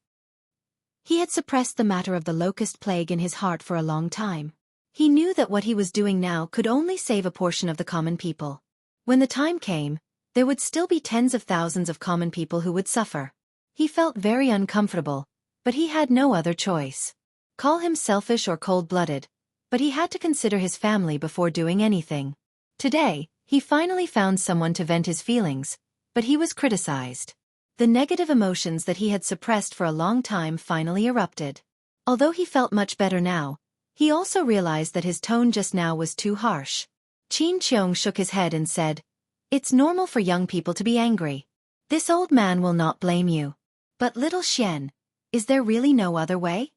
He had suppressed the matter of the locust plague in his heart for a long time. He knew that what he was doing now could only save a portion of the common people. When the time came, there would still be tens of thousands of common people who would suffer. He felt very uncomfortable, but he had no other choice. Call him selfish or cold-blooded, but he had to consider his family before doing anything. Today, he finally found someone to vent his feelings, but he was criticized. The negative emotions that he had suppressed for a long time finally erupted. Although he felt much better now, he also realized that his tone just now was too harsh. Qin Qiong shook his head and said, "It's normal for young people to be angry. This old man will not blame you. But little Xian, is there really no other way?"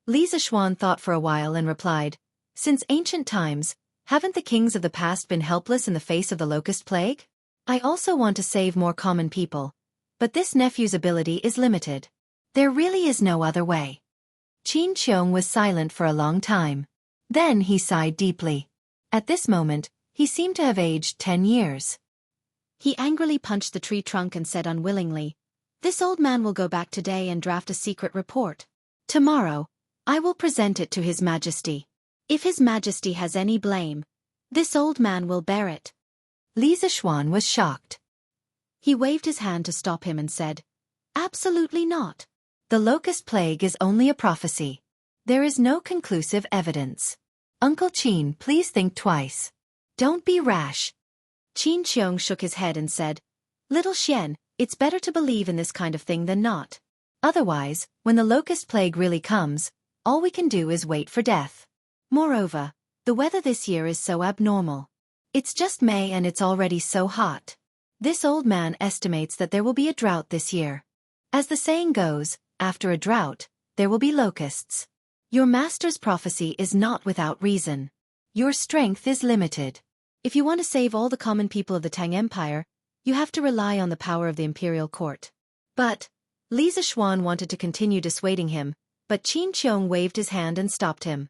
Li Zishuan thought for a while and replied, "Since ancient times, haven't the kings of the past been helpless in the face of the locust plague? I also want to save more common people, but this nephew's ability is limited. There really is no other way." Qin Qiong was silent for a long time. Then he sighed deeply. At this moment, he seemed to have aged 10 years. He angrily punched the tree trunk and said unwillingly, "This old man will go back today and draft a secret report. Tomorrow, I will present it to His Majesty. If His Majesty has any blame, this old man will bear it." Li Zishuan was shocked. He waved his hand to stop him and said, "Absolutely not. The locust plague is only a prophecy. There is no conclusive evidence. Uncle Qin, please think twice. Don't be rash." Qin Qiong shook his head and said, "Little Xian, it's better to believe in this kind of thing than not. Otherwise, when the locust plague really comes, all we can do is wait for death. Moreover, the weather this year is so abnormal. It's just May and it's already so hot. This old man estimates that there will be a drought this year. As the saying goes, after a drought, there will be locusts. Your master's prophecy is not without reason. Your strength is limited. If you want to save all the common people of the Tang Empire, you have to rely on the power of the imperial court." But Li Zishuan wanted to continue dissuading him, but Qin Qiong waved his hand and stopped him.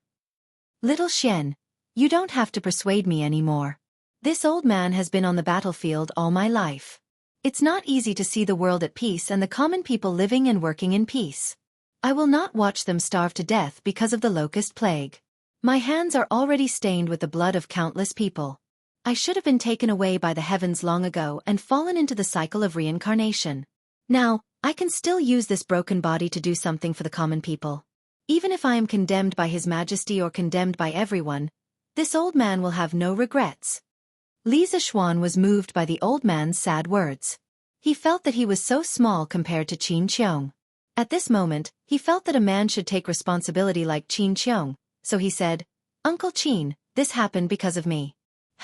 "Little Xian, you don't have to persuade me anymore. This old man has been on the battlefield all my life. It's not easy to see the world at peace and the common people living and working in peace. I will not watch them starve to death because of the locust plague. My hands are already stained with the blood of countless people. I should have been taken away by the heavens long ago and fallen into the cycle of reincarnation. Now, I can still use this broken body to do something for the common people. Even if I am condemned by His Majesty or condemned by everyone, this old man will have no regrets." Li Zishuan was moved by the old man's sad words. He felt that he was so small compared to Qin Qiong. At this moment, he felt that a man should take responsibility like Qin Qiong, so he said, "Uncle Qin, this happened because of me.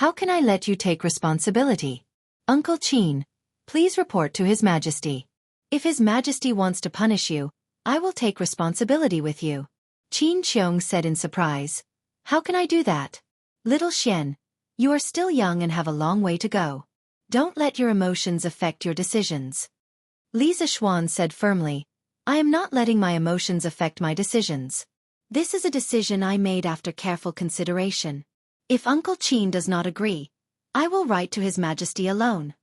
How can I let you take responsibility? Uncle Qin, please report to His Majesty. If His Majesty wants to punish you, I will take responsibility with you." Qin Qiong said in surprise, "How can I do that? Little Xian, you are still young and have a long way to go. Don't let your emotions affect your decisions." Li Zishuan said firmly, "I am not letting my emotions affect my decisions. This is a decision I made after careful consideration. If Uncle Qin does not agree, I will write to His Majesty alone."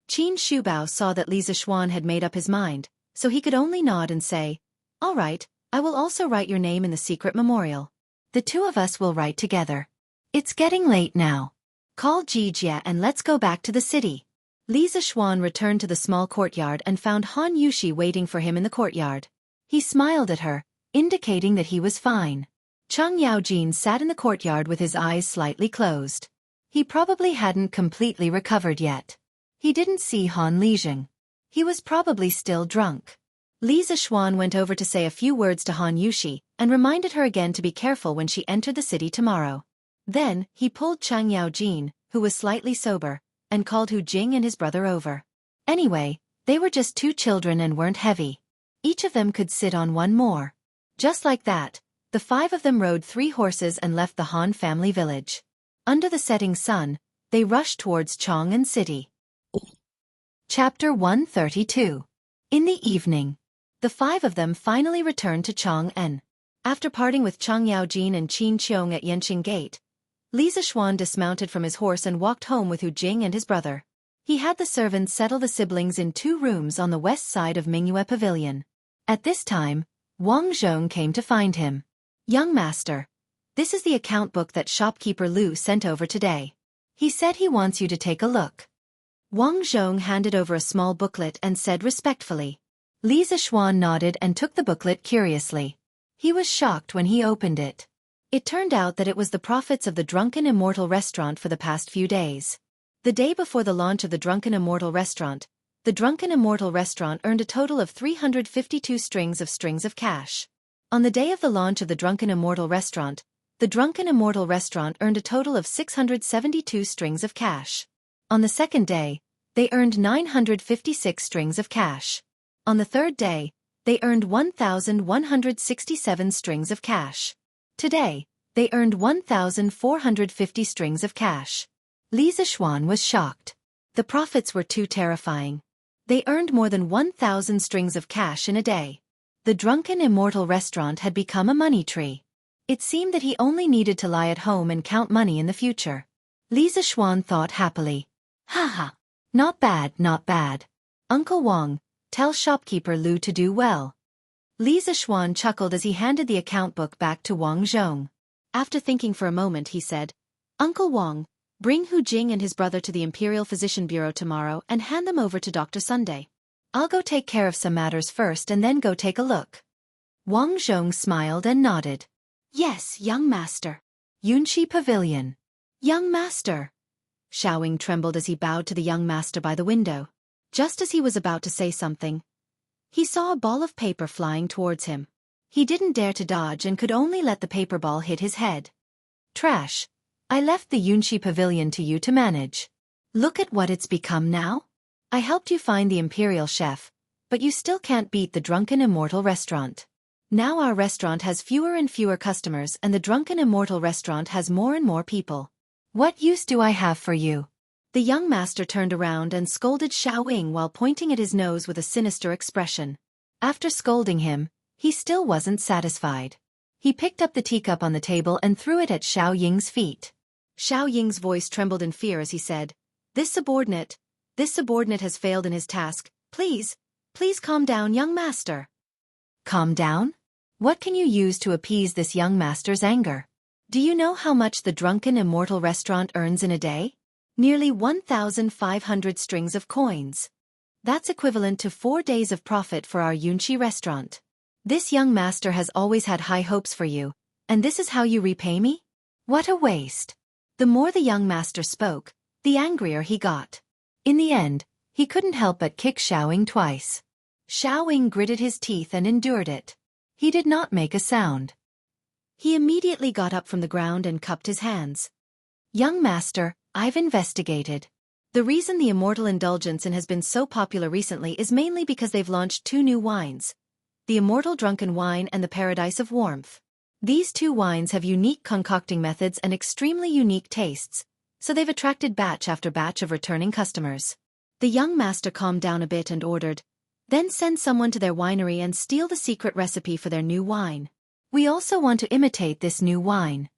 Qin Shubao saw that Li Zishuan had made up his mind, so he could only nod and say, "All right, I will also write your name in the secret memorial. The two of us will write together. It's getting late now. Call Jijia and let's go back to the city." Li Zishuan returned to the small courtyard and found Han Yushi waiting for him in the courtyard. He smiled at her, indicating that he was fine. Cheng Yaojin sat in the courtyard with his eyes slightly closed. He probably hadn't completely recovered yet. He didn't see Han Lijing. He was probably still drunk. Li Zishuan went over to say a few words to Han Yushi and reminded her again to be careful when she entered the city tomorrow. Then, he pulled Cheng Yaojin, who was slightly sober, and called Hu Jing and his brother over. Anyway, they were just 2 children and weren't heavy. Each of them could sit on one more. Just like that, the 5 of them rode 3 horses and left the Han family village. Under the setting sun, they rushed towards Chang'an City. Chapter 132. In the evening, the 5 of them finally returned to Chang'an. After parting with Cheng Yaojin and Qin Qiong at Yanqing Gate, Li Zishuan dismounted from his horse and walked home with Hu Jing and his brother. He had the servants settle the siblings in 2 rooms on the west side of Mingyue Pavilion. At this time, Wang Zhong came to find him. "Young master, this is the account book that shopkeeper Lu sent over today. He said he wants you to take a look." Wang Zhong handed over a small booklet and said respectfully. Li Zishuan nodded and took the booklet curiously. He was shocked when he opened it. It turned out that it was the profits of the Drunken Immortal restaurant for the past few days. The day before the launch of the Drunken Immortal restaurant, the Drunken Immortal restaurant earned a total of 352 strings of cash. On the day of the launch of the Drunken Immortal restaurant, the Drunken Immortal restaurant earned a total of 672 strings of cash. On the second day, they earned 956 strings of cash. On the third day, they earned 1,167 strings of cash. Today, they earned 1,450 strings of cash. Li Xiaofan was shocked. The profits were too terrifying. They earned more than 1,000 strings of cash in a day. The Drunken Immortal restaurant had become a money tree. It seemed that he only needed to lie at home and count money in the future. Li Xiaofan thought happily. Haha. Not bad, not bad. Uncle Wang, tell shopkeeper Lu to do well. Li Xiaofan chuckled as he handed the account book back to Wang Zhong. After thinking for a moment, he said, Uncle Wang, bring Hu Jing and his brother to the Imperial Physician Bureau tomorrow and hand them over to Dr. Sunday. I'll go take care of some matters first and then go take a look. Wang Zhong smiled and nodded. Yes, young master. Yunxi Pavilion. Young master. Xiaofan trembled as he bowed to the young master by the window. Just as he was about to say something, he saw a ball of paper flying towards him. He didn't dare to dodge and could only let the paper ball hit his head. Trash. I left the Yunxi Pavilion to you to manage. Look at what it's become now. I helped you find the Imperial Chef, but you still can't beat the Drunken Immortal restaurant. Now our restaurant has fewer and fewer customers and the Drunken Immortal restaurant has more and more people. What use do I have for you? The young master turned around and scolded Xiaofan while pointing at his nose with a sinister expression. After scolding him, he still wasn't satisfied. He picked up the teacup on the table and threw it at Xiaofan's feet. Xiaofan's voice trembled in fear as he said, This subordinate has failed in his task. Please calm down, young master. Calm down? What can you use to appease this young master's anger? Do you know how much the Drunken Immortal restaurant earns in a day? Nearly 1,500 strings of coins. That's equivalent to 4 days of profit for our Yunxi restaurant. This young master has always had high hopes for you, and this is how you repay me? What a waste. The more the young master spoke, the angrier he got. In the end, he couldn't help but kick Xiaofan twice. Xiaofan gritted his teeth and endured it. He did not make a sound. He immediately got up from the ground and cupped his hands. Young master, I've investigated. The reason the Immortal Indulgence Inn has been so popular recently is mainly because they've launched 2 new wines, the Immortal Drunken Wine and the Paradise of Warmth. These 2 wines have unique concocting methods and extremely unique tastes, so they've attracted batch after batch of returning customers. The young master calmed down a bit and ordered, then send someone to their winery and steal the secret recipe for their new wine. We also want to imitate this new wine.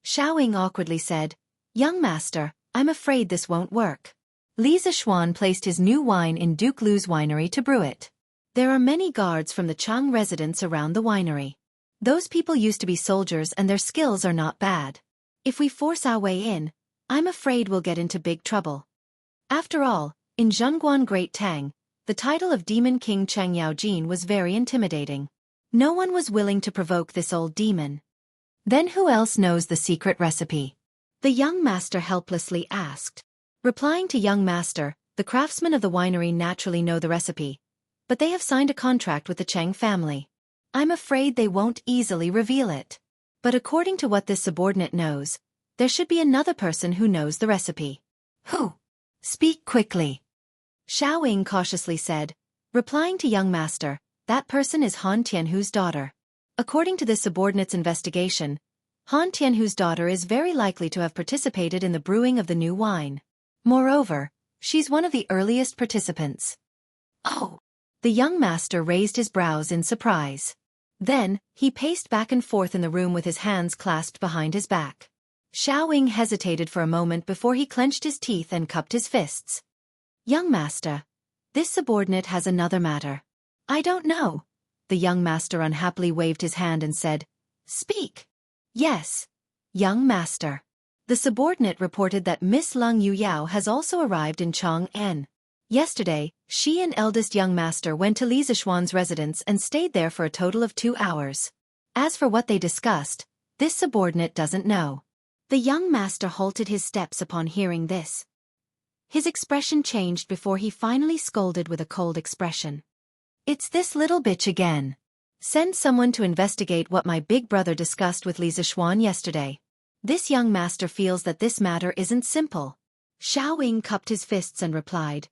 Xiaofan awkwardly said, Young master, I'm afraid this won't work. Li Xiaofan placed his new wine in Duke Lu's winery to brew it. There are many guards from the Chang residence around the winery. Those people used to be soldiers and their skills are not bad. If we force our way in, I'm afraid we'll get into big trouble. After all, in Zhongguan Great Tang, the title of Demon King Chang Yaojin was very intimidating. No one was willing to provoke this old demon. Then who else knows the secret recipe? The young master helplessly asked. Replying to young master, the craftsmen of the winery naturally know the recipe, but they have signed a contract with the Chang family. I'm afraid they won't easily reveal it. But according to what this subordinate knows, there should be another person who knows the recipe. Who? Speak quickly. Xiaofan cautiously said, replying to young master, that person is Han Tianhu's daughter. According to this subordinate's investigation, Han Tianhu's daughter is very likely to have participated in the brewing of the new wine. Moreover, she's one of the earliest participants. Oh! The young master raised his brows in surprise. Then, he paced back and forth in the room with his hands clasped behind his back. Xiaofan hesitated for a moment before he clenched his teeth and cupped his fists. Young master, this subordinate has another matter. I don't know. The young master unhappily waved his hand and said, Speak. Yes. Young master. The subordinate reported that Miss Lung Yuyao has also arrived in Chang'an. Yesterday, she and eldest young master went to Li Zixuan's residence and stayed there for a total of 2 hours. As for what they discussed, this subordinate doesn't know. The young master halted his steps upon hearing this. His expression changed before he finally scolded with a cold expression. It's this little bitch again. Send someone to investigate what my big brother discussed with Li Zixuan yesterday. This young master feels that this matter isn't simple. Xiaofan cupped his fists and replied,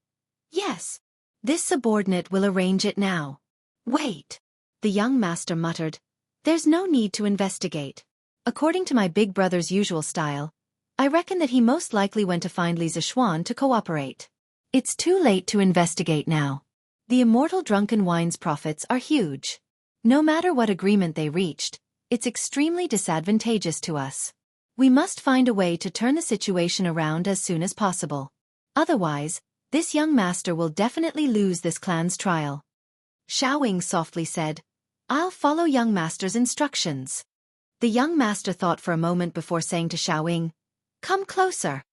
"Yes. This subordinate will arrange it now." "Wait," the young master muttered. "There's no need to investigate. According to my big brother's usual style, I reckon that he most likely went to find Li Zixuan to cooperate. It's too late to investigate now. The immortal drunken wine's profits are huge. No matter what agreement they reached, it's extremely disadvantageous to us. We must find a way to turn the situation around as soon as possible. Otherwise, this young master will definitely lose this clan's trial." Xiaofan softly said, "I'll follow young master's instructions." The young master thought for a moment before saying to Xiaofan, "Come closer."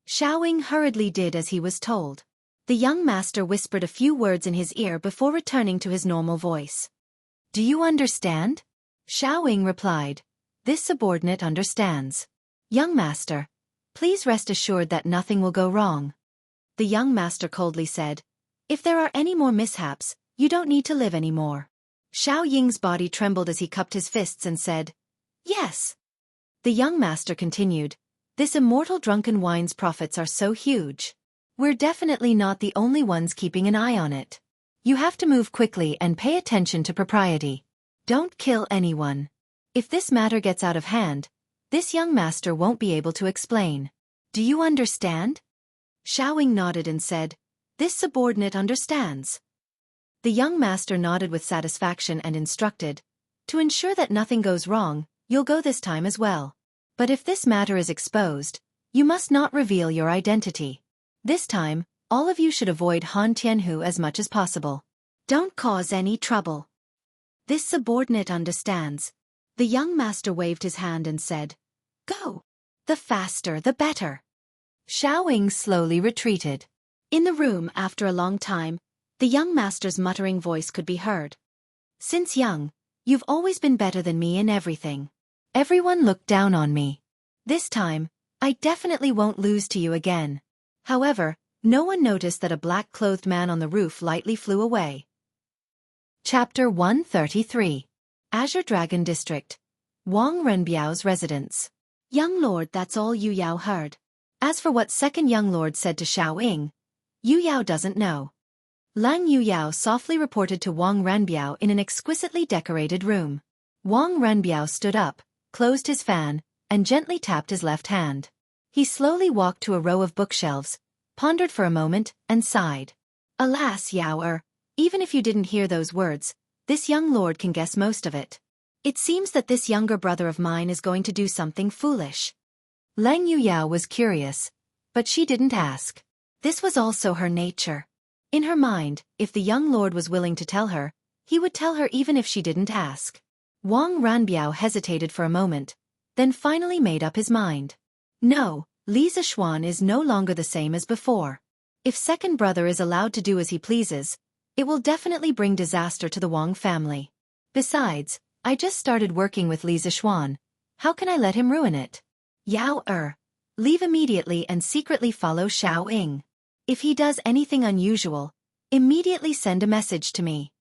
Xiaofan hurriedly did as he was told. The young master whispered a few words in his ear before returning to his normal voice. "Do you understand?" Xiaofan replied, "This subordinate understands. Young master, please rest assured that nothing will go wrong." The young master coldly said, "If there are any more mishaps, you don't need to live anymore." Xiaofan's body trembled as he cupped his fists and said, "Yes." The young master continued, "This immortal drunken wine's profits are so huge. We're definitely not the only ones keeping an eye on it. You have to move quickly and pay attention to propriety. Don't kill anyone. If this matter gets out of hand, this young master won't be able to explain. Do you understand?" Xiaofan nodded and said, "This subordinate understands." The young master nodded with satisfaction and instructed, "To ensure that nothing goes wrong, you'll go this time as well. But if this matter is exposed, you must not reveal your identity. This time, all of you should avoid Han Tianhu as much as possible. Don't cause any trouble. This subordinate understands." The young master waved his hand and said, "Go. The faster the better." Xiaofan slowly retreated. In the room after a long time, the young master's muttering voice could be heard. "Since young, you've always been better than me in everything. Everyone looked down on me. This time, I definitely won't lose to you again." However, no one noticed that a black-clothed man on the roof lightly flew away. Chapter 133. Azure Dragon District. Wang Renbiao's residence. "Young lord, that's all Yu Yao heard. As for what second young lord said to Xiaofan, Yu Yao doesn't know." Lang Yu Yao softly reported to Wang Renbiao in an exquisitely decorated room. Wang Renbiao stood up, closed his fan, and gently tapped his left hand. He slowly walked to a row of bookshelves, pondered for a moment, and sighed. "Alas, Yao, even if you didn't hear those words, this young lord can guess most of it. It seems that this younger brother of mine is going to do something foolish." Lang Yu Yao was curious, but she didn't ask. This was also her nature. In her mind, if the young lord was willing to tell her, he would tell her even if she didn't ask. Wang Renbiao hesitated for a moment, then finally made up his mind. No, Li Zixuan is no longer the same as before. If second brother is allowed to do as he pleases, it will definitely bring disaster to the Wang family. Besides, I just started working with Li Zixuan. How can I let him ruin it? Yao, leave immediately and secretly follow Xiaofan. If he does anything unusual, immediately send a message to me."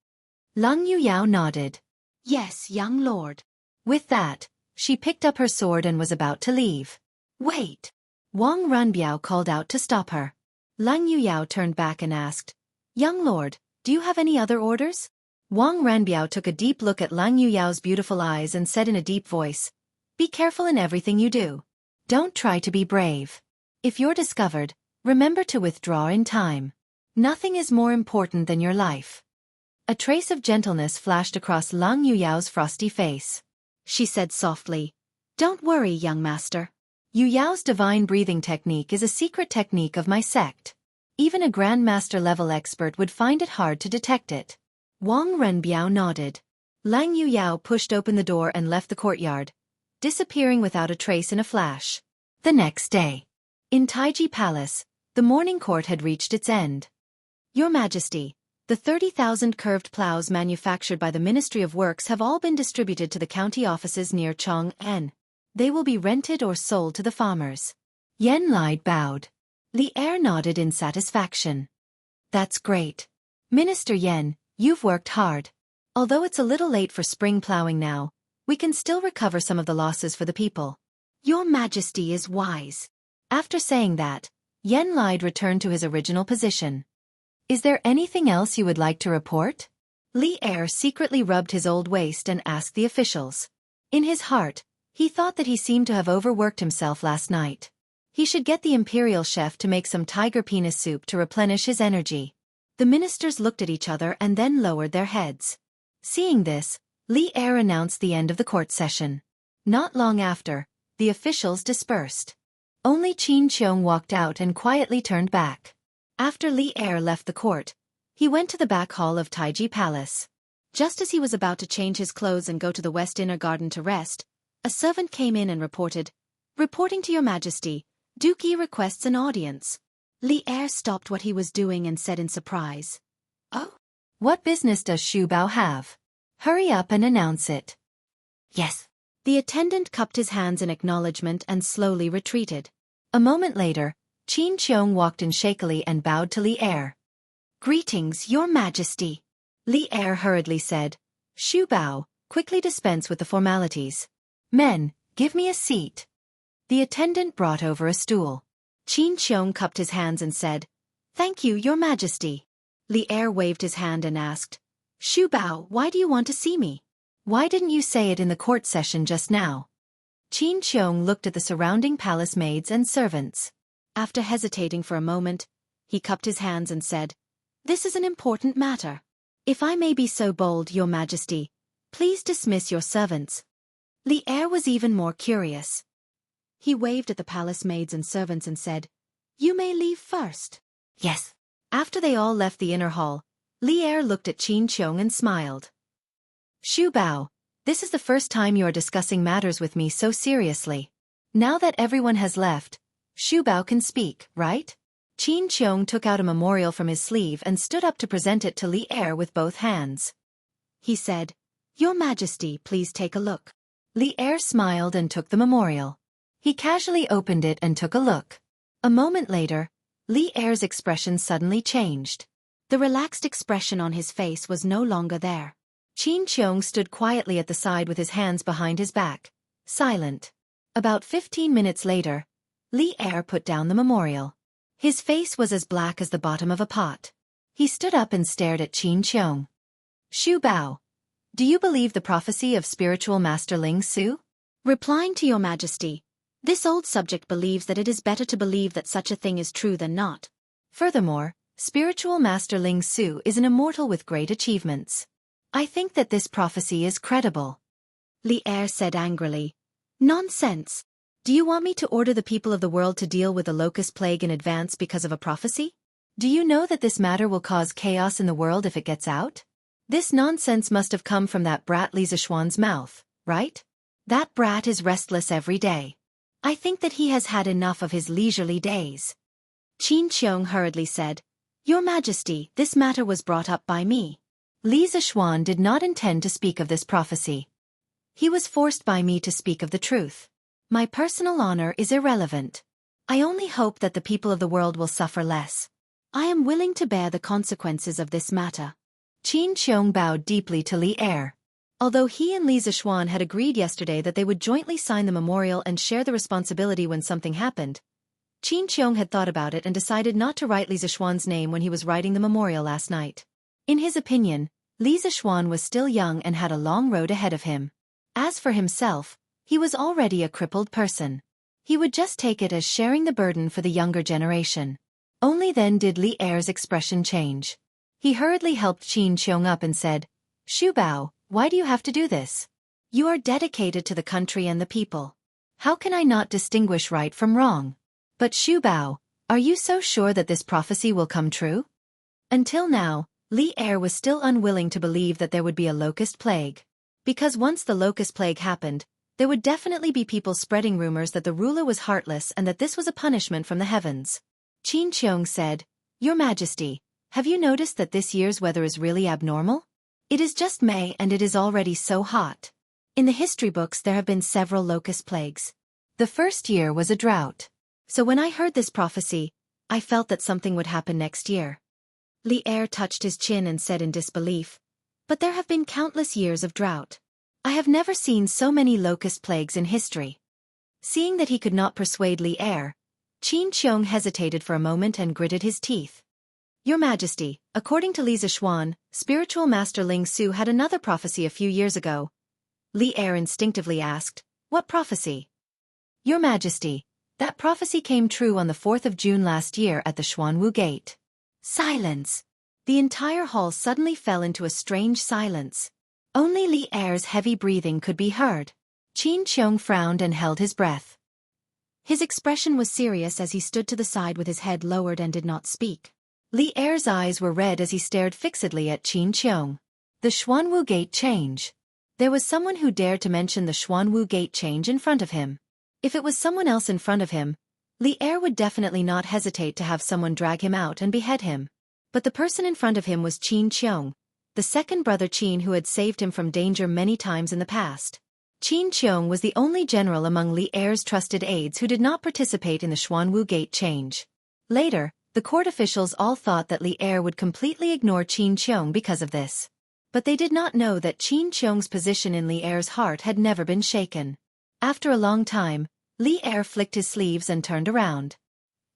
Lang Yu Yao nodded. "Yes, young lord." With that, she picked up her sword and was about to leave. "Wait!" Wang Renbiao called out to stop her. Lang Yu Yao turned back and asked, "Young lord, do you have any other orders?" Wang Renbiao took a deep look at Lang Yu Yao's beautiful eyes and said in a deep voice, "Be careful in everything you do. Don't try to be brave. If you're discovered, remember to withdraw in time. Nothing is more important than your life." A trace of gentleness flashed across Lang Yu Yao's frosty face. She said softly, "Don't worry, young master. Yu Yao's divine breathing technique is a secret technique of my sect. Even a grandmaster level expert would find it hard to detect it." Wang Renbiao nodded. Lang Yu Yao pushed open the door and left the courtyard, disappearing without a trace in a flash. The next day, in Taiji Palace, the morning court had reached its end. "Your Majesty, the 30,000 curved plows manufactured by the Ministry of Works have all been distributed to the county offices near Chong'an. They will be rented or sold to the farmers." Yen Lai bowed. Li Er nodded in satisfaction. That's great. Minister Yan, you've worked hard. Although it's a little late for spring plowing now, we can still recover some of the losses for the people. Your Majesty is wise. After saying that, Yan Lide returned to his original position. Is there anything else you would like to report? Li Er secretly rubbed his old waist and asked the officials. In his heart, he thought that he seemed to have overworked himself last night. He should get the imperial chef to make some tiger penis soup to replenish his energy. The ministers looked at each other and then lowered their heads. Seeing this, Li Er announced the end of the court session. Not long after, the officials dispersed. Only Qin Qiong walked out and quietly turned back. After Li Er left the court, he went to the back hall of Taiji Palace. Just as he was about to change his clothes and go to the West Inner Garden to rest, a servant came in and reported, "Reporting to your Majesty, Duke Yi requests an audience." Li Er stopped what he was doing and said in surprise, "Oh? What business does Xu Bao have? Hurry up and announce it." "Yes." The attendant cupped his hands in acknowledgement and slowly retreated. A moment later, Qin Qiong walked in shakily and bowed to Li Er. "Greetings, your Majesty." Li Er hurriedly said, "Xu Bao, quickly dispense with the formalities. Men, give me a seat." The attendant brought over a stool. Qin Qiong cupped his hands and said, "Thank you, your Majesty." Li Er waved his hand and asked, "Xu Bao, why do you want to see me?" "Why didn't you say it in the court session just now?" Qin Qiong looked at the surrounding palace maids and servants. After hesitating for a moment, he cupped his hands and said, "This is an important matter. If I may be so bold, your Majesty, please dismiss your servants." Li Er was even more curious. He waved at the palace maids and servants and said, "You may leave first." "Yes." After they all left the inner hall, Li Er looked at Qin Qiong and smiled. "Xu Bao, this is the first time you are discussing matters with me so seriously. Now that everyone has left, Xu Bao can speak, right?" Qin Qiong took out a memorial from his sleeve and stood up to present it to Li Er with both hands. He said, "Your Majesty, please take a look." Li Er smiled and took the memorial. He casually opened it and took a look. A moment later, Li Er's expression suddenly changed. The relaxed expression on his face was no longer there. Qin Qiong stood quietly at the side with his hands behind his back, silent. About 15 minutes later, Li Er put down the memorial. His face was as black as the bottom of a pot. He stood up and stared at Qin Qiong. "Xu Bao, do you believe the prophecy of spiritual master Ling Su?" "Replying to your Majesty, this old subject believes that it is better to believe that such a thing is true than not. Furthermore, spiritual master Ling Su is an immortal with great achievements. I think that this prophecy is credible." Li Er said angrily, "Nonsense! Do you want me to order the people of the world to deal with the locust plague in advance because of a prophecy? Do you know that this matter will cause chaos in the world if it gets out? This nonsense must have come from that brat Li Zishuan's mouth, right? That brat is restless every day. I think that he has had enough of his leisurely days." Qin Qiong hurriedly said, "Your Majesty, this matter was brought up by me." Li Zishuan did not intend to speak of this prophecy. He was forced by me to speak of the truth. My personal honor is irrelevant. I only hope that the people of the world will suffer less. I am willing to bear the consequences of this matter." Qin Qiong bowed deeply to Li Er. Although he and Li Zishuan had agreed yesterday that they would jointly sign the memorial and share the responsibility when something happened, Qin Qiong had thought about it and decided not to write Li Zishuan's name when he was writing the memorial last night. In his opinion, Li Zishuan was still young and had a long road ahead of him. As for himself, he was already a crippled person. He would just take it as sharing the burden for the younger generation. Only then did Li Er's expression change. He hurriedly helped Qin Qiong up and said, "Xu Bao, why do you have to do this? You are dedicated to the country and the people. How can I not distinguish right from wrong? But Xu Bao, are you so sure that this prophecy will come true?" Until now, Li Er was still unwilling to believe that there would be a locust plague. Because once the locust plague happened, there would definitely be people spreading rumors that the ruler was heartless and that this was a punishment from the heavens. Qin Qiong said, "Your Majesty, have you noticed that this year's weather is really abnormal? It is just May and it is already so hot. In the history books there have been several locust plagues. The first year was a drought. So when I heard this prophecy, I felt that something would happen next year. Li Er touched his chin and said in disbelief, but there have been countless years of drought. I have never seen so many locust plagues in history. Seeing that he could not persuade Li Er, Qin Qiong hesitated for a moment and gritted his teeth. Your Majesty, according to Li Zixuan, spiritual master Ling Su had another prophecy a few years ago. Li Er instinctively asked, what prophecy? Your Majesty, that prophecy came true on the 4th of June last year at the Xuanwu Gate. Silence. The entire hall suddenly fell into a strange silence. Only Li Er's heavy breathing could be heard. Qin Qiong frowned and held his breath. His expression was serious as he stood to the side with his head lowered and did not speak. Li Er's eyes were red as he stared fixedly at Qin Qiong. The Xuanwu Gate change. There was someone who dared to mention the Xuanwu Gate change in front of him. If it was someone else in front of him, Li Er would definitely not hesitate to have someone drag him out and behead him. But the person in front of him was Qin Qiong, the second brother Qin who had saved him from danger many times in the past. Qin Qiong was the only general among Li Er's trusted aides who did not participate in the Xuanwu Gate change. Later, the court officials all thought that Li Er would completely ignore Qin Qiong because of this. But they did not know that Qin Qiong's position in Li Er's heart had never been shaken. After a long time, Li Er flicked his sleeves and turned around.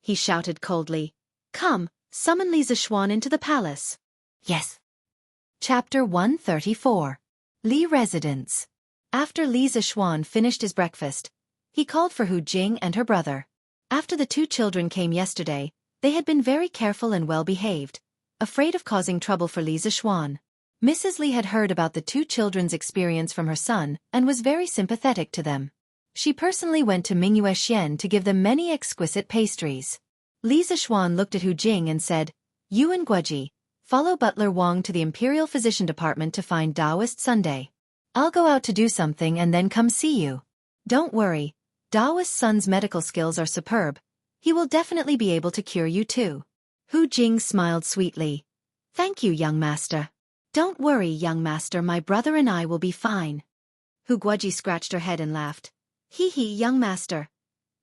He shouted coldly, "Come, summon Li Zixuan into the palace." Yes. Chapter 134. Li Residence. After Li Zixuan finished his breakfast, he called for Hu Jing and her brother. After the two children came yesterday, they had been very careful and well-behaved, afraid of causing trouble for Li Zixuan. Mrs. Li had heard about the two children's experience from her son and was very sympathetic to them. She personally went to Mingyue Xian to give them many exquisite pastries. Li Zixuan looked at Hu Jing and said, "You and Guoji, follow Butler Wang to the Imperial Physician Department to find Taoist Sunday. I'll go out to do something and then come see you. Don't worry, Taoist Sun's medical skills are superb. He will definitely be able to cure you too." Hu Jing smiled sweetly. "Thank you, young master." "Don't worry, young master, my brother and I will be fine." Hu Guoji scratched her head and laughed. "Hee hee, young master.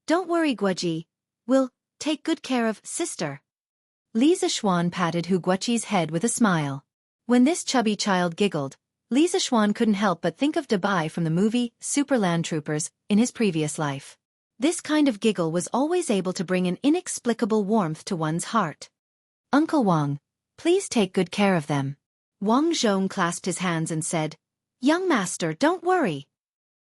Don't worry, Guoji. We'll take good care of sister." Li Zixuan patted Hu Guoji's head with a smile. When this chubby child giggled, Li Zixuan couldn't help but think of Dabai from the movie Super Land Troopers in his previous life. This kind of giggle was always able to bring an inexplicable warmth to one's heart. "Uncle Wang, please take good care of them." Wang Zhong clasped his hands and said, "Young master, don't worry."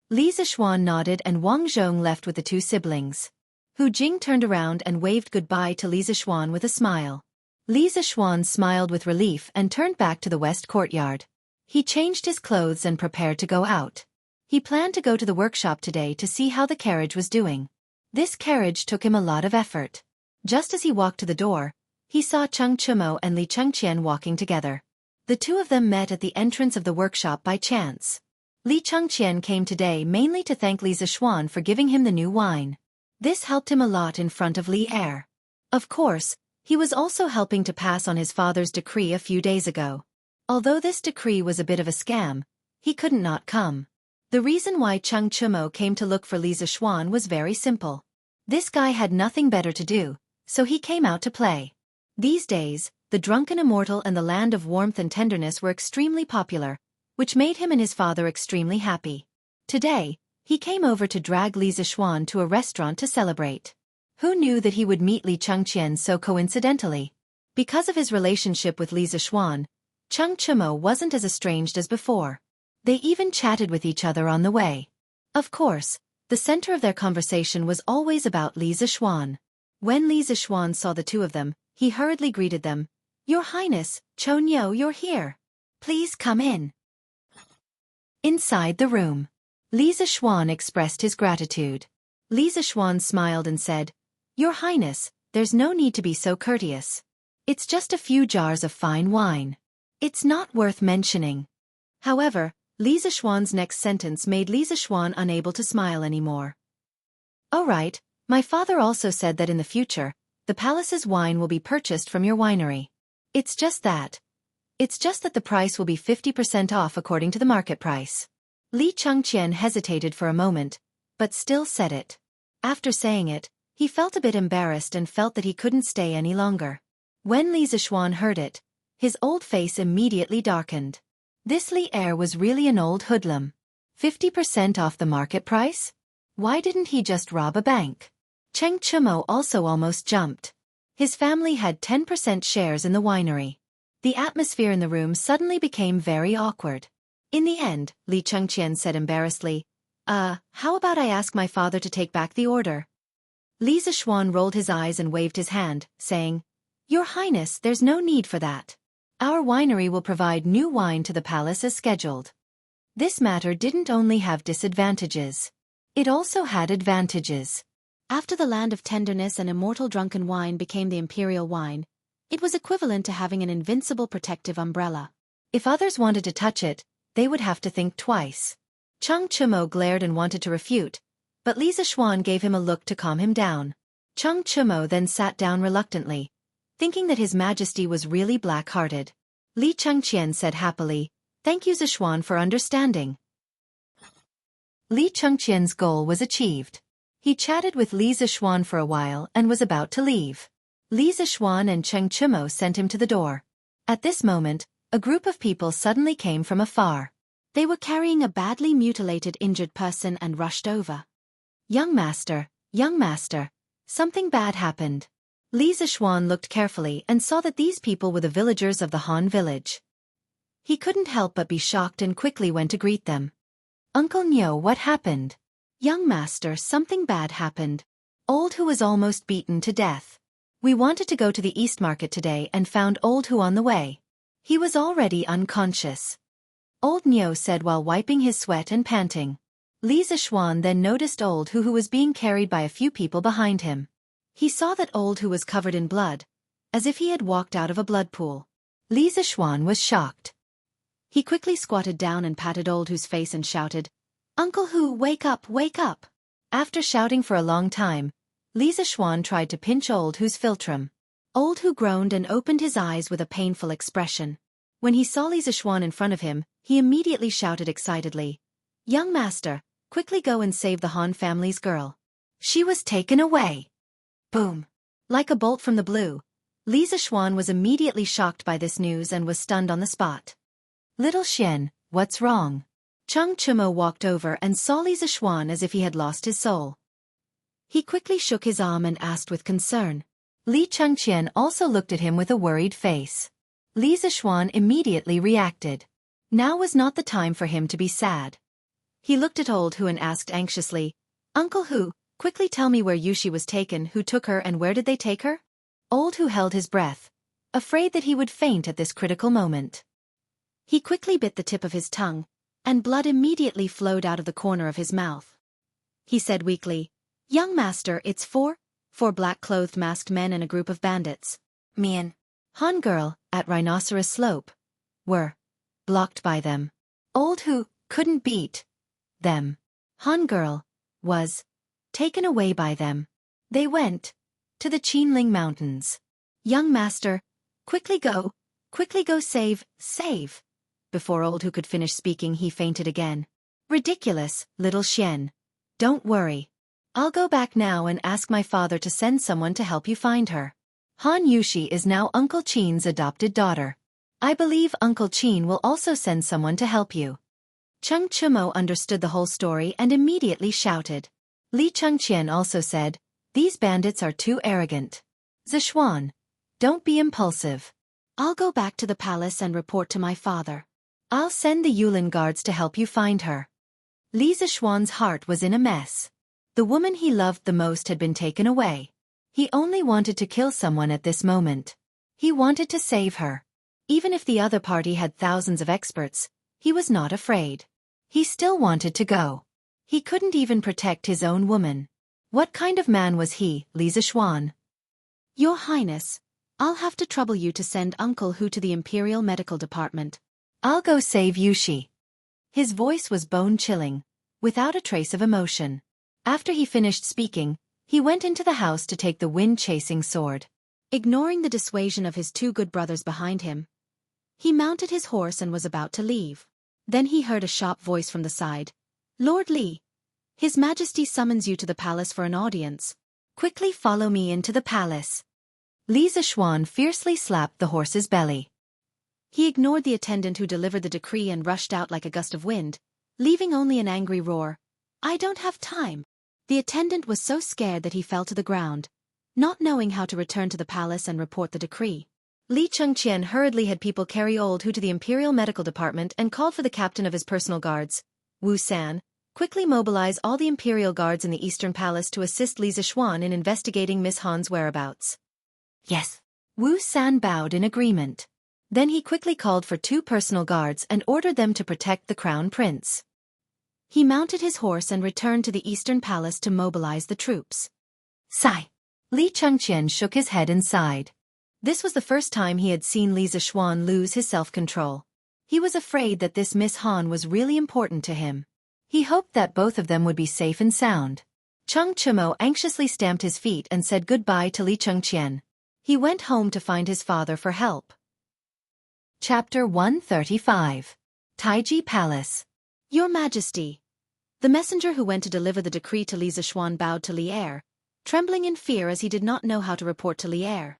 Li Zixuan nodded and Wang Zhong left with the two siblings. Hu Jing turned around and waved goodbye to Li Zixuan with a smile. Li Zixuan smiled with relief and turned back to the west courtyard. He changed his clothes and prepared to go out. He planned to go to the workshop today to see how the carriage was doing. This carriage took him a lot of effort. Just as he walked to the door, he saw Cheng Chumo and Li Chengqian walking together. The two of them met at the entrance of the workshop by chance. Li Chengqian came today mainly to thank Li Zixuan for giving him the new wine. This helped him a lot in front of Li Er. Of course, he was also helping to pass on his father's decree a few days ago. Although this decree was a bit of a scam, he couldn't not come. The reason why Cheng Chumo came to look for Li Zixuan was very simple. This guy had nothing better to do, so he came out to play. These days, the Drunken Immortal and the Land of Warmth and Tenderness were extremely popular, which made him and his father extremely happy. Today, he came over to drag Li Zixuan to a restaurant to celebrate. Who knew that he would meet Li Chengqian so coincidentally? Because of his relationship with Li Zixuan, Cheng Chumo wasn't as estranged as before. They even chatted with each other on the way. Of course, the center of their conversation was always about Li Zixuan. When Li Zixuan saw the two of them, he hurriedly greeted them. "Your Highness, Chonyo, you're here. Please come in." Inside the room, Li Zixuan expressed his gratitude. Li Zixuan smiled and said, "Your Highness, there's no need to be so courteous. It's just a few jars of fine wine. It's not worth mentioning." However, Li Zixuan's next sentence made Li Zixuan unable to smile anymore. "All right, my father also said that in the future, the palace's wine will be purchased from your winery. It's just that the price will be 50% off according to the market price." Li Chengqian hesitated for a moment, but still said it. After saying it, He felt a bit embarrassed and felt that he couldn't stay any longer. When Li Zixuan heard it, his old face immediately darkened. This Li heir was really an old hoodlum. 50% off the market price? Why didn't he just rob a bank? Cheng Chumo also almost jumped. His family had 10% shares in the winery. The atmosphere in the room suddenly became very awkward. In the end, Li Chengqian said embarrassedly, how about I ask my father to take back the order? Li Zixuan rolled his eyes and waved his hand, saying, Your Highness, there's no need for that. Our winery will provide new wine to the palace as scheduled. This matter didn't only have disadvantages. It also had advantages. After the land of tenderness and immortal drunken wine became the imperial wine, it was equivalent to having an invincible protective umbrella. If others wanted to touch it, they would have to think twice. Cheng Chumo glared and wanted to refute, but Li Zixuan gave him a look to calm him down. Cheng Chumo then sat down reluctantly, thinking that His Majesty was really black-hearted. Li Chengqian said happily, Thank you Zixuan for understanding. Li Chengqian's goal was achieved. He chatted with Li Zixuan for a while and was about to leave. Li Zixuan and Cheng Chumo sent him to the door. At this moment, a group of people suddenly came from afar. They were carrying a badly mutilated injured person and rushed over. Young master, something bad happened. Li Zixuan looked carefully and saw that these people were the villagers of the Han village. He couldn't help but be shocked and quickly went to greet them. Uncle Nyo, what happened? Young master, something bad happened. Old Hu was almost beaten to death. We wanted to go to the East Market today and found Old Hu on the way. He was already unconscious. Old Nyo said while wiping his sweat and panting. Li Zixuan then noticed Old Hu was being carried by a few people behind him. He saw that Old Hu was covered in blood, as if he had walked out of a blood pool. Li Zixuan was shocked. He quickly squatted down and patted Old Hu's face and shouted, Uncle Hu, wake up, wake up! After shouting for a long time, Li Zixuan tried to pinch Old Hu's philtrum. Old Hu groaned and opened his eyes with a painful expression. When he saw Li Zixuan in front of him, he immediately shouted excitedly, Young master, quickly go and save the Han family's girl. She was taken away. Boom! Like a bolt from the blue, Li Zixuan was immediately shocked by this news and was stunned on the spot. Little Xian, what's wrong? Cheng Chumo walked over and saw Li Zixuan as if he had lost his soul. He quickly shook his arm and asked with concern. Li Chengqian also looked at him with a worried face. Li Zixuan immediately reacted. Now was not the time for him to be sad. He looked at Old Hu and asked anxiously, Uncle Hu, quickly tell me where Yushi was taken, who took her and where did they take her? Old Hu held his breath, afraid that he would faint at this critical moment. He quickly bit the tip of his tongue, and blood immediately flowed out of the corner of his mouth. He said weakly, Young master, it's four black-clothed masked men and a group of bandits. Mian. Han girl, at Rhinoceros Slope. Were blocked by them. Old Hu couldn't beat them. Han girl was taken away by them. They went to the Qinling Mountains. Young master, quickly go save. Before Old Hu could finish speaking, he fainted again. Ridiculous, little Xian. Don't worry. I'll go back now and ask my father to send someone to help you find her. Han Yushi is now Uncle Qin's adopted daughter. I believe Uncle Qin will also send someone to help you. Cheng Chumo understood the whole story and immediately shouted. Li Chengqian also said, These bandits are too arrogant. Zixuan, don't be impulsive. I'll go back to the palace and report to my father. I'll send the Yulin guards to help you find her. Li Zixuan's heart was in a mess. The woman he loved the most had been taken away. He only wanted to kill someone at this moment. He wanted to save her. Even if the other party had thousands of experts, he was not afraid. He still wanted to go. He couldn't even protect his own woman. What kind of man was he, Li Zixuan? Your Highness, I'll have to trouble you to send Uncle Hu to the Imperial Medical Department. I'll go save Yushi. His voice was bone-chilling, without a trace of emotion. After he finished speaking, he went into the house to take the wind-chasing sword. Ignoring the dissuasion of his two good brothers behind him, he mounted his horse and was about to leave. Then he heard a sharp voice from the side. Lord Li, His Majesty summons you to the palace for an audience. Quickly follow me into the palace. Li Zishuan fiercely slapped the horse's belly. He ignored the attendant who delivered the decree and rushed out like a gust of wind, leaving only an angry roar. I don't have time. The attendant was so scared that he fell to the ground, not knowing how to return to the palace and report the decree. Li Chengqian hurriedly had people carry old Hu to the Imperial Medical Department and called for the captain of his personal guards, Wuxia. Quickly mobilize all the Imperial guards in the Eastern Palace to assist Li Zishuan in investigating Miss Han's whereabouts. Yes. Wuxia bowed in agreement. Then he quickly called for 2 personal guards and ordered them to protect the crown prince. He mounted his horse and returned to the Eastern Palace to mobilize the troops. Sigh. Li Chengqian shook his head and sighed. This was the first time he had seen Li Zishuan lose his self-control. He was afraid that this Miss Han was really important to him. He hoped that both of them would be safe and sound. Cheng Chimo anxiously stamped his feet and said goodbye to Li Chengqian. He went home to find his father for help. Chapter 135. Taiji Palace. Your Majesty. The messenger who went to deliver the decree to Li Zishuan bowed to Li Er, trembling in fear as he did not know how to report to Li Er.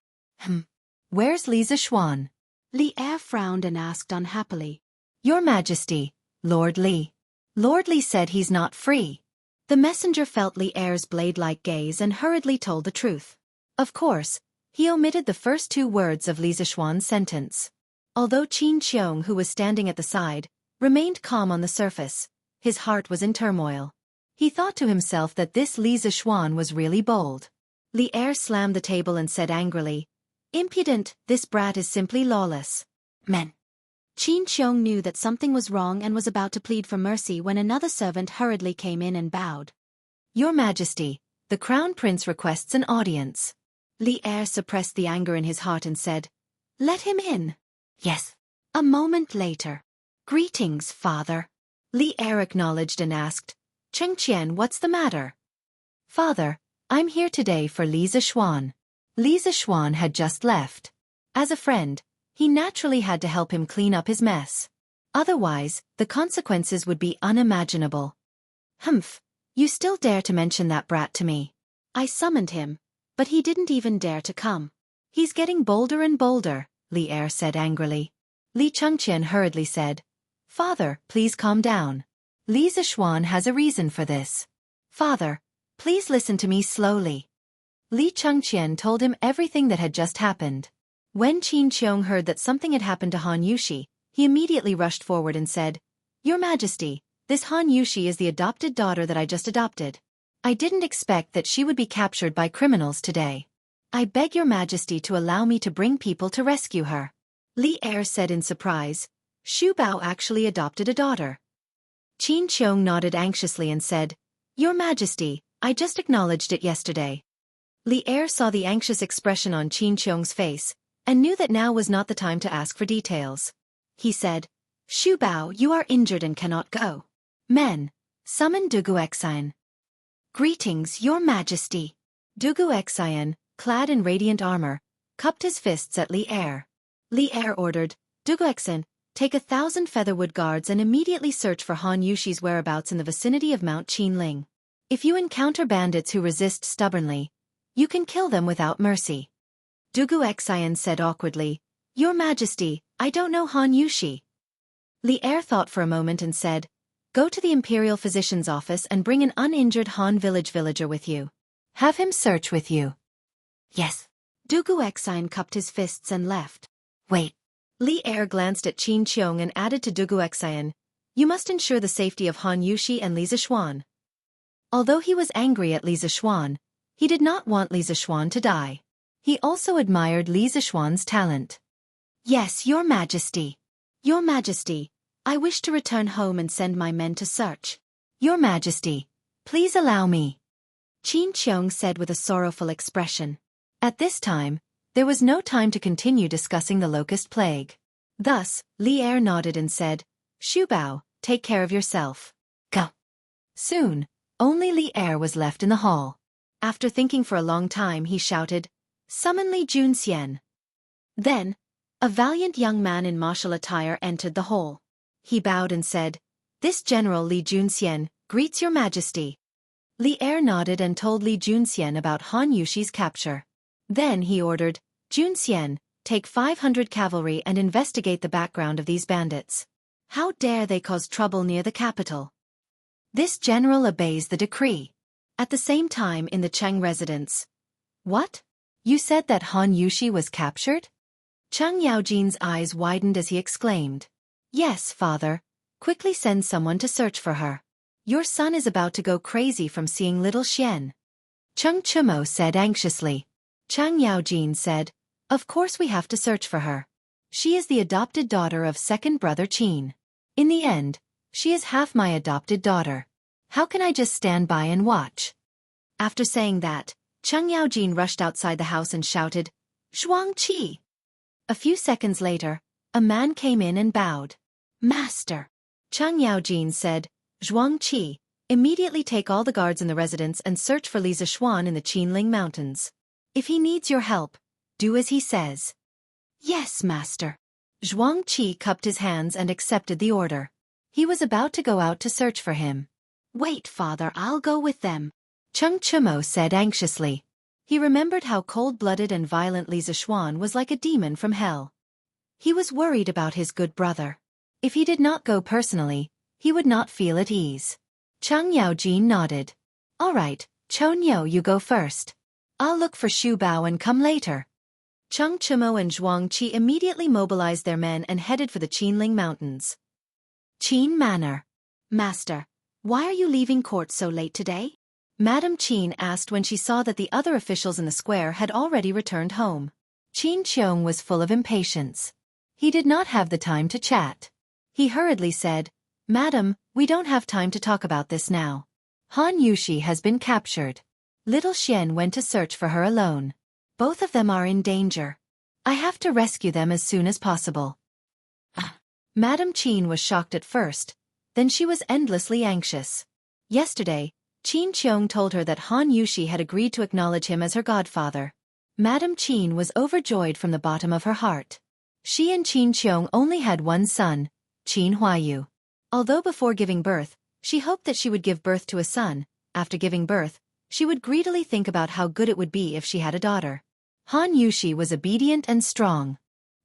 Where's Li Zishuan? Li Er frowned and asked unhappily. Your Majesty, Lord Li. Lord Li said he's not free. The messenger felt Li Er's blade-like gaze and hurriedly told the truth. Of course, he omitted the first 2 words of Li Zishuan's sentence. Although Qin Qiong, who was standing at the side, remained calm on the surface, his heart was in turmoil. He thought to himself that this Li Zishuan was really bold. Li Er slammed the table and said angrily, Impudent, this brat is simply lawless. Men. Qin Qiong knew that something was wrong and was about to plead for mercy when another servant hurriedly came in and bowed. Your Majesty, the Crown Prince requests an audience. Li Er suppressed the anger in his heart and said, Let him in. Yes. A moment later. Greetings, father. Li Er acknowledged and asked, Chengqian, what's the matter? Father, I'm here today for Li Zishuan. Li Zishuan had just left. As a friend, he naturally had to help him clean up his mess. Otherwise, the consequences would be unimaginable. Humph, you still dare to mention that brat to me. I summoned him, but he didn't even dare to come. He's getting bolder and bolder, Li Er said angrily. Li Chengqian hurriedly said, Father, please calm down. Li Zishuan has a reason for this. Father, please listen to me slowly. Li Chengqian told him everything that had just happened. When Qin Qiong heard that something had happened to Han Yushi, he immediately rushed forward and said, Your Majesty, this Han Yushi is the adopted daughter that I just adopted. I didn't expect that she would be captured by criminals today. I beg Your Majesty to allow me to bring people to rescue her. Li Er said in surprise, Xu Bao actually adopted a daughter. Qin Qiong nodded anxiously and said, Your Majesty, I just acknowledged it yesterday. Li Er saw the anxious expression on Qin Qiong's face, and knew that now was not the time to ask for details. He said, Xu Bao, you are injured and cannot go. Men, summon Duguxian. Greetings, Your Majesty. Duguxian, clad in radiant armor, cupped his fists at Li Er. Li Er ordered, Duguxian, take 1,000 featherwood guards and immediately search for Han Yushi's whereabouts in the vicinity of Mount Qinling. If you encounter bandits who resist stubbornly, you can kill them without mercy. Duguxian said awkwardly, Your Majesty, I don't know Han Yushi. Li Er thought for a moment and said, Go to the Imperial Physician's office and bring an uninjured Han villager with you. Have him search with you. Yes. Duguxian cupped his fists and left. Wait. Li Er glanced at Qin Qiong and added to Duguxian, You must ensure the safety of Han Yushi and Li Zishuan. Although he was angry at Li Zishuan, he did not want Li Zishuan to die. He also admired Li Zishuan's talent. Yes, Your Majesty. Your Majesty, I wish to return home and send my men to search. Your Majesty, please allow me. Qin Qiong said with a sorrowful expression. At this time, there was no time to continue discussing the locust plague. Thus, Li Er nodded and said, Xu Bao, take care of yourself. Go. Soon, only Li Er was left in the hall. After thinking for a long time, he shouted, Summon Li Junxian. Then, a valiant young man in martial attire entered the hall. He bowed and said, This General Li Junxian greets Your Majesty. Li Er nodded and told Li Junxian about Han Yushi's capture. Then he ordered, Junxian, take 500 cavalry and investigate the background of these bandits. How dare they cause trouble near the capital? This general obeys the decree. At the same time in the Cheng residence. What? You said that Han Yushi was captured? Cheng Yaojin's eyes widened as he exclaimed. Yes, father. Quickly send someone to search for her. Your son is about to go crazy from seeing little Xian. Cheng Chumo said anxiously. Cheng Yaojin said, of course we have to search for her. She is the adopted daughter of second brother Qin. In the end, she is half my adopted daughter. How can I just stand by and watch? After saying that, Cheng Yaojin rushed outside the house and shouted, Zhuang Qi. A few seconds later, a man came in and bowed. Master. Cheng Yaojin said, Zhuang Qi, immediately take all the guards in the residence and search for Li Zishuan in the Qinling Mountains. If he needs your help, do as he says. Yes, master. Zhuang Qi cupped his hands and accepted the order. He was about to go out to search for him. Wait, father, I'll go with them. Cheng Chumo said anxiously. He remembered how cold-blooded and violent Li Zishuan was like a demon from hell. He was worried about his good brother. If he did not go personally, he would not feel at ease. Cheng Yaojin nodded. All right, Chon Yo, you go first. I'll look for Xu Bao and come later. Cheng Chumo and Zhuang Qi immediately mobilized their men and headed for the Qinling Mountains. Qin Manor. Master, why are you leaving court so late today? Madame Qin asked when she saw that the other officials in the square had already returned home. Qin Qiong was full of impatience. He did not have the time to chat. He hurriedly said, Madam, we don't have time to talk about this now. Han Yushi has been captured. Little Xian went to search for her alone. Both of them are in danger. I have to rescue them as soon as possible. Madame Qin was shocked at first, then she was endlessly anxious. Yesterday, Qin Qiong told her that Han Yushi had agreed to acknowledge him as her godfather. Madame Qin was overjoyed from the bottom of her heart. She and Qin Qiong only had one son, Qin Huayu. Although before giving birth, she hoped that she would give birth to a son, after giving birth, she would greedily think about how good it would be if she had a daughter. Han Yushi was obedient and strong.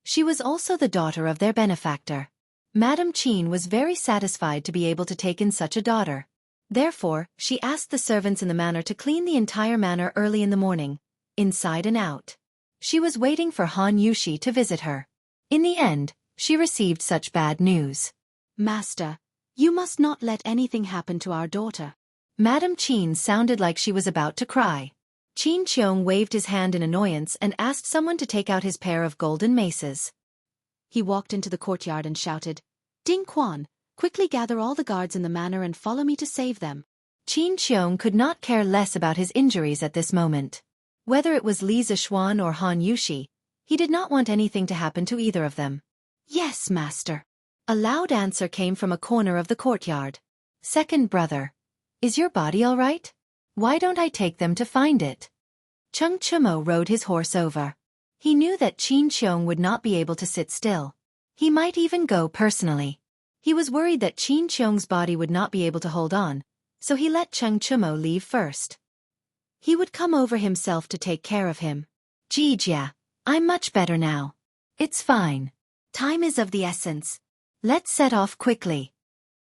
She was also the daughter of their benefactor. Madame Qin was very satisfied to be able to take in such a daughter. Therefore, she asked the servants in the manor to clean the entire manor early in the morning, inside and out. She was waiting for Han Yushi to visit her. In the end, she received such bad news. Master, you must not let anything happen to our daughter. Madame Qin sounded like she was about to cry. Qin Qiong waved his hand in annoyance and asked someone to take out his pair of golden maces. He walked into the courtyard and shouted, Ding Quan, quickly gather all the guards in the manor and follow me to save them. Qin Qiong could not care less about his injuries at this moment. Whether it was Li Zishuan or Han Yushi, he did not want anything to happen to either of them. Yes, master. A loud answer came from a corner of the courtyard. Second brother. Is your body all right? Why don't I take them to find it? Cheng Chumo rode his horse over. He knew that Qin Qiong would not be able to sit still. He might even go personally. He was worried that Qin Qiong's body would not be able to hold on, so he let Cheng Chumo leave first. He would come over himself to take care of him. Jijia, I'm much better now. It's fine. Time is of the essence. Let's set off quickly.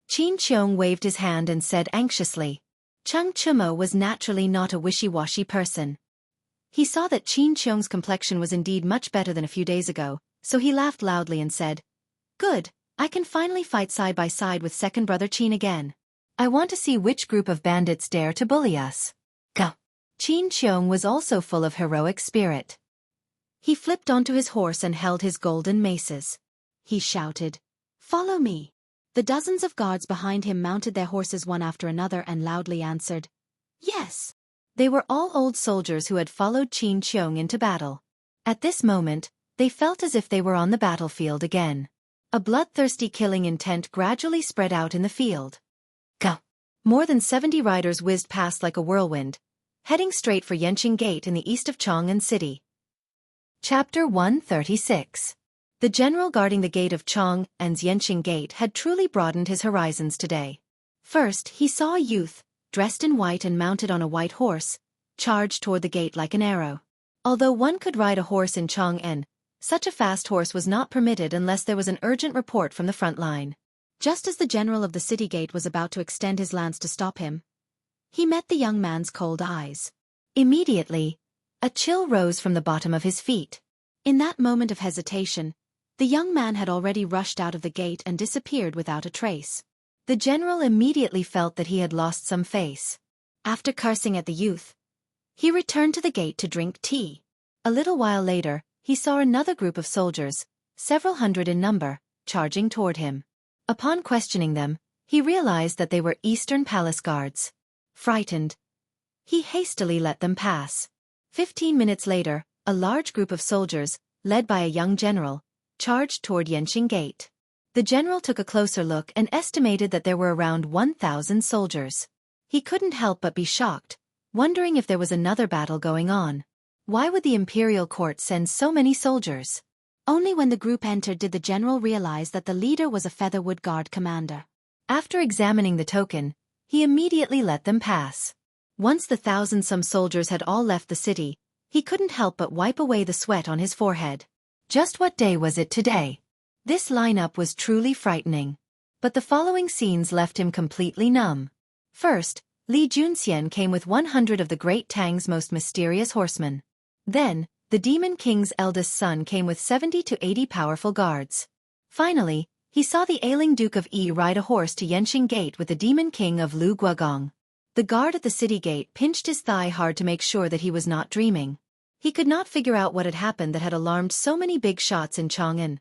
Qin Qiong waved his hand and said anxiously. Cheng Chumo was naturally not a wishy-washy person. He saw that Qin Qiong's complexion was indeed much better than a few days ago, so he laughed loudly and said, Good, I can finally fight side by side with second brother Qin again. I want to see which group of bandits dare to bully us. Go. Qin Qiong was also full of heroic spirit. He flipped onto his horse and held his golden maces. He shouted, Follow me. The dozens of guards behind him mounted their horses one after another and loudly answered, Yes. They were all old soldiers who had followed Qin Qiong into battle. At this moment, they felt as if they were on the battlefield again. A bloodthirsty killing intent gradually spread out in the field. Go! More than 70 riders whizzed past like a whirlwind, heading straight for Yanqing Gate in the east of Chang'an City. Chapter 136. The general guarding the gate of Chang'an's Yanqing Gate had truly broadened his horizons today. First, he saw a youth, dressed in white and mounted on a white horse, charged toward the gate like an arrow. Although one could ride a horse in Chang'an, such a fast horse was not permitted unless there was an urgent report from the front line. Just as the general of the city gate was about to extend his lance to stop him, he met the young man's cold eyes. Immediately, a chill rose from the bottom of his feet. In that moment of hesitation, the young man had already rushed out of the gate and disappeared without a trace. The general immediately felt that he had lost some face. After cursing at the youth, he returned to the gate to drink tea. A little while later, he saw another group of soldiers, several hundred in number, charging toward him. Upon questioning them, he realized that they were Eastern Palace guards. Frightened, he hastily let them pass. 15 minutes later, a large group of soldiers, led by a young general, charged toward Yanqing Gate. The general took a closer look and estimated that there were around 1,000 soldiers. He couldn't help but be shocked, wondering if there was another battle going on. Why would the imperial court send so many soldiers? Only when the group entered did the general realize that the leader was a Featherwood Guard commander. After examining the token, he immediately let them pass. Once the 1,000-some soldiers had all left the city, he couldn't help but wipe away the sweat on his forehead. Just what day was it today? This lineup was truly frightening. But the following scenes left him completely numb. First, Li Junxian came with 100 of the Great Tang's most mysterious horsemen. Then, the Demon King's eldest son came with 70 to 80 powerful guards. Finally, he saw the ailing Duke of Yi ride a horse to Yanqing Gate with the Demon King of Lu Guogong. The guard at the city gate pinched his thigh hard to make sure that he was not dreaming. He could not figure out what had happened that had alarmed so many big shots in Chang'an.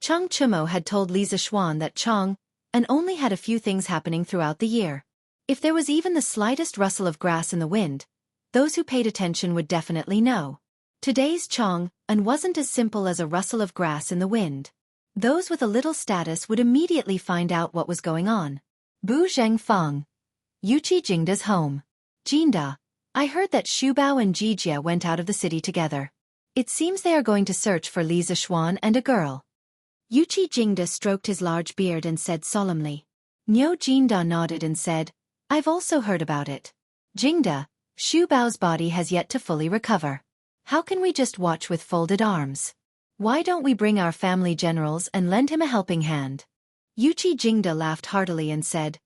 Chang Chumo had told Li Zixuan that Chang'an only had a few things happening throughout the year. If there was even the slightest rustle of grass in the wind, those who paid attention would definitely know. Today's Chang'an wasn't as simple as a rustle of grass in the wind. Those with a little status would immediately find out what was going on. Bu Zhengfeng, Yuqi Jingda's home. Jinda, I heard that Xubao and Jijia went out of the city together. It seems they are going to search for Li Zixuan and a girl. Yuqi Jingda stroked his large beard and said solemnly. Niu Jinda nodded and said, I've also heard about it. Jingda, Xubao's body has yet to fully recover. How can we just watch with folded arms? Why don't we bring our family generals and lend him a helping hand? Yuqi Jingda laughed heartily and said,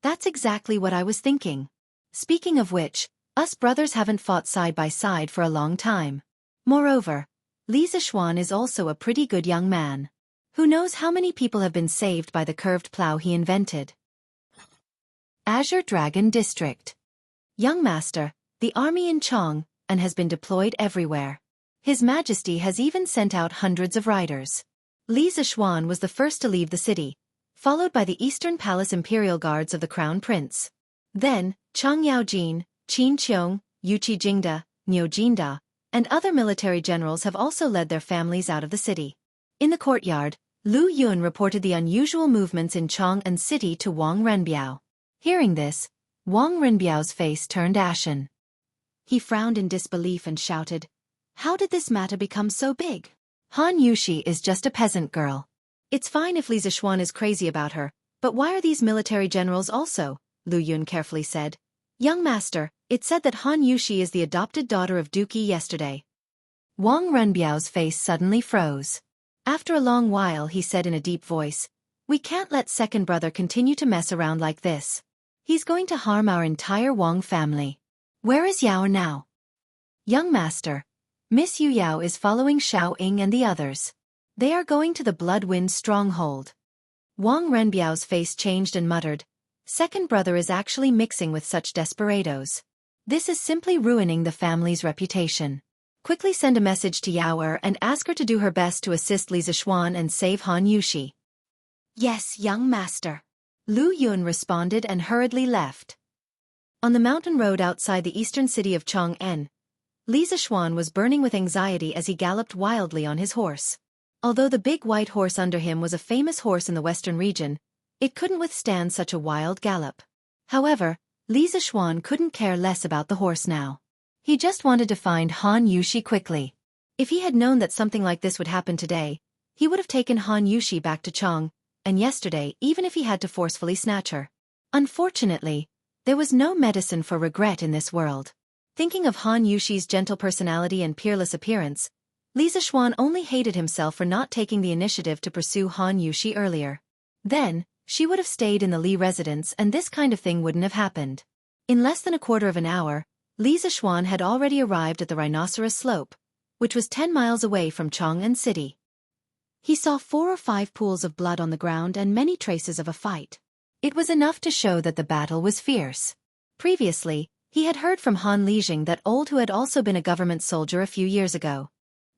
That's exactly what I was thinking. Speaking of which, us brothers haven't fought side by side for a long time. Moreover, Li Zixuan is also a pretty good young man. Who knows how many people have been saved by the curved plow he invented? Azure Dragon District. Young Master, the army in Chang'an has been deployed everywhere. His Majesty has even sent out hundreds of riders. Li Zixuan was the first to leave the city, followed by the Eastern Palace Imperial Guards of the Crown Prince. Then, Chang Yaojin, Qin Qiong, Yuqi Jingda, Niu Jinda, and other military generals have also led their families out of the city. In the courtyard, Lu Yun reported the unusual movements in Chang'an City to Wang Renbiao. Hearing this, Wang Renbiao's face turned ashen. He frowned in disbelief and shouted, How did this matter become so big? Han Yushi is just a peasant girl. It's fine if Li Zixuan is crazy about her, but why are these military generals also? Lu Yun carefully said. Young Master, it said that Han Yushi is the adopted daughter of Duke Yi yesterday. Wang Renbiao's face suddenly froze. After a long while he said in a deep voice, We can't let second brother continue to mess around like this. He's going to harm our entire Wang family. Where is Yao now? Young Master, Miss Yu Yao is following Xiao Ying and the others. They are going to the Bloodwind stronghold. Wang Renbiao's face changed and muttered, Second brother is actually mixing with such desperados. This is simply ruining the family's reputation. Quickly send a message to Yao and ask her to do her best to assist Li Zixuan and save Han Yushi. Yes, young master. Lu Yun responded and hurriedly left. On the mountain road outside the eastern city of Chang'an, Li Zixuan was burning with anxiety as he galloped wildly on his horse. Although the big white horse under him was a famous horse in the western region, it couldn't withstand such a wild gallop. However, Li Zixuan couldn't care less about the horse now. He just wanted to find Han Yushi quickly. If he had known that something like this would happen today, he would have taken Han Yushi back to Chang'an, and yesterday even if he had to forcefully snatch her. Unfortunately, There was no medicine for regret in this world. Thinking of Han Yushi's gentle personality and peerless appearance, Li Zixuan only hated himself for not taking the initiative to pursue Han Yushi earlier. Then, she would have stayed in the Li residence and this kind of thing wouldn't have happened. In less than a quarter of an hour, Li Zixuan had already arrived at the Rhinoceros Slope, which was 10 miles away from Chang'an City. He saw 4 or 5 pools of blood on the ground and many traces of a fight. It was enough to show that the battle was fierce. Previously, he had heard from Han Lijing that Old, who had also been a government soldier a few years ago.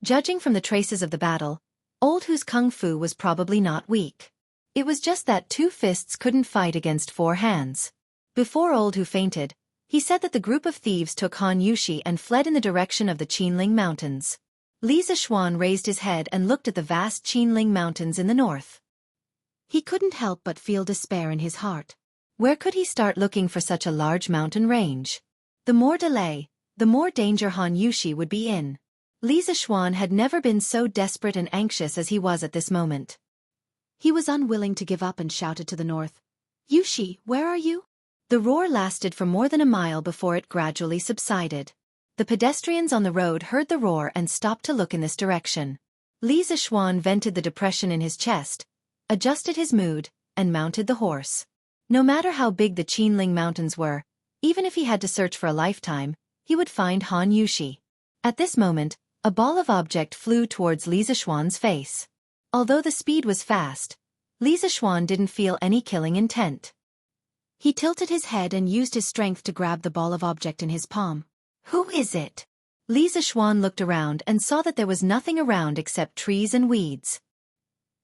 Judging from the traces of the battle, Old Hu's kung fu was probably not weak. It was just that 2 fists couldn't fight against 4 hands. Before Old Hu fainted, he said that the group of thieves took Han Yushi and fled in the direction of the Qinling Mountains. Li Zixuan raised his head and looked at the vast Qinling Mountains in the north. He couldn't help but feel despair in his heart. Where could he start looking for such a large mountain range? The more delay, the more danger Han Yushi would be in. Li Zixuan had never been so desperate and anxious as he was at this moment. He was unwilling to give up and shouted to the north, "Yushi, where are you?" The roar lasted for more than a mile before it gradually subsided. The pedestrians on the road heard the roar and stopped to look in this direction. Li Zixuan vented the depression in his chest, adjusted his mood, and mounted the horse. No matter how big the Qinling Mountains were, even if he had to search for a lifetime, he would find Han Yushi. At this moment, a ball of object flew towards Li Zixuan's face. Although the speed was fast, Li Zixuan didn't feel any killing intent. He tilted his head and used his strength to grab the ball of object in his palm. "Who is it?" Li Zixuan looked around and saw that there was nothing around except trees and weeds.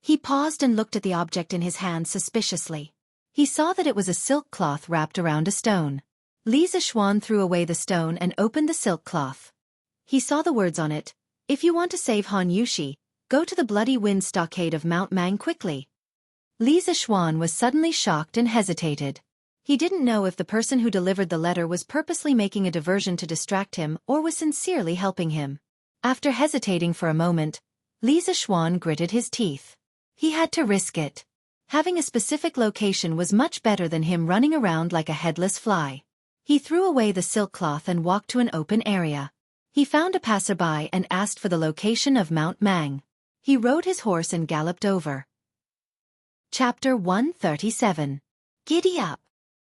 He paused and looked at the object in his hand suspiciously. He saw that it was a silk cloth wrapped around a stone. Li Zixuan threw away the stone and opened the silk cloth. He saw the words on it, "If you want to save Han Yushi, go to the Bloody Wind Stockade of Mount Mang quickly." Li Zixuan was suddenly shocked and hesitated. He didn't know if the person who delivered the letter was purposely making a diversion to distract him or was sincerely helping him. After hesitating for a moment, Li Zixuan gritted his teeth. He had to risk it. Having a specific location was much better than him running around like a headless fly. He threw away the silk cloth and walked to an open area. He found a passerby and asked for the location of Mount Mang. He rode his horse and galloped over. Chapter 137. Giddy up!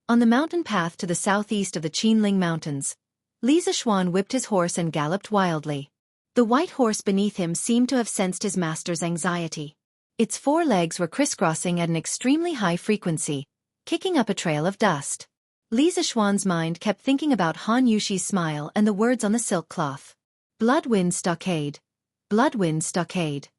On the mountain path to the southeast of the Qinling Mountains, Li Zixuan whipped his horse and galloped wildly. The white horse beneath him seemed to have sensed his master's anxiety. Its 4 legs were crisscrossing at an extremely high frequency, kicking up a trail of dust. Li Zixuan's mind kept thinking about Han Yushi's smile and the words on the silk cloth. Bloodwind Stockade. Bloodwind Stockade.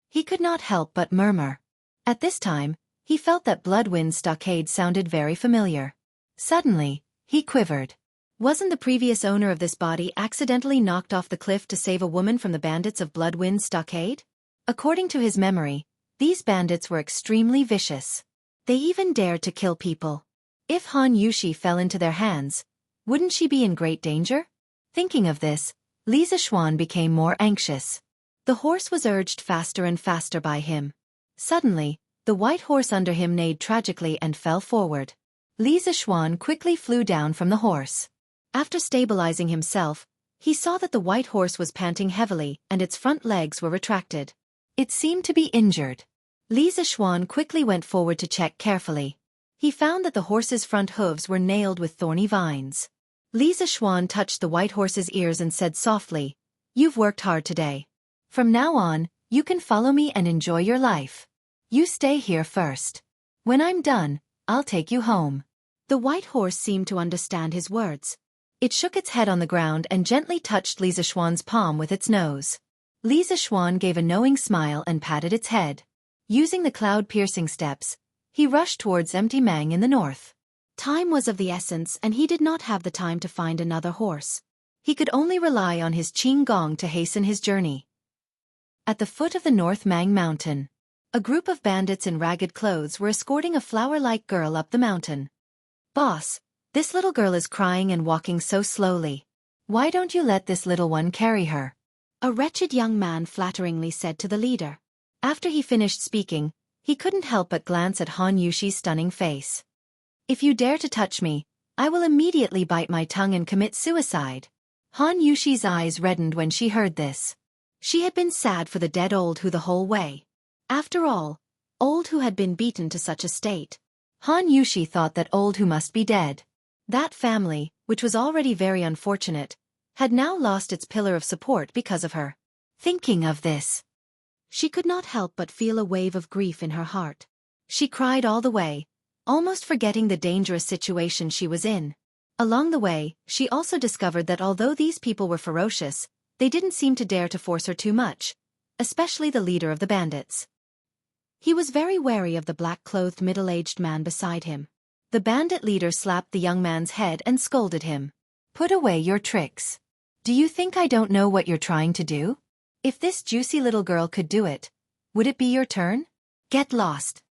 He could not help but murmur. At this time, he felt that Bloodwind Stockade sounded very familiar. Suddenly, he quivered. Wasn't the previous owner of this body accidentally knocked off the cliff to save a woman from the bandits of Bloodwind Stockade? According to his memory, these bandits were extremely vicious. They even dared to kill people. If Han Yushi fell into their hands, wouldn't she be in great danger? Thinking of this, Li Zixuan became more anxious. The horse was urged faster and faster by him. Suddenly, the white horse under him neighed tragically and fell forward. Li Zixuan quickly flew down from the horse. After stabilizing himself, he saw that the white horse was panting heavily and its front legs were retracted. It seemed to be injured. Li Zixuan quickly went forward to check carefully. He found that the horse's front hooves were nailed with thorny vines. Li Zixuan touched the white horse's ears and said softly, "You've worked hard today. From now on, you can follow me and enjoy your life. You stay here first. When I'm done, I'll take you home." The white horse seemed to understand his words. It shook its head on the ground and gently touched Li Zixuan's palm with its nose. Li Zixuan gave a knowing smile and patted its head. Using the cloud-piercing steps, he rushed towards Empty Mang in the north. Time was of the essence and he did not have the time to find another horse. He could only rely on his Qing Gong to hasten his journey. At the foot of the North Mang Mountain, a group of bandits in ragged clothes were escorting a flower-like girl up the mountain. "Boss, this little girl is crying and walking so slowly. Why don't you let this little one carry her?" A wretched young man flatteringly said to the leader. After he finished speaking, he couldn't help but glance at Han Yushi's stunning face. "If you dare to touch me, I will immediately bite my tongue and commit suicide. Han Yushi's eyes reddened when she heard this. She had been sad for the dead old Hu the whole way. After all, old Hu had been beaten to such a state. Han Yushi thought that old Hu must be dead. That family, which was already very unfortunate, had now lost its pillar of support because of her. Thinking of this, she could not help but feel a wave of grief in her heart. She cried all the way, almost forgetting the dangerous situation she was in. Along the way, she also discovered that although these people were ferocious, they didn't seem to dare to force her too much, especially the leader of the bandits. He was very wary of the black-clothed middle-aged man beside him. The bandit leader slapped the young man's head and scolded him. Put away your tricks. Do you think I don't know what you're trying to do? If this juicy little girl could do it, would it be your turn? Get lost.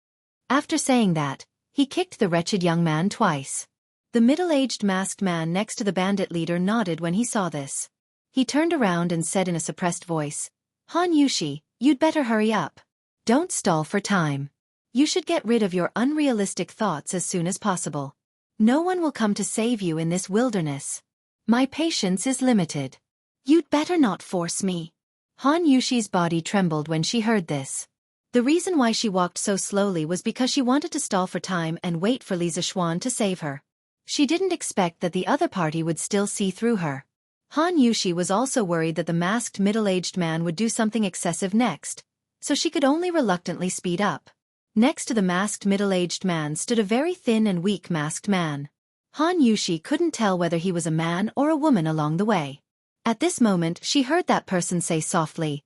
After saying that, he kicked the wretched young man twice. The middle-aged masked man next to the bandit leader nodded when he saw this. He turned around and said in a suppressed voice, Han Yushi, you'd better hurry up. Don't stall for time. You should get rid of your unrealistic thoughts as soon as possible. No one will come to save you in this wilderness. My patience is limited. You'd better not force me. Han Yushi's body trembled when she heard this. The reason why she walked so slowly was because she wanted to stall for time and wait for Li Zixuan to save her. She didn't expect that the other party would still see through her. Han Yushi was also worried that the masked middle-aged man would do something excessive next, so she could only reluctantly speed up. Next to the masked middle-aged man stood a very thin and weak masked man. Han Yushi couldn't tell whether he was a man or a woman along the way. At this moment she heard that person say softly,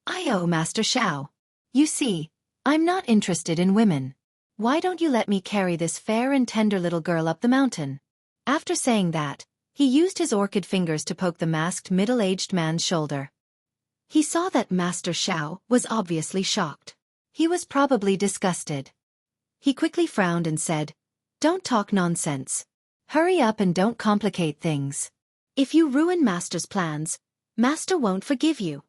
"I Master Xiao. You see, I'm not interested in women. Why don't you let me carry this fair and tender little girl up the mountain?" After saying that, he used his orchid fingers to poke the masked middle-aged man's shoulder. He saw that Master Xiao was obviously shocked. He was probably disgusted. He quickly frowned and said, "Don't talk nonsense. Hurry up and don't complicate things. If you ruin Master's plans, Master won't forgive you."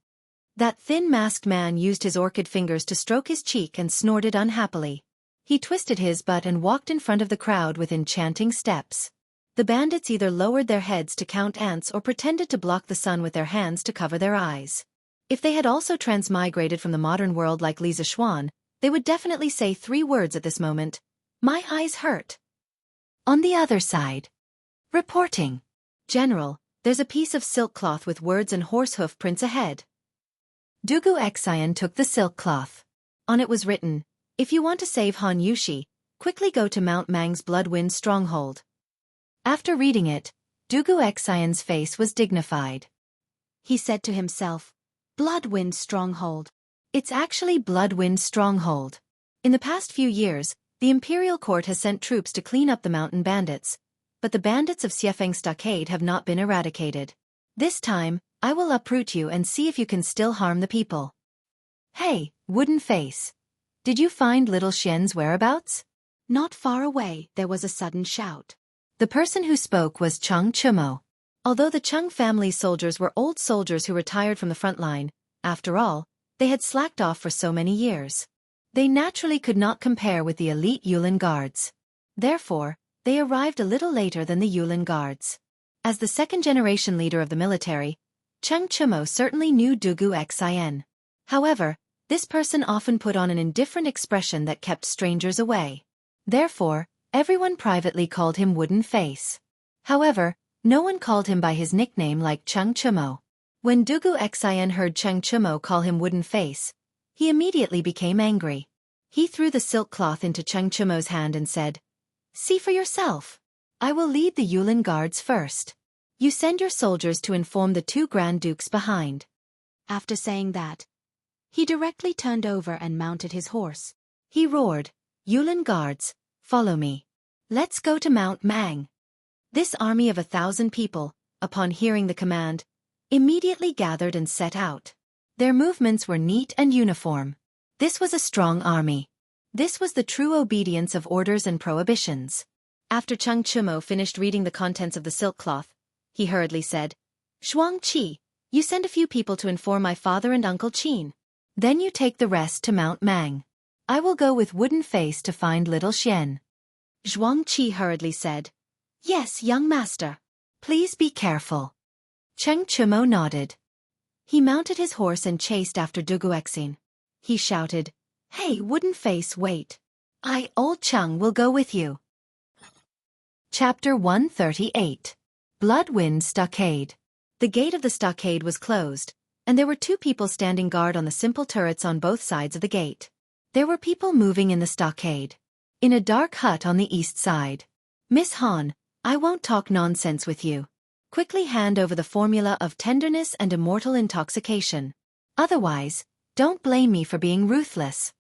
That thin masked man used his orchid fingers to stroke his cheek and snorted unhappily. He twisted his butt and walked in front of the crowd with enchanting steps. The bandits either lowered their heads to count ants or pretended to block the sun with their hands to cover their eyes. If they had also transmigrated from the modern world like Li Zixuan, they would definitely say 3 words at this moment. My eyes hurt. On the other side. Reporting. General, there's a piece of silk cloth with words and horse hoof prints ahead. Dugu Xian took the silk cloth. On it was written, "If you want to save Han Yushi, quickly go to Mount Mang's Bloodwind stronghold." After reading it, Dugu Xian's face was dignified. He said to himself, Bloodwind stronghold. It's actually Bloodwind stronghold. In the past few years, the imperial court has sent troops to clean up the mountain bandits, but the bandits of Xiaofan stockade have not been eradicated. This time, I will uproot you and see if you can still harm the people. Hey, wooden face. Did you find little Xian's whereabouts? Not far away, there was a sudden shout. The person who spoke was Cheng Chumo. Although the Cheng family soldiers were old soldiers who retired from the front line, after all, they had slacked off for so many years. They naturally could not compare with the elite Yulin guards. Therefore, they arrived a little later than the Yulin guards. As the second-generation leader of the military, Cheng Chumo certainly knew Dugu Xian. However, this person often put on an indifferent expression that kept strangers away. Therefore, everyone privately called him Wooden Face. However, no one called him by his nickname like Cheng Chumo. When Dugu Xian heard Cheng Chumo call him Wooden Face, he immediately became angry. He threw the silk cloth into Cheng Chumo's hand and said, "See for yourself. I will lead the Yulin guards first. You send your soldiers to inform the 2 Grand Dukes behind." After saying that, he directly turned over and mounted his horse. He roared, "Yulin guards, follow me. Let's go to Mount Mang." This army of 1,000 people, upon hearing the command, immediately gathered and set out. Their movements were neat and uniform. This was a strong army. This was the true obedience of orders and prohibitions. After Cheng Chumo finished reading the contents of the silk cloth, he hurriedly said, "Shuang Qi, you send a few people to inform my father and Uncle Qin. Then you take the rest to Mount Mang. I will go with Wooden Face to find little Xian." Zhuang Qi hurriedly said, Yes, young master. Please be careful. Cheng Chumo nodded. He mounted his horse and chased after Duguexing. He shouted, Hey, wooden face, wait. I, old Cheng, will go with you. Chapter 138. Bloodwind Stockade. The gate of the stockade was closed, and there were 2 people standing guard on the simple turrets on both sides of the gate. There were people moving in the stockade. In a dark hut on the east side. Miss Han, I won't talk nonsense with you. Quickly hand over the formula of tenderness and immortal intoxication. Otherwise, don't blame me for being ruthless.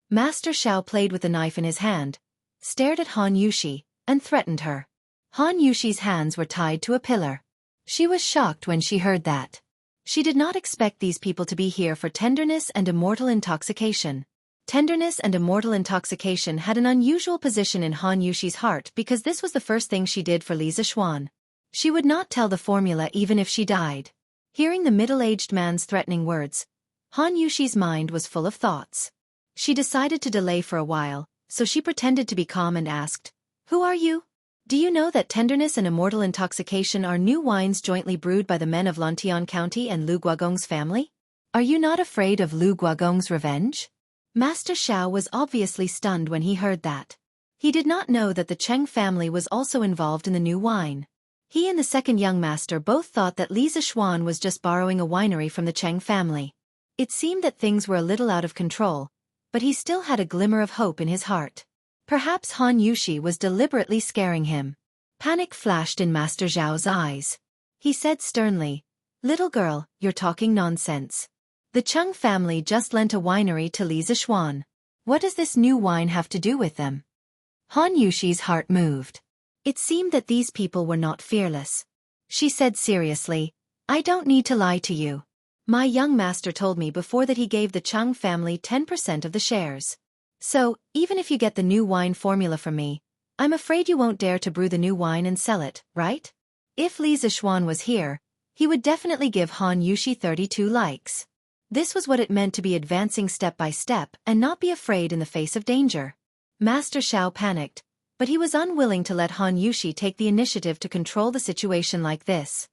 Master Xiao played with the knife in his hand, stared at Han Yushi, and threatened her. Han Yushi's hands were tied to a pillar. She was shocked when she heard that. She did not expect these people to be here for tenderness and immortal intoxication. Tenderness and immortal intoxication had an unusual position in Han Yushi's heart because this was the first thing she did for Li Zixuan. She would not tell the formula even if she died. Hearing the middle-aged man's threatening words, Han Yushi's mind was full of thoughts. She decided to delay for a while, so she pretended to be calm and asked, Who are you? Do you know that tenderness and immortal intoxication are new wines jointly brewed by the men of Lantian County and Lu Guogong's family? Are you not afraid of Lu Guogong's revenge? Master Xiao was obviously stunned when he heard that. He did not know that the Cheng family was also involved in the new wine. He and the second young master both thought that Li Zixuan was just borrowing a winery from the Cheng family. It seemed that things were a little out of control, but he still had a glimmer of hope in his heart. Perhaps Han Yushi was deliberately scaring him. Panic flashed in Master Zhao's eyes. He said sternly, Little girl, you're talking nonsense. The Cheng family just lent a winery to Li Zixuan. What does this new wine have to do with them? Han Yushi's heart moved. It seemed that these people were not fearless. She said seriously, I don't need to lie to you. My young master told me before that he gave the Cheng family 10% of the shares. So, even if you get the new wine formula from me, I'm afraid you won't dare to brew the new wine and sell it, right? If Li Zixuan was here, he would definitely give Han Yushi 32 likes. This was what it meant to be advancing step by step and not be afraid in the face of danger. Master Xiao panicked, but he was unwilling to let Han Yushi take the initiative to control the situation like this.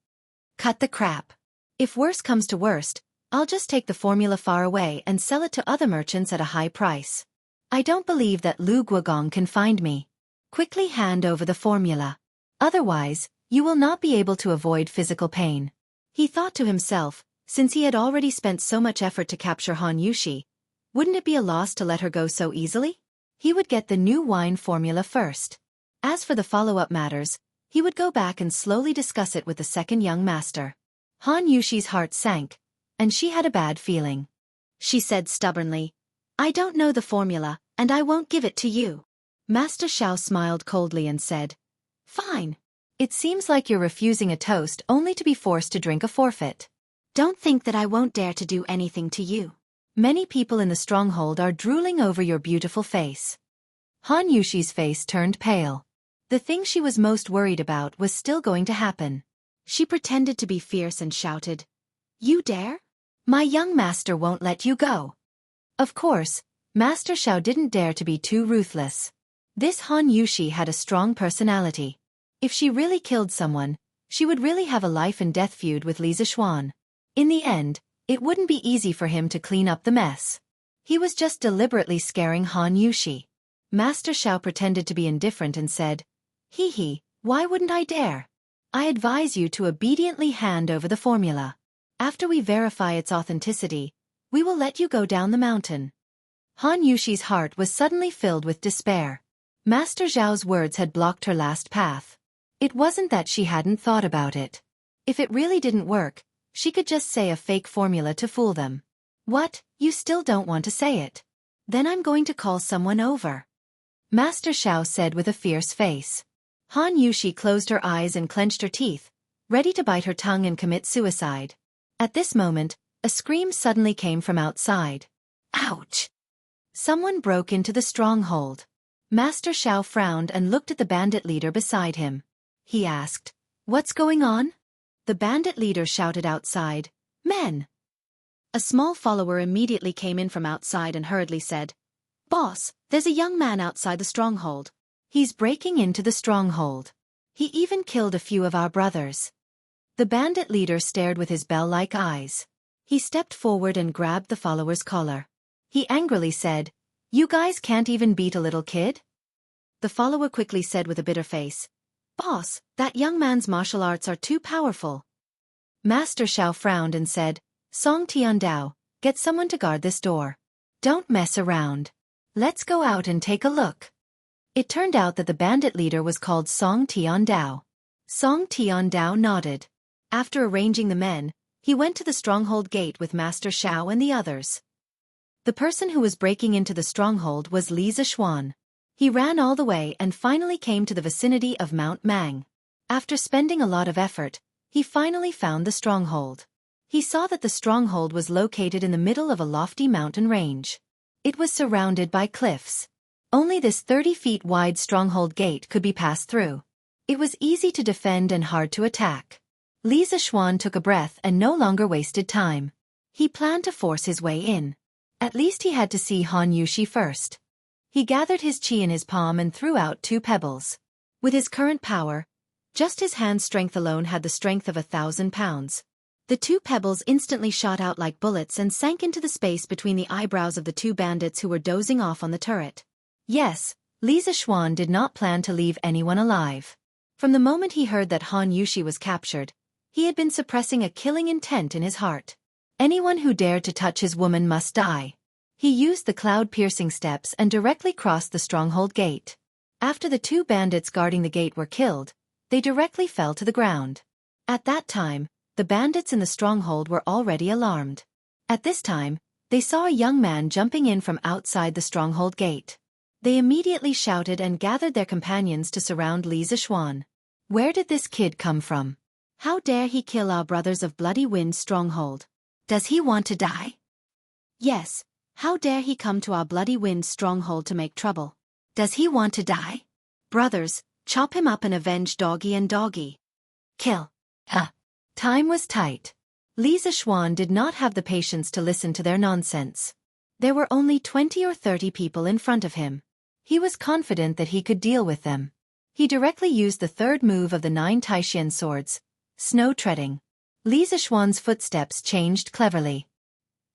Cut the crap. If worse comes to worst, I'll just take the formula far away and sell it to other merchants at a high price. I don't believe that Lu Guogong can find me. Quickly hand over the formula. Otherwise, you will not be able to avoid physical pain. He thought to himself, since he had already spent so much effort to capture Han Yushi, wouldn't it be a loss to let her go so easily? He would get the new wine formula first. As for the follow-up matters, he would go back and slowly discuss it with the second young master. Han Yushi's heart sank, and she had a bad feeling. She said stubbornly, I don't know the formula, and I won't give it to you. Master Xiao smiled coldly and said, Fine. It seems like you're refusing a toast only to be forced to drink a forfeit. Don't think that I won't dare to do anything to you. Many people in the stronghold are drooling over your beautiful face. Han Yushi's face turned pale. The thing she was most worried about was still going to happen. She pretended to be fierce and shouted, You dare? My young master won't let you go. Of course, Master Xiao didn't dare to be too ruthless. This Han Yushi had a strong personality. If she really killed someone, she would really have a life-and-death feud with Li Zixuan. In the end, it wouldn't be easy for him to clean up the mess. He was just deliberately scaring Han Yushi. Master Xiao pretended to be indifferent and said, Hee, why wouldn't I dare? I advise you to obediently hand over the formula. After we verify its authenticity, we will let you go down the mountain. Han Yushi's heart was suddenly filled with despair. Master Zhao's words had blocked her last path. It wasn't that she hadn't thought about it. If it really didn't work, she could just say a fake formula to fool them. What, you still don't want to say it? Then I'm going to call someone over. Master Xiao said with a fierce face. Han Yushi closed her eyes and clenched her teeth, ready to bite her tongue and commit suicide. At this moment, a scream suddenly came from outside. Ouch! Someone broke into the stronghold. Master Xiao frowned and looked at the bandit leader beside him. He asked, What's going on? The bandit leader shouted outside, Men! A small follower immediately came in from outside and hurriedly said, Boss, there's a young man outside the stronghold. He's breaking into the stronghold. He even killed a few of our brothers." The bandit leader stared with his bell-like eyes. He stepped forward and grabbed the follower's collar. He angrily said, "You guys can't even beat a little kid?" The follower quickly said with a bitter face, "Boss, that young man's martial arts are too powerful." Master Xiao frowned and said, "Song Tiandao, get someone to guard this door. Don't mess around. Let's go out and take a look." It turned out that the bandit leader was called Song Tiandao. Song Tiandao nodded. After arranging the men, he went to the stronghold gate with Master Xiao and the others. The person who was breaking into the stronghold was Li Zishuan. He ran all the way and finally came to the vicinity of Mount Mang. After spending a lot of effort, he finally found the stronghold. He saw that the stronghold was located in the middle of a lofty mountain range. It was surrounded by cliffs. Only this 30 feet wide stronghold gate could be passed through. It was easy to defend and hard to attack. Li Zishuan took a breath and no longer wasted time. He planned to force his way in. At least he had to see Han Yushi first. He gathered his chi in his palm and threw out 2 pebbles. With his current power, just his hand strength alone had the strength of 1,000 pounds. The 2 pebbles instantly shot out like bullets and sank into the space between the eyebrows of the 2 bandits who were dozing off on the turret. Yes, Li Zishuan did not plan to leave anyone alive. From the moment he heard that Han Yushi was captured, he had been suppressing a killing intent in his heart. Anyone who dared to touch his woman must die. He used the cloud-piercing steps and directly crossed the stronghold gate. After the 2 bandits guarding the gate were killed, they directly fell to the ground. At that time, the bandits in the stronghold were already alarmed. At this time, they saw a young man jumping in from outside the stronghold gate. They immediately shouted and gathered their companions to surround Li Zishuan. Where did this kid come from? How dare he kill our brothers of Bloody Wind's stronghold? Does he want to die? Yes, how dare he come to our Bloody Wind's stronghold to make trouble? Does he want to die? Brothers, chop him up and avenge Doggy and Doggy. Kill. Time was tight. Li Zishuan did not have the patience to listen to their nonsense. There were only 20 or 30 people in front of him. He was confident that he could deal with them. He directly used the 3rd move of the 9 Taishan swords, snow treading. Li Zishuan's footsteps changed cleverly.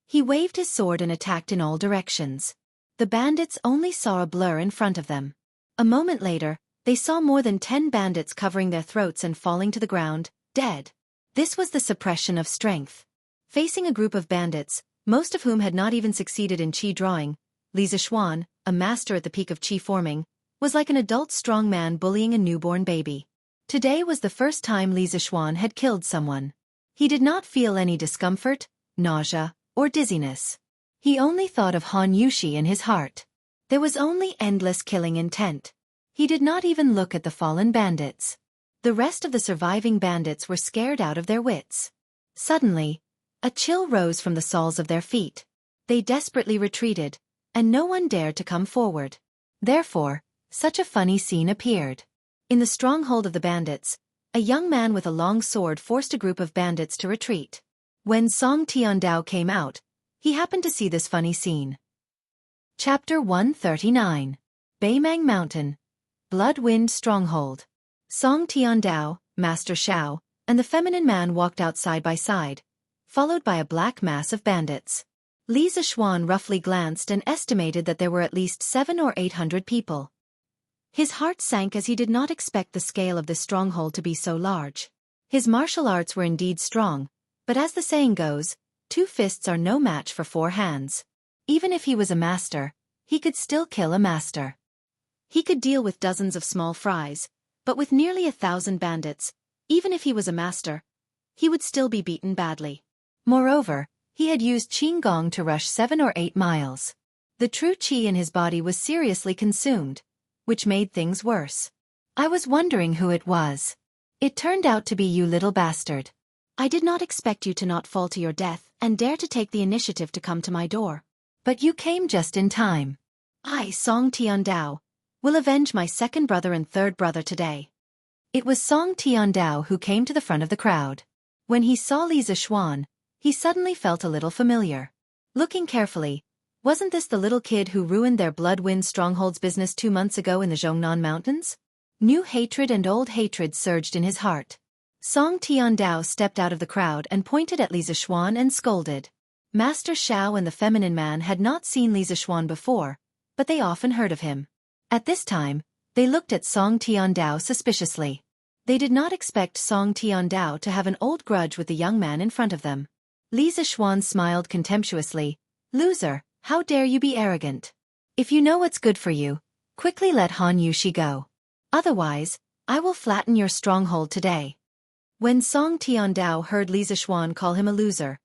He waved his sword and attacked in all directions. The bandits only saw a blur in front of them. A moment later, they saw more than 10 bandits covering their throats and falling to the ground, dead. This was the suppression of strength. Facing a group of bandits, most of whom had not even succeeded in chi drawing, Li Zishuan, a master at the peak of chi forming, was like an adult strong man bullying a newborn baby. Today was the first time Li Zishuan had killed someone. He did not feel any discomfort, nausea, or dizziness. He only thought of Han Yushi in his heart. There was only endless killing intent. He did not even look at the fallen bandits. The rest of the surviving bandits were scared out of their wits. Suddenly, a chill rose from the soles of their feet. They desperately retreated, and no one dared to come forward. Therefore, such a funny scene appeared. In the stronghold of the bandits, a young man with a long sword forced a group of bandits to retreat. When Song Tiandao came out, he happened to see this funny scene. Chapter 139. Baimang Mountain, Blood Wind Stronghold. Song Tiandao, Master Xiao, and the feminine man walked out side by side, followed by a black mass of bandits. Li Zishuan roughly glanced and estimated that there were at least 700 or 800 people. His heart sank as he did not expect the scale of this stronghold to be so large. His martial arts were indeed strong, but as the saying goes, 2 fists are no match for 4 hands. Even if he was a master, he could still kill a master. He could deal with dozens of small fries, but with nearly 1,000 bandits, even if he was a master, he would still be beaten badly. Moreover, he had used Qinggong to rush 7 or 8 miles. The true qi in his body was seriously consumed, which made things worse. I was wondering who it was. It turned out to be you, little bastard. I did not expect you to not fall to your death and dare to take the initiative to come to my door. But you came just in time. I, Song Tiandao, will avenge my 2nd brother and 3rd brother today. It was Song Tiandao who came to the front of the crowd. When he saw Li Zishuan, he suddenly felt a little familiar. Looking carefully, wasn't this the little kid who ruined their Blood Wind Stronghold's business 2 months ago in the Zhongnan Mountains? New hatred and old hatred surged in his heart. Song Tiandao stepped out of the crowd and pointed at Li Zishuan and scolded. Master Xiao and the feminine man had not seen Li Zishuan before, but they often heard of him. At this time, they looked at Song Tiandao suspiciously. They did not expect Song Tiandao to have an old grudge with the young man in front of them. Li Zishuan smiled contemptuously. Loser, how dare you be arrogant? If you know what's good for you, quickly let Han Yushi go. Otherwise, I will flatten your stronghold today. When Song Tiandao heard Li Zishuan call him a loser,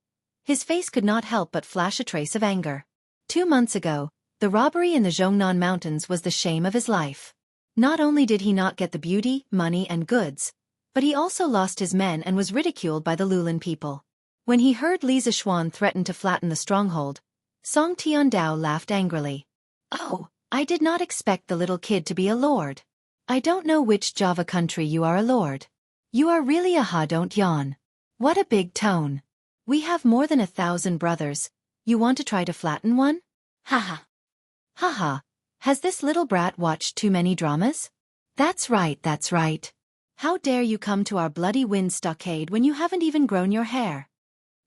his face could not help but flash a trace of anger. 2 months ago, the robbery in the Zhongnan Mountains was the shame of his life. Not only did he not get the beauty, money and goods, but he also lost his men and was ridiculed by the Lulin people. When he heard Li Zishuan threaten to flatten the stronghold, Song Tiandao laughed angrily. Oh, I did not expect the little kid to be a lord. I don't know which Java country you are a lord. You are really a ha don't yawn. What a big tone. We have more than 1,000 brothers. You want to try to flatten one? Haha. Haha. Has this little brat watched too many dramas? That's right, that's right. How dare you come to our bloody wind stockade when you haven't even grown your hair?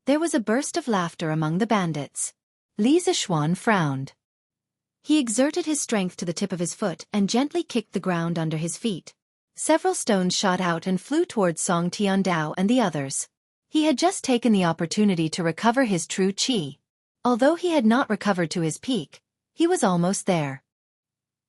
There was a burst of laughter among the bandits. Li Zishuan frowned. He exerted his strength to the tip of his foot and gently kicked the ground under his feet. Several stones shot out and flew towards Song Tiandao and the others. He had just taken the opportunity to recover his true qi. Although he had not recovered to his peak, he was almost there.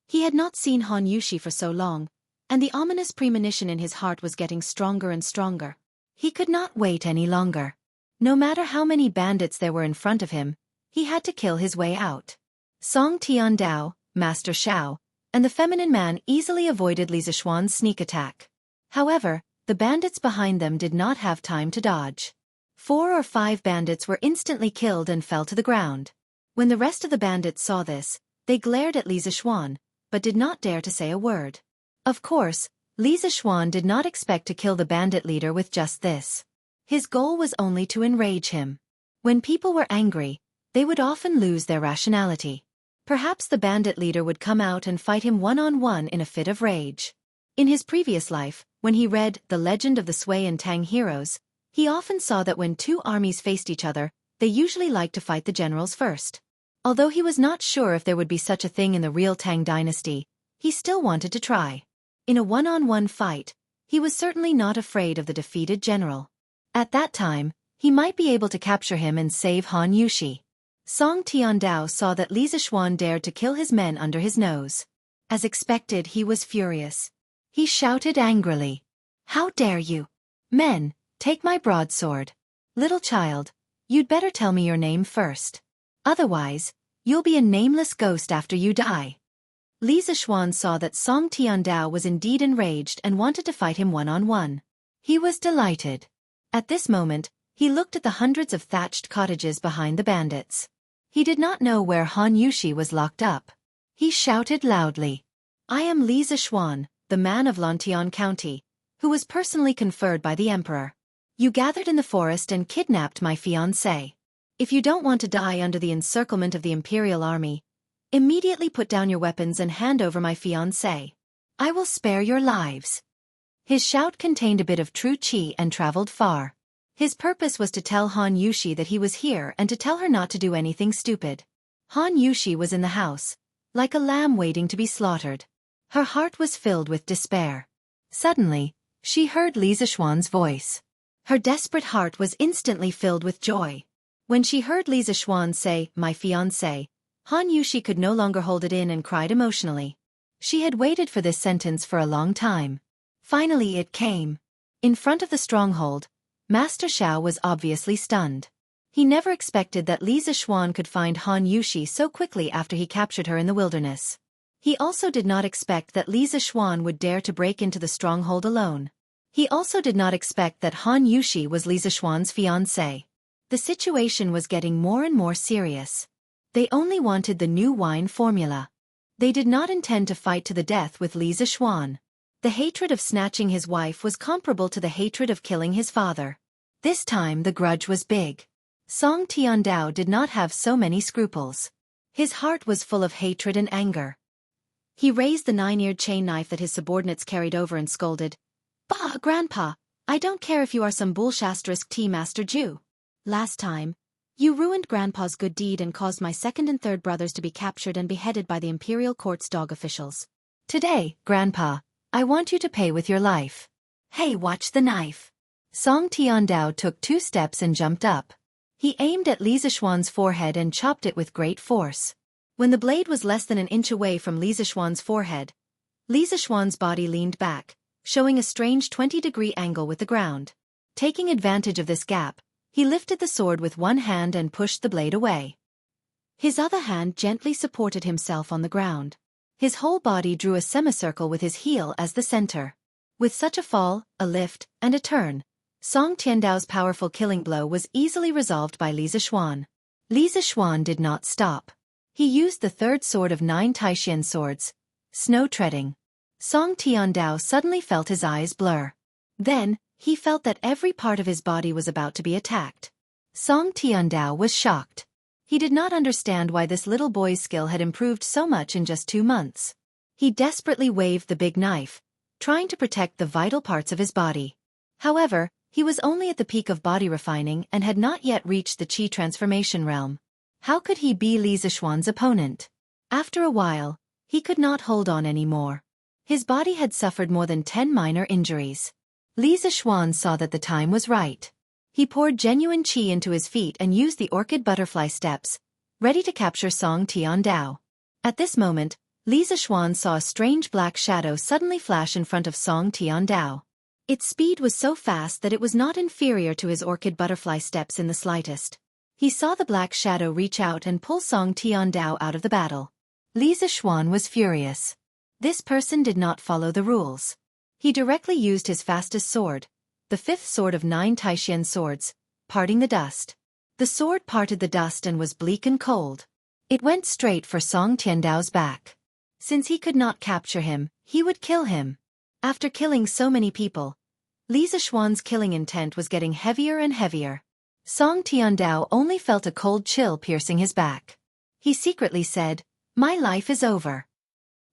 He had not seen Han Yushi for so long, and the ominous premonition in his heart was getting stronger and stronger. He could not wait any longer. No matter how many bandits there were in front of him, he had to kill his way out. Song Tiandao, Master Xiao, and the feminine man easily avoided Li Zishuan's sneak attack. However, the bandits behind them did not have time to dodge. 4 or 5 bandits were instantly killed and fell to the ground. When the rest of the bandits saw this, they glared at Li Zishuan, but did not dare to say a word. Of course, Li Zishuan did not expect to kill the bandit leader with just this. His goal was only to enrage him. When people were angry, they would often lose their rationality. Perhaps the bandit leader would come out and fight him one-on-one in a fit of rage. In his previous life, when he read The Legend of the Sui and Tang Heroes, he often saw that when 2 armies faced each other, they usually liked to fight the generals first. Although he was not sure if there would be such a thing in the real Tang dynasty, he still wanted to try. In a one-on-one fight, he was certainly not afraid of the defeated general. At that time, he might be able to capture him and save Han Yushi. Song Tiandao saw that Li Zishuan dared to kill his men under his nose. As expected, he was furious. He shouted angrily. How dare you? Men, take my broadsword. Little child, you'd better tell me your name first. Otherwise, you'll be a nameless ghost after you die. Li Zishuan saw that Song Tiandao was indeed enraged and wanted to fight him one-on-one. He was delighted. At this moment, he looked at the hundreds of thatched cottages behind the bandits. He did not know where Han Yushi was locked up. He shouted loudly. I am Li Zishuan, the man of Lantian County, who was personally conferred by the emperor. You gathered in the forest and kidnapped my fiancé. If you don't want to die under the encirclement of the imperial army, immediately put down your weapons and hand over my fiancé. I will spare your lives. His shout contained a bit of true qi and traveled far. His purpose was to tell Han Yushi that he was here and to tell her not to do anything stupid. Han Yushi was in the house, like a lamb waiting to be slaughtered. Her heart was filled with despair. Suddenly, she heard Li Zishuan's voice. Her desperate heart was instantly filled with joy. When she heard Li Zishuan say, my fiancé, Han Yushi could no longer hold it in and cried emotionally. She had waited for this sentence for a long time. Finally it came. In front of the stronghold, Master Xiao was obviously stunned. He never expected that Li Zishuan could find Han Yushi so quickly after he captured her in the wilderness. He also did not expect that Li Zishuan would dare to break into the stronghold alone. He also did not expect that Han Yushi was Li Zishuan's fiancé. The situation was getting more and more serious. They only wanted the new wine formula. They did not intend to fight to the death with Li Zishuan. The hatred of snatching his wife was comparable to the hatred of killing his father. This time the grudge was big. Song Tiandao did not have so many scruples. His heart was full of hatred and anger. He raised the 9-eared chain knife that his subordinates carried over and scolded, "Bah, Grandpa, I don't care if you are some bullshasterisk tea master Jew. Last time, you ruined Grandpa's good deed and caused my second and third brothers to be captured and beheaded by the imperial court's dog officials. Today, Grandpa, I want you to pay with your life. Hey, watch the knife." Song Tiandao took 2 steps and jumped up. He aimed at Li Zishuan's forehead and chopped it with great force. When the blade was less than an inch away from Li Zishuan's forehead, Li Zishuan's body leaned back, showing a strange 20-degree angle with the ground. Taking advantage of this gap, he lifted the sword with one hand and pushed the blade away. His other hand gently supported himself on the ground. His whole body drew a semicircle with his heel as the center. With such a fall, a lift, and a turn, Song Tiandao's powerful killing blow was easily resolved by Li Zishuan. Li Zishuan did not stop. He used the third sword of 9 Taishan swords, snow treading. Song Tiandao suddenly felt his eyes blur. Then, he felt that every part of his body was about to be attacked. Song Tiandao was shocked. He did not understand why this little boy's skill had improved so much in just 2 months. He desperately waved the big knife, trying to protect the vital parts of his body. However, he was only at the peak of body refining and had not yet reached the Qi transformation realm. How could he be Li Zishuan's opponent? After a while, he could not hold on anymore. His body had suffered more than 10 minor injuries. Li Zishuan saw that the time was right. He poured genuine qi into his feet and used the orchid butterfly steps, ready to capture Song Tiandao. At this moment, Li Zishuan saw a strange black shadow suddenly flash in front of Song Tiandao. Its speed was so fast that it was not inferior to his orchid butterfly steps in the slightest. He saw the black shadow reach out and pull Song Tiandao out of the battle. Li Zishuan was furious. This person did not follow the rules. He directly used his fastest sword, the 5th sword of 9 Taishan swords, parting the dust. The sword parted the dust and was bleak and cold. It went straight for Song Tiandao's back. Since he could not capture him, he would kill him. After killing so many people, Li Zishuan's killing intent was getting heavier and heavier. Song Tiandao only felt a cold chill piercing his back. He secretly said, "My life is over."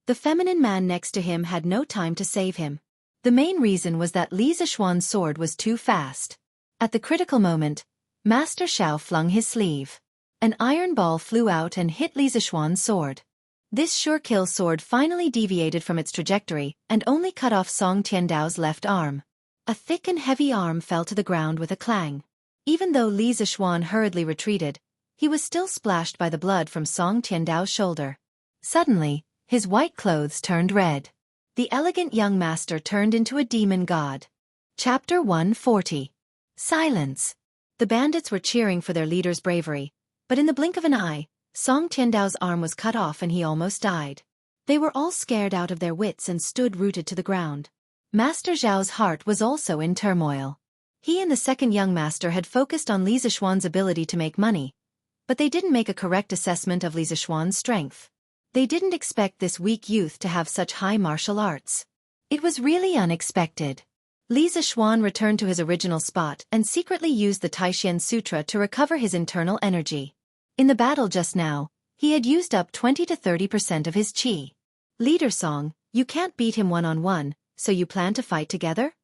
The feminine man next to him had no time to save him. The main reason was that Li Zishuan's sword was too fast. At the critical moment, Master Xiao flung his sleeve. An iron ball flew out and hit Li Zishuan's sword. This sure-kill sword finally deviated from its trajectory and only cut off Song Tiandao's left arm. A thick and heavy arm fell to the ground with a clang. Even though Li Zishuan hurriedly retreated, he was still splashed by the blood from Song Tiandao's shoulder. Suddenly, his white clothes turned red. The elegant young master turned into a demon god. Chapter 140. Silence. The bandits were cheering for their leader's bravery, but in the blink of an eye, Song Tiandao's arm was cut off and he almost died. They were all scared out of their wits and stood rooted to the ground. Master Zhao's heart was also in turmoil. He and the second young master had focused on Li Zishuan's ability to make money, but they didn't make a correct assessment of Li Zishuan's strength. They didn't expect this weak youth to have such high martial arts. It was really unexpected. Li Zishuan returned to his original spot and secretly used the Taishan Sutra to recover his internal energy. In the battle just now, he had used up 20 to 30% of his qi. "Leader Song, you can't beat him one-on-one, so you plan to fight together?"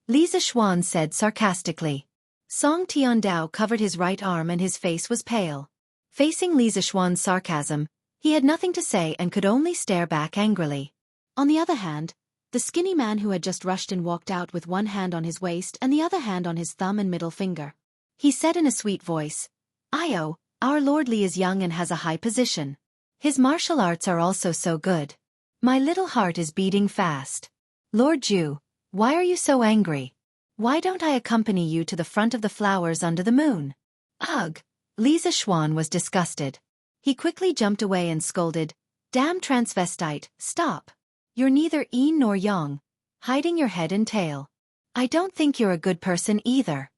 Li Zishuan said sarcastically. Song Tiandao covered his right arm and his face was pale. Facing Li Zishuan's sarcasm, he had nothing to say and could only stare back angrily. On the other hand, the skinny man who had just rushed in walked out with one hand on his waist and the other hand on his thumb and middle finger. He said in a sweet voice, "Io, our Lord Li is young and has a high position. His martial arts are also so good. My little heart is beating fast. Lord Ju, why are you so angry? Why don't I accompany you to the front of the flowers under the moon?" Ugh! Li Zishuan was disgusted. He quickly jumped away and scolded, "Damn transvestite, stop. You're neither yin nor yang, hiding your head and tail. I don't think you're a good person either."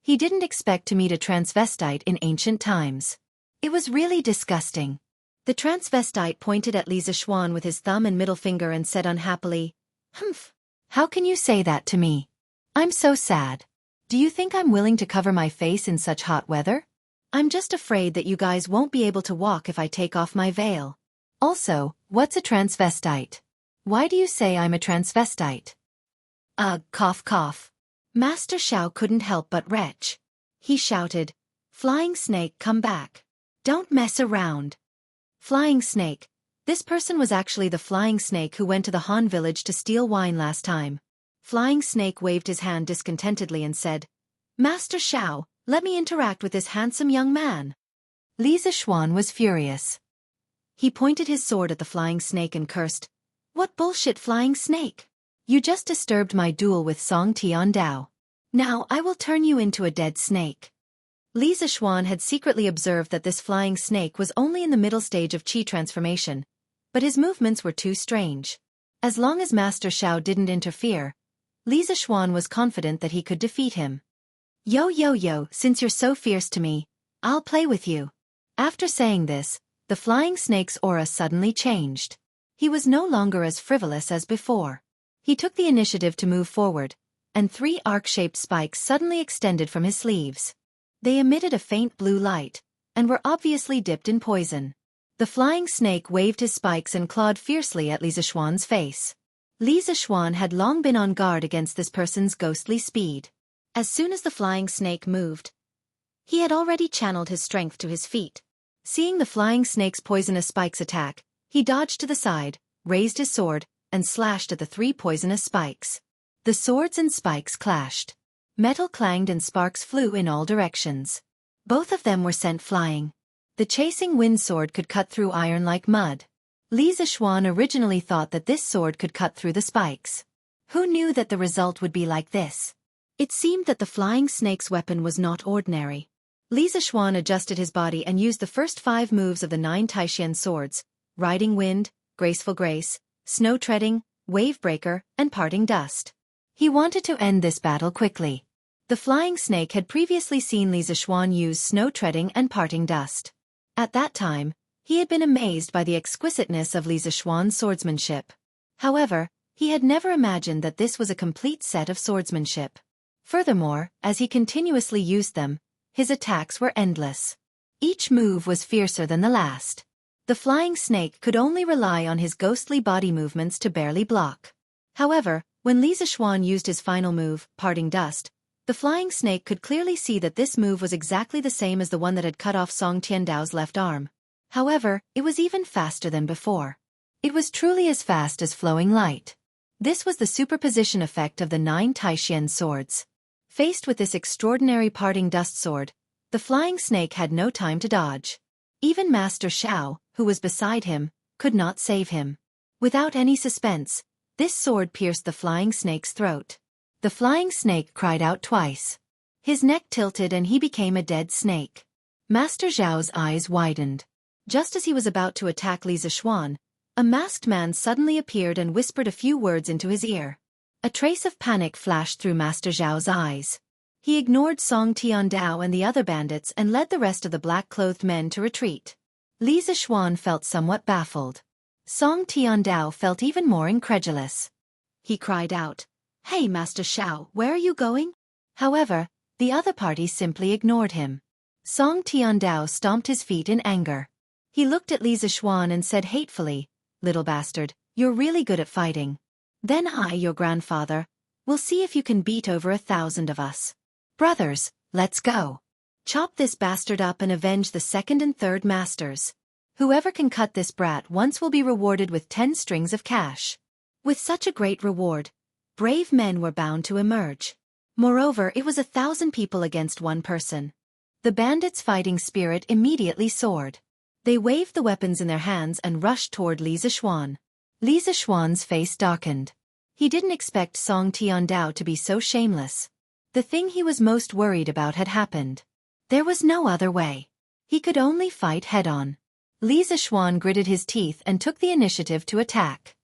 He didn't expect to meet a transvestite in ancient times. It was really disgusting. The transvestite pointed at Li Zishuan with his thumb and middle finger and said unhappily, "Humph. How can you say that to me? I'm so sad. Do you think I'm willing to cover my face in such hot weather? I'm just afraid that you guys won't be able to walk if I take off my veil. Also, What's a transvestite? Why do you say I'm a transvestite? Ugh, cough cough. Master Xiao couldn't help but retch. He shouted, Flying Snake, come back. Don't mess around. Flying Snake. This person was actually the Flying Snake who went to the Han village to steal wine last time. Flying Snake waved his hand discontentedly and said, Master Xiao, let me interact with this handsome young man. Li Zishuan was furious. He pointed his sword at the Flying Snake and cursed, What bullshit, Flying Snake? You just disturbed my duel with Song Tiandao. Now I will turn you into a dead snake. Li Zishuan had secretly observed that this Flying Snake was only in the middle stage of Qi transformation, but his movements were too strange. As long as Master Xiao didn't interfere, Li Zishuan was confident that he could defeat him. Yo yo yo, since you're so fierce to me, I'll play with you. After saying this, the Flying Snake's aura suddenly changed. He was no longer as frivolous as before. He took the initiative to move forward, and 3 arc-shaped spikes suddenly extended from his sleeves. They emitted a faint blue light, and were obviously dipped in poison. The Flying Snake waved his spikes and clawed fiercely at Li Zishuan's face. Li Zishuan had long been on guard against this person's ghostly speed. As soon as the Flying Snake moved, he had already channeled his strength to his feet. Seeing the Flying Snake's poisonous spikes attack, he dodged to the side, raised his sword, and slashed at the 3 poisonous spikes. The swords and spikes clashed. Metal clanged and sparks flew in all directions. Both of them were sent flying. The chasing wind sword could cut through iron like mud. Li Zishuan originally thought that this sword could cut through the spikes. Who knew that the result would be like this? It seemed that the Flying Snake's weapon was not ordinary. Li Zishuan adjusted his body and used the first 5 moves of the 9 Taishan swords: Riding Wind, Graceful Grace, Snow Treading, Wave Breaker, and Parting Dust. He wanted to end this battle quickly. The Flying Snake had previously seen Li Zishuan use Snow Treading and Parting Dust. At that time, he had been amazed by the exquisiteness of Li Zishuan's swordsmanship. However, he had never imagined that this was a complete set of swordsmanship. Furthermore, as he continuously used them, his attacks were endless. Each move was fiercer than the last. The Flying Snake could only rely on his ghostly body movements to barely block. However, when Li Zishuan used his final move, Parting Dust, the Flying Snake could clearly see that this move was exactly the same as the one that had cut off Song Tiandao's left arm. However, it was even faster than before. It was truly as fast as flowing light. This was the superposition effect of the 9 Taishan swords. Faced with this extraordinary Parting Dust sword, the Flying Snake had no time to dodge. Even Master Xiao, who was beside him, could not save him. Without any suspense, this sword pierced the Flying Snake's throat. The Flying Snake cried out twice. His neck tilted and he became a dead snake. Master Zhao's eyes widened. Just as he was about to attack Li Zishuan, a masked man suddenly appeared and whispered a few words into his ear. A trace of panic flashed through Master Zhao's eyes. He ignored Song Tiandao and the other bandits and led the rest of the black-clothed men to retreat. Li Zishuan felt somewhat baffled. Song Tiandao felt even more incredulous. He cried out, "Hey Master Xiao, where are you going?" However, the other party simply ignored him. Song Tiandao stomped his feet in anger. He looked at Li Zishuan and said hatefully, "Little bastard, you're really good at fighting. Then I, your grandfather, will see if you can beat over 1,000 of us. Brothers, let's go. Chop this bastard up and avenge the 2nd and 3rd masters. Whoever can cut this brat once will be rewarded with 10 strings of cash." With such a great reward, brave men were bound to emerge. Moreover, it was 1,000 people against 1 person. The bandits' fighting spirit immediately soared. They waved the weapons in their hands and rushed toward Li Zishuan. Li Zishuan's face darkened. He didn't expect Song Tiandao to be so shameless. The thing he was most worried about had happened. There was no other way. He could only fight head-on. Li Zishuan gritted his teeth and took the initiative to attack.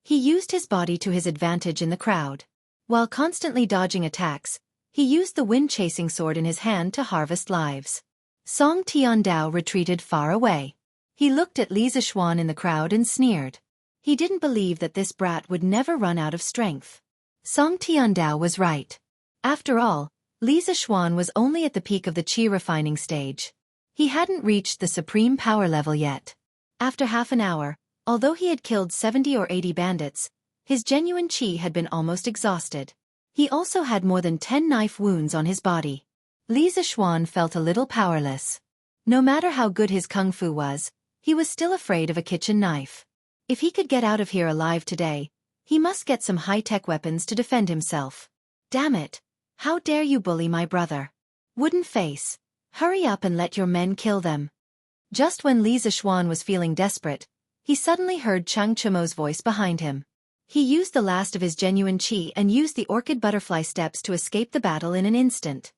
He used his body to his advantage in the crowd. While constantly dodging attacks, he used the wind-chasing sword in his hand to harvest lives. Song Tiandao retreated far away. He looked at Li Zishuan in the crowd and sneered. He didn't believe that this brat would never run out of strength. Song Tiandao was right. After all, Li Zishuan was only at the peak of the Qi refining stage. He hadn't reached the supreme power level yet. After half an hour, Although he had killed 70 or 80 bandits, his genuine chi had been almost exhausted. He also had more than 10 knife wounds on his body. Li Zishuan felt a little powerless. No matter how good his kung fu was, he was still afraid of a kitchen knife. If he could get out of here alive today, he must get some high-tech weapons to defend himself. Damn it! How dare you bully my brother? Wooden face! Hurry up and let your men kill them. Just when Li Zishuan was feeling desperate, he suddenly heard Chang Chumo's voice behind him. He used the last of his genuine chi and used the orchid butterfly steps to escape the battle in an instant.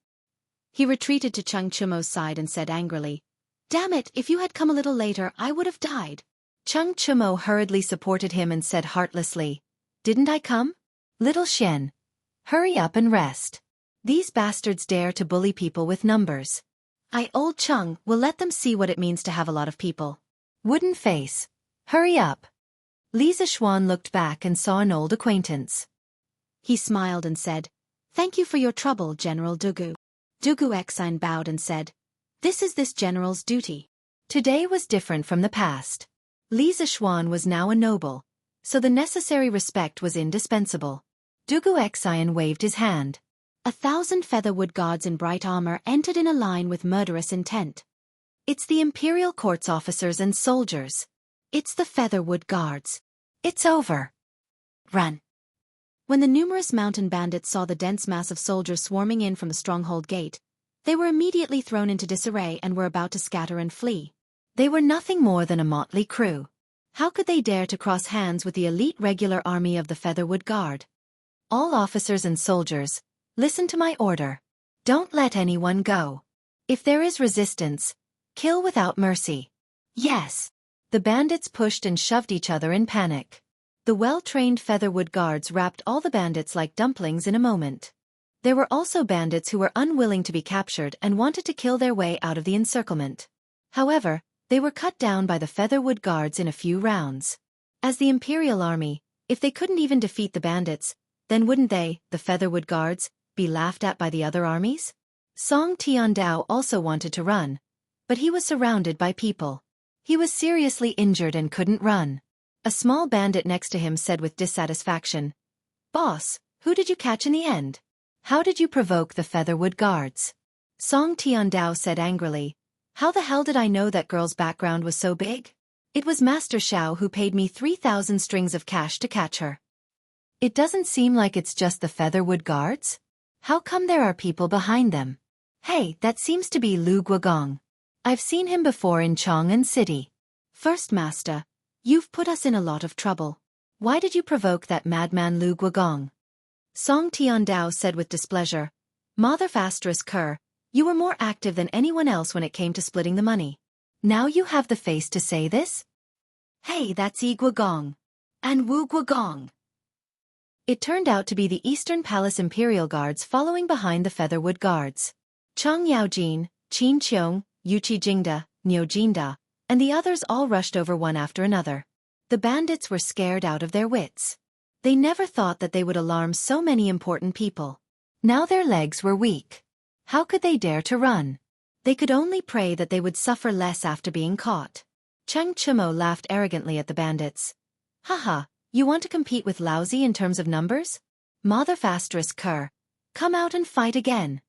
He retreated to Chang Chumo's side and said angrily, "Damn it, if you had come a little later, I would have died." Chang Chumo hurriedly supported him and said heartlessly, "Didn't I come? Little Shen. Hurry up and rest. These bastards dare to bully people with numbers. Old Chung will let them see what it means to have a lot of people. Wooden face. Hurry up." Li Zishuan looked back and saw an old acquaintance. He smiled and said, "Thank you for your trouble, General Dugu." Dugu Exine bowed and said, "This is this general's duty." Today was different from the past. Li Zishuan was now a noble, so the necessary respect was indispensable. Dugu Exine waved his hand. 1,000 featherwood guards in bright armor entered in a line with murderous intent. It's the imperial court's officers and soldiers. It's the featherwood guards. It's over. Run. When the numerous mountain bandits saw the dense mass of soldiers swarming in from the stronghold gate, they were immediately thrown into disarray and were about to scatter and flee. They were nothing more than a motley crew. How could they dare to cross hands with the elite regular army of the Featherwood Guard? All officers and soldiers, listen to my order. Don't let anyone go. If there is resistance, kill without mercy. Yes. The bandits pushed and shoved each other in panic. The well-trained Featherwood Guards wrapped all the bandits like dumplings in a moment. There were also bandits who were unwilling to be captured and wanted to kill their way out of the encirclement. However, they were cut down by the Featherwood Guards in a few rounds. As the Imperial Army, if they couldn't even defeat the bandits, then wouldn't they, the Featherwood Guards, be laughed at by the other armies? Song Tiandao also wanted to run, but he was surrounded by people. He was seriously injured and couldn't run. A small bandit next to him said with dissatisfaction, "Boss, who did you catch in the end? How did you provoke the Featherwood Guards?" Song Tiandao said angrily, "How the hell did I know that girl's background was so big? It was Master Xiao who paid me 3,000 strings of cash to catch her." It doesn't seem like it's just the Featherwood Guards. How come there are people behind them? Hey, that seems to be Lu Guogong. I've seen him before in Chang'an City. First Master, you've put us in a lot of trouble. Why did you provoke that madman Lu Guogong? Song Tiandao said with displeasure, "Mother Asterisk Kerr, you were more active than anyone else when it came to splitting the money. Now you have the face to say this? Hey, that's Yi Guogong. And Wu Guogong." It turned out to be the Eastern Palace Imperial Guards following behind the Featherwood Guards. Chang Yaojin, Qin Qiong, Yuchi Jingda, Niu Jinda, and the others all rushed over one after another. The bandits were scared out of their wits. They never thought that they would alarm so many important people. Now their legs were weak. How could they dare to run? They could only pray that they would suffer less after being caught. Chang Chumo laughed arrogantly at the bandits. "Haha, you want to compete with Lousy in terms of numbers? Mother Asterisk Kerr, come out and fight again."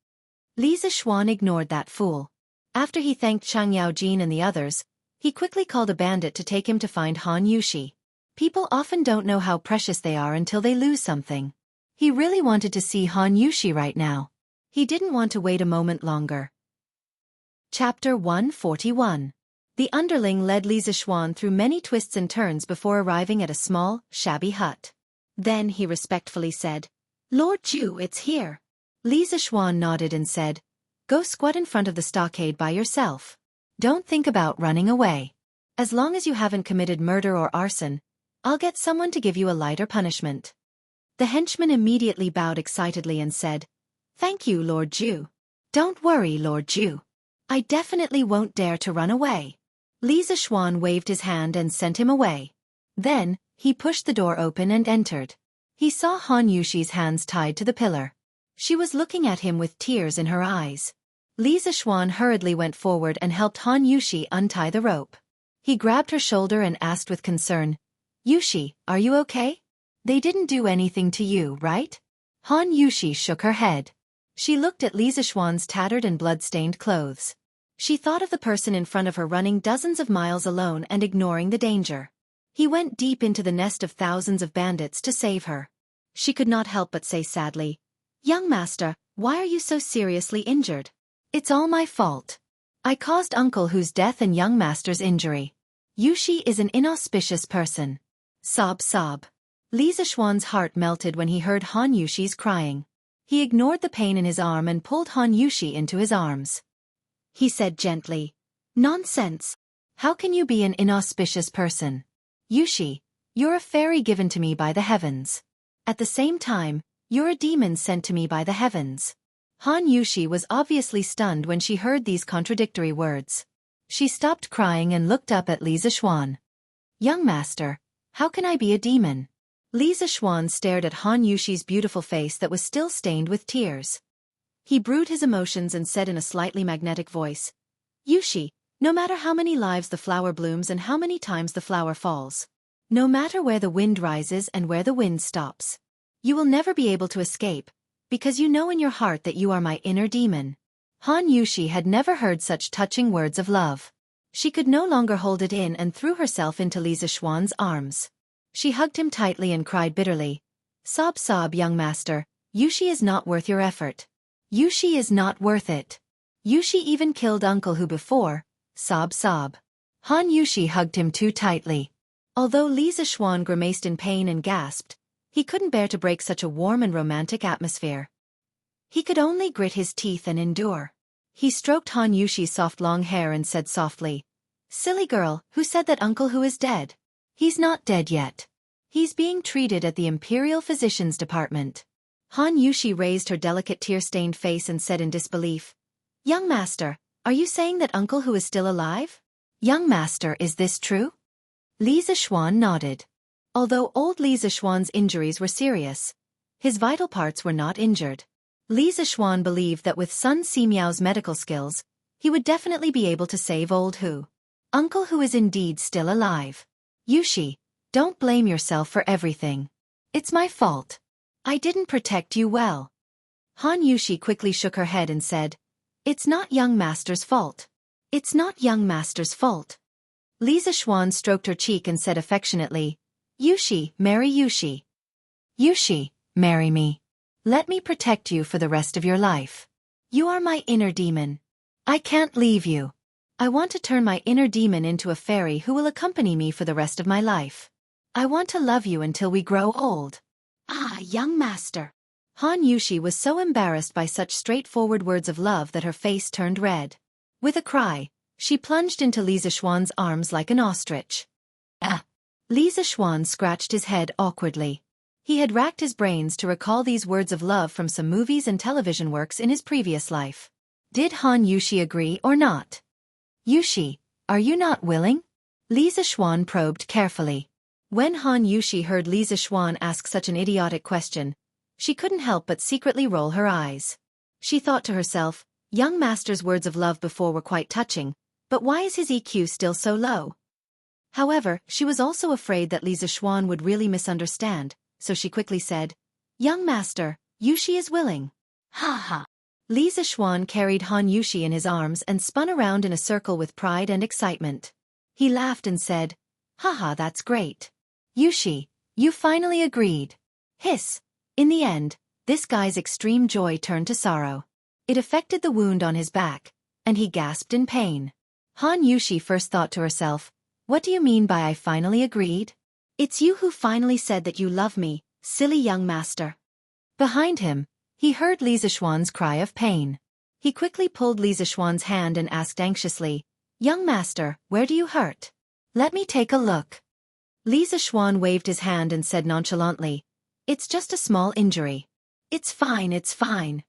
Li Zishuan ignored that fool. After he thanked Chang Yaojin and the others, he quickly called a bandit to take him to find Han Yushi. People often don't know how precious they are until they lose something. He really wanted to see Han Yushi right now. He didn't want to wait a moment longer. Chapter 141. The underling led Li Zishuan through many twists and turns before arriving at a small, shabby hut. Then he respectfully said, "Lord Ju, it's here." Li Zishuan nodded and said, "Go squat in front of the stockade by yourself. Don't think about running away. As long as you haven't committed murder or arson, I'll get someone to give you a lighter punishment." The henchman immediately bowed excitedly and said, "Thank you, Lord Ju." "Don't worry, Lord Ju. I definitely won't dare to run away." Li Zishuan waved his hand and sent him away. Then, he pushed the door open and entered. He saw Han Yushi's hands tied to the pillar. She was looking at him with tears in her eyes. Li Zishuan hurriedly went forward and helped Han Yushi untie the rope. He grabbed her shoulder and asked with concern, Yushi, are you okay? They didn't do anything to you, right? Han Yushi shook her head. She looked at Li Zixuan's tattered and blood-stained clothes. She thought of the person in front of her running dozens of miles alone and ignoring the danger. He went deep into the nest of thousands of bandits to save her. She could not help but say sadly, Young master, why are you so seriously injured? It's all my fault. I caused Uncle Hu's death and young master's injury. Yushi is an inauspicious person. Sob sob. Li Zixuan's heart melted when he heard Han Yushi's crying. He ignored the pain in his arm and pulled Han Yushi into his arms. He said gently, Nonsense. How can you be an inauspicious person? Yushi, you're a fairy given to me by the heavens. At the same time, you're a demon sent to me by the heavens. Han Yushi was obviously stunned when she heard these contradictory words. She stopped crying and looked up at Li Zixuan. Young master, how can I be a demon? Li Zixuan stared at Han Yushi's beautiful face that was still stained with tears. He brewed his emotions and said in a slightly magnetic voice, Yushi, no matter how many lives the flower blooms and how many times the flower falls, no matter where the wind rises and where the wind stops, you will never be able to escape, because you know in your heart that you are my inner demon. Han Yushi had never heard such touching words of love. She could no longer hold it in and threw herself into Li Zixuan's arms. She hugged him tightly and cried bitterly, Sob sob young master, Yushi is not worth your effort. Yushi is not worth it. Yushi even killed Uncle Hu before. Sob sob. Han Yushi hugged him too tightly. Although Li Zixuan grimaced in pain and gasped, he couldn't bear to break such a warm and romantic atmosphere. He could only grit his teeth and endure. He stroked Han Yushi's soft long hair and said softly, Silly girl, who said that Uncle Hu is dead? He's not dead yet. He's being treated at the Imperial Physician's Department. Han Yushi raised her delicate tear-stained face and said in disbelief, Young master, are you saying that Uncle Hu is still alive? Young master, is this true? Li Zixuan nodded. Although old Li Zixuan's injuries were serious, his vital parts were not injured. Li Zixuan believed that with Sun Simiao's medical skills, he would definitely be able to save old Hu. Uncle Hu is indeed still alive. Yushi, don't blame yourself for everything. It's my fault. I didn't protect you well. Han Yushi quickly shook her head and said, It's not young master's fault. It's not young master's fault. Li Zixuan stroked her cheek and said affectionately, Yushi, marry Yushi. Yushi, marry me. Let me protect you for the rest of your life. You are my inner demon. I can't leave you. I want to turn my inner demon into a fairy who will accompany me for the rest of my life. I want to love you until we grow old. Ah, young master. Han Yushi was so embarrassed by such straightforward words of love that her face turned red. With a cry, she plunged into Li Zixuan's arms like an ostrich. Ah! Li Zixuan scratched his head awkwardly. He had racked his brains to recall these words of love from some movies and television works in his previous life. Did Han Yushi agree or not? Yushi, are you not willing? Li Zixuan probed carefully. When Han Yushi heard Li Zixuan ask such an idiotic question, she couldn't help but secretly roll her eyes. She thought to herself, young master's words of love before were quite touching, but why is his EQ still so low? However, she was also afraid that Li Zixuan would really misunderstand, so she quickly said, Young master, Yushi is willing. Ha ha. Li Zixuan carried Han Yushi in his arms and spun around in a circle with pride and excitement. He laughed and said, Haha, that's great. Yushi, you finally agreed. Hiss. In the end, this guy's extreme joy turned to sorrow. It affected the wound on his back, and he gasped in pain. Han Yushi first thought to herself, what do you mean by I finally agreed? It's you who finally said that you love me, silly young master. Behind him, he heard Li Zixuan's cry of pain. He quickly pulled Li Zixuan's hand and asked anxiously, Young master, where do you hurt? Let me take a look. Li Zixuan waved his hand and said nonchalantly, It's just a small injury. It's fine, it's fine.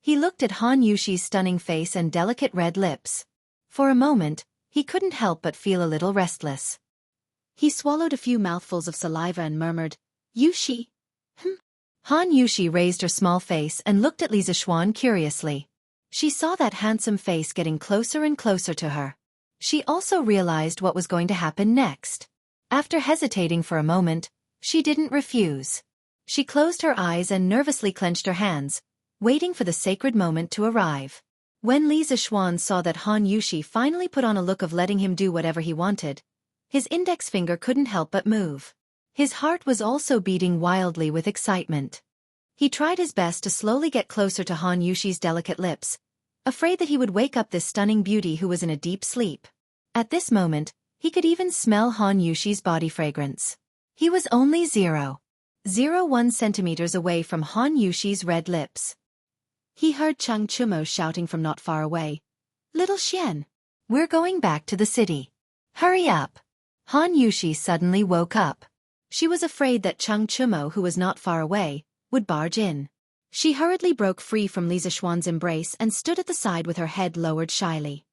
He looked at Han Yushi's stunning face and delicate red lips. For a moment, he couldn't help but feel a little restless. He swallowed a few mouthfuls of saliva and murmured, Yushi? Han Yushi raised her small face and looked at Li Zixuan curiously. She saw that handsome face getting closer and closer to her. She also realized what was going to happen next. After hesitating for a moment, she didn't refuse. She closed her eyes and nervously clenched her hands, waiting for the sacred moment to arrive. When Li Zixuan saw that Han Yushi finally put on a look of letting him do whatever he wanted, his index finger couldn't help but move. His heart was also beating wildly with excitement. He tried his best to slowly get closer to Han Yushi's delicate lips, afraid that he would wake up this stunning beauty who was in a deep sleep. At this moment, he could even smell Han Yushi's body fragrance. He was only 0.01 centimeters away from Han Yushi's red lips. He heard Cheng Chumo shouting from not far away, "Little Xian, we're going back to the city. Hurry up." Han Yushi suddenly woke up. She was afraid that Cheng Chumo, who was not far away, would barge in. She hurriedly broke free from Li Zixuan's embrace and stood at the side with her head lowered shyly.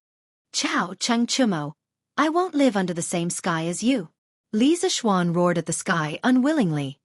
"Ciao, Cheng Chumo. I won't live under the same sky as you." Li Zixuan roared at the sky unwillingly.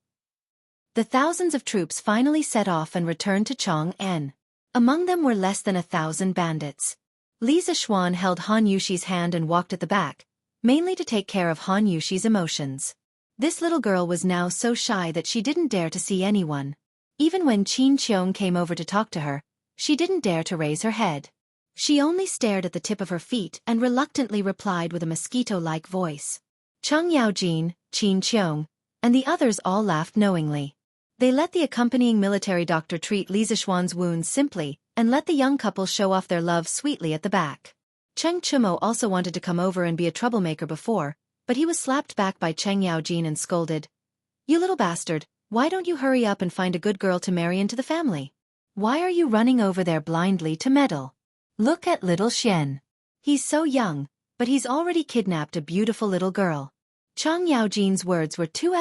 The thousands of troops finally set off and returned to Chang'an. Among them were less than 1,000 bandits. Li Zixuan held Han Yushi's hand and walked at the back, mainly to take care of Han Yushi's emotions. This little girl was now so shy that she didn't dare to see anyone. Even when Qin Qiong came over to talk to her, she didn't dare to raise her head. She only stared at the tip of her feet and reluctantly replied with a mosquito-like voice. Cheng Yaojin, Qin Qiong, and the others all laughed knowingly. They let the accompanying military doctor treat Li Zixuan's wounds simply and let the young couple show off their love sweetly at the back. Cheng Chumo also wanted to come over and be a troublemaker before, but he was slapped back by Cheng Yaojin and scolded, "You little bastard, why don't you hurry up and find a good girl to marry into the family? Why are you running over there blindly to meddle? Look at little Xian. He's so young, but he's already kidnapped a beautiful little girl." Cheng Yaojin's words were too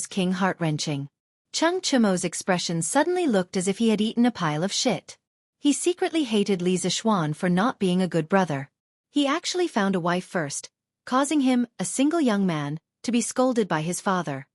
king heart-wrenching. Cheng Chumo's expression suddenly looked as if he had eaten a pile of shit. He secretly hated Li Zixuan for not being a good brother. He actually found a wife first, causing him, a single young man, to be scolded by his father.